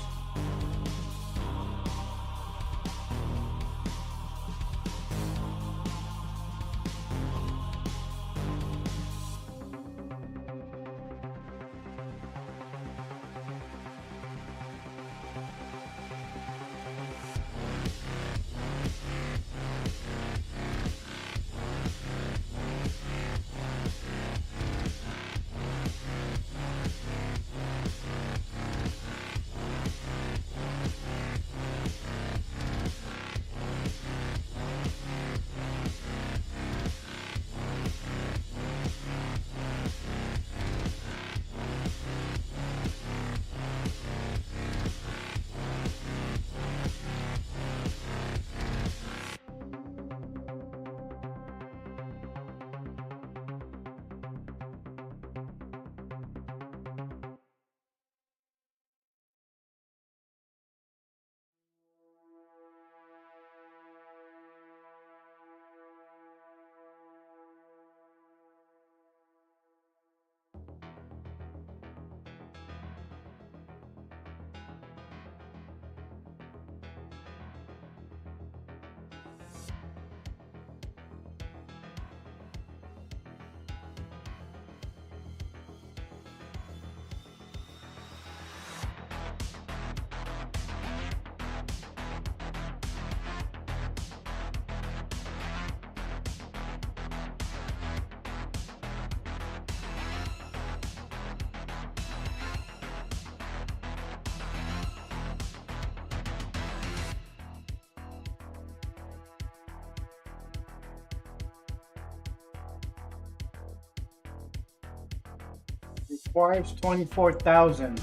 Requires 24,000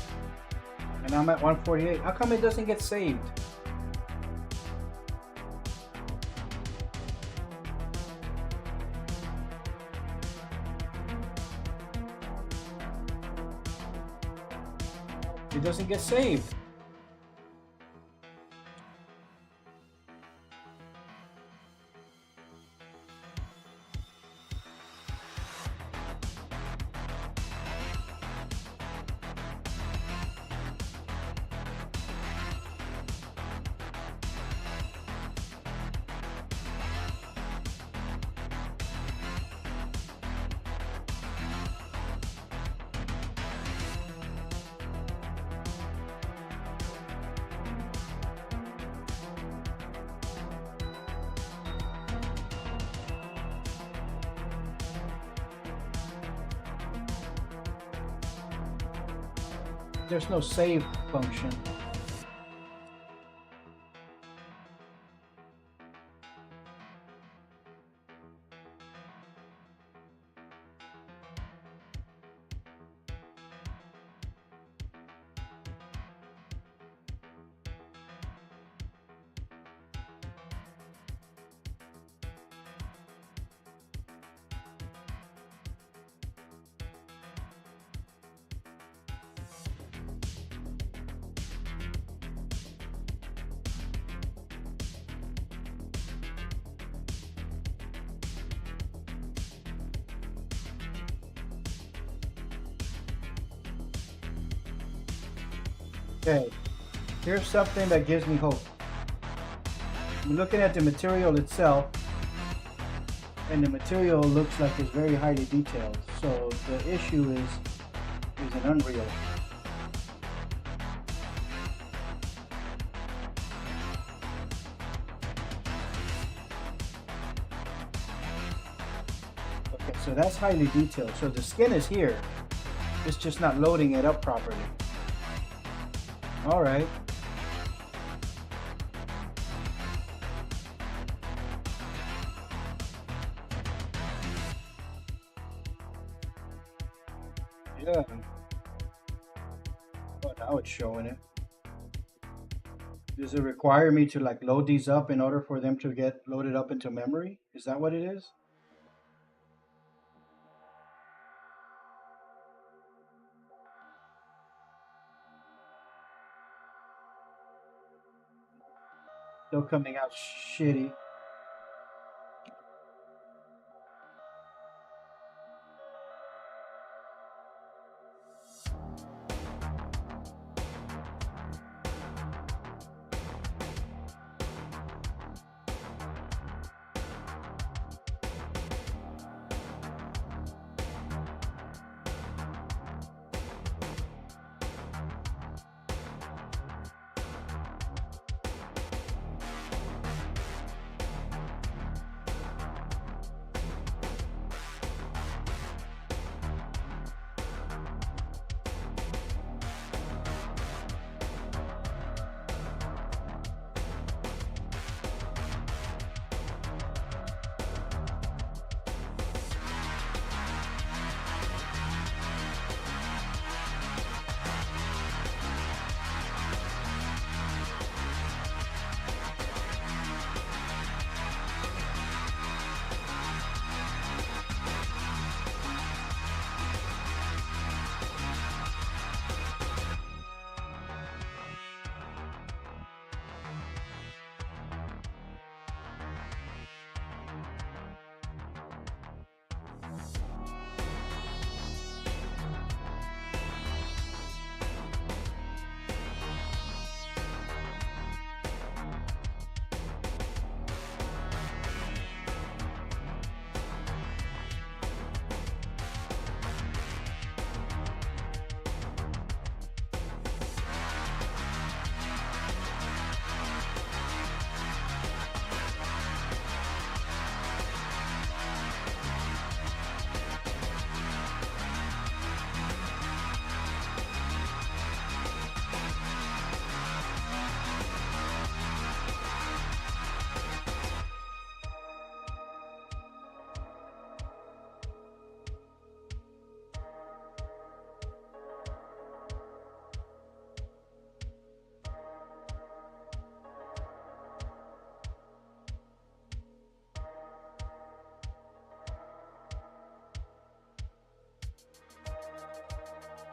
and I'm at 148. How come it doesn't get saved? It doesn't get saved. there's no save function. Okay, here's something that gives me hope. I'm looking at the material itself, and the material looks like it's very highly detailed. So the issue is an Unreal. Okay, so that's highly detailed. So the skin is here. It's just not loading it up properly. All right. Yeah. Oh, now it's showing it. Does it require me to like load these up in order for them to get loaded up into memory? Is that what it is? Still coming out shitty.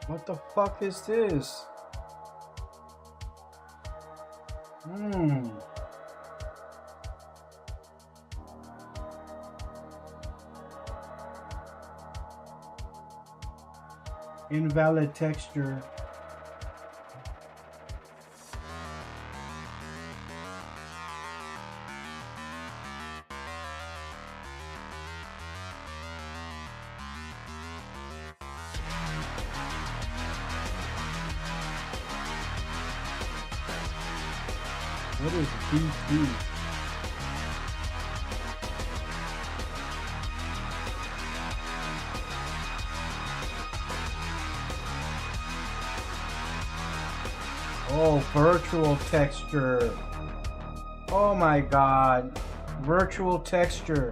What the fuck is this? Invalid texture. What is BP? Oh, virtual texture. Oh my god. Virtual texture.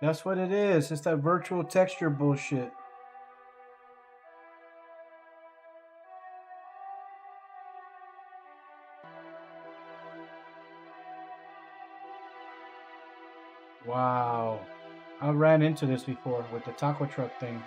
That's what it is. It's that virtual texture bullshit. Wow. I ran into this before with the taco truck thing.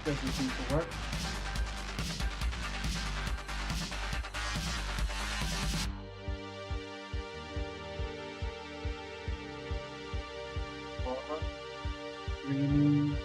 doesn't seem to work. Green.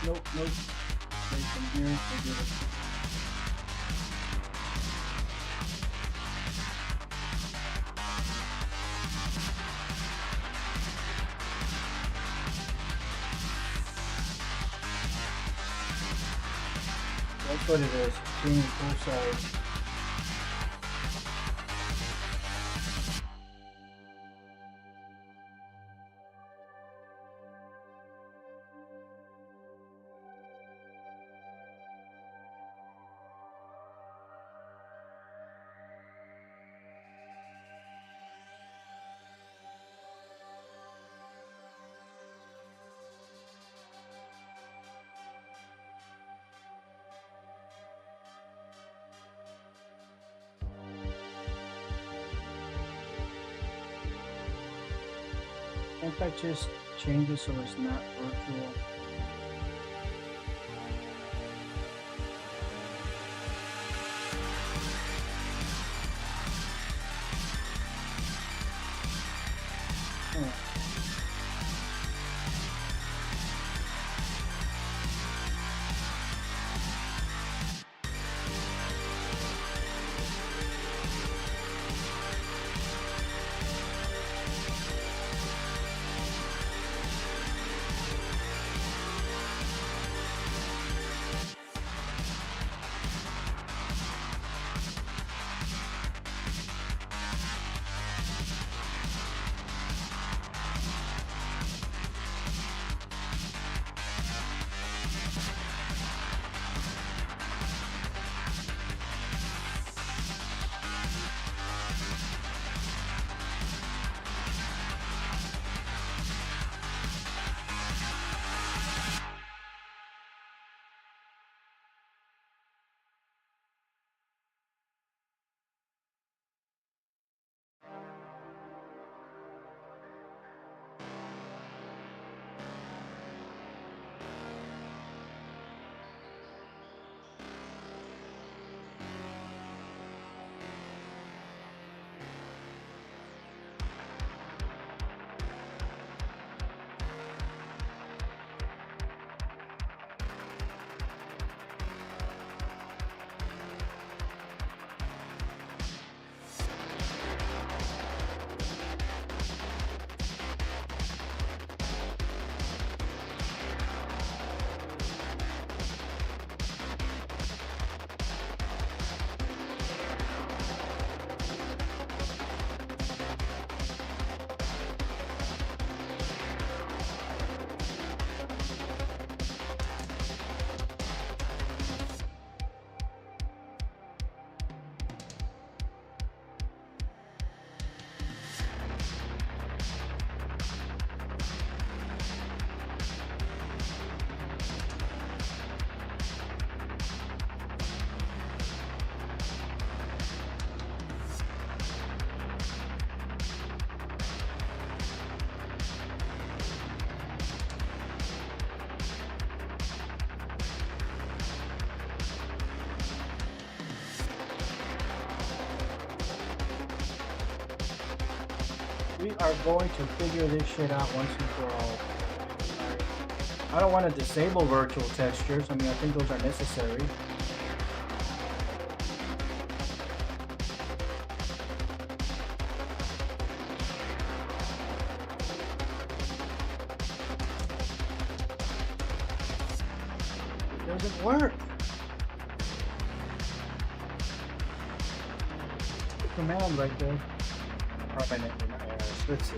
Nope. Right from here, we'll do it. That's what it is. Being full size. Can't I just change it so it's not virtual? We are going to figure this shit out once and for all. I don't want to disable virtual textures. I mean, I think those are necessary. It doesn't work. Command right there. Permanently. Let's see.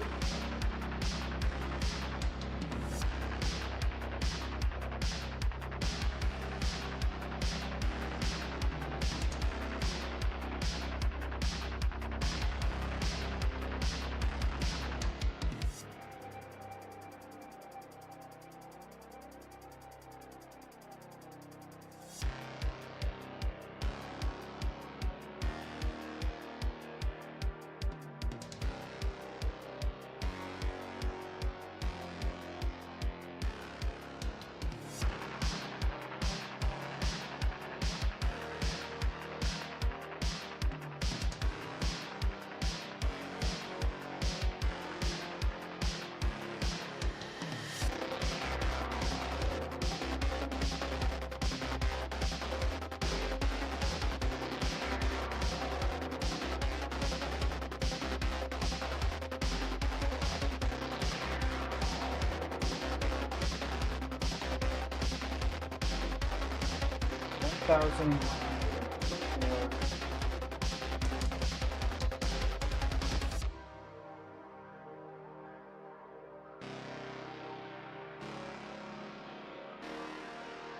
Thousand.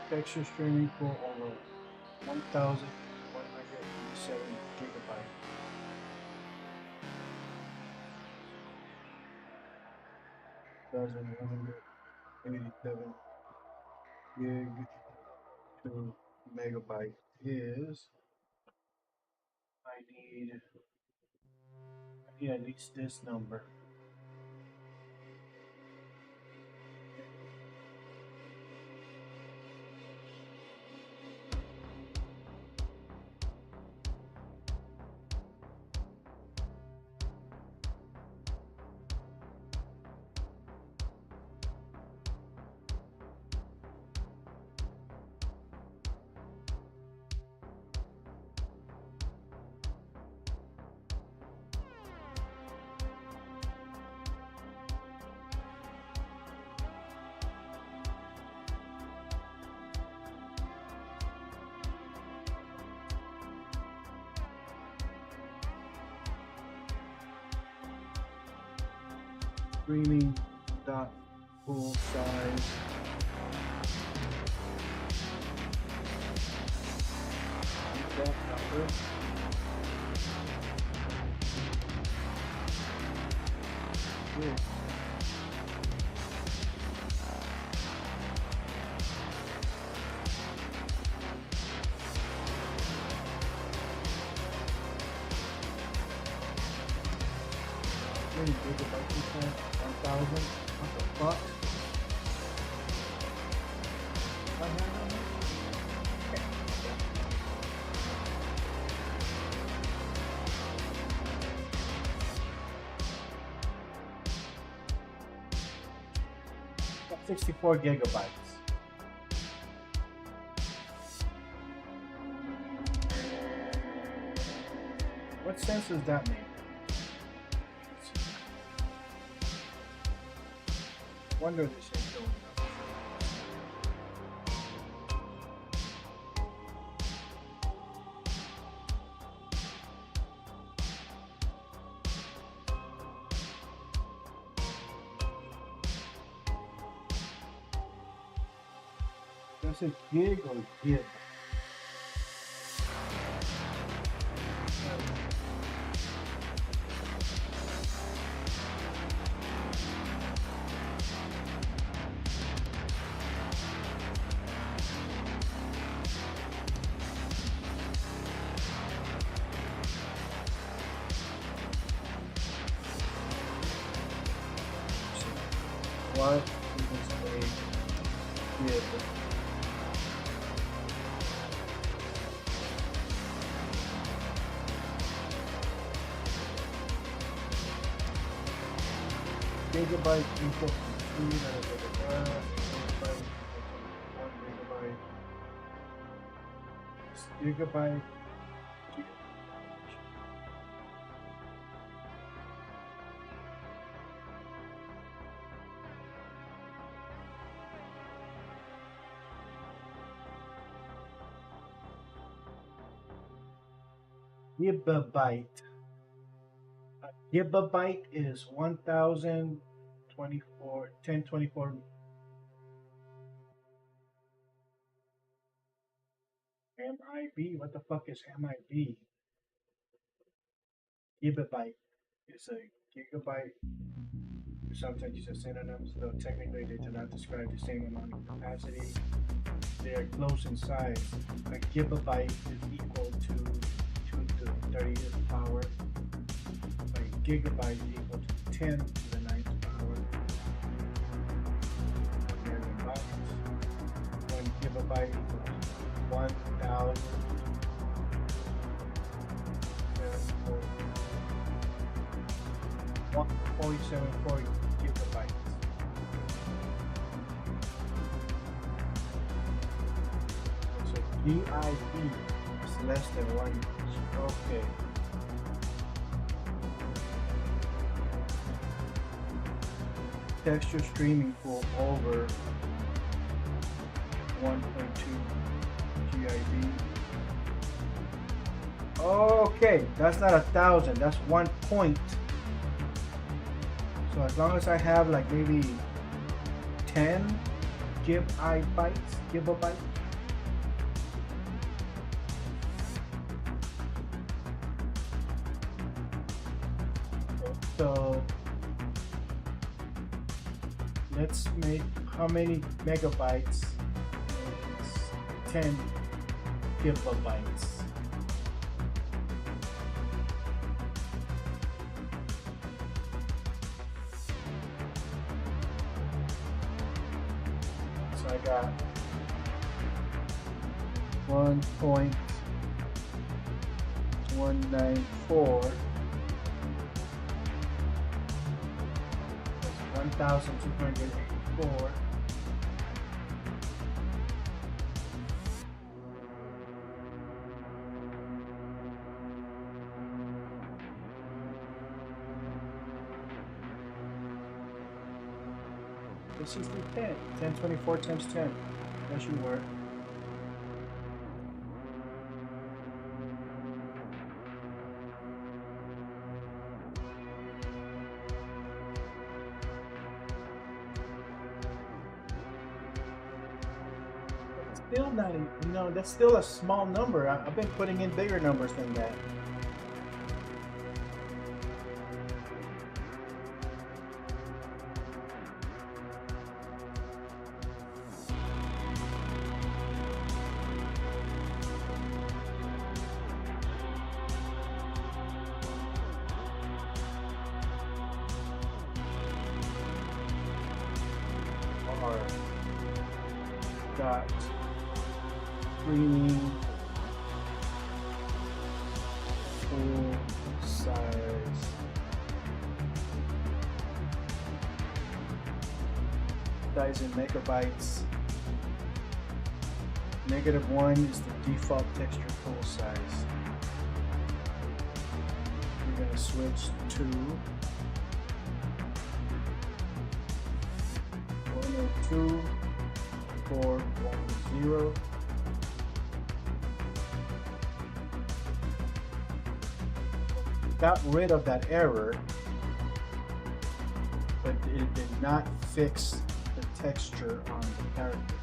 Texture stream equal over 1,187 gigabyte. Thousand one hundred eighty-seven gig to megabyte is. I need at least this number. Streaming dot full size. That number. Yeah. Gigabyte percent, 1,000. What the fuck? What happened? Got 64 gigabytes. What sense does that make? Wonder this is going up. That's a gig or gig? What is a gig? Gigabyte equals 2 gigabyte equals 1 gigabyte. Gigabyte. Gigabyte is 1024, 1024. MIB? What the fuck is MIB? Gigabyte is a gigabyte. Sometimes use as synonyms, though technically they do not describe the same amount of capacity. They are close in size. A gigabyte is equal to 2 to the 30th power. A gigabyte is equal to 10 to the 9th power. Million bytes. 1 gigabyte equals 1,000. 1.74 gigabytes. So GIB is less than 1 inch. Okay. Texture streaming pool over 1.2 GIB. Okay, that's not 1,000, that's 1 point. So as long as I have like maybe 10 gigabytes. So let's make how many megabytes is 10 gigabytes. So I got 1.194. That's 1,284. This is the 10. 1024 times 10. That should work. Still not, that's still a small number. I've been putting in bigger numbers than that. Got streaming full size in megabytes. -1 is the default texture full size. We're going to switch to 102.410. Got rid of that error, but it did not fix the texture on the character.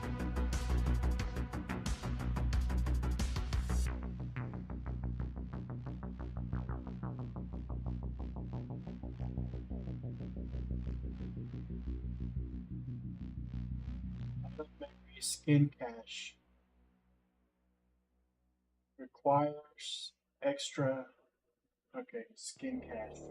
Skin cache requires extra. Okay, skin cache.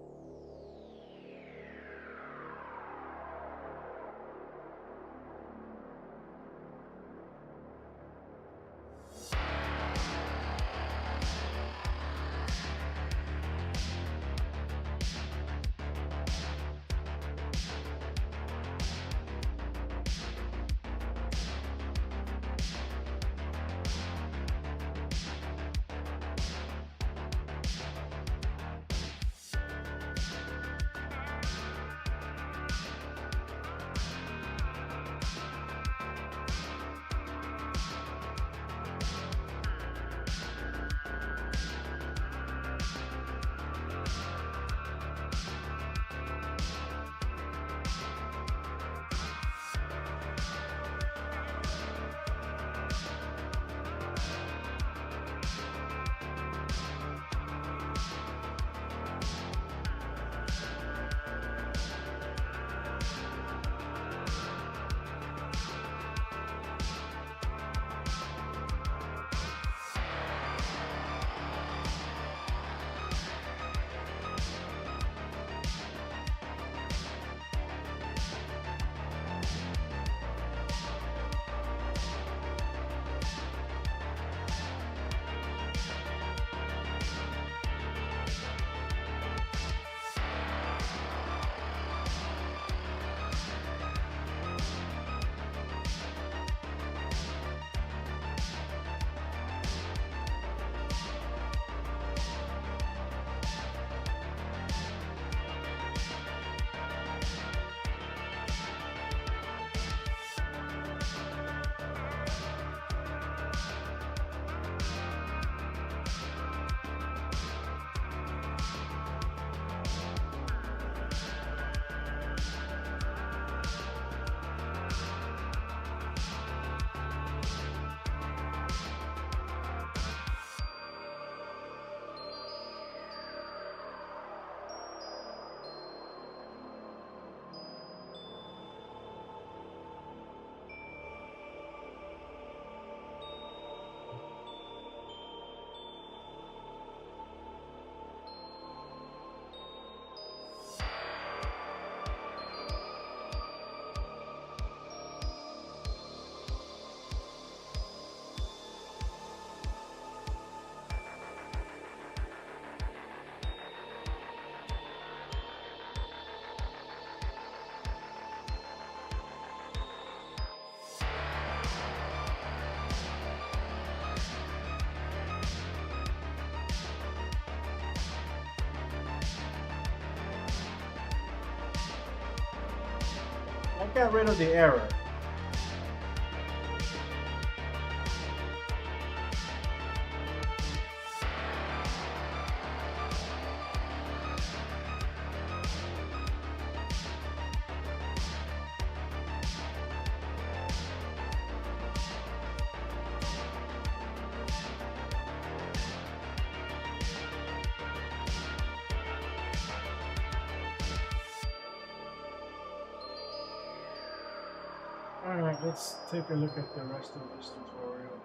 I got rid of the error. Alright, let's take a look at the rest of this tutorial.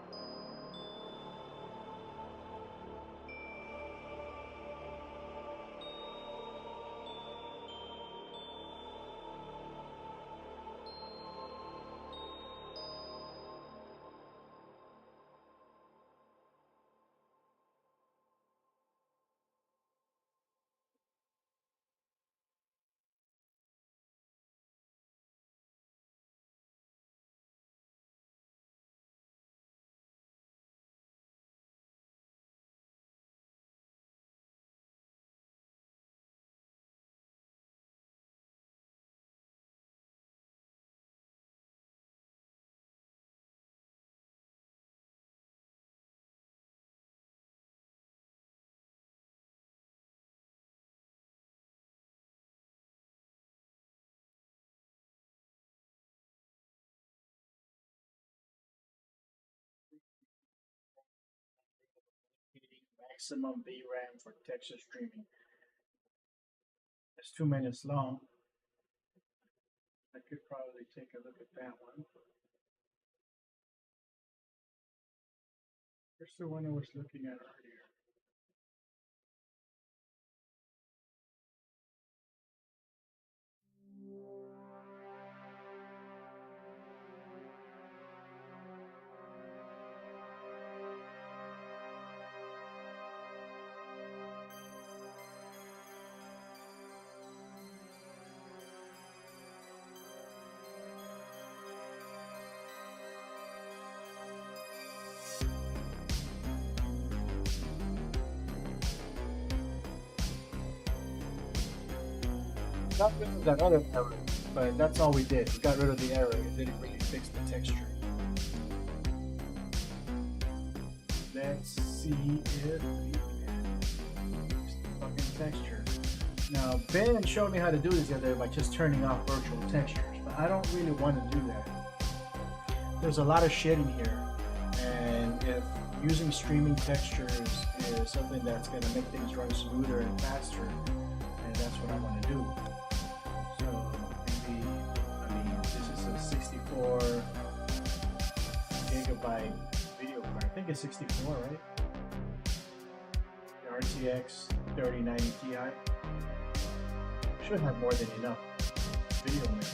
Maximum VRAM for texture streaming. It's 2 minutes long. I could probably take a look at that one. Here's the one I was looking at earlier. Got rid of that other error, but that's all we did. We got rid of the error. It didn't really fix the texture. Let's see if we can fix the fucking texture. Now, Ben showed me how to do this the other day by just turning off virtual textures, but I don't really want to do that. There's a lot of shit in here, and if using streaming textures is something that's going to make things run smoother and faster, and that's what I want to do. So maybe, I mean, this is a 64 gigabyte video card. I think it's 64, right? The RTX 3090 Ti should have more than enough video memory.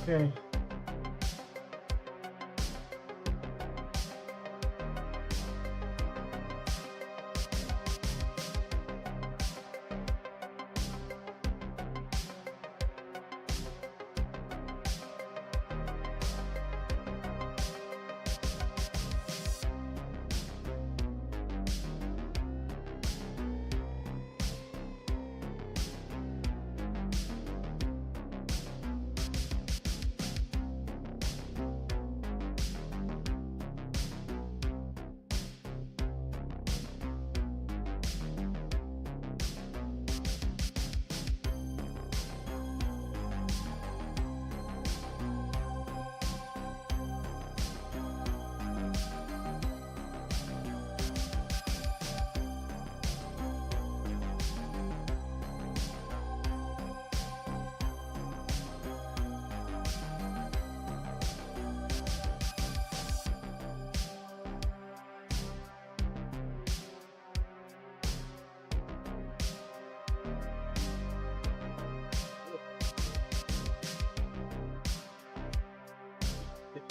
Okay.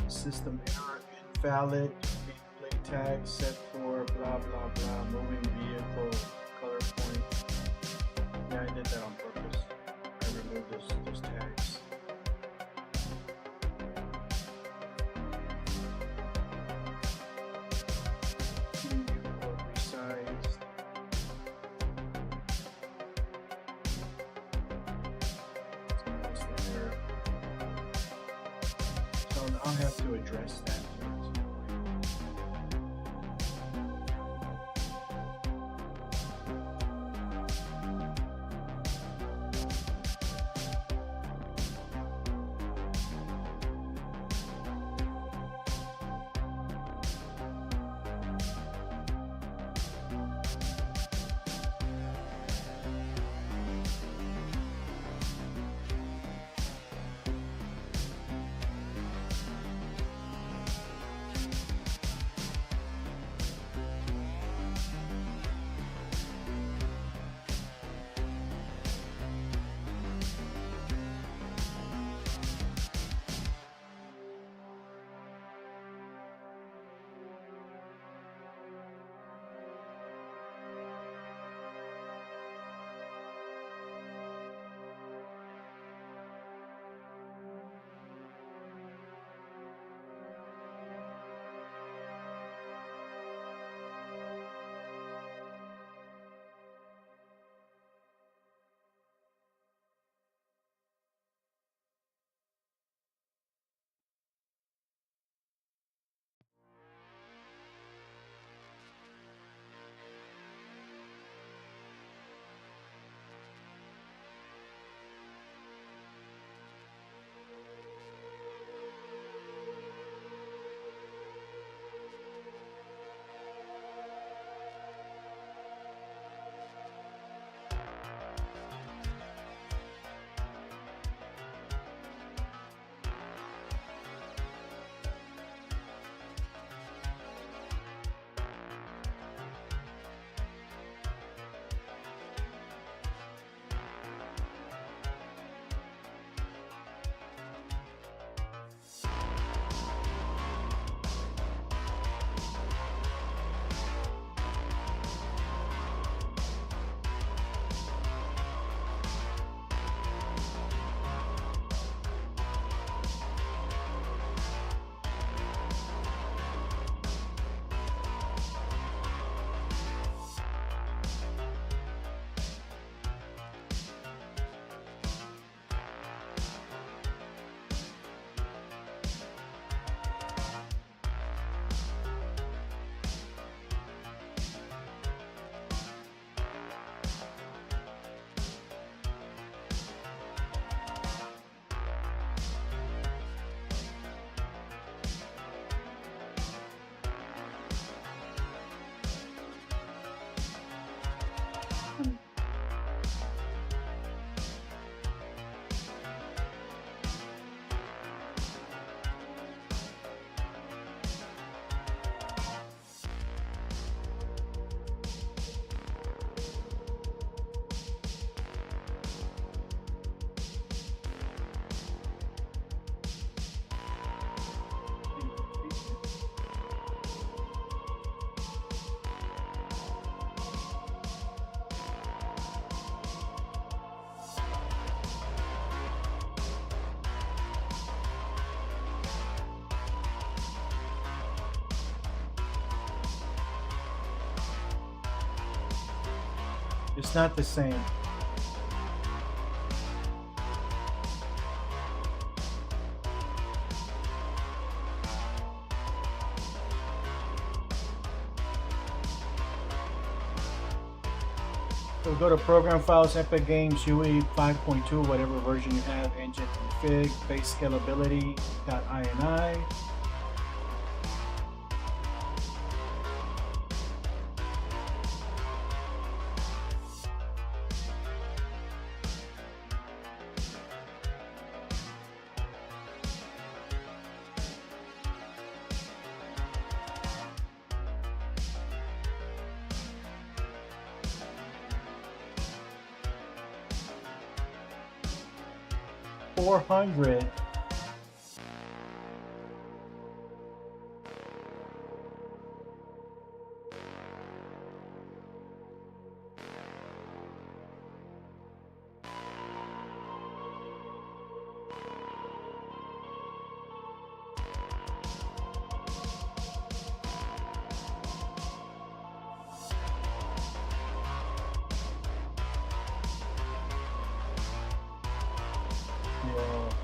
System error invalid, gameplay tag set for blah blah blah, moving vehicle, color point. Yeah, I did that on purpose. I removed those tags. I'll have to address that. It's not the same. So go to Program Files, Epic Games, UE 5.2, whatever version you have, engine config, base scalability, .ini. $400.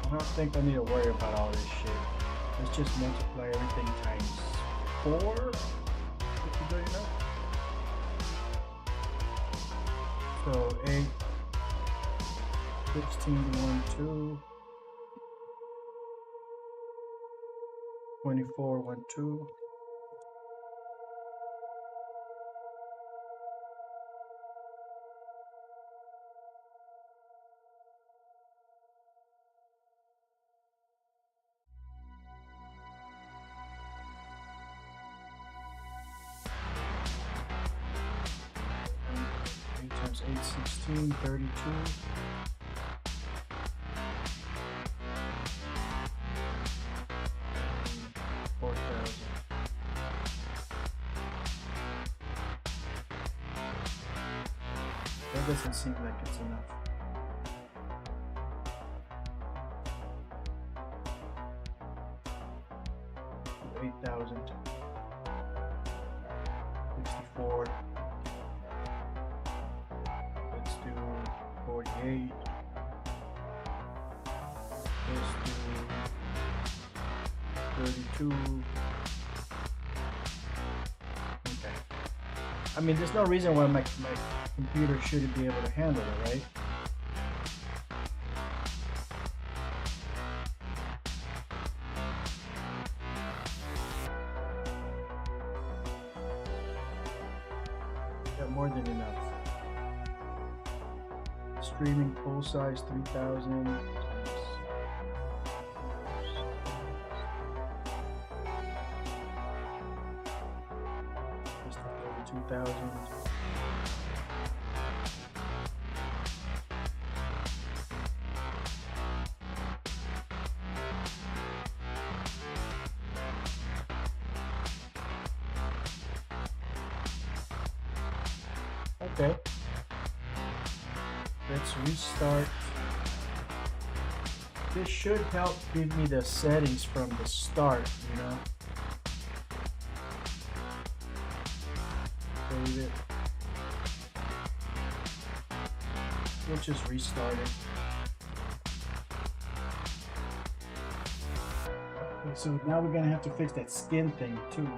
I don't think I need to worry about all this shit. Let's just multiply everything times 4. If you do enough. So 8, 16, 1, 2, 24, 1, 2. Times 8, 16, 32. And 4,000. That doesn't seem like it's enough. So 8,000. 64. Let's do 48. Let's do 32. Okay. I mean, there's no reason why my computer shouldn't be able to handle it, right? Got more than enough. Streaming full size 3,000. Just 32,000. Okay. Let's restart. This should help give me the settings from the start, you know. Save it. We'll just restart it. Okay, so now we're gonna have to fix that skin thing too.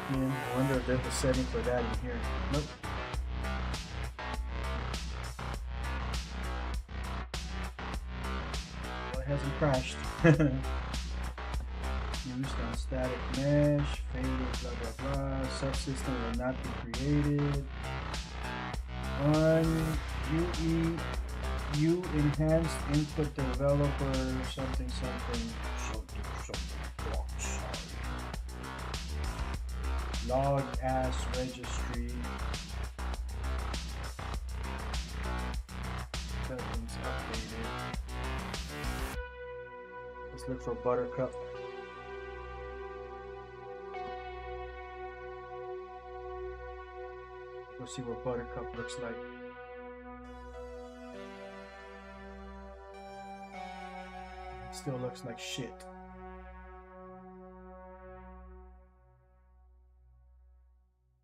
I wonder if there's a setting for that in here. Nope. Well, it hasn't crashed. Used on static mesh, faded, blah blah blah. Subsystem will not be created. On UE enhanced input developer something. Log as registry. Settings updated. Let's look for Buttercup. We'll see what Buttercup looks like. Still looks like shit.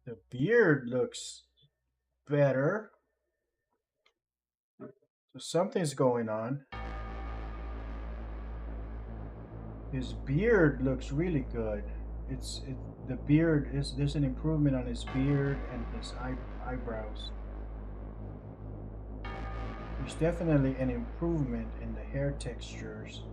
The beard looks better. So something's going on. His beard looks really good. The beard is, there's an improvement on his beard and his eyebrows. There's definitely an improvement in the hair textures.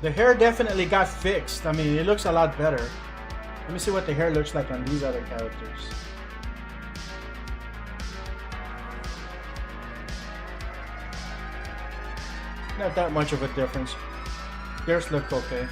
The hair definitely got fixed. I mean, it looks a lot better. Let me see what the hair looks like on these other characters. Not that much of a difference. Theirs look okay.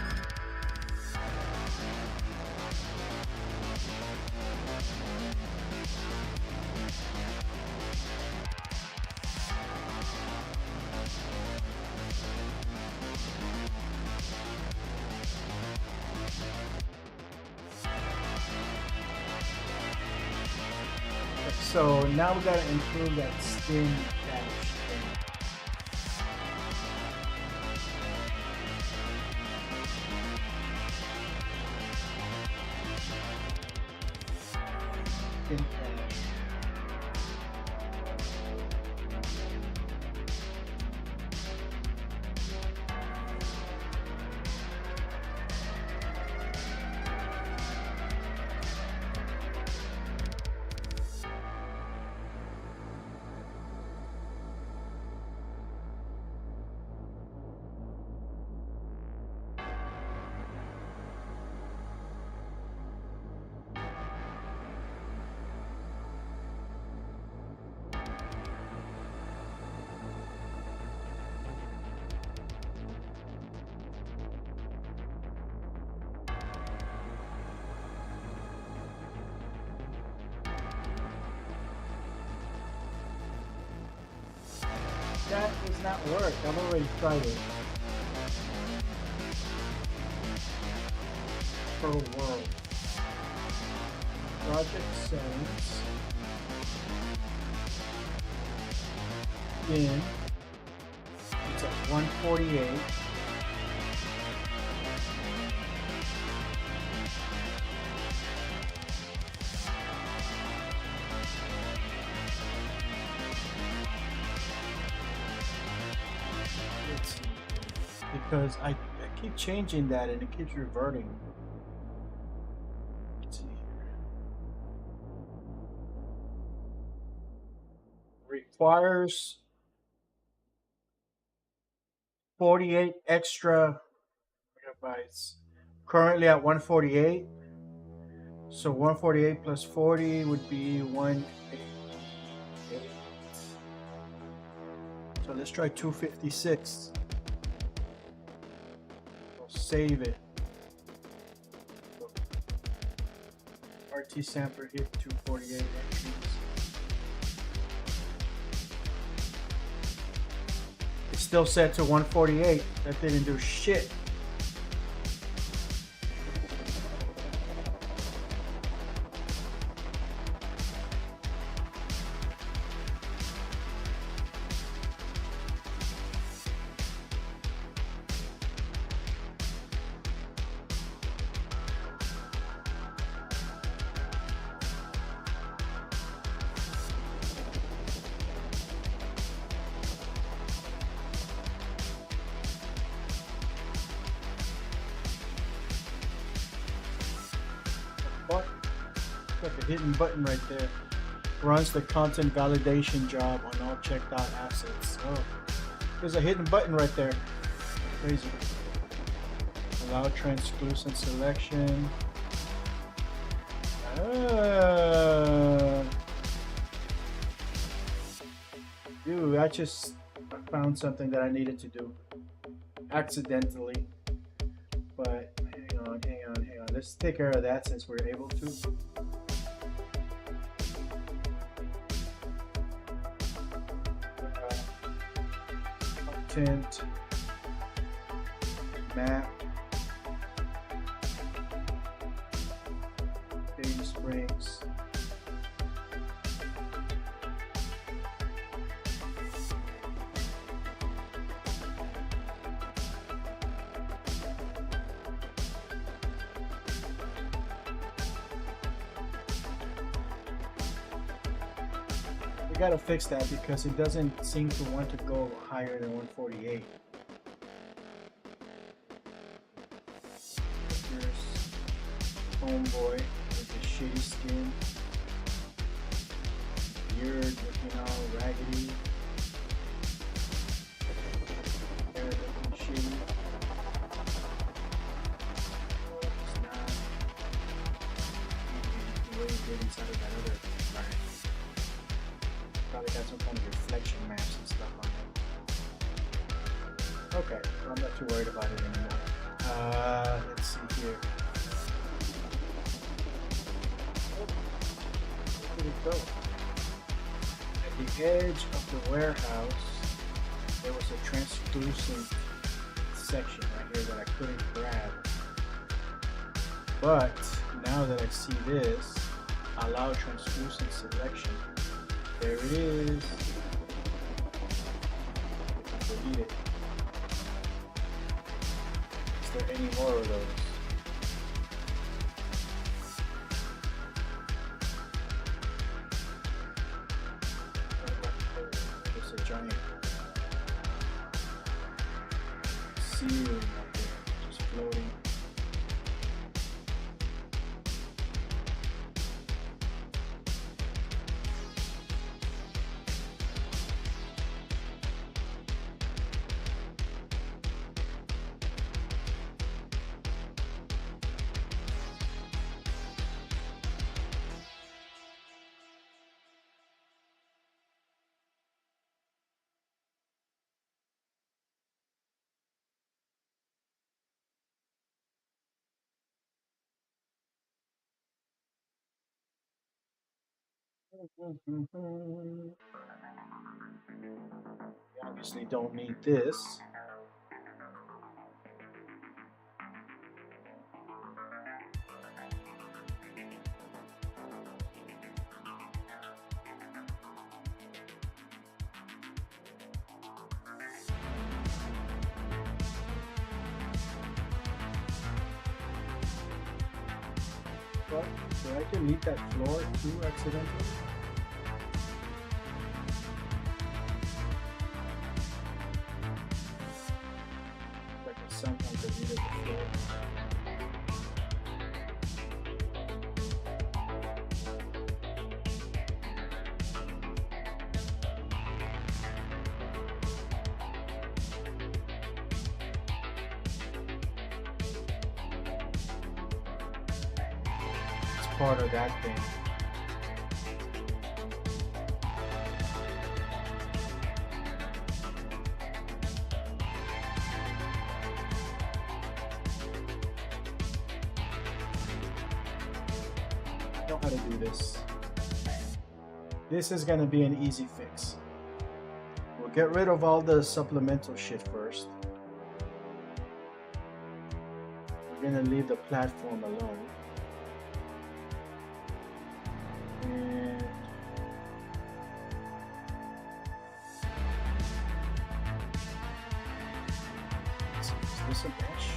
So now we gotta improve that skin dash thing. Skin dash. That does not work. I've already tried it. Per world. Project settings. In. It's at 148. Because I keep changing that and it keeps reverting. Let's see here. Requires 48 extra megabytes. Currently at 148. So 148 plus 40 would be 188. So let's try 256. Save it. RT sampler hit 248 entries. It's still set to 148. That didn't do shit. Like a hidden button right there. Runs the content validation job on all checked out assets. Oh, there's a hidden button right there. Crazy. Allow translucent selection. Dude, I just found something that I needed to do accidentally. But hang on. Let's take care of that since we're able to. Content, map, Baby Springs. We gotta fix that because it doesn't seem to want to go higher than 148. Here's Homeboy with the shitty skin. Beard looking all raggedy. Hair looking shitty. inside of that other environment. Probably got some kind of reflection maps and stuff on it. Okay, well, I'm not too worried about it anymore. Let's see here. Where did it go? At the edge of the warehouse, there was a translucent section right here that I couldn't grab. But now that I see this, allow translucent selection. There it is. Delete it. Is there any more of those? It's a giant ceiling up there, just floating. We obviously don't need this. But so I can delete that floor too accidentally. Like I sometimes deleted the floor. Part of that thing. I know how to do this. This is going to be an easy fix. We'll get rid of all the supplemental shit first. We're going to leave the platform alone. Is this a mesh?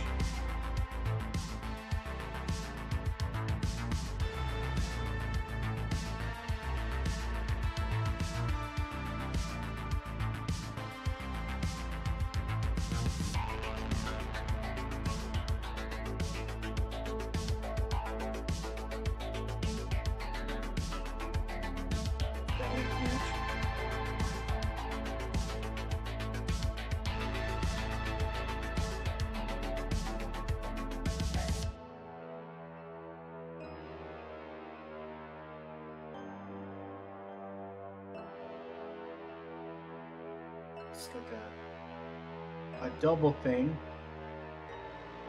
It's like a double thing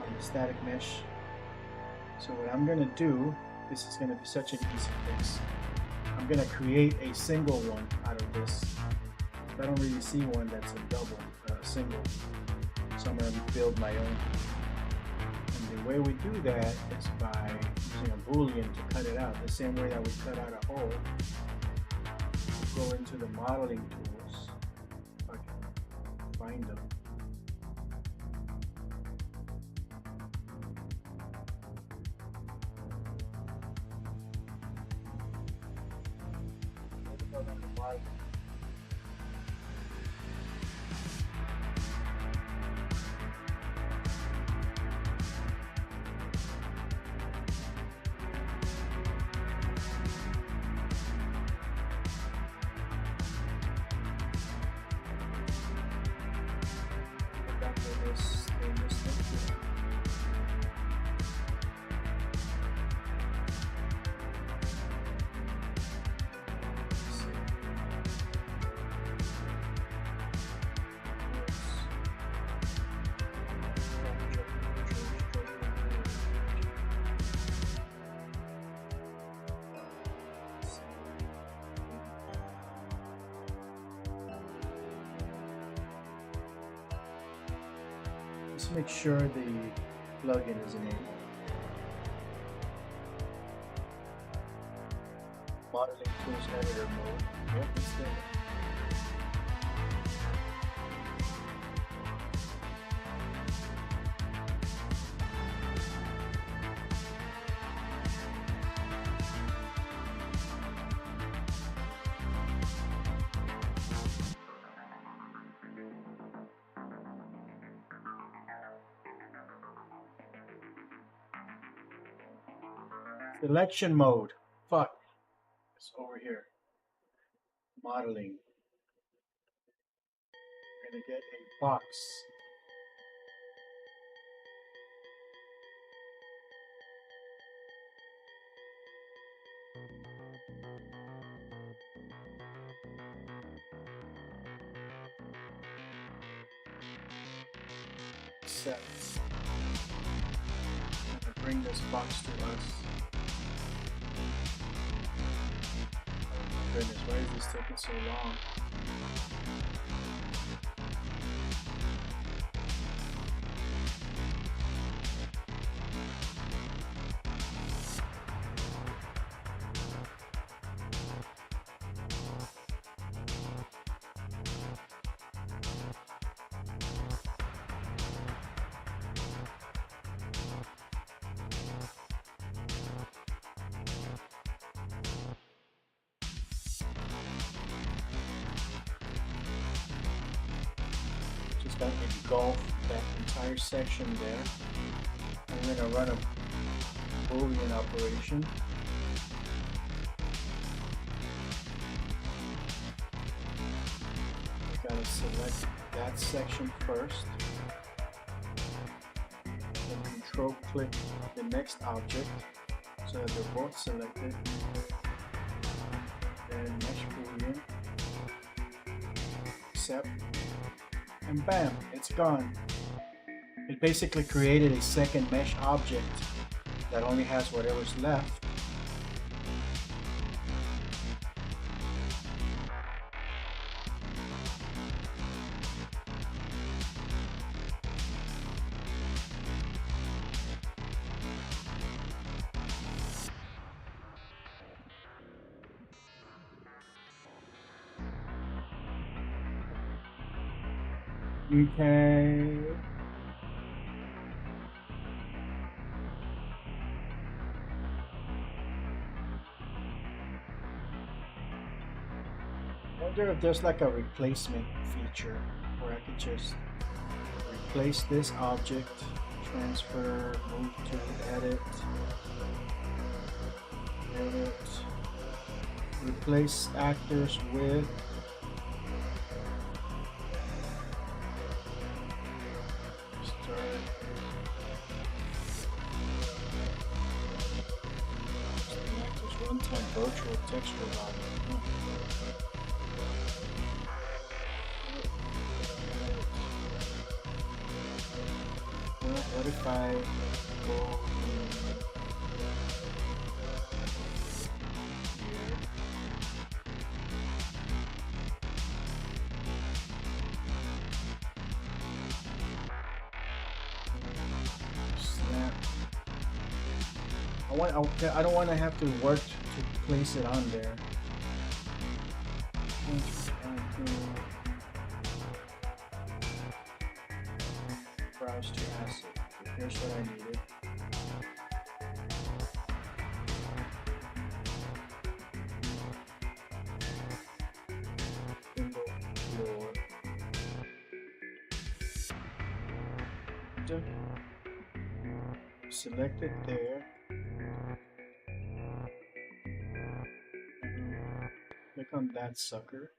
on the static mesh. So what I'm gonna do, this is gonna be such an easy fix. I'm gonna create a single one out of this. I don't really see one that's a double, single. So I'm gonna build my own. And the way we do that is by using a boolean to cut it out. The same way that we cut out a hole. Go into the modeling tools. If I can find them. Let's make sure the plugin is enabled. Modeling tools editor mode. Yep, it's there. Selection mode. Fuck. It's over here. Modeling. We're gonna get a box. Set. I'm gonna bring this box to us. Goodness, why is this taking so long? That engulf that entire section there. I'm going to run a Boolean operation. I gotta select that section first. Then control click the next object so that they're both selected. Then mesh Boolean. Accept. And bam, it's gone. It basically created a second mesh object that only has whatever's left. Okay. I wonder if there's like a replacement feature where I could just replace this object, transfer, move to edit, replace actors with one-time virtual texture routing. What if I go I don't want to have to work to place it on there. Browse to asset. Here's what I needed. Single floor. Select it there. Click on that sucker.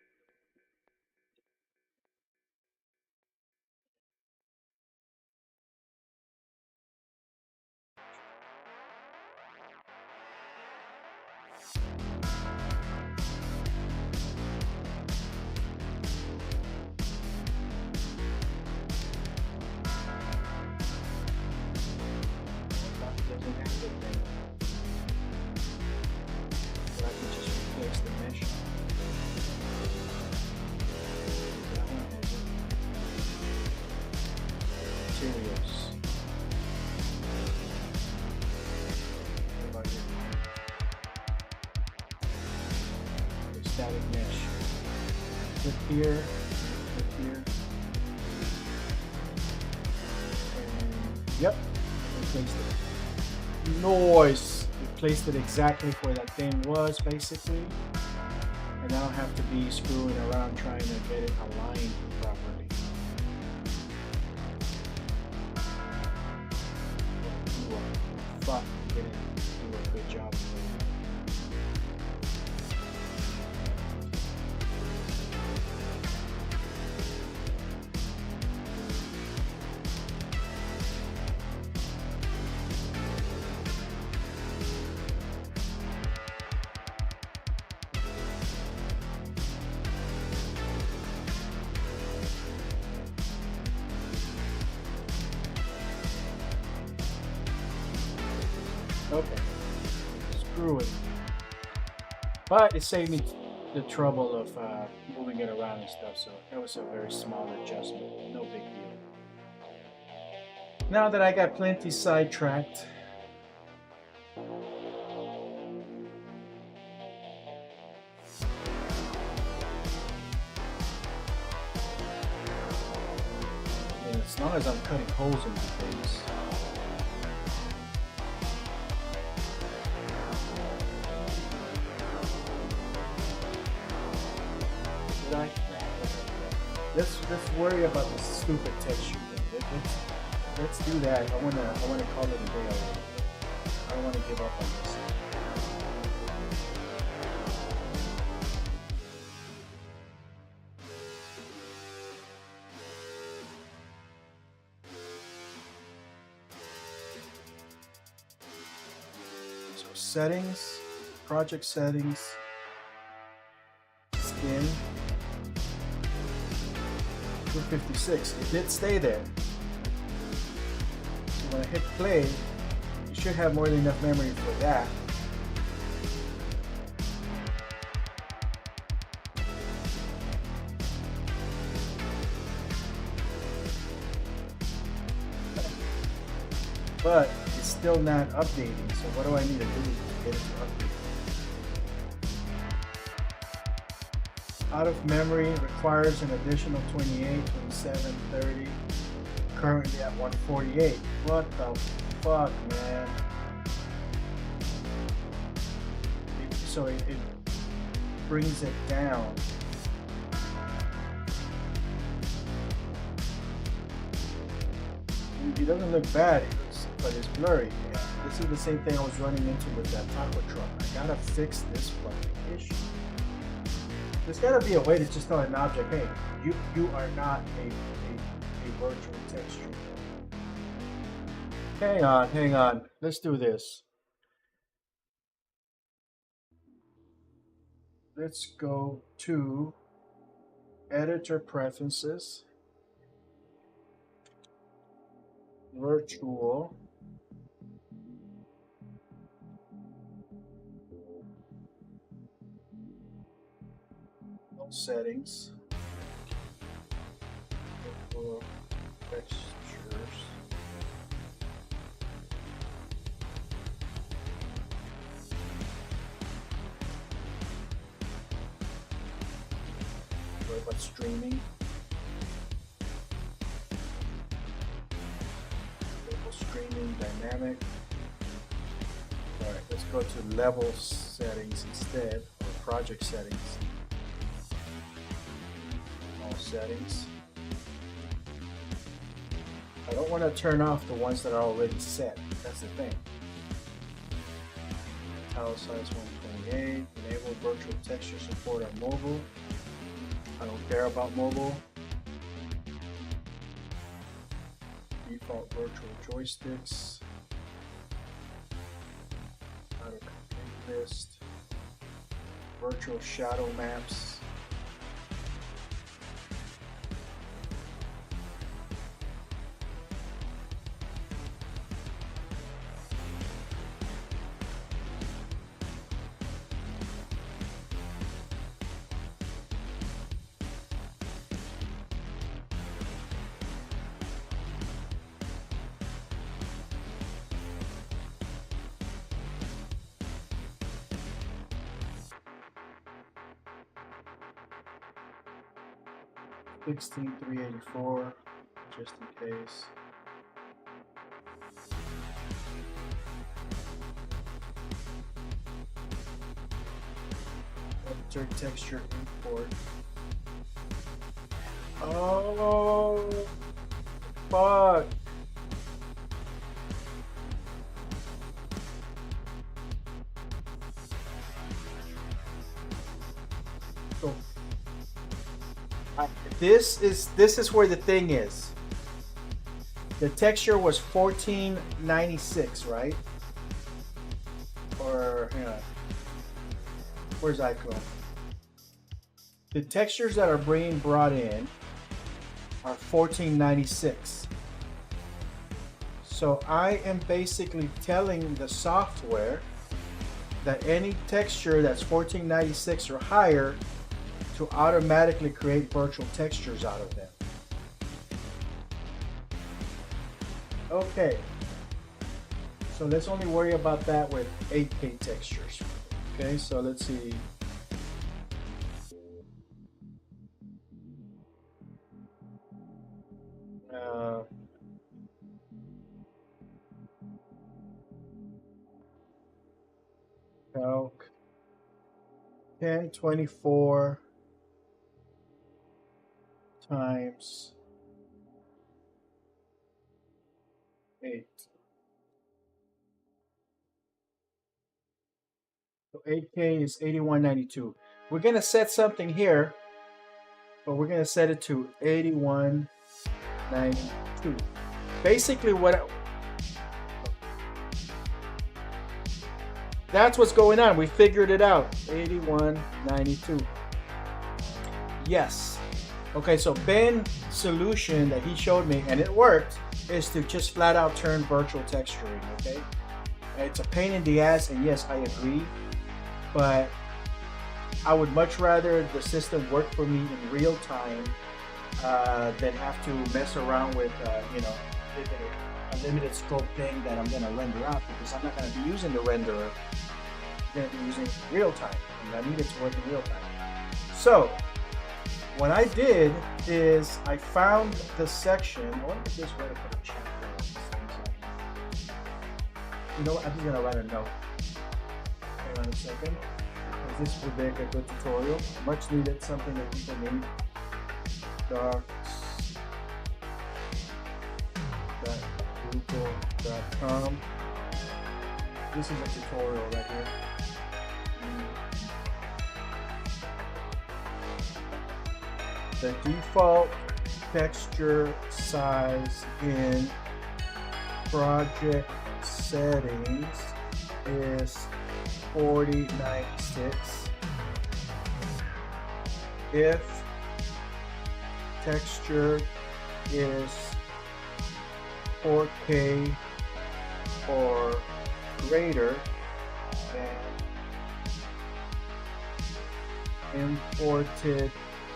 Material. static mesh. Click here, click here. And yep, we placed it. Nice! We placed it exactly where that thing was, basically. And I don't have to be screwing around trying to get it aligned properly. Fuck, get it. Do a good job. Okay, screw it. But it saved me the trouble of moving it around and stuff, so that was a very small adjustment, no big deal. Now that I got plenty sidetracked, and as long as I'm cutting holes into things, let's worry about this stupid texture thing. Let's do that. I wanna call it a day already. I don't wanna give up on this. So settings, project settings, skin. 256. It did stay there. So when I hit play, you should have more than enough memory for that. But it's still not updating. So what do I need to do to get it to update? Out of memory requires an additional 28, 27, 30. Currently at 148. What the fuck, man? So it brings it down. It doesn't look bad, but it's blurry. Yeah. This is the same thing I was running into with that taco truck. I gotta fix this fucking issue. There's gotta be a way to just tell an object, hey, you are not a virtual texture. Hang on. Let's do this. Let's go to Editor Preferences, Virtual, Settings, Virtual Textures. What about streaming? Streaming dynamic. Alright, let's go to level settings instead, or project settings. All settings. I don't want to turn off the ones that are already set. That's the thing. Tile size 128. Enable virtual texture support on mobile. I don't care about mobile. Default virtual joysticks. Auto complete list. Virtual shadow maps. 16384, just in case. Editor texture import. Oh, fuck. So, this is where the thing is. The texture was 1496, right? Or hang on. Where's icon? The textures that are being brought in are 1496. So I am basically telling the software that any texture that's 1496 or higher to automatically create virtual textures out of them. Okay, so let's only worry about that with 8K textures. Okay, so let's see. Calc 1024 times 8. So 8K is 8192. We're going to set something here, but we're going to set it to 8192. Basically that's what's going on. We figured it out. 8192. Yes. Okay, so Ben's solution that he showed me, and it worked, is to just flat out turn virtual texturing, okay? It's a pain in the ass, and yes, I agree. But I would much rather the system work for me in real time than have to mess around with, you know, a limited scope thing that I'm going to render out, because I'm not going to be using the renderer. I'm going to be using real time, and I need it to work in real time. So what I did is I found the section. I wonder if this way to put a chat. You know what? I'm just going to write a note. Hang on a second. Because this would make a good tutorial. Much needed, something that people need. Docs.google.com. This is a tutorial right here. The default texture size in project settings is 4096. If texture is 4K or greater, then imported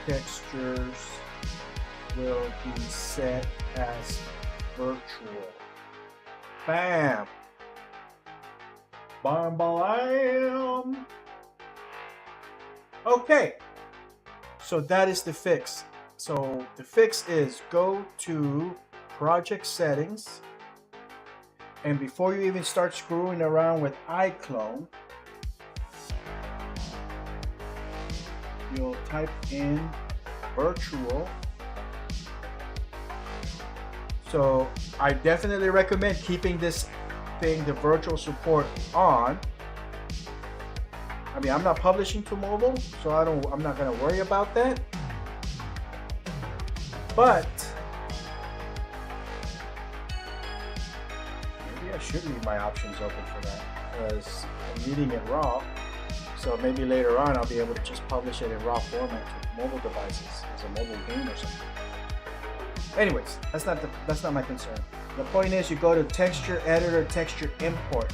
textures will be set as virtual. Bam! Bam, bam! Okay, so that is the fix. So the fix is go to project settings, and before you even start screwing around with iClone, you'll type in virtual. So I definitely recommend keeping this thing, the virtual support, on. I mean, I'm not publishing to mobile, so I'm not going to worry about that. But maybe I should leave my options open for that, because I'm reading it raw. So maybe later on I'll be able to just publish it in raw format to mobile devices as a mobile game or something. Anyways, that's not my concern. The point is, you go to texture editor, texture import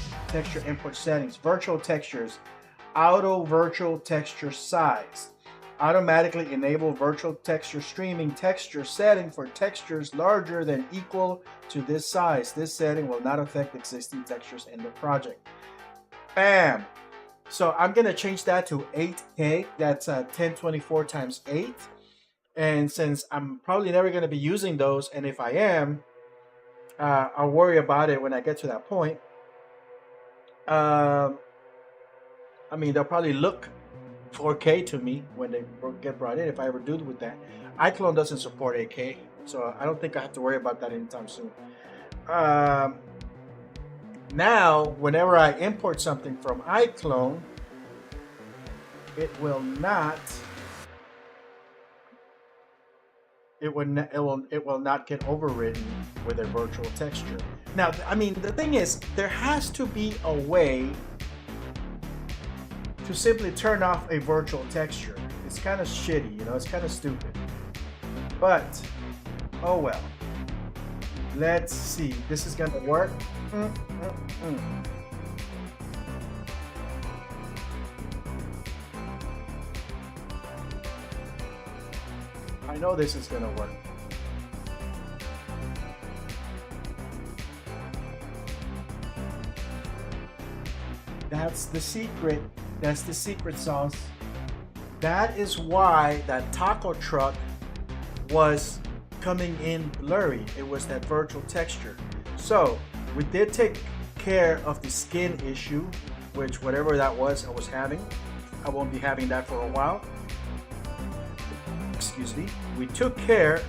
settings, virtual textures, auto virtual texture size. Automatically enable virtual texture streaming texture setting for textures larger than equal to this size. This setting will not affect existing textures in the project. Bam! So I'm going to change that to 8K. That's 1024 times 8. And since I'm probably never going to be using those, and if I am, I'll worry about it when I get to that point. Um, I mean, they'll probably look 4K to me when they get brought in, if I ever do with that. iClone doesn't support 8K, so I don't think I have to worry about that anytime soon. Um, Now, whenever I import something from iClone, it will not. It will not get overridden with a virtual texture. Now, I mean, the thing is, there has to be a way to simply turn off a virtual texture. It's kind of shitty, you know, it's kind of stupid. But, oh well. Let's see. This is gonna work. I know this is gonna work. That's the secret. That's the secret sauce. That is why that taco truck was coming in blurry. It was that virtual texture. So we did take care of the skin issue, which whatever that was I was having. I won't be having that for a while. Excuse me. We took care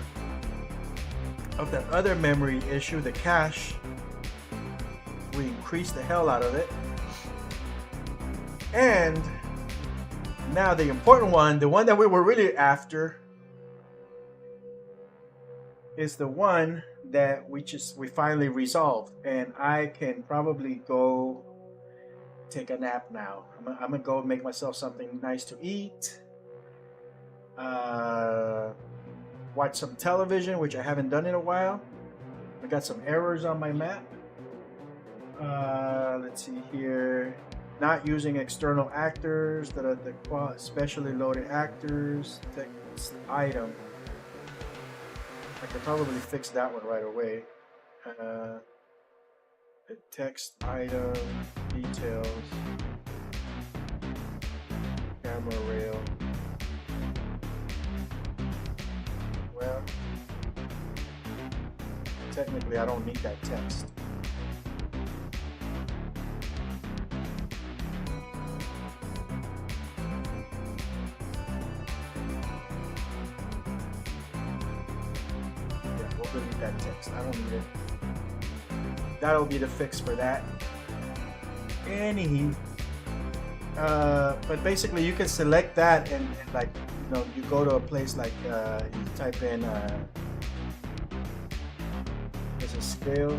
of that other memory issue, the cache. We increased the hell out of it. And now the important one, the one that we were really after, is the one that we finally resolved. And I can probably go take a nap now. I'm gonna go make myself something nice to eat. Watch some television, which I haven't done in a while. I got some errors on my map. Let's see here. Not using external actors that are the specially loaded actors. Text item. I could probably fix that one right away. The text item details. Camera rail. Well, technically I don't need that text. Yeah, we'll delete that text. I don't need it. That'll be the fix for that. Anyhow, but basically you can select that and like, you know, you go to a place like you type in there's a scale.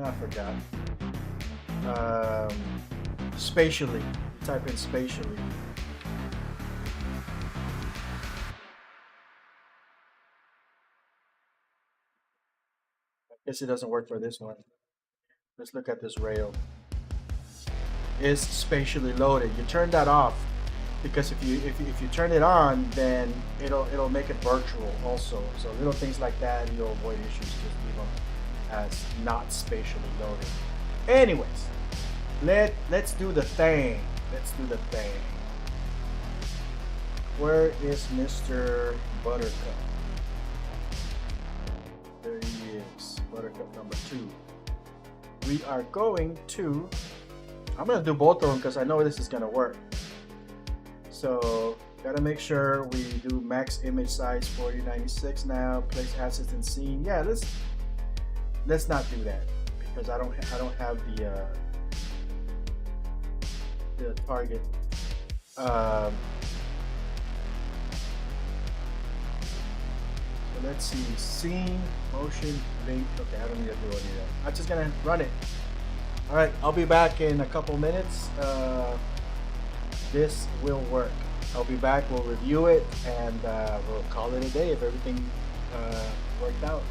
I forgot. Spatially. You type in spatially. I guess it doesn't work for this one. Let's look at this rail. Is spatially loaded. You turn that off because if you turn it on, then it'll make it virtual also. So little things like that, you'll avoid issues. Just leave them as not spatially loaded. Anyways, let's do the thing. Let's do the thing. Where is Mr. Buttercup? There he is. Buttercup number 2. We are going to. I'm gonna do both of them because I know this is gonna work. So gotta make sure we do max image size 4096 now. Place assets in scene. Yeah, let's not do that because I don't have the target. So let's see, scene, motion, link. Okay, I don't need to do any of that. I'm just gonna run it. All right, I'll be back in a couple minutes. This will work. I'll be back, we'll review it, and we'll call it a day if everything worked out.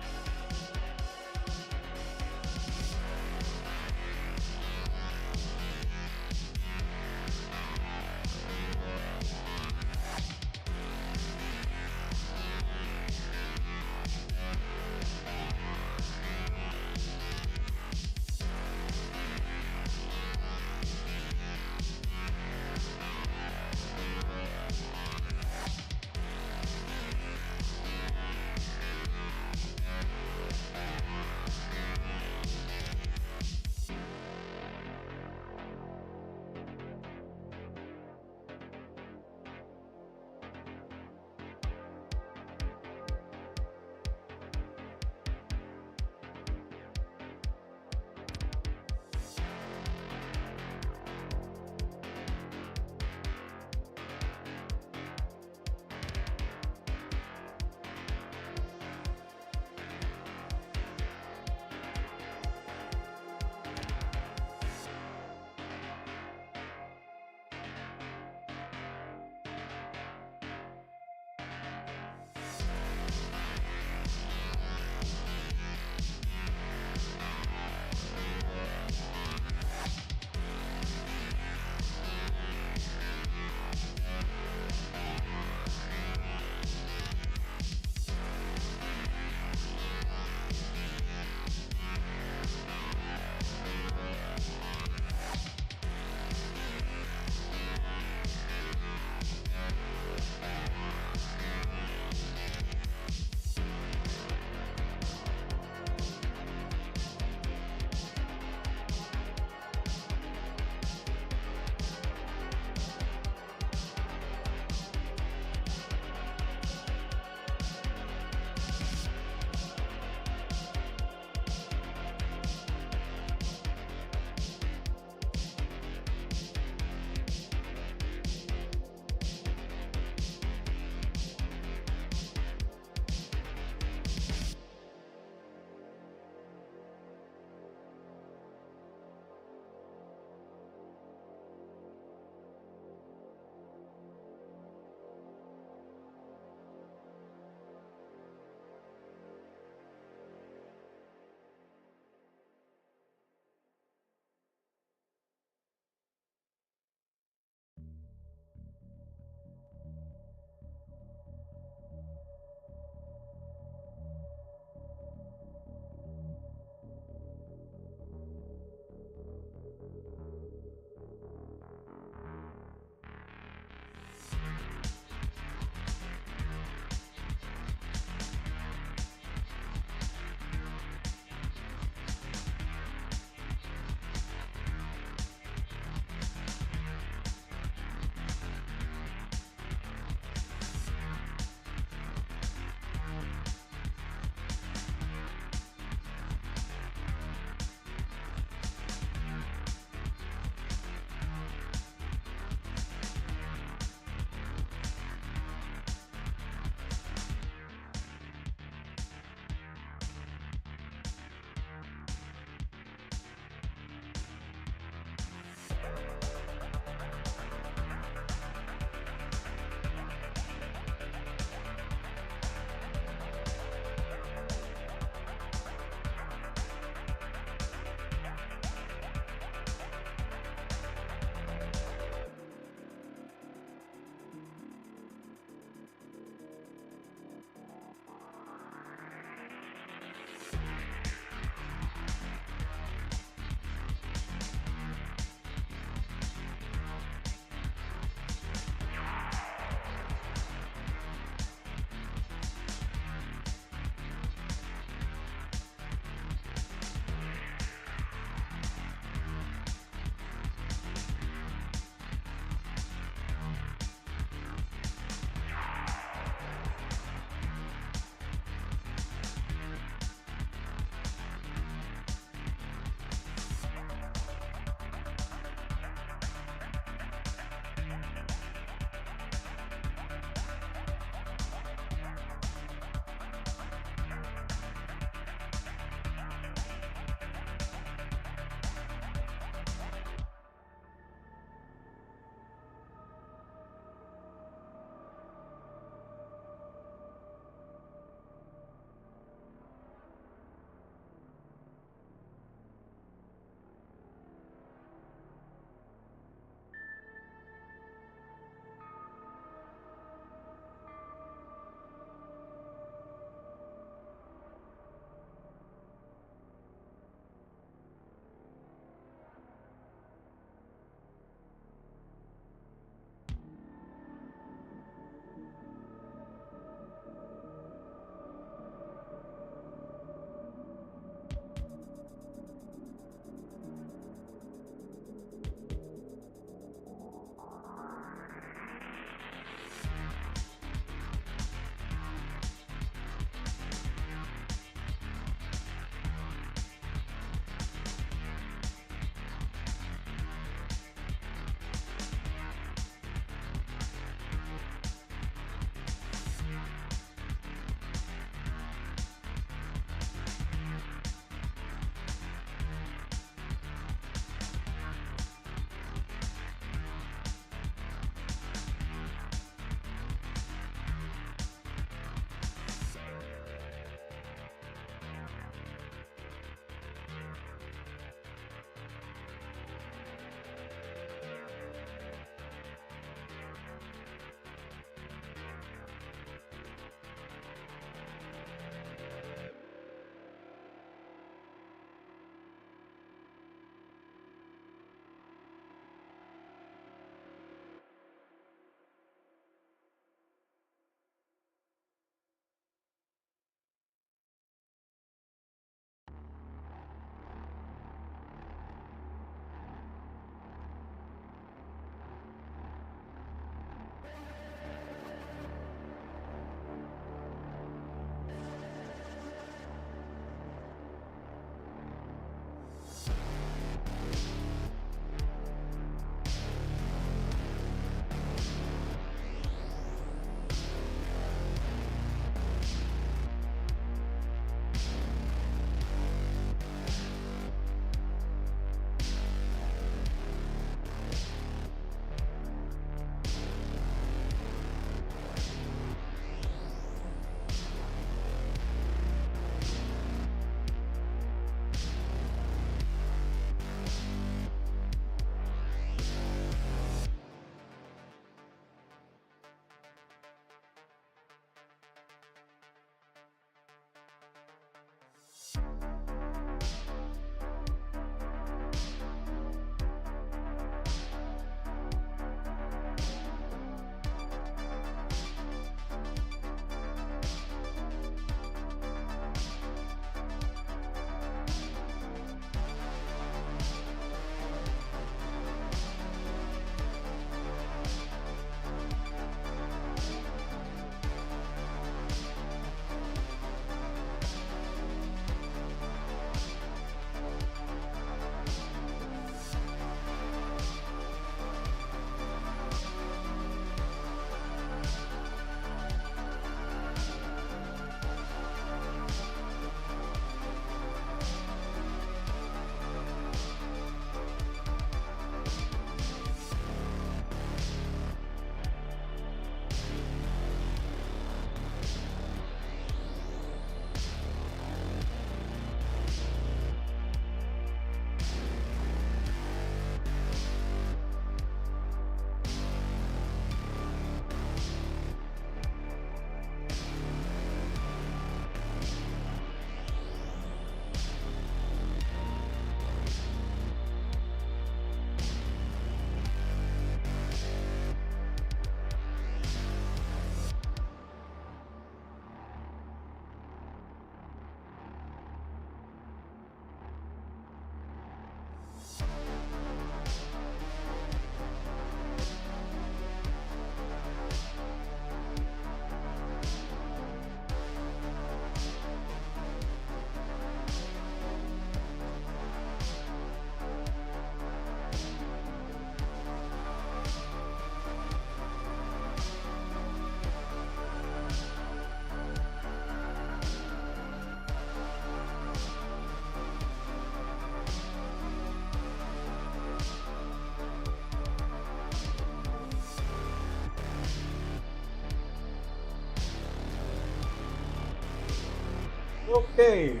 Okay.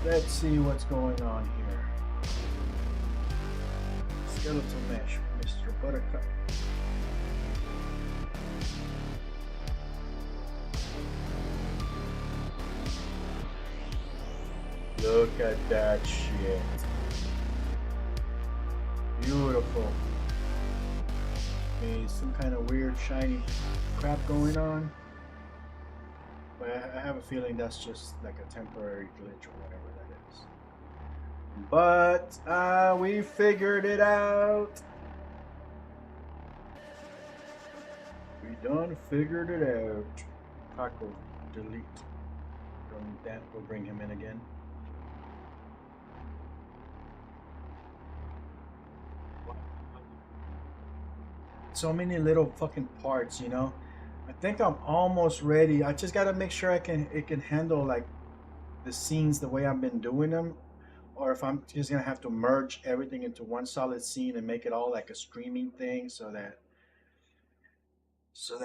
Let's see what's going on here. Skeletal mesh, Mr. Buttercup. Look at that shit. Beautiful. Okay, some kind of weird shiny crap going on. But I have a feeling that's just like a temporary glitch or whatever that is. But we figured it out. We done figured it out. Paco, delete. From that, we'll bring him in again. So many little fucking parts, you know. I think I'm almost ready. I just gotta make sure it can handle like the scenes the way I've been doing them, or if I'm just gonna have to merge everything into one solid scene and make it all like a streaming thing, so that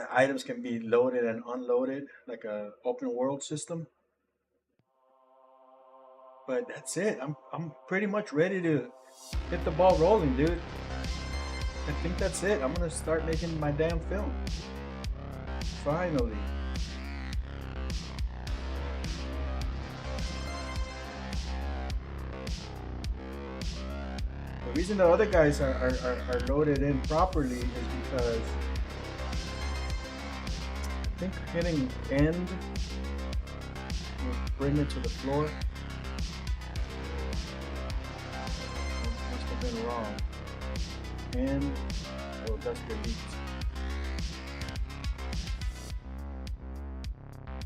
items can be loaded and unloaded like a open world system. But that's it. I'm pretty much ready to hit the ball rolling, dude. I think that's it. I'm gonna start making my damn film. Finally. The reason the other guys are loaded in properly is because I think hitting end will bring it to the floor. Must have been wrong. And oh, that's delete.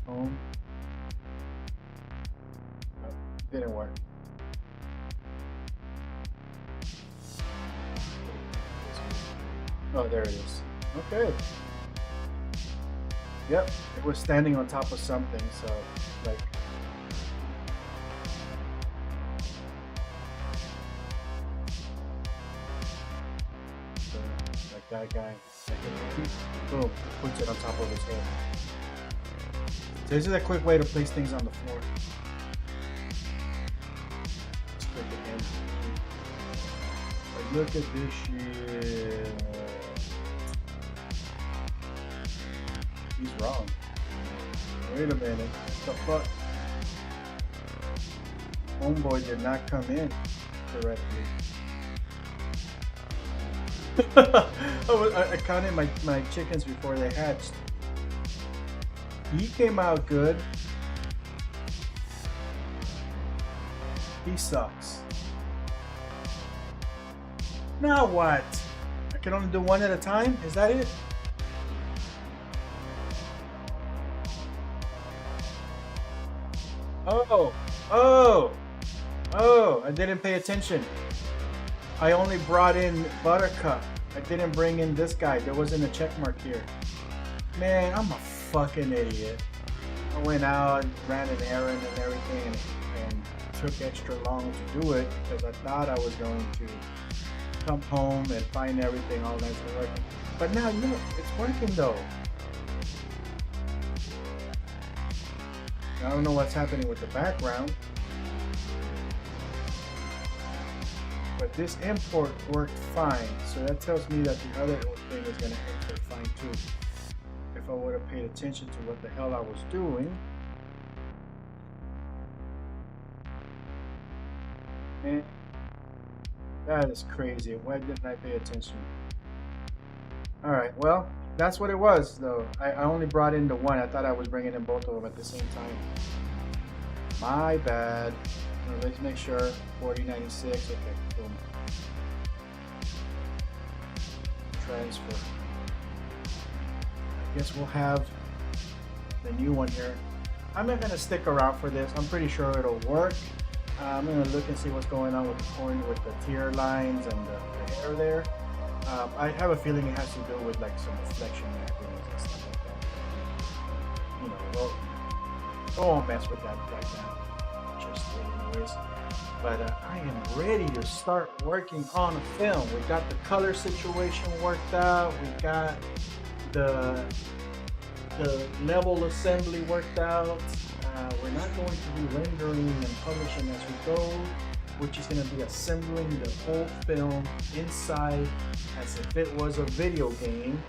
Home. Oh, didn't work. Oh, there it is. Okay. Yep, it was standing on top of something, so like. That guy, boom, puts it on top of his head. So this is a quick way to place things on the floor. Just click it in. Like, look at this shit. He's wrong. Wait a minute. What the fuck? Homeboy did not come in correctly. I counted my chickens before they hatched. He came out good. He sucks. Now what? I can only do one at a time? Is that it? Oh, I didn't pay attention. I only brought in Buttercup. I didn't bring in this guy. There wasn't a check mark here. Man, I'm a fucking idiot. I went out, ran an errand and everything, and took extra long to do it because I thought I was going to come home and find everything all nice and working. But now, you know, it's working though. I don't know what's happening with the background. But this import worked fine, so that tells me that the other thing is going to import fine too. If I would have paid attention to what the hell I was doing. And that is crazy. Why didn't I pay attention? Alright, well, that's what it was though. I only brought in the one. I thought I was bringing in both of them at the same time. My bad. Let's make sure. 4096. Okay, boom. Transfer. I guess we'll have the new one here. I'm not gonna stick around for this. I'm pretty sure it'll work. I'm gonna look and see what's going on with the coin, with the tier lines and the hair there. I have a feeling it has to do with like some reflection mappings and stuff like that. You know, well, don't mess with that right now. Just anyways. But I am ready to start working on a film. We got the color situation worked out. We got the the level assembly worked out. We're not going to be rendering and publishing as we go. We're just going to be assembling the whole film inside as if it was a video game.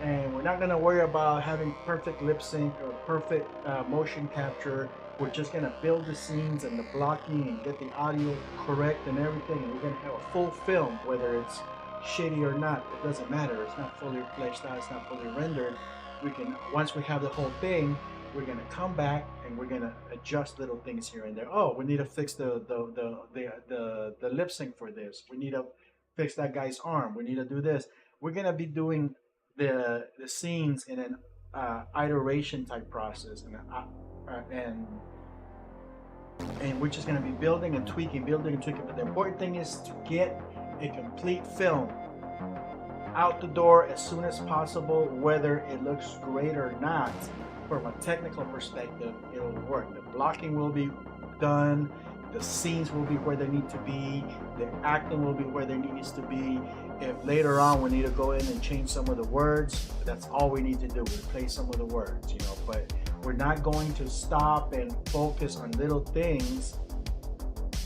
And we're not going to worry about having perfect lip sync or perfect motion capture. We're just going to build the scenes and the blocking and get the audio correct and everything. And we're going to have a full film, whether it's shitty or not. It doesn't matter. It's not fully fleshed out. It's not fully rendered. We can, once we have the whole thing, we're going to come back and we're going to adjust little things here and there. Oh, we need to fix the lip sync for this. We need to fix that guy's arm. We need to do this. We're going to be doing the scenes in an iteration type process, and we're just going to be building and tweaking. But the important thing is to get a complete film out the door as soon as possible. Whether it looks great or not, from a technical perspective, it'll work. The blocking will be done, the scenes will be where they need to be, the acting will be where there needs to be. If later on we need to go in and change some of the words, that's all we need to do, replace some of the words, you know. But we're not going to stop and focus on little things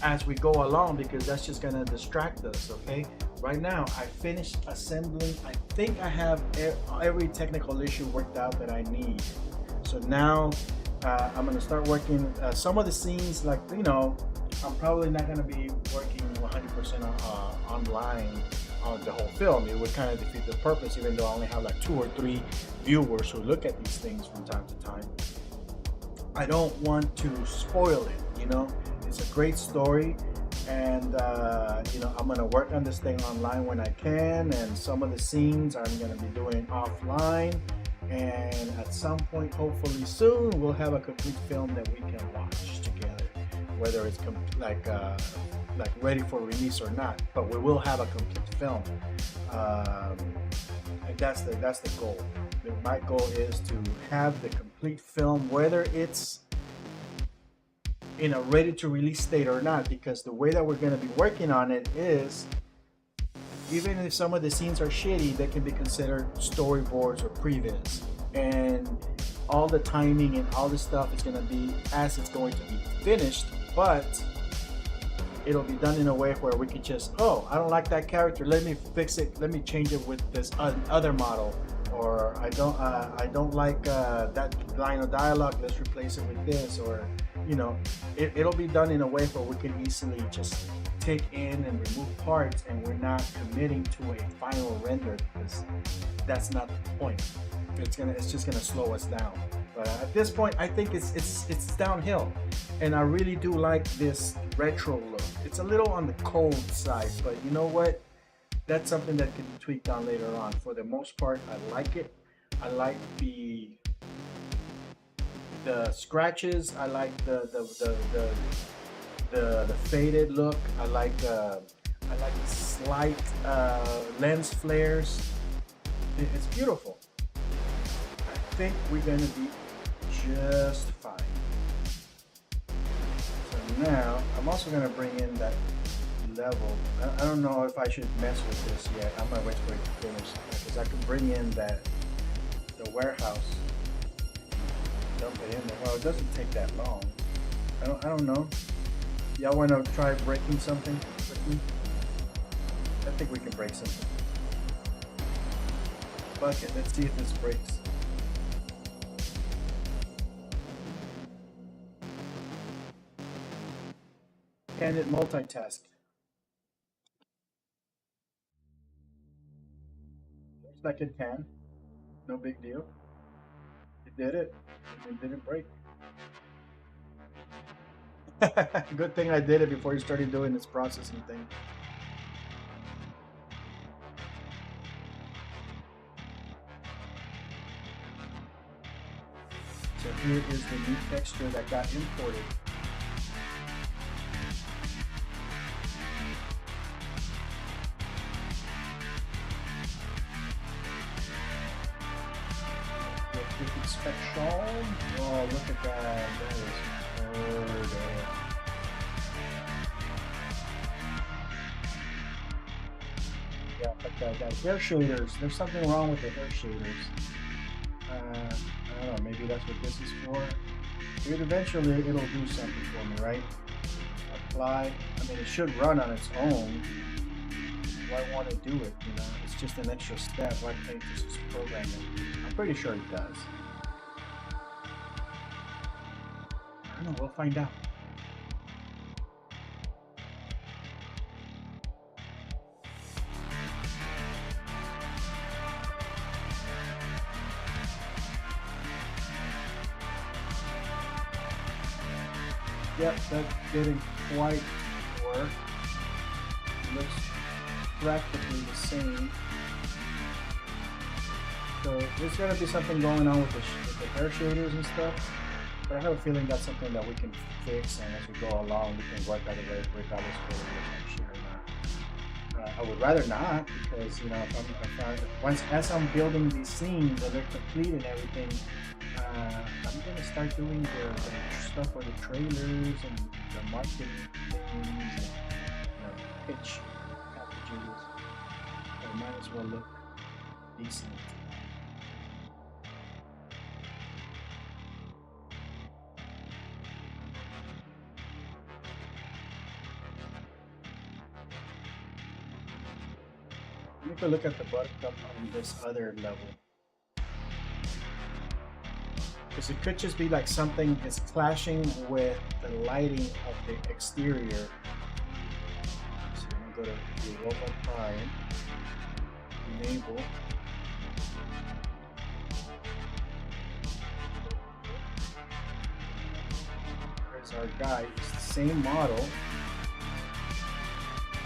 as we go along, because that's just going to distract us. Okay, right now I finished assembling. I think I have every technical issue worked out that I need. So now I'm going to start working some of the scenes. Like, you know, I'm probably not going to be working 100% online on the whole film. It would kind of defeat the purpose, even though I only have like 2 or 3 viewers who look at these things from time to time. I don't want to spoil it, you know. It's a great story, and you know, I'm gonna work on this thing online when I can, and some of the scenes I'm gonna be doing offline, and at some point, hopefully soon, we'll have a complete film that we can watch together, whether it's like ready for release or not. But we will have a complete film, and that's the goal. My goal is to have the complete film, whether it's in a ready to release state or not, because the way that we're going to be working on it is, even if some of the scenes are shitty, they can be considered storyboards or previs, and all the timing and all this stuff is going to be as it's going to be finished, but it'll be done in a way where we can just, oh, I don't like that character, let me fix it, let me change it with this other model, or I don't like that line of dialogue, let's replace it with this, or you know, it'll be done in a way where we can easily just take in and remove parts, and we're not committing to a final render, because that's not the point. It's just gonna slow us down. But at this point, I think it's downhill, and I really do like this retro look. It's a little on the cold side, but you know what? That's something that can be tweaked on later on. For the most part, I like it. I like the scratches. I like the faded look. I like the slight lens flares. It's beautiful. I think we're gonna be just fine. So now I'm also gonna bring in that level. I don't know if I should mess with this yet. I might wait for it to finish, because I can bring in the warehouse, dump it in there. Well, it doesn't take that long. I don't know. Y'all want to try breaking something with me? I think we can break something. Fuck it, let's see if this breaks. Can it multitask? Looks like it can. No big deal. It did it. It didn't break. Good thing I did it before you started doing this processing thing. So here is the new texture that got imported. Special. Oh, look at that. That is murder. Yeah, but that hair shaders. There's something wrong with the hair shaders. I don't know, maybe that's what this is for. Eventually it'll do something for me, right? Apply. I mean, it should run on its own. Why want to do it? You know, it's just an extra step. Why can't you just program it? I'm pretty sure it does. I don't know. We'll find out. Yep, that didn't quite work. It looks practically the same. So there's gonna be something going on with the hair shaders and stuff. But I have a feeling that's something that we can fix, and as we go along, we can work out a way regardless of whether we're sure or not. I would rather not, because you know, as I'm building these scenes and they're complete and everything, I'm gonna start doing the stuff for the trailers and the marketing things and pitch packages. So it might as well look decent. Let me go look at the buttercup on this other level. Because it could just be like something is clashing with the lighting of the exterior. So I'm going to go to Europa Prime, enable. There's our guy. It's the same model.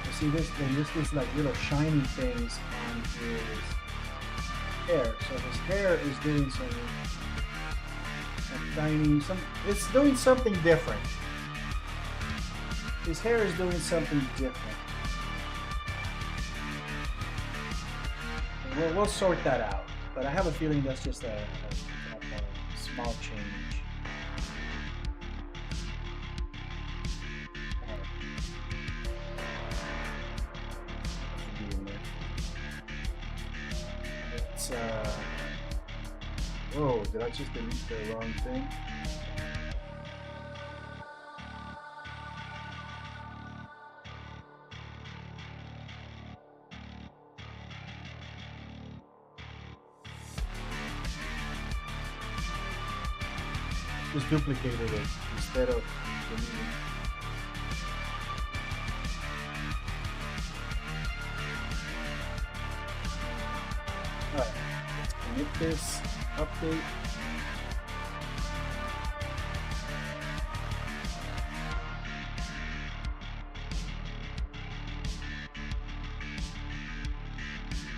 You see this? And this like little shiny things on his hair. So his hair is doing some shiny, it's doing something different. His hair is doing something different. We'll sort that out. But I have a feeling that's just a small change. It's whoa, did I just delete the wrong thing? Just duplicated it instead of deleting. Alright, let's commit this, update.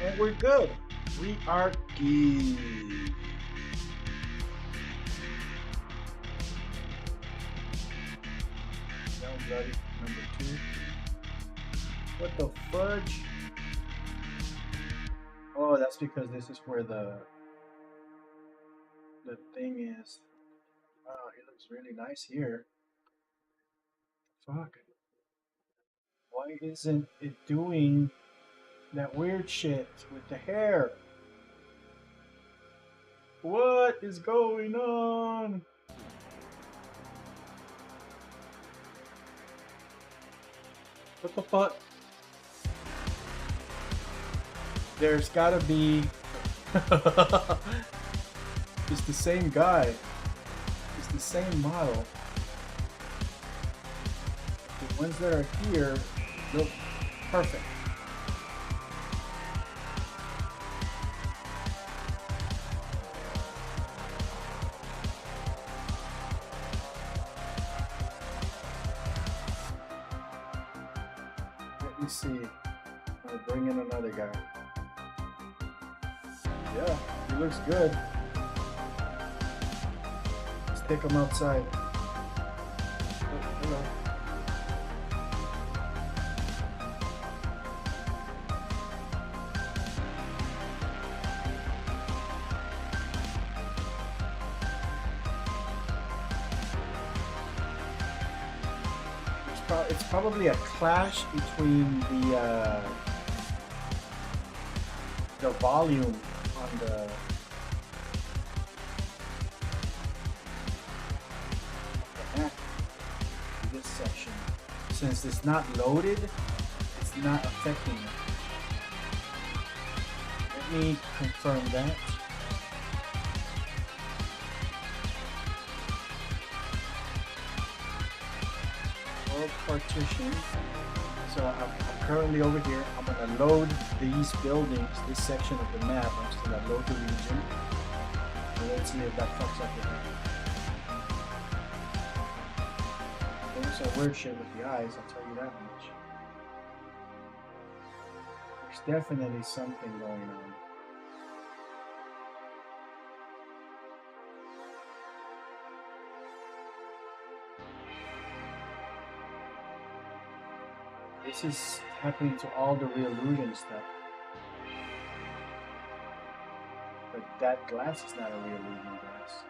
And we're good. We are good. Down bloody number 2. What the fudge? Oh, that's because this is where the thing is. Wow, it looks really nice here. Fuck. Why isn't it doing that weird shit with the hair? What is going on? What the fuck? There's gotta be... It's the same guy. It's the same model. The ones that are here look perfect. Let me see. I'll bring in another guy. Yeah, he looks good. Let's take him outside. Oh, hello. It's probably a clash between the volume on since it's not loaded, it's not affecting it. Let me confirm that. World partition. So I'm currently over here. I'm gonna load these buildings, this section of the map. I'm just gonna load the region. And let's see if that fucks up with it. There's some weird shit with the eyes, I'll tell you that much. There's definitely something going on. This is happening to all the Reallusion stuff. But that glass is not a Reallusion glass.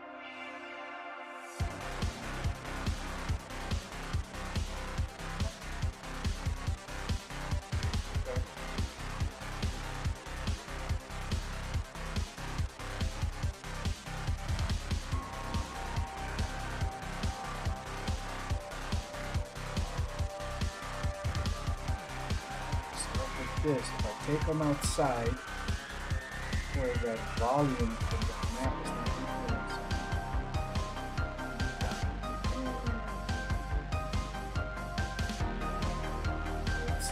Okay. This, if I take them outside, where that volume from the map is not influenced. It's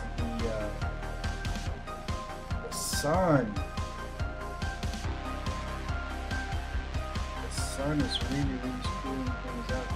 the sun. The sun is really screwing things up.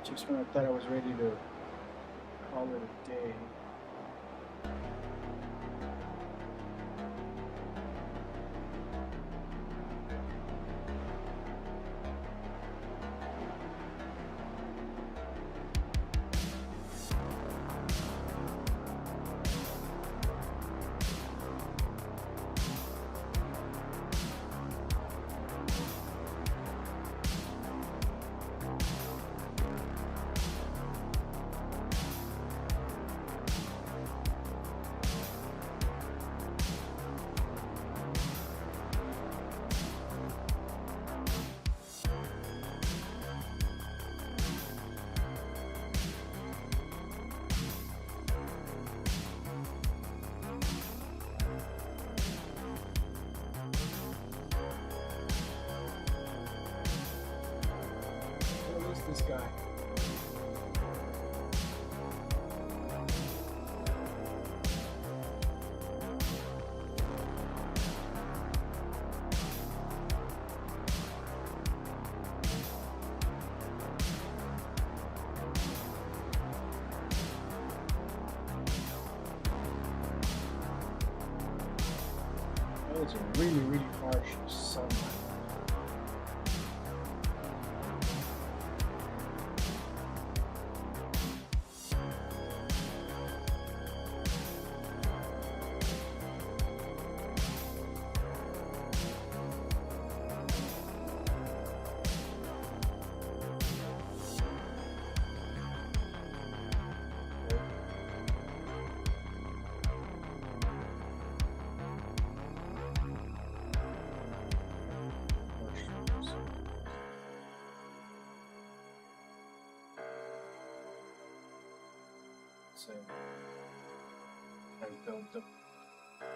Just when I thought I was ready to call it a day. This guy. Oh, it's a really harsh sunlight. Like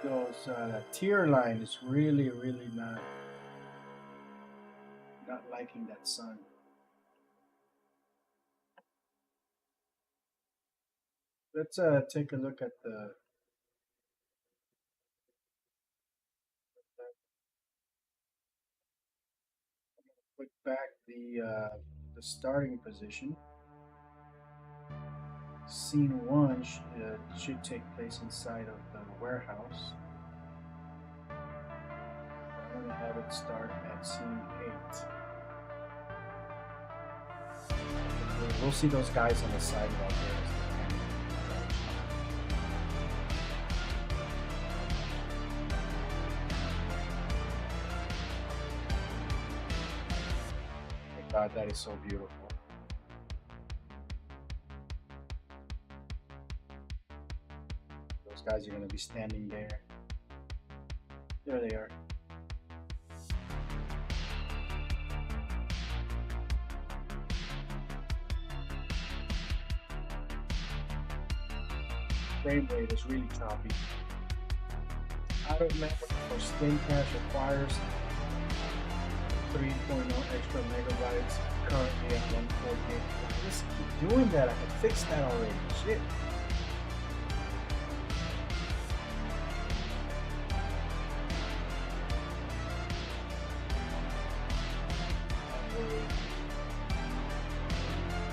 those tier line is really not liking that sun. Let's take a look at the put back the starting position. Scene 1 should take place inside of the warehouse. I'm going to have it start at scene 8. We'll see those guys on the sidewalk there. God, that is so beautiful. Those guys are going to be standing there. There they are. Frame rate is really choppy. Out of memory for Skin Cache requires 3.0 extra megabytes, currently at 148. Just keep doing that. I can fix that already. Shit.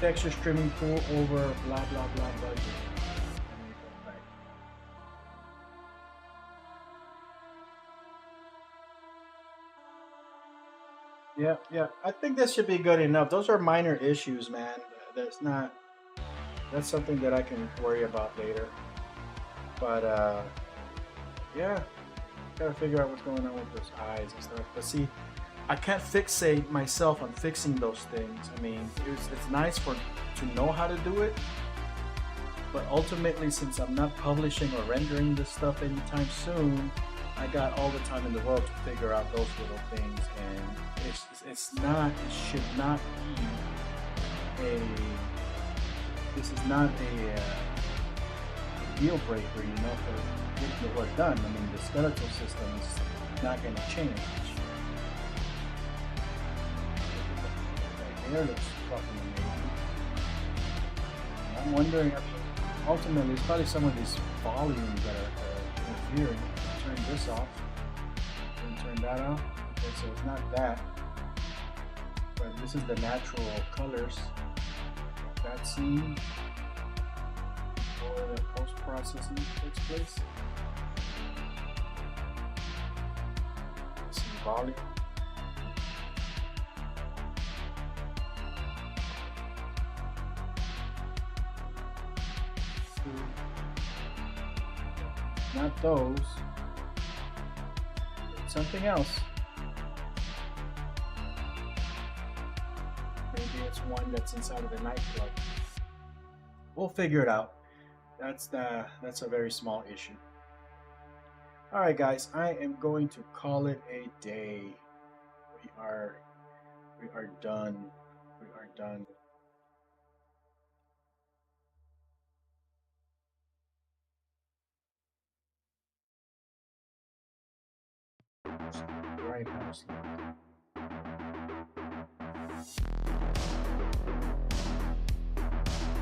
Texture streaming tool over blah blah blah budget. Yeah. I think this should be good enough. Those are minor issues, man. That's not. That's something that I can worry about later. But yeah, gotta figure out what's going on with those eyes and stuff. But see, I can't fixate myself on fixing those things. I mean, it's nice to know how to do it. But ultimately, since I'm not publishing or rendering this stuff anytime soon, I got all the time in the world to figure out those little things, and it should not be this is not a deal breaker, you know, for getting the work done. I mean, the skeletal system is not going to change. The hair looks fucking amazing. I'm wondering, ultimately, it's probably some of these volumes that are interfering. Turn this off and turn that off. Okay, so it's not that, but this is the natural colors of that scene before the post-processing takes place. See volume. Not those. Something else. Maybe it's one that's inside of the nightclub. We'll figure it out. That's a very small issue. All right, guys, I am going to call it a day. We are done. We are done. Grindhouse.